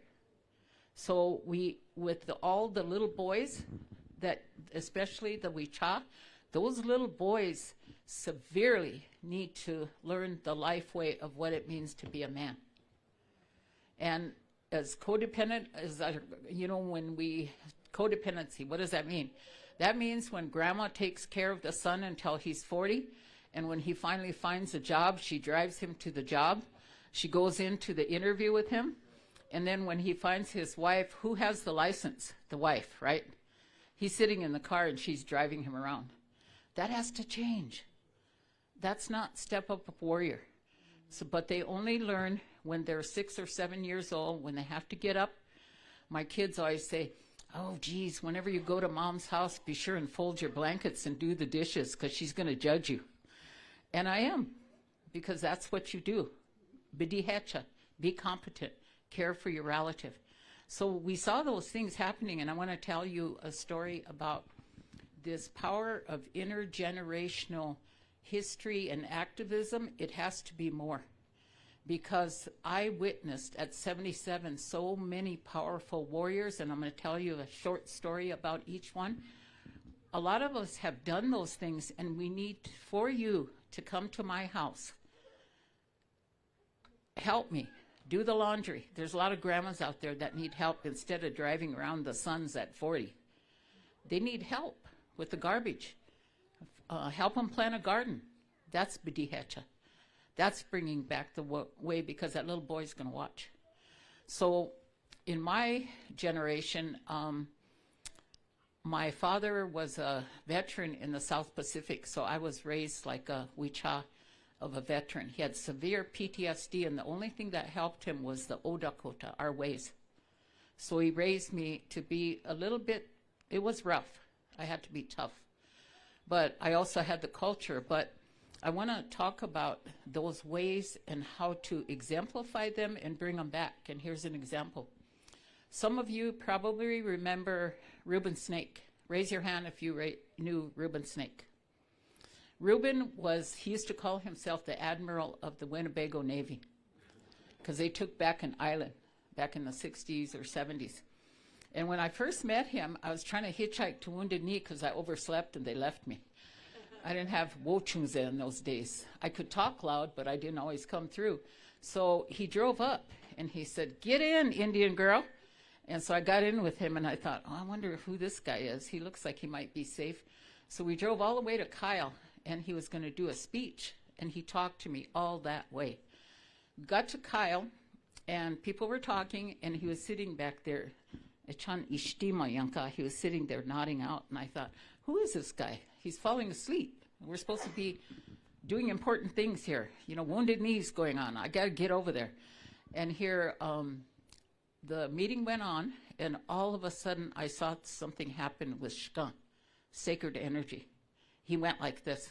So we, with all the little boys, that especially the Wicha, those little boys severely need to learn the life way of what it means to be a man. And as codependent, as when we, codependency, what does that mean? That means when grandma takes care of the son until he's 40, and when he finally finds a job, she drives him to the job. She goes into the interview with him. And then when he finds his wife, who has the license? The wife, right? He's sitting in the car and she's driving him around. That has to change. That's not step up warrior. So, but they only learn when they're 6 or 7 years old, when they have to get up. My kids always say, oh, geez, whenever you go to mom's house, be sure and fold your blankets and do the dishes because she's going to judge you. And I am, because that's what you do. Bidihecha, be competent, care for your relative. So we saw those things happening, and I want to tell you a story about this power of intergenerational history and activism. It has to be more, because I witnessed at 77 so many powerful warriors, and I'm going to tell you a short story about each one. A lot of us have done those things, and we need for you to come to my house. Help me. Do the laundry. There's a lot of grandmas out there that need help instead of driving around the sons at 40. They need help with the garbage. Help them plant a garden. That's Bidihecha. That's bringing back the way, because that little boy's going to watch. So in my generation, my father was a veteran in the South Pacific, so I was raised like a Wicha of a veteran. He had severe PTSD, and the only thing that helped him was the Dakota, our ways. So he raised me to be a little bit, it was rough. I had to be tough. But I also had the culture. But I want to talk about those ways and how to exemplify them and bring them back. And here's an example. Some of you probably remember Reuben Snake. Raise your hand if you knew Reuben Snake. Reuben he used to call himself the Admiral of the Winnebago Navy, because they took back an island back in the 60s or 70s. And when I first met him, I was trying to hitchhike to Wounded Knee because I overslept and they left me. I didn't have wochungs in those days. I could talk loud, but I didn't always come through. So he drove up and he said, "Get in, Indian girl." And so I got in with him, and I thought, oh, I wonder who this guy is. He looks like he might be safe. So we drove all the way to Kyle, and he was going to do a speech, and he talked to me all that way. Got to Kyle, and people were talking, and he was sitting back there. He was sitting there nodding out, and I thought, who is this guy? He's falling asleep. We're supposed to be doing important things here. Wounded Knee's going on. I got to get over there. And here, the meeting went on, and all of a sudden I saw something happen with Shka, sacred energy. He went like this.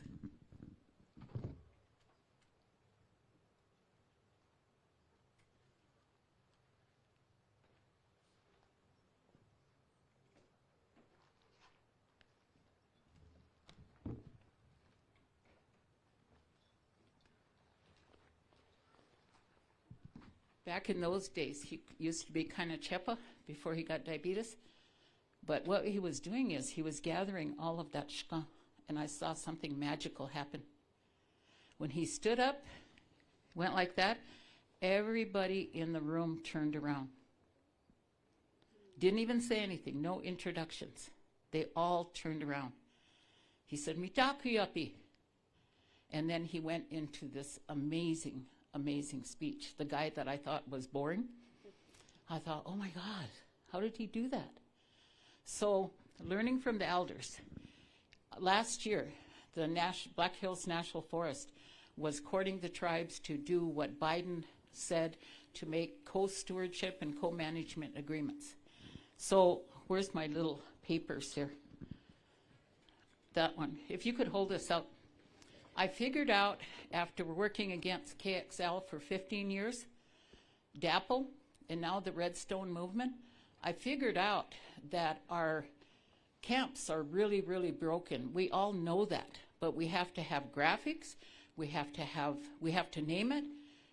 Back in those days, he used to be kind of chepa before he got diabetes. But what he was doing is he was gathering all of that shka, and I saw something magical happen. When he stood up, went like that, everybody in the room turned around. Didn't even say anything, no introductions. They all turned around. He said, "Mitakuyapi." And then he went into this amazing, amazing speech. The guy that I thought was boring, I thought, oh my God, how did he do that? So, learning from the elders. Last year, the Black Hills National Forest was courting the tribes to do what Biden said to make co-stewardship and co-management agreements. So, where's my little papers here? That one. If you could hold this up. I figured out, after working against KXL for 15 years, DAPL, and now the Redstone Movement, I figured out that our camps are really, really broken. We all know that, but we have to have graphics, we have to name it,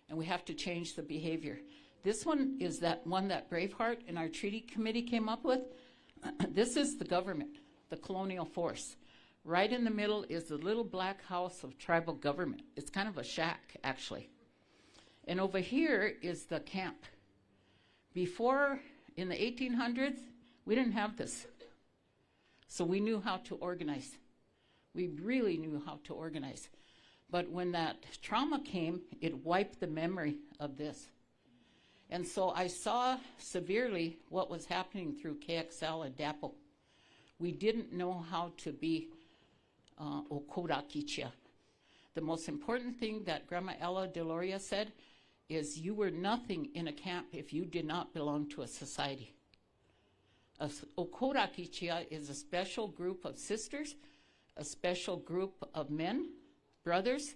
and we have to change the behavior. This one is that one that Braveheart and our treaty committee came up with. This is the government, the colonial force. Right in the middle is the little black house of tribal government. It's kind of a shack, actually. And over here is the camp. Before, in the 1800s, we didn't have this. So we knew how to organize. We really knew how to organize. But when that trauma came, it wiped the memory of this. And so I saw severely what was happening through KXL and DAPL. We didn't know how to be Okorakichia. The most important thing that Grandma Ella Deloria said is you were nothing in a camp if you did not belong to a society. Okorakichia is a special group of sisters, a special group of men, brothers,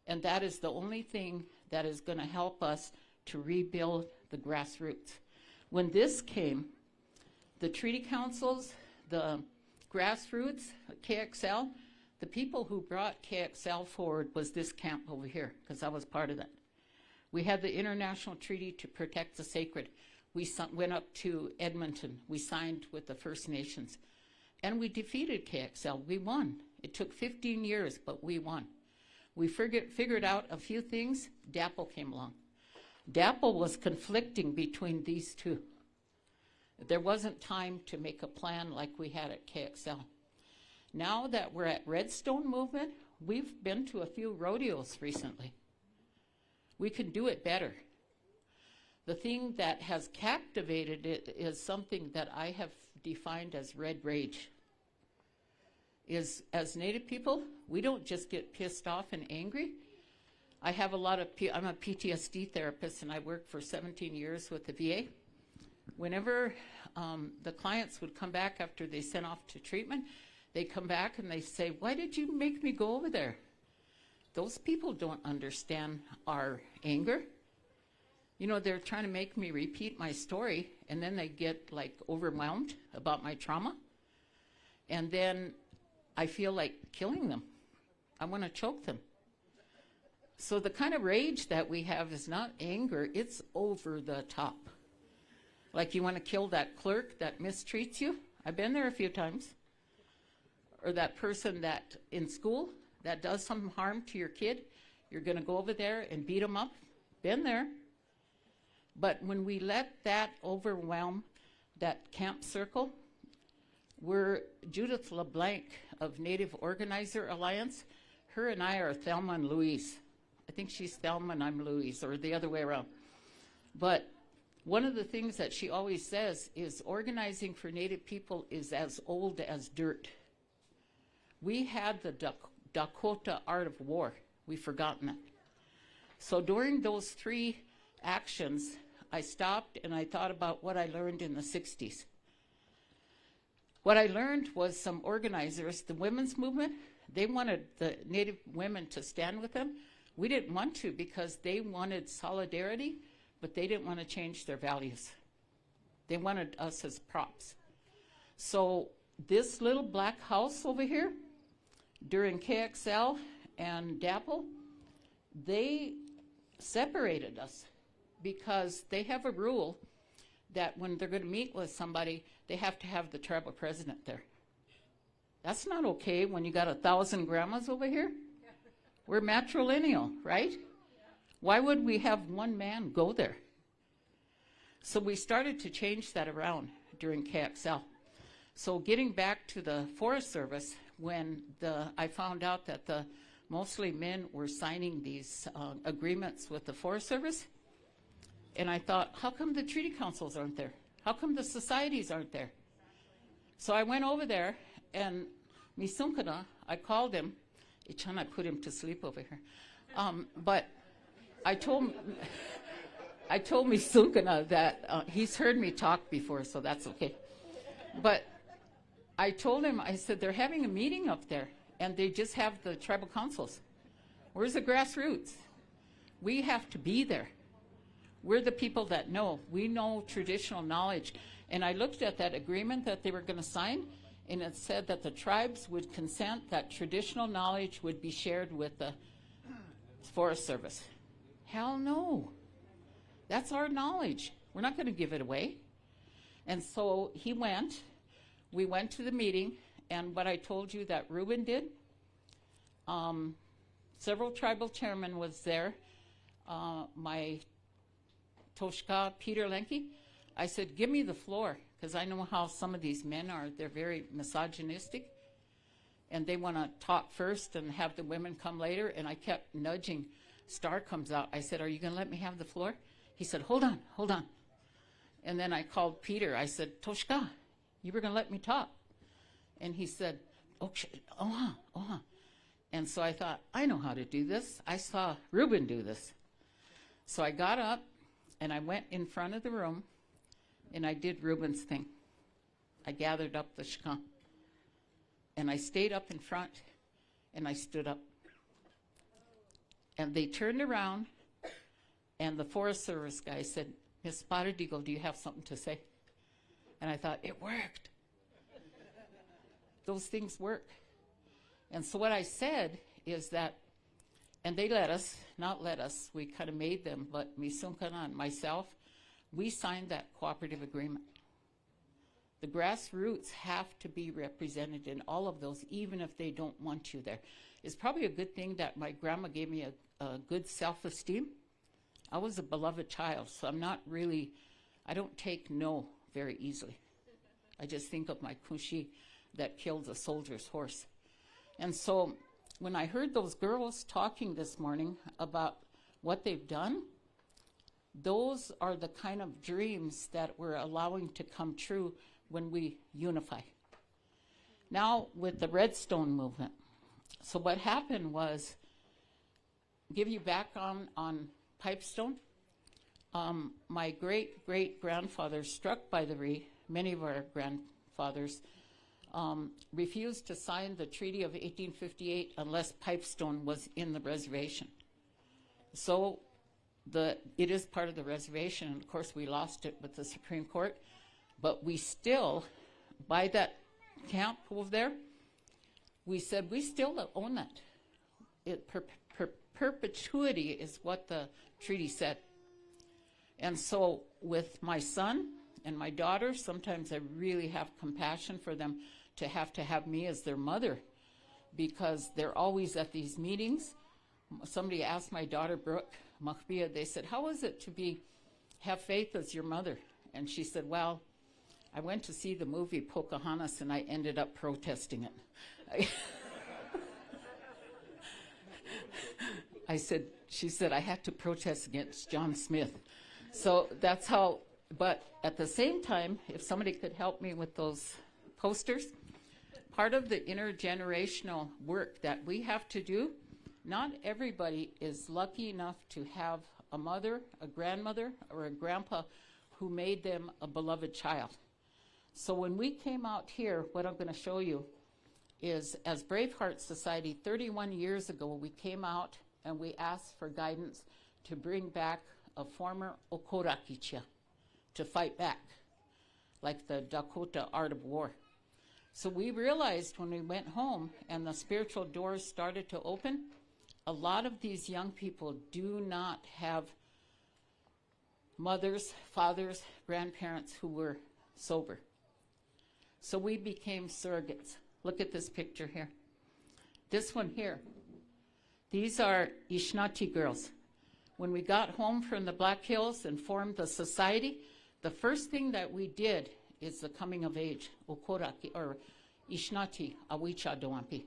and that is the only thing that is going to help us to rebuild the grassroots. When this came, the treaty councils, the grassroots, KXL, the people who brought KXL forward was this camp over here, because I was part of that. We had the international treaty to protect the sacred. We went up to Edmonton. We signed with the First Nations. And we defeated KXL. We won. It took 15 years, but we won. We figured out a few things. DAPL came along. DAPL was conflicting between these two. There wasn't time to make a plan like we had at KXL. Now that we're at Redstone Movement, we've been to a few rodeos recently. We can do it better. The thing that has captivated it is something that I have defined as red rage. Is as Native people, we don't just get pissed off and angry. I'm a PTSD therapist and I worked for 17 years with the VA. Whenever the clients would come back after they sent off to treatment, they come back and they say, "Why did you make me go over there?" Those people don't understand our anger. You know, they're trying to make me repeat my story, and then they get like overwhelmed about my trauma. And then I feel like killing them. I want to choke them. So the kind of rage that we have is not anger, it's over the top. Like you want to kill that clerk that mistreats you. I've been there a few times. Or that person that in school that does some harm to your kid, you're going to go over there and beat them up. Been there. But when we let that overwhelm that camp circle, we're Judith LeBlanc of Native Organizer Alliance. Her and I are Thelma and Louise. I think she's Thelma and I'm Louise, or the other way around. But one of the things that she always says is organizing for Native people is as old as dirt. We had the Dakota art of war. We've forgotten it. So during those 3 actions, I stopped and I thought about what I learned in the 60s. What I learned was some organizers, the women's movement, they wanted the Native women to stand with them. We didn't want to because they wanted solidarity, but they didn't want to change their values. They wanted us as props. So this little black house over here, during KXL and DAPL, they separated us. because they have a rule that when they're going to meet with somebody, they have to have the tribal president there. That's not okay when you got 1,000 grandmas over here. We're matrilineal, right? Why would we have one man go there? So we started to change that around during KXL. So getting back to the Forest Service, when I found out that mostly men were signing these agreements with the Forest Service, and I thought, how come the treaty councils aren't there? How come the societies aren't there? So I went over there, and Misunkana, I called him. I put him to sleep over here. But I told Misunkana that he's heard me talk before, so that's okay. But I told him, I said, they're having a meeting up there, and they just have the tribal councils. Where's the grassroots? We have to be there. We're the people that know. We know traditional knowledge. And I looked at that agreement that they were going to sign, and it said that the tribes would consent that traditional knowledge would be shared with the Forest Service. Hell no. That's our knowledge. We're not going to give it away. And so we went to the meeting, and what I told you that Reuben did, several tribal chairmen was there, my Toshka, Peter Lenke. I said, give me the floor, because I know how some of these men are. They're very misogynistic, and they want to talk first and have the women come later, and I kept nudging. Star comes out. I said, are you going to let me have the floor? He said, hold on. And then I called Peter. I said, Toshka, you were going to let me talk. And he said, oh. And so I thought, I know how to do this. I saw Reuben do this. So I got up, and I went in front of the room, and I did Reuben's thing. I gathered up the shkan. And I stayed up in front, and I stood up. And they turned around, and the Forest Service guy said, Miss Paradigo, do you have something to say? And I thought, it worked. Those things work. And so what I said is that, and they not let us, we kind of made them, but Misunkana and myself, we signed that cooperative agreement. The grassroots have to be represented in all of those, even if they don't want you there. It's probably a good thing that my grandma gave me a good self-esteem. I was a beloved child, so I don't take no very easily. I just think of my kushi that killed a soldier's horse. And so when I heard those girls talking this morning about what they've done, those are the kind of dreams that we're allowing to come true when we unify. Now with the Redstone movement. So what happened was, give you back on Pipestone. My great-great-grandfather struck by the Ree, many of our grandfathers, refused to sign the Treaty of 1858 unless Pipestone was in the reservation. So it is part of the reservation, and of course we lost it with the Supreme Court, but we still, by that camp over there, we said we still own that. Perpetuity is what the treaty said. And so with my son and my daughter, sometimes I really have compassion for them to have me as their mother, because they're always at these meetings. Somebody asked my daughter, Brooke Mahbia, they said, how is it to have faith as your mother? And she said, well, I went to see the movie Pocahontas and I ended up protesting it. She said, I had to protest against John Smith. So that's how, but at the same time, if somebody could help me with those posters, part of the intergenerational work that we have to do, not everybody is lucky enough to have a mother, a grandmother, or a grandpa who made them a beloved child. So when we came out here, what I'm going to show you is, as Braveheart Society, 31 years ago, we came out and we asked for guidance to bring back a former Okorakicha to fight back, like the Dakota art of war. So we realized when we went home and the spiritual doors started to open, a lot of these young people do not have mothers, fathers, grandparents who were sober. So we became surrogates. Look at this picture here. This one here. These are Ishnati girls. When we got home from the Black Hills and formed the society, the first thing that we did is the coming of age, Okoraki, or Ishnati Awicha Doampi.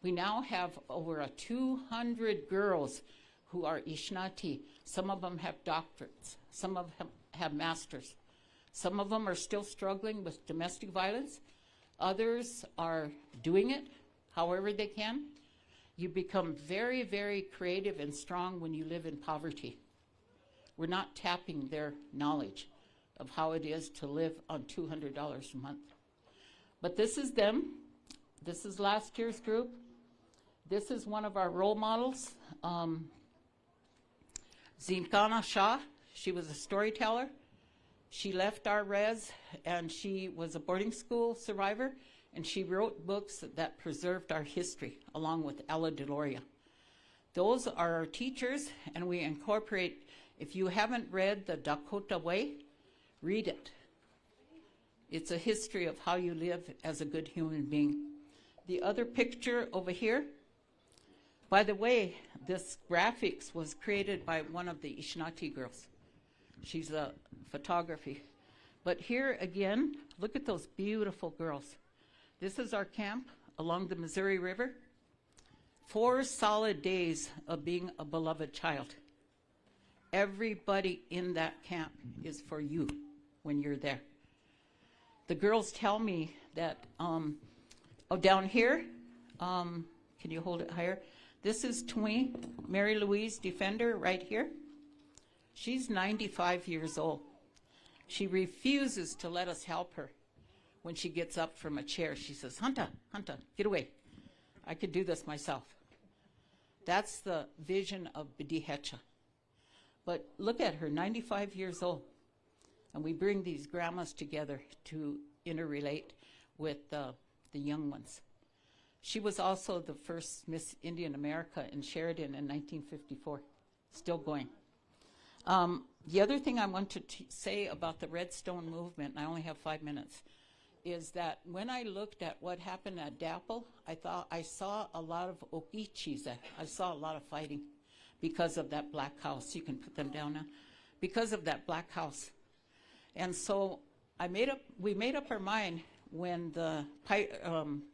We now have over 200 girls who are Ishnati. Some of them have doctorates. Some of them have masters. Some of them are still struggling with domestic violence. Others are doing it however they can. You become very, very creative and strong when you live in poverty. We're not tapping their knowledge of how it is to live on $200 a month. But this is them. This is last year's group. This is one of our role models, Zinkana Shah. She was a storyteller. She left our res, and she was a boarding school survivor, and she wrote books that preserved our history, along with Ella Deloria. Those are our teachers, and we incorporate, if you haven't read The Dakota Way, read it. It's a history of how you live as a good human being. The other picture over here, by the way, this graphics was created by one of the Ishnati girls. She's a photography. But here again, look at those beautiful girls. This is our camp along the Missouri River. 4 solid days of being a beloved child. Everybody in that camp is for you when you're there. The girls tell me that, down here, can you hold it higher? This is Tui, Mary Louise Defender, right here. She's 95 years old. She refuses to let us help her. When she gets up from a chair, she says, Hunta, get away. I could do this myself. That's the vision of Bedihecha. But look at her, 95 years old. And we bring these grandmas together to interrelate with the young ones. She was also the first Miss Indian America in Sheridan in 1954, still going. The other thing I want to say about the Redstone movement, and I only have 5 minutes, is that when I looked at what happened at Dapple, I thought I saw a lot of okichis. I saw a lot of fighting because of that black house. You can put them down now. Because of that black house. And so we made up our mind when the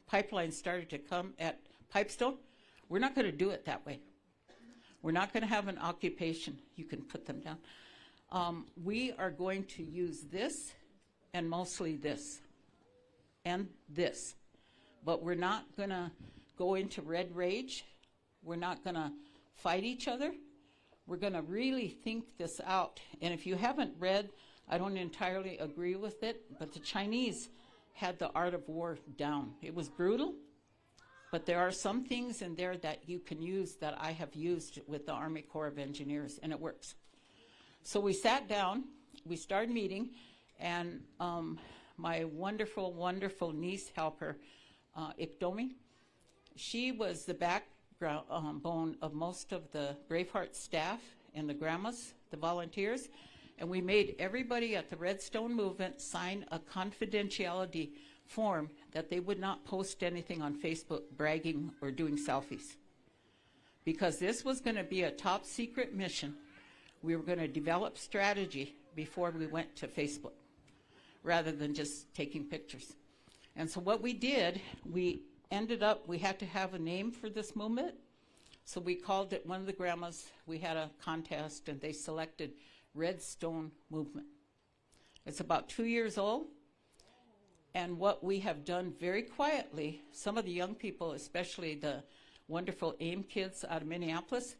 pipeline started to come at Pipestone, we're not going to do it that way. We're not going to have an occupation. You can put them down. We are going to use this and mostly this and this. But we're not going to go into red rage. We're not going to fight each other. We're going to really think this out. And if you haven't read, I don't entirely agree with it, but the Chinese had the art of war down. It was brutal, but there are some things in there that you can use that I have used with the Army Corps of Engineers, and it works. So we sat down, we started meeting, and my wonderful, wonderful niece helper, Ikdomi, she was the backbone of most of the Braveheart staff and the grandmas, the volunteers, and we made everybody at the Redstone movement sign a confidentiality form that they would not post anything on Facebook bragging or doing selfies. Because this was going to be a top secret mission. We were going to develop strategy before we went to Facebook, rather than just taking pictures. And so what we did, we had to have a name for this movement. So we called it, one of the grandmas, we had a contest, and they selected Redstone Movement. It's about 2 years old, and what we have done very quietly, some of the young people, especially the wonderful AIM kids out of Minneapolis,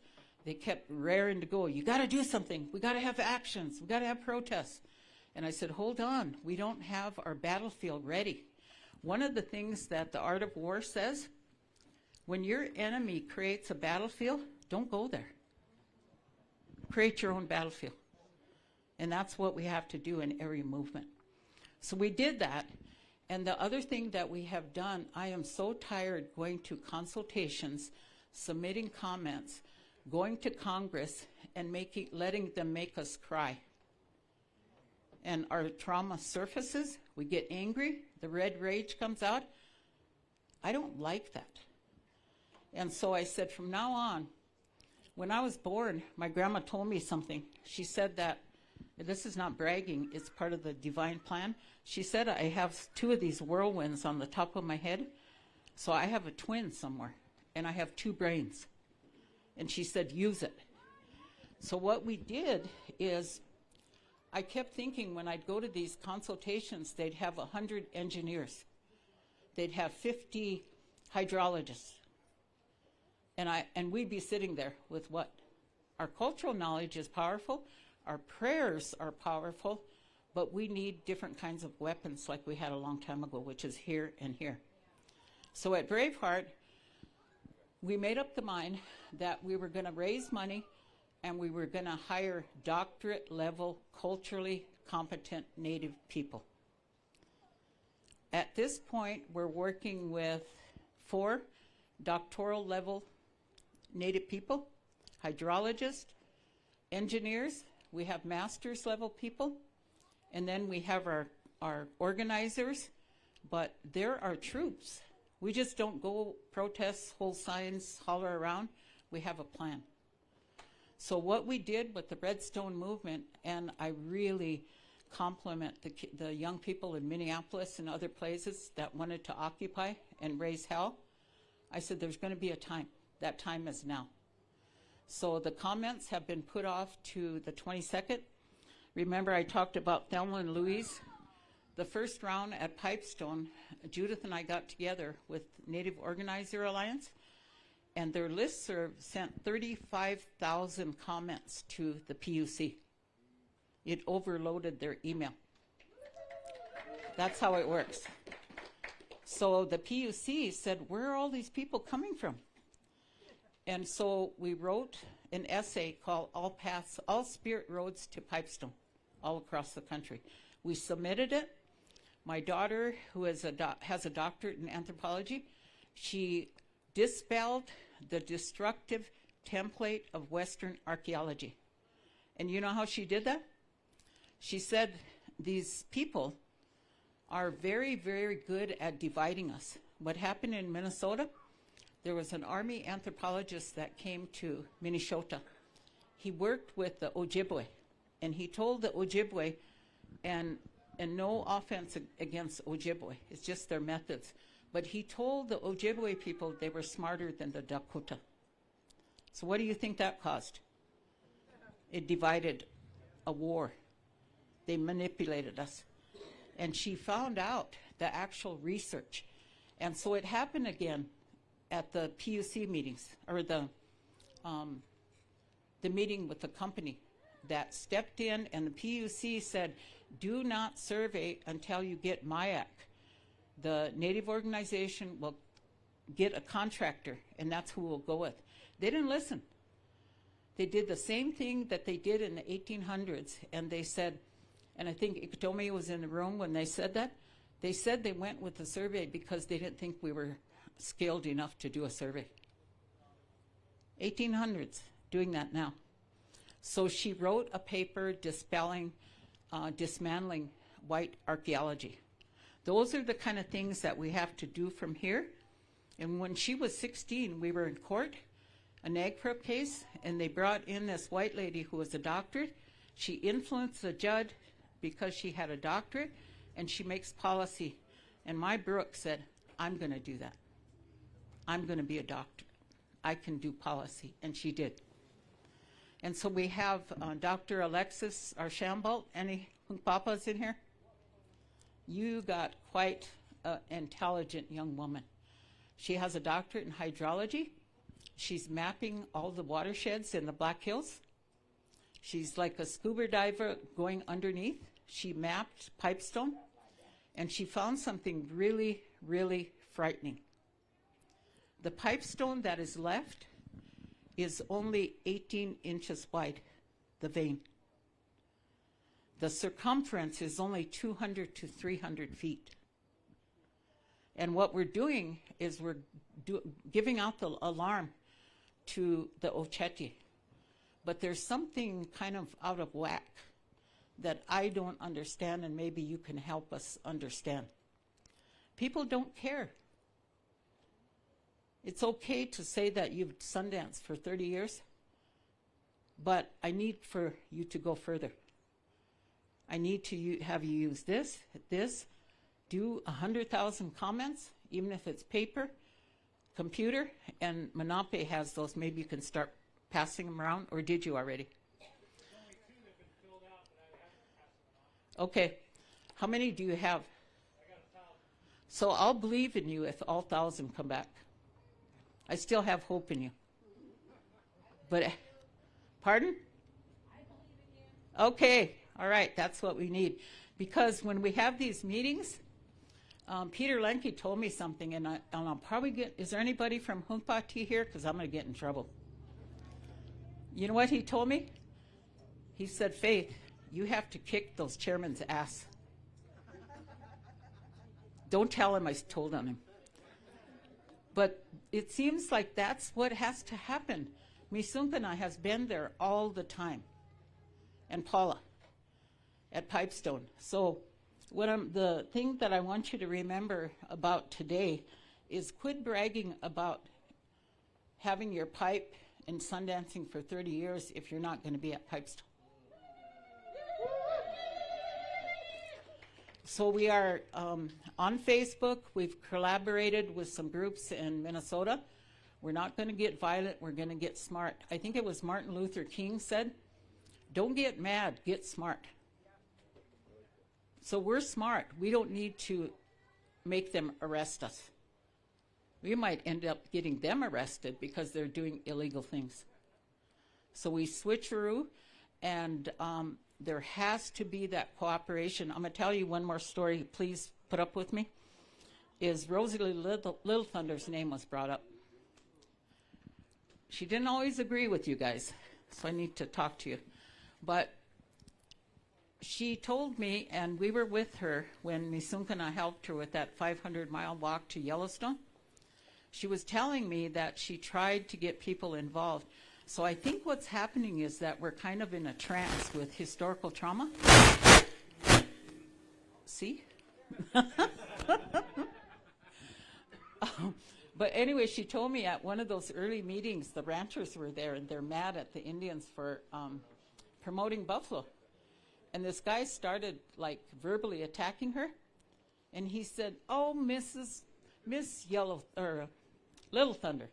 they kept raring to go. You got to do something. We got to have actions. We got to have protests. And I said, hold on. We don't have our battlefield ready. One of the things that the Art of War says, when your enemy creates a battlefield, don't go there. Create your own battlefield. And that's what we have to do in every movement. So we did that. And the other thing that we have done, I am so tired going to consultations, submitting comments, going to Congress, and letting them make us cry. and our trauma surfaces. We get angry. The red rage comes out. I don't like that. And so I said, from now on, when I was born, my grandma told me something. She said that, this is not bragging, it's part of the divine plan. She said, I have 2 of these whirlwinds on the top of my head, so I have a twin somewhere, and I have 2 brains. And she said, use it. So what we did is, I kept thinking when I'd go to these consultations, they'd have 100 engineers. They'd have 50 hydrologists. And we'd be sitting there with what? Our cultural knowledge is powerful, our prayers are powerful, but we need different kinds of weapons like we had a long time ago, which is here and here. So at Braveheart, we made up the mind that we were going to raise money and we were going to hire doctorate level, culturally competent Native people. At this point, we're working with 4 doctoral level Native people, hydrologists, engineers, we have master's level people, and then we have our organizers, but they're our troops. We just don't go protest, hold signs, holler around. We have a plan. So what we did with the Redstone movement, and I really compliment the young people in Minneapolis and other places that wanted to occupy and raise hell, I said there's going to be a time. That time is now. So the comments have been put off to the 22nd. Remember I talked about Thelma and Louise? The first round at Pipestone, Judith and I got together with Native Organizer Alliance, and their listserv sent 35,000 comments to the PUC. It overloaded their email. That's how it works. So the PUC said, where are all these people coming from? And so we wrote an essay called All Spirit Roads to Pipestone, all across the country. We submitted it. My daughter, who has a doctorate in anthropology, she dispelled the destructive template of Western archaeology. And you know how she did that? She said, these people are very, very good at dividing us. What happened in Minnesota, there was an Army anthropologist that came to Minnesota. He worked with the Ojibwe, and he told the Ojibwe, and no offense against Ojibwe, it's just their methods, but he told the Ojibwe people they were smarter than the Dakota. So what do you think that caused? It divided a war. They manipulated us. And she found out the actual research. And so it happened again at the PUC meetings, or the meeting with the company that stepped in, and the PUC said, do not survey until you get MIAC. The Native organization will get a contractor, and that's who we'll go with. They didn't listen. They did the same thing that they did in the 1800s, and they said, and I think Ikitomi was in the room when they said that, they said they went with the survey because they didn't think we were skilled enough to do a survey. 1800s, doing that now. So she wrote a paper dismantling white archaeology. Those are the kind of things that we have to do from here. And when she was 16, we were in court, a NAGPRA case, and they brought in this white lady who was a doctorate. She influenced the judge because she had a doctorate, and she makes policy. And my Brooke said, I'm going to do that. I'm going to be a doctor. I can do policy. And she did. And so we have Dr. Alexis Archambault. Any Hunkpapas in here? You got quite an intelligent young woman. She has a doctorate in hydrology. She's mapping all the watersheds in the Black Hills. She's like a scuba diver going underneath. She mapped Pipestone, and she found something really, really frightening. The Pipestone that is left is only 18 inches wide, the vein. The circumference is only 200 to 300 feet. And what we're doing is we're giving out the alarm to the Ocheti. But there's something kind of out of whack. that I don't understand, and maybe you can help us understand. People don't care. It's okay to say that you've Sundanced for 30 years, but I need for you to go further. I need to have you use this, do 100,000 comments, even if it's paper, computer, and Monope has those. Maybe you can start passing them around, or did you already? Okay. How many do you have? So I'll believe in you if all 1,000 come back. I still have hope in you. But, pardon? Okay. All right. That's what we need. Because when we have these meetings, Peter Lenke told me something, and I'll probably get, is there anybody from Hunkpahti here? Because I'm going to get in trouble. You know what he told me? He said, Faith, you have to kick those chairmen's ass. Don't tell him I told on him. But it seems like that's what has to happen. Misunkana has been there all the time. And Paula at Pipestone. So the thing that I want you to remember about today is quit bragging about having your pipe and Sundancing for 30 years if you're not going to be at Pipestone. So we are on Facebook. We've collaborated with some groups in Minnesota. We're not going to get violent. We're going to get smart. I think it was Martin Luther King said, don't get mad, get smart. So we're smart. We don't need to make them arrest us. We might end up getting them arrested because they're doing illegal things. So we switcheroo, and there has to be that cooperation. I'm going to tell you one more story. Please put up with me. Is Rosalie Little Thunder's name was brought up. She didn't always agree with you guys, so I need to talk to you. But she told me, and we were with her when Misunkana helped her with that 500-mile walk to Yellowstone. She was telling me that she tried to get people involved. So I think what's happening is that we're kind of in a trance with historical trauma. See? But anyway, she told me at one of those early meetings, the ranchers were there, and they're mad at the Indians for promoting buffalo. And this guy started, like, verbally attacking her. And he said, oh, Miss Little Thunder,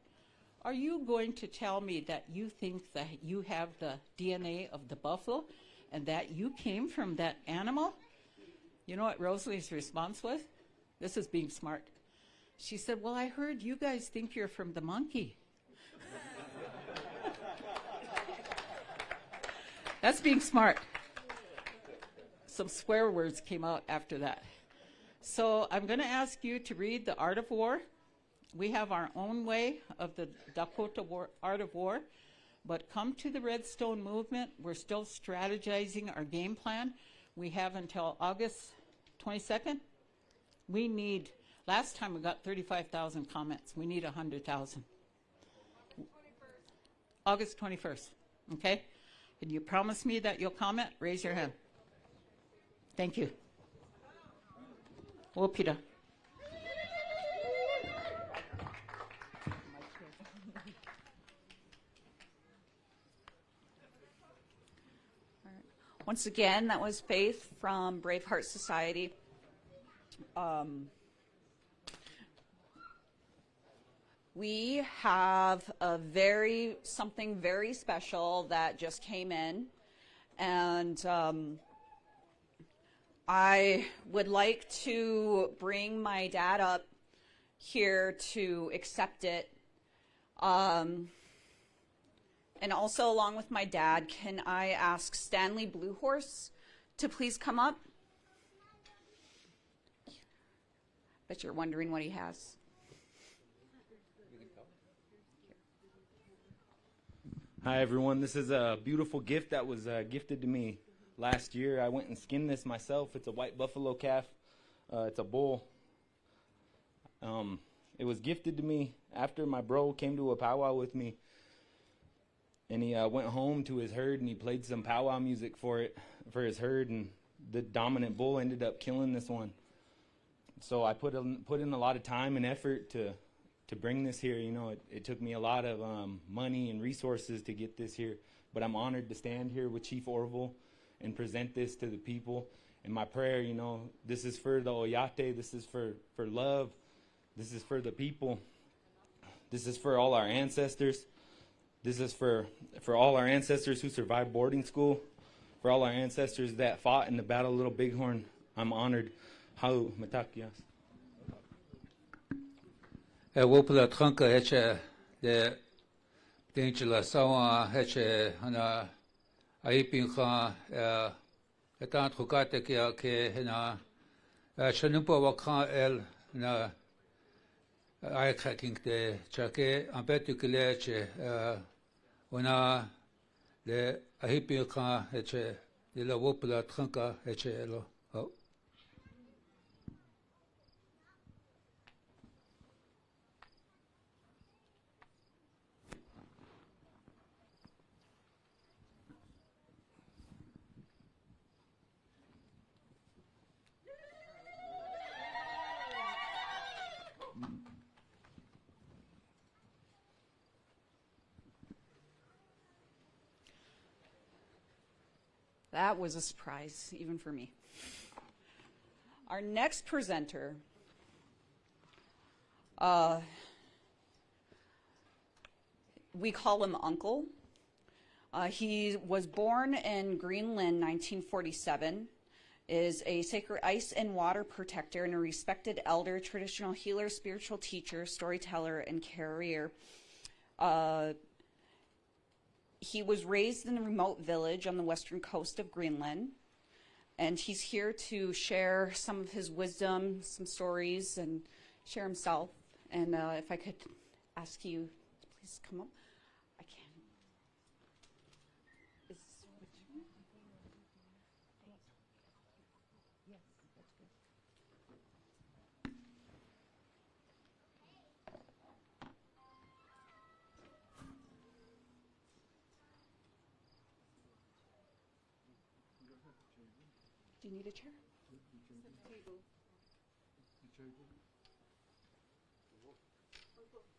are you going to tell me that you think that you have the DNA of the buffalo and that you came from that animal? You know what Rosalie's response was? This is being smart. She said, well, I heard you guys think you're from the monkey. That's being smart. Some swear words came out after that. So I'm going to ask you to read The Art of War. We have our own way of the Dakota Art of War, but come to the Redstone Movement. We're still strategizing our game plan. We have until August 22nd. We need, last time we got 35,000 comments. We need 100,000. August 21st, okay? Can you promise me that you'll comment? Raise your hand. Thank you. Well, Peter. Once again, that was Faith from Braveheart Society. We have something very special that just came in, and I would like to bring my dad up here to accept it. And also, along with my dad, can I ask Stanley Bluehorse to please come up? Bet you're wondering what he has. Hi, everyone. This is a beautiful gift that was gifted to me last year. I went and skinned this myself. It's a white buffalo calf. It's a bull. It was gifted to me after my bro came to a powwow with me. And he went home to his herd and he played some powwow music for his herd, and the dominant bull ended up killing this one. So I put in a lot of time and effort to bring this here. You know, it took me a lot of money and resources to get this here, but I'm honored to stand here with Chief Orville and present this to the people. And my prayer, you know, this is for the Oyate, this is for love, this is for the people, this is for all our ancestors, this is for all our ancestors who survived boarding school, for all our ancestors that fought in the Battle of Little Bighorn. I'm honored. Hau Matják. Wopula Trunka Heche, the Dangela Sawa Heche, Hana Aipinka, Etan Trukatakia, Hena Shanupa Waka El, Na Eye-cracking the Chake, Ambetukileche, Wana, the Ahipinka Heche, the Wopula Trunka Heche Elo. That was a surprise, even for me. Our next presenter, we call him Uncle. He was born in Greenland, 1947, is a sacred ice and water protector and a respected elder, traditional healer, spiritual teacher, storyteller, and carrier. He was raised in a remote village on the western coast of Greenland, and he's here to share some of his wisdom, some stories, and share himself. And if I could ask you to please come up. I can. Is which one? Yes, that's good. Do you need a chair? Table.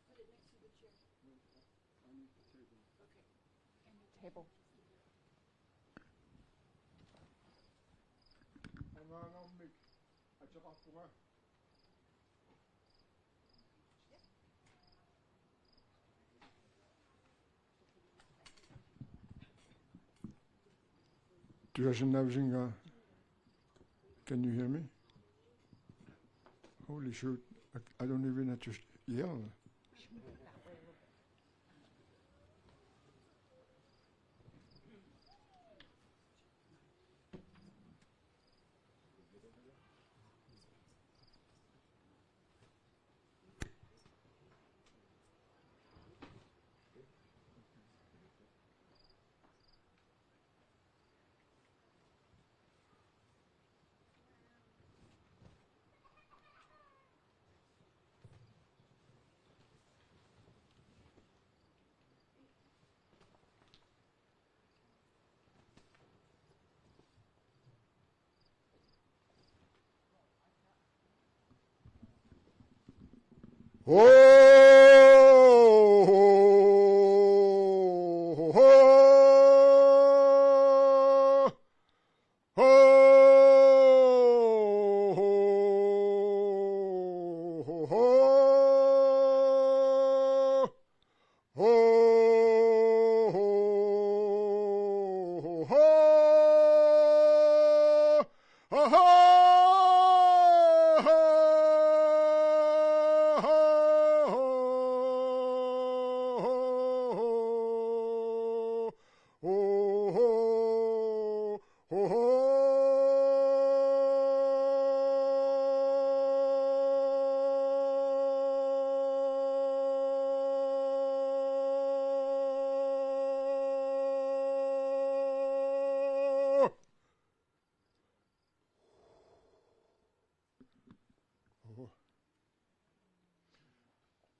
Put it next to the chair. Okay. And the table. Can you hear me? Holy shoot, I don't even have to yell.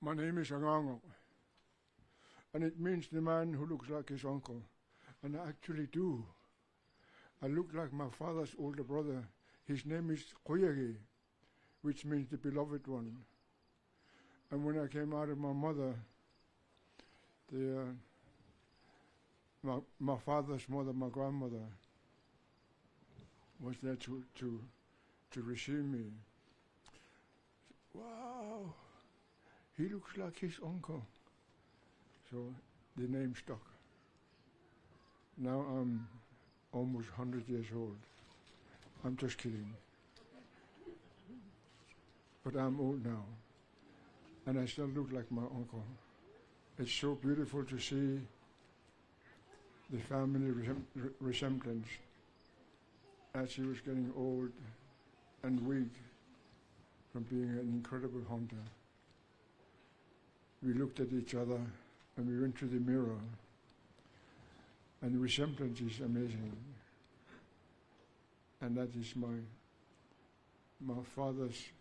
My name is Angango. and it means the man who looks like his uncle. And I actually do. I look like my father's older brother. His name is Koyagi, which means the beloved one. And when I came out of my mother, my father's mother, my grandmother, was there to receive me. Wow, he looks like his uncle. So the name stuck. Now I'm almost 100 years old. I'm just kidding. But I'm old now, and I still look like my uncle. It's so beautiful to see the family resemblance as he was getting old and weak from being an incredible hunter. We looked at each other and we went to the mirror, and the resemblance is amazing. And that is my father's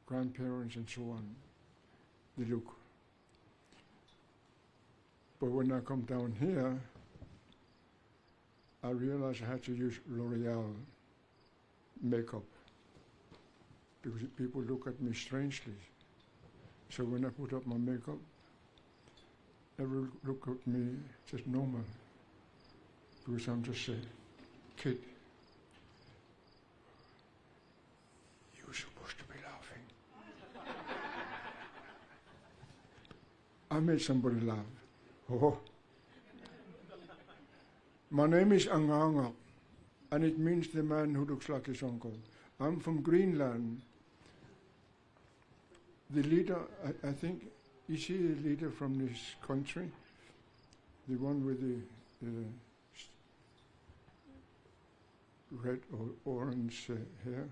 grandparents and so on, the look. But when I come down here, I realized I had to use L'Oreal makeup because people look at me strangely. So when I put up my makeup, everyone look at me just normal because I'm just a kid. You're supposed to be laughing. I made somebody laugh. Oh. My name is Anganga, and it means the man who looks like his uncle. I'm from Greenland. The leader, I think, is he a leader from this country? The one with the red or orange hair?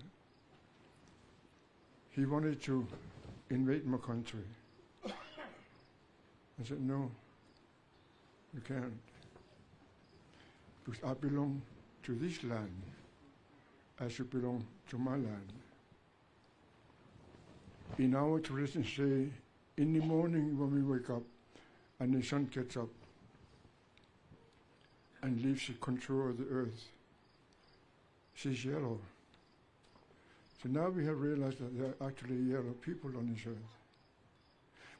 He wanted to invade my country. I said, no, you can't. Because I belong to this land as you belong to my land. In our tradition say, in the morning when we wake up and the sun gets up and leaves the control of the earth, she's yellow. So now we have realized that there are actually yellow people on this earth.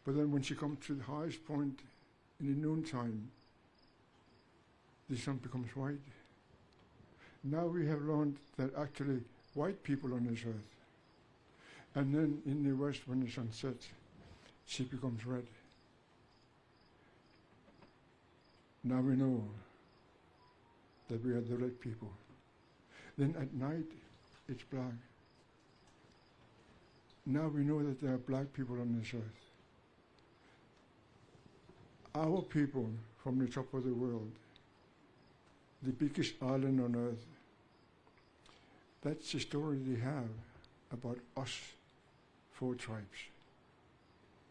But then when she comes to the highest point in the noontime, the sun becomes white. Now we have learned that actually white people on this earth. And then in the west, when the sun sets, she becomes red. Now we know that we are the red people. Then at night, it's black. Now we know that there are black people on this earth. Our people from the top of the world, the biggest island on earth, that's the story they have about us, 4 tribes,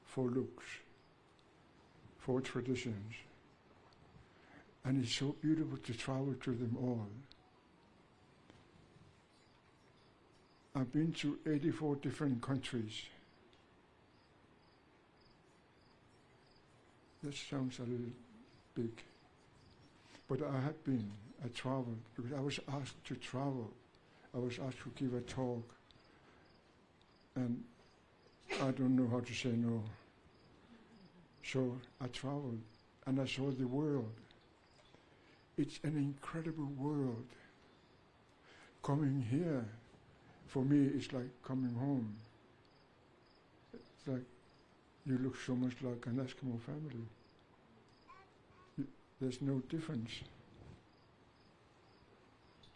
4 looks, 4 traditions. And it's so beautiful to travel to them all. I've been to 84 different countries. That sounds a little big. But I traveled, because I was asked to travel. I was asked to give a talk. And I don't know how to say no. So I traveled and I saw the world. It's an incredible world. Coming here, for me, it's like coming home. It's like you look so much like an Eskimo family. There's no difference.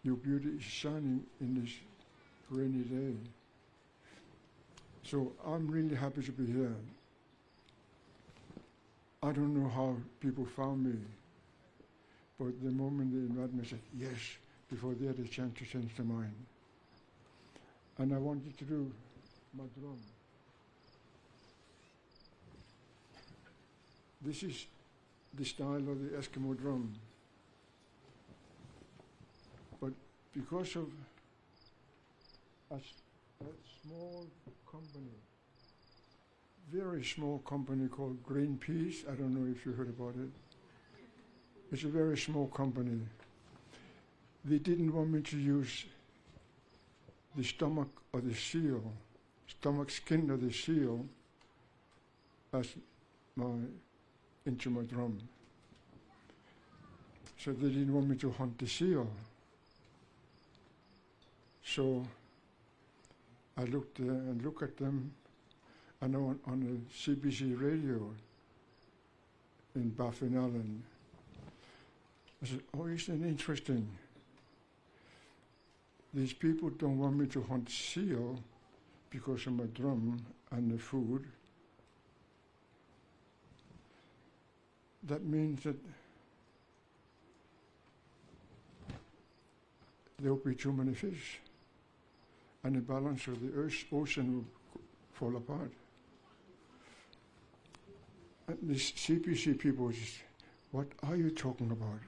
Your beauty is shining in this rainy day. So I'm really happy to be here. I don't know how people found me, but the moment they invited me, I said yes, before they had a chance to change their mind. And I wanted to do my drum. This is the style of the Eskimo drum. But because of a small company very small company called Greenpeace. I don't know if you heard about it. It's a very small company. They didn't want me to use the stomach of the seal, stomach skin of the seal, into my drum. So they didn't want me to hunt the seal. So I looked at them, and on the CBC radio in Baffin Island. I said, oh, isn't it interesting? These people don't want me to hunt seal because of my drum and the food. That means that there will be too many fish, and the balance of the ocean will fall apart. And the CPC people said, what are you talking about?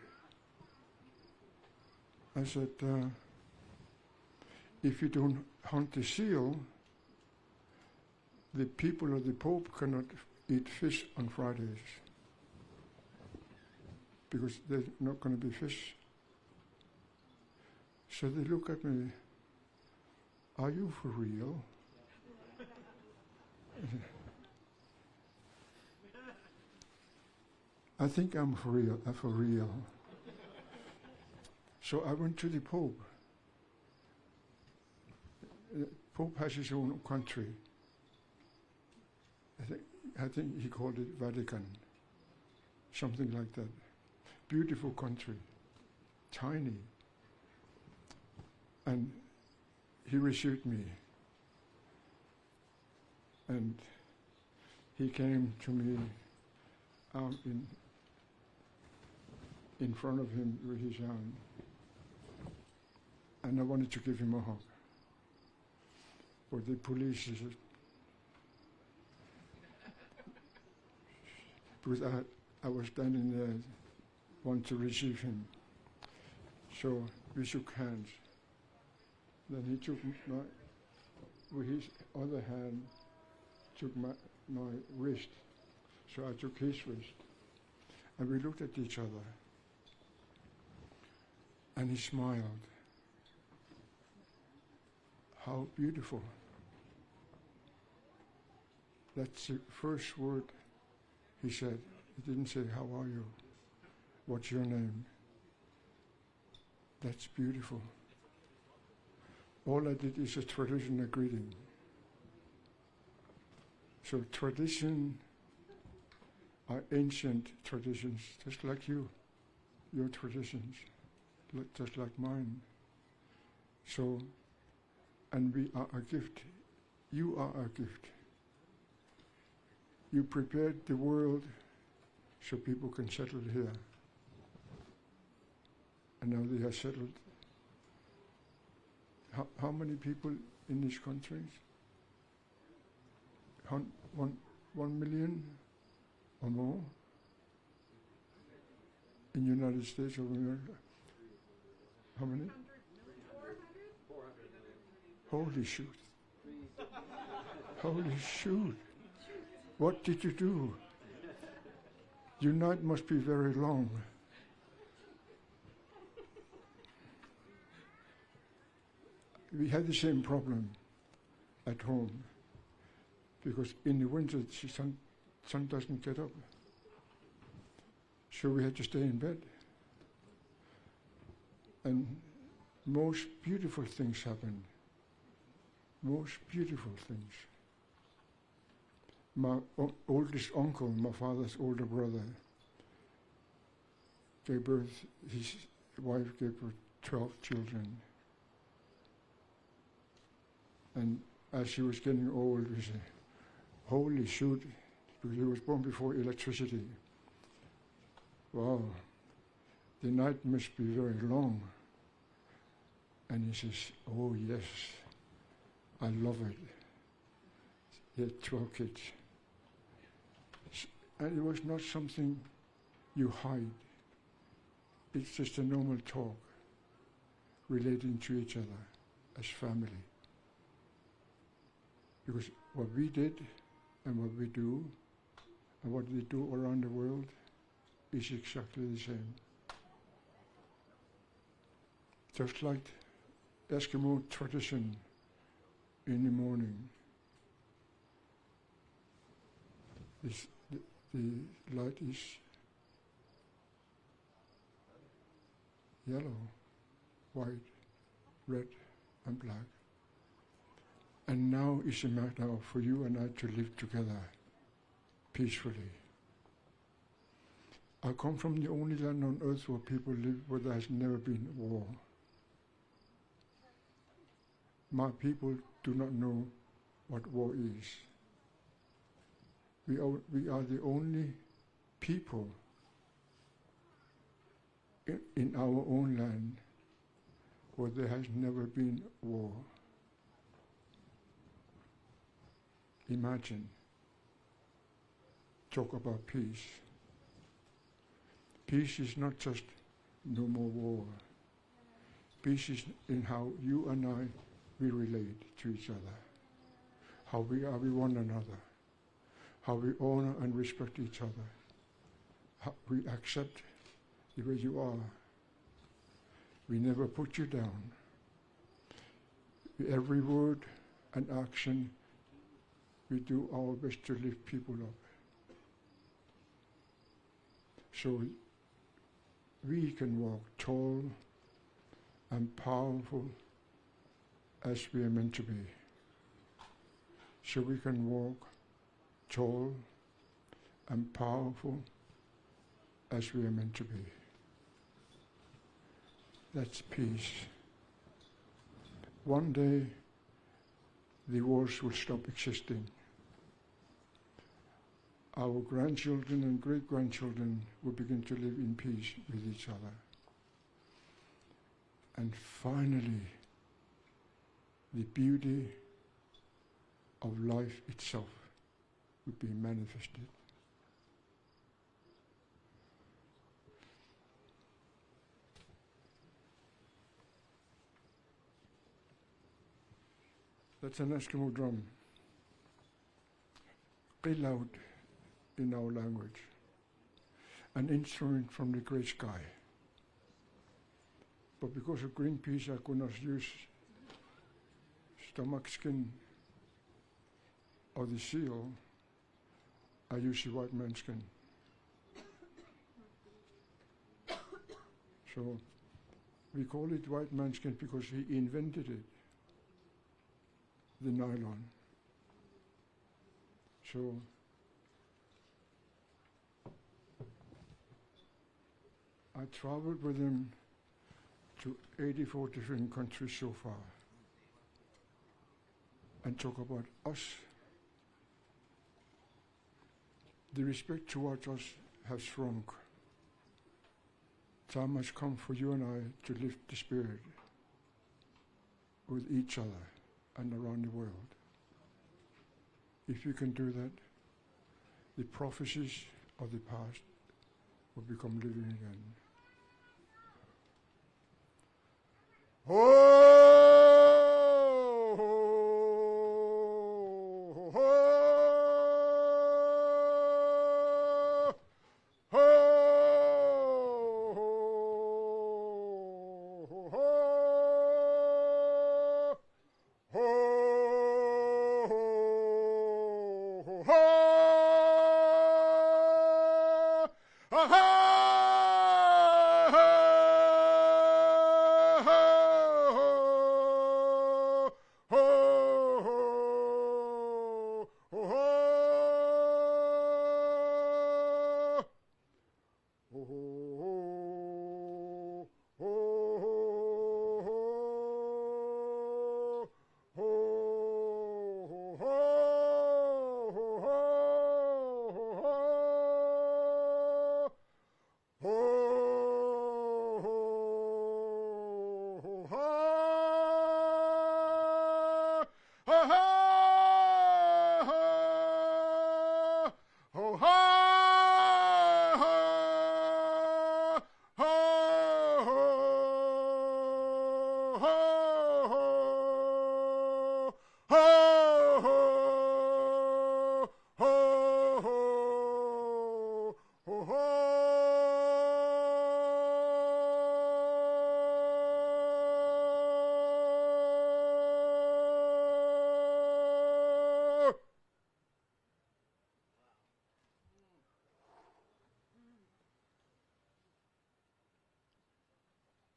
I said, if you don't hunt the seal, the people of the Pope cannot eat fish on Fridays because there's not going to be fish. So they look at me, are you for real? I think I'm for real. So I went to the Pope. The Pope has his own country. I think he called it Vatican, something like that. Beautiful country, tiny. And he received me. And he came to me out in front of him with his hand. And I wanted to give him a hug. But the police said, because I was standing there, wanted to receive him. So we shook hands. Then he took with his other hand, took my wrist. So I took his wrist. And we looked at each other. And he smiled. How beautiful. That's the first word he said. He didn't say, how are you? What's your name? That's beautiful. All I did is a traditional greeting. So tradition are ancient traditions, just like you, your traditions, just like mine. So, and we are a gift. You are a gift. You prepared the world so people can settle here. And now they have settled. How many people in these countries? 1 million or more? In the United States of America? How many? 400. Holy shoot. Holy shoot. What did you do? Your night must be very long. We had the same problem at home because in the winter the sun doesn't get up. So we had to stay in bed. And most beautiful things happened. Most beautiful things. My oldest uncle, my father's older brother, gave birth, his wife gave birth 12 children. And as she was getting old, we said, holy shoot, because he was born before electricity. Wow, the night must be very long. And he says, oh yes, I love it. He had 12 kids. And it was not something you hide. It's just a normal talk relating to each other as family. Because what we did and what we do and what they do around the world is exactly the same. Just like Eskimo tradition in the morning, the light is yellow, white, red, and black. And now it's a matter for you and I to live together peacefully. I come from the only land on earth where people live where there has never been war. My people do not know what war is. We are the only people in our own land where there has never been war. Imagine, talk about peace. Peace is not just no more war. Peace is in how you and I, we relate to each other, how we are with one another, how we honor and respect each other, how we accept the way you are. We never put you down. With every word and action, we do our best to lift people up. So we can walk tall and powerful as we are meant to be. So we can walk tall and powerful as we are meant to be. That's peace. One day, the wars will stop existing. Our grandchildren and great-grandchildren will begin to live in peace with each other. And finally, the beauty of life itself will be manifested. That's an Eskimo drum, very loud in our language, an instrument from the great sky. But because of Greenpeace, I could not use stomach skin of the seal. I use the white man's skin. So we call it white man's skin because he invented it, the nylon. So I traveled with him to 84 different countries so far and talk about us. The respect towards us has shrunk. Time has come for you and I to lift the spirit with each other and around the world. If you can do that, the prophecies of the past will become living again.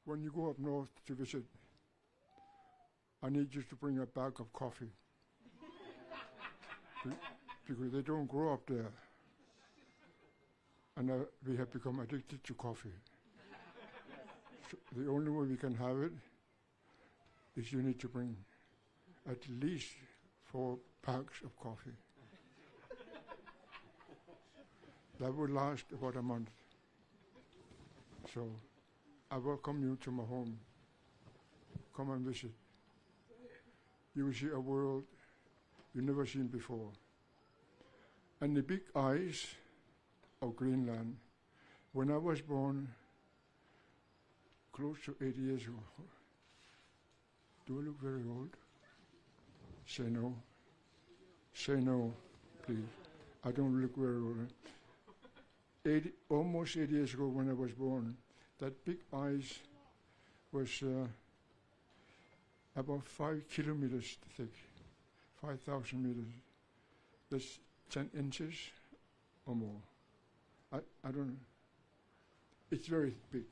when you go up north to visit, I need you to bring a bag of coffee. Because they don't grow up there. And we have become addicted to coffee. So the only way we can have it is you need to bring at least 4 packs of coffee. That will last about a month. So I welcome you to my home. Come and visit. You will see a world you've never seen before. And the big ice of Greenland, when I was born, close to 80 years ago. Do I look very old? Say no. Say no, please. I don't look very old. Almost 80 years ago when I was born, that big ice was about 5 kilometers thick, 5,000 meters. That's 10 inches or more. I don't know. It's very big.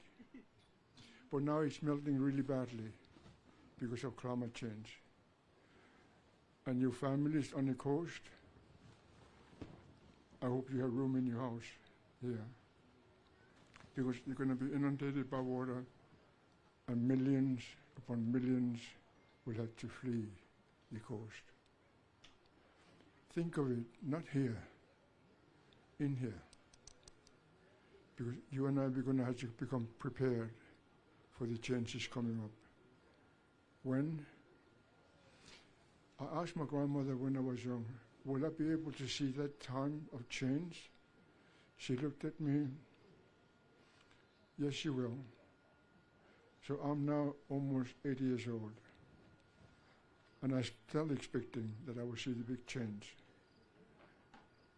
But now it's melting really badly because of climate change. And your families on the coast, I hope you have room in your house here. Because you're going to be inundated by water, and millions upon millions will have to flee the coast. Think of it, not here, in here. Because you and I are going to have to become prepared for the changes coming up. When? I asked my grandmother when I was young, will I be able to see that time of change? She looked at me. Yes, you will. So I'm now almost 80 years old. And I'm still expecting that I will see the big change.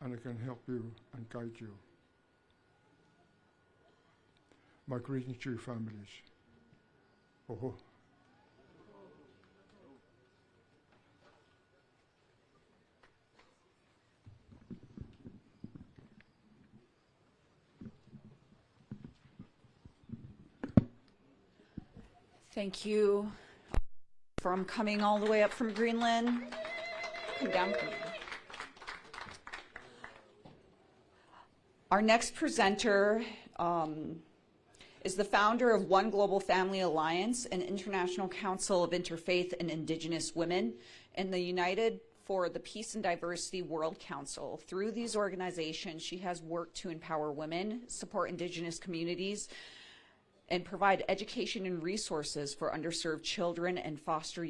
And I can help you and guide you. My greetings to your families. Oh. Thank you for coming all the way up from Greenland. Come down. Our next presenter is the founder of One Global Family Alliance, an international council of interfaith and indigenous women, and the United for the Peace and Diversity World Council. Through these organizations, she has worked to empower women, support indigenous communities, and provide education and resources for underserved children and foster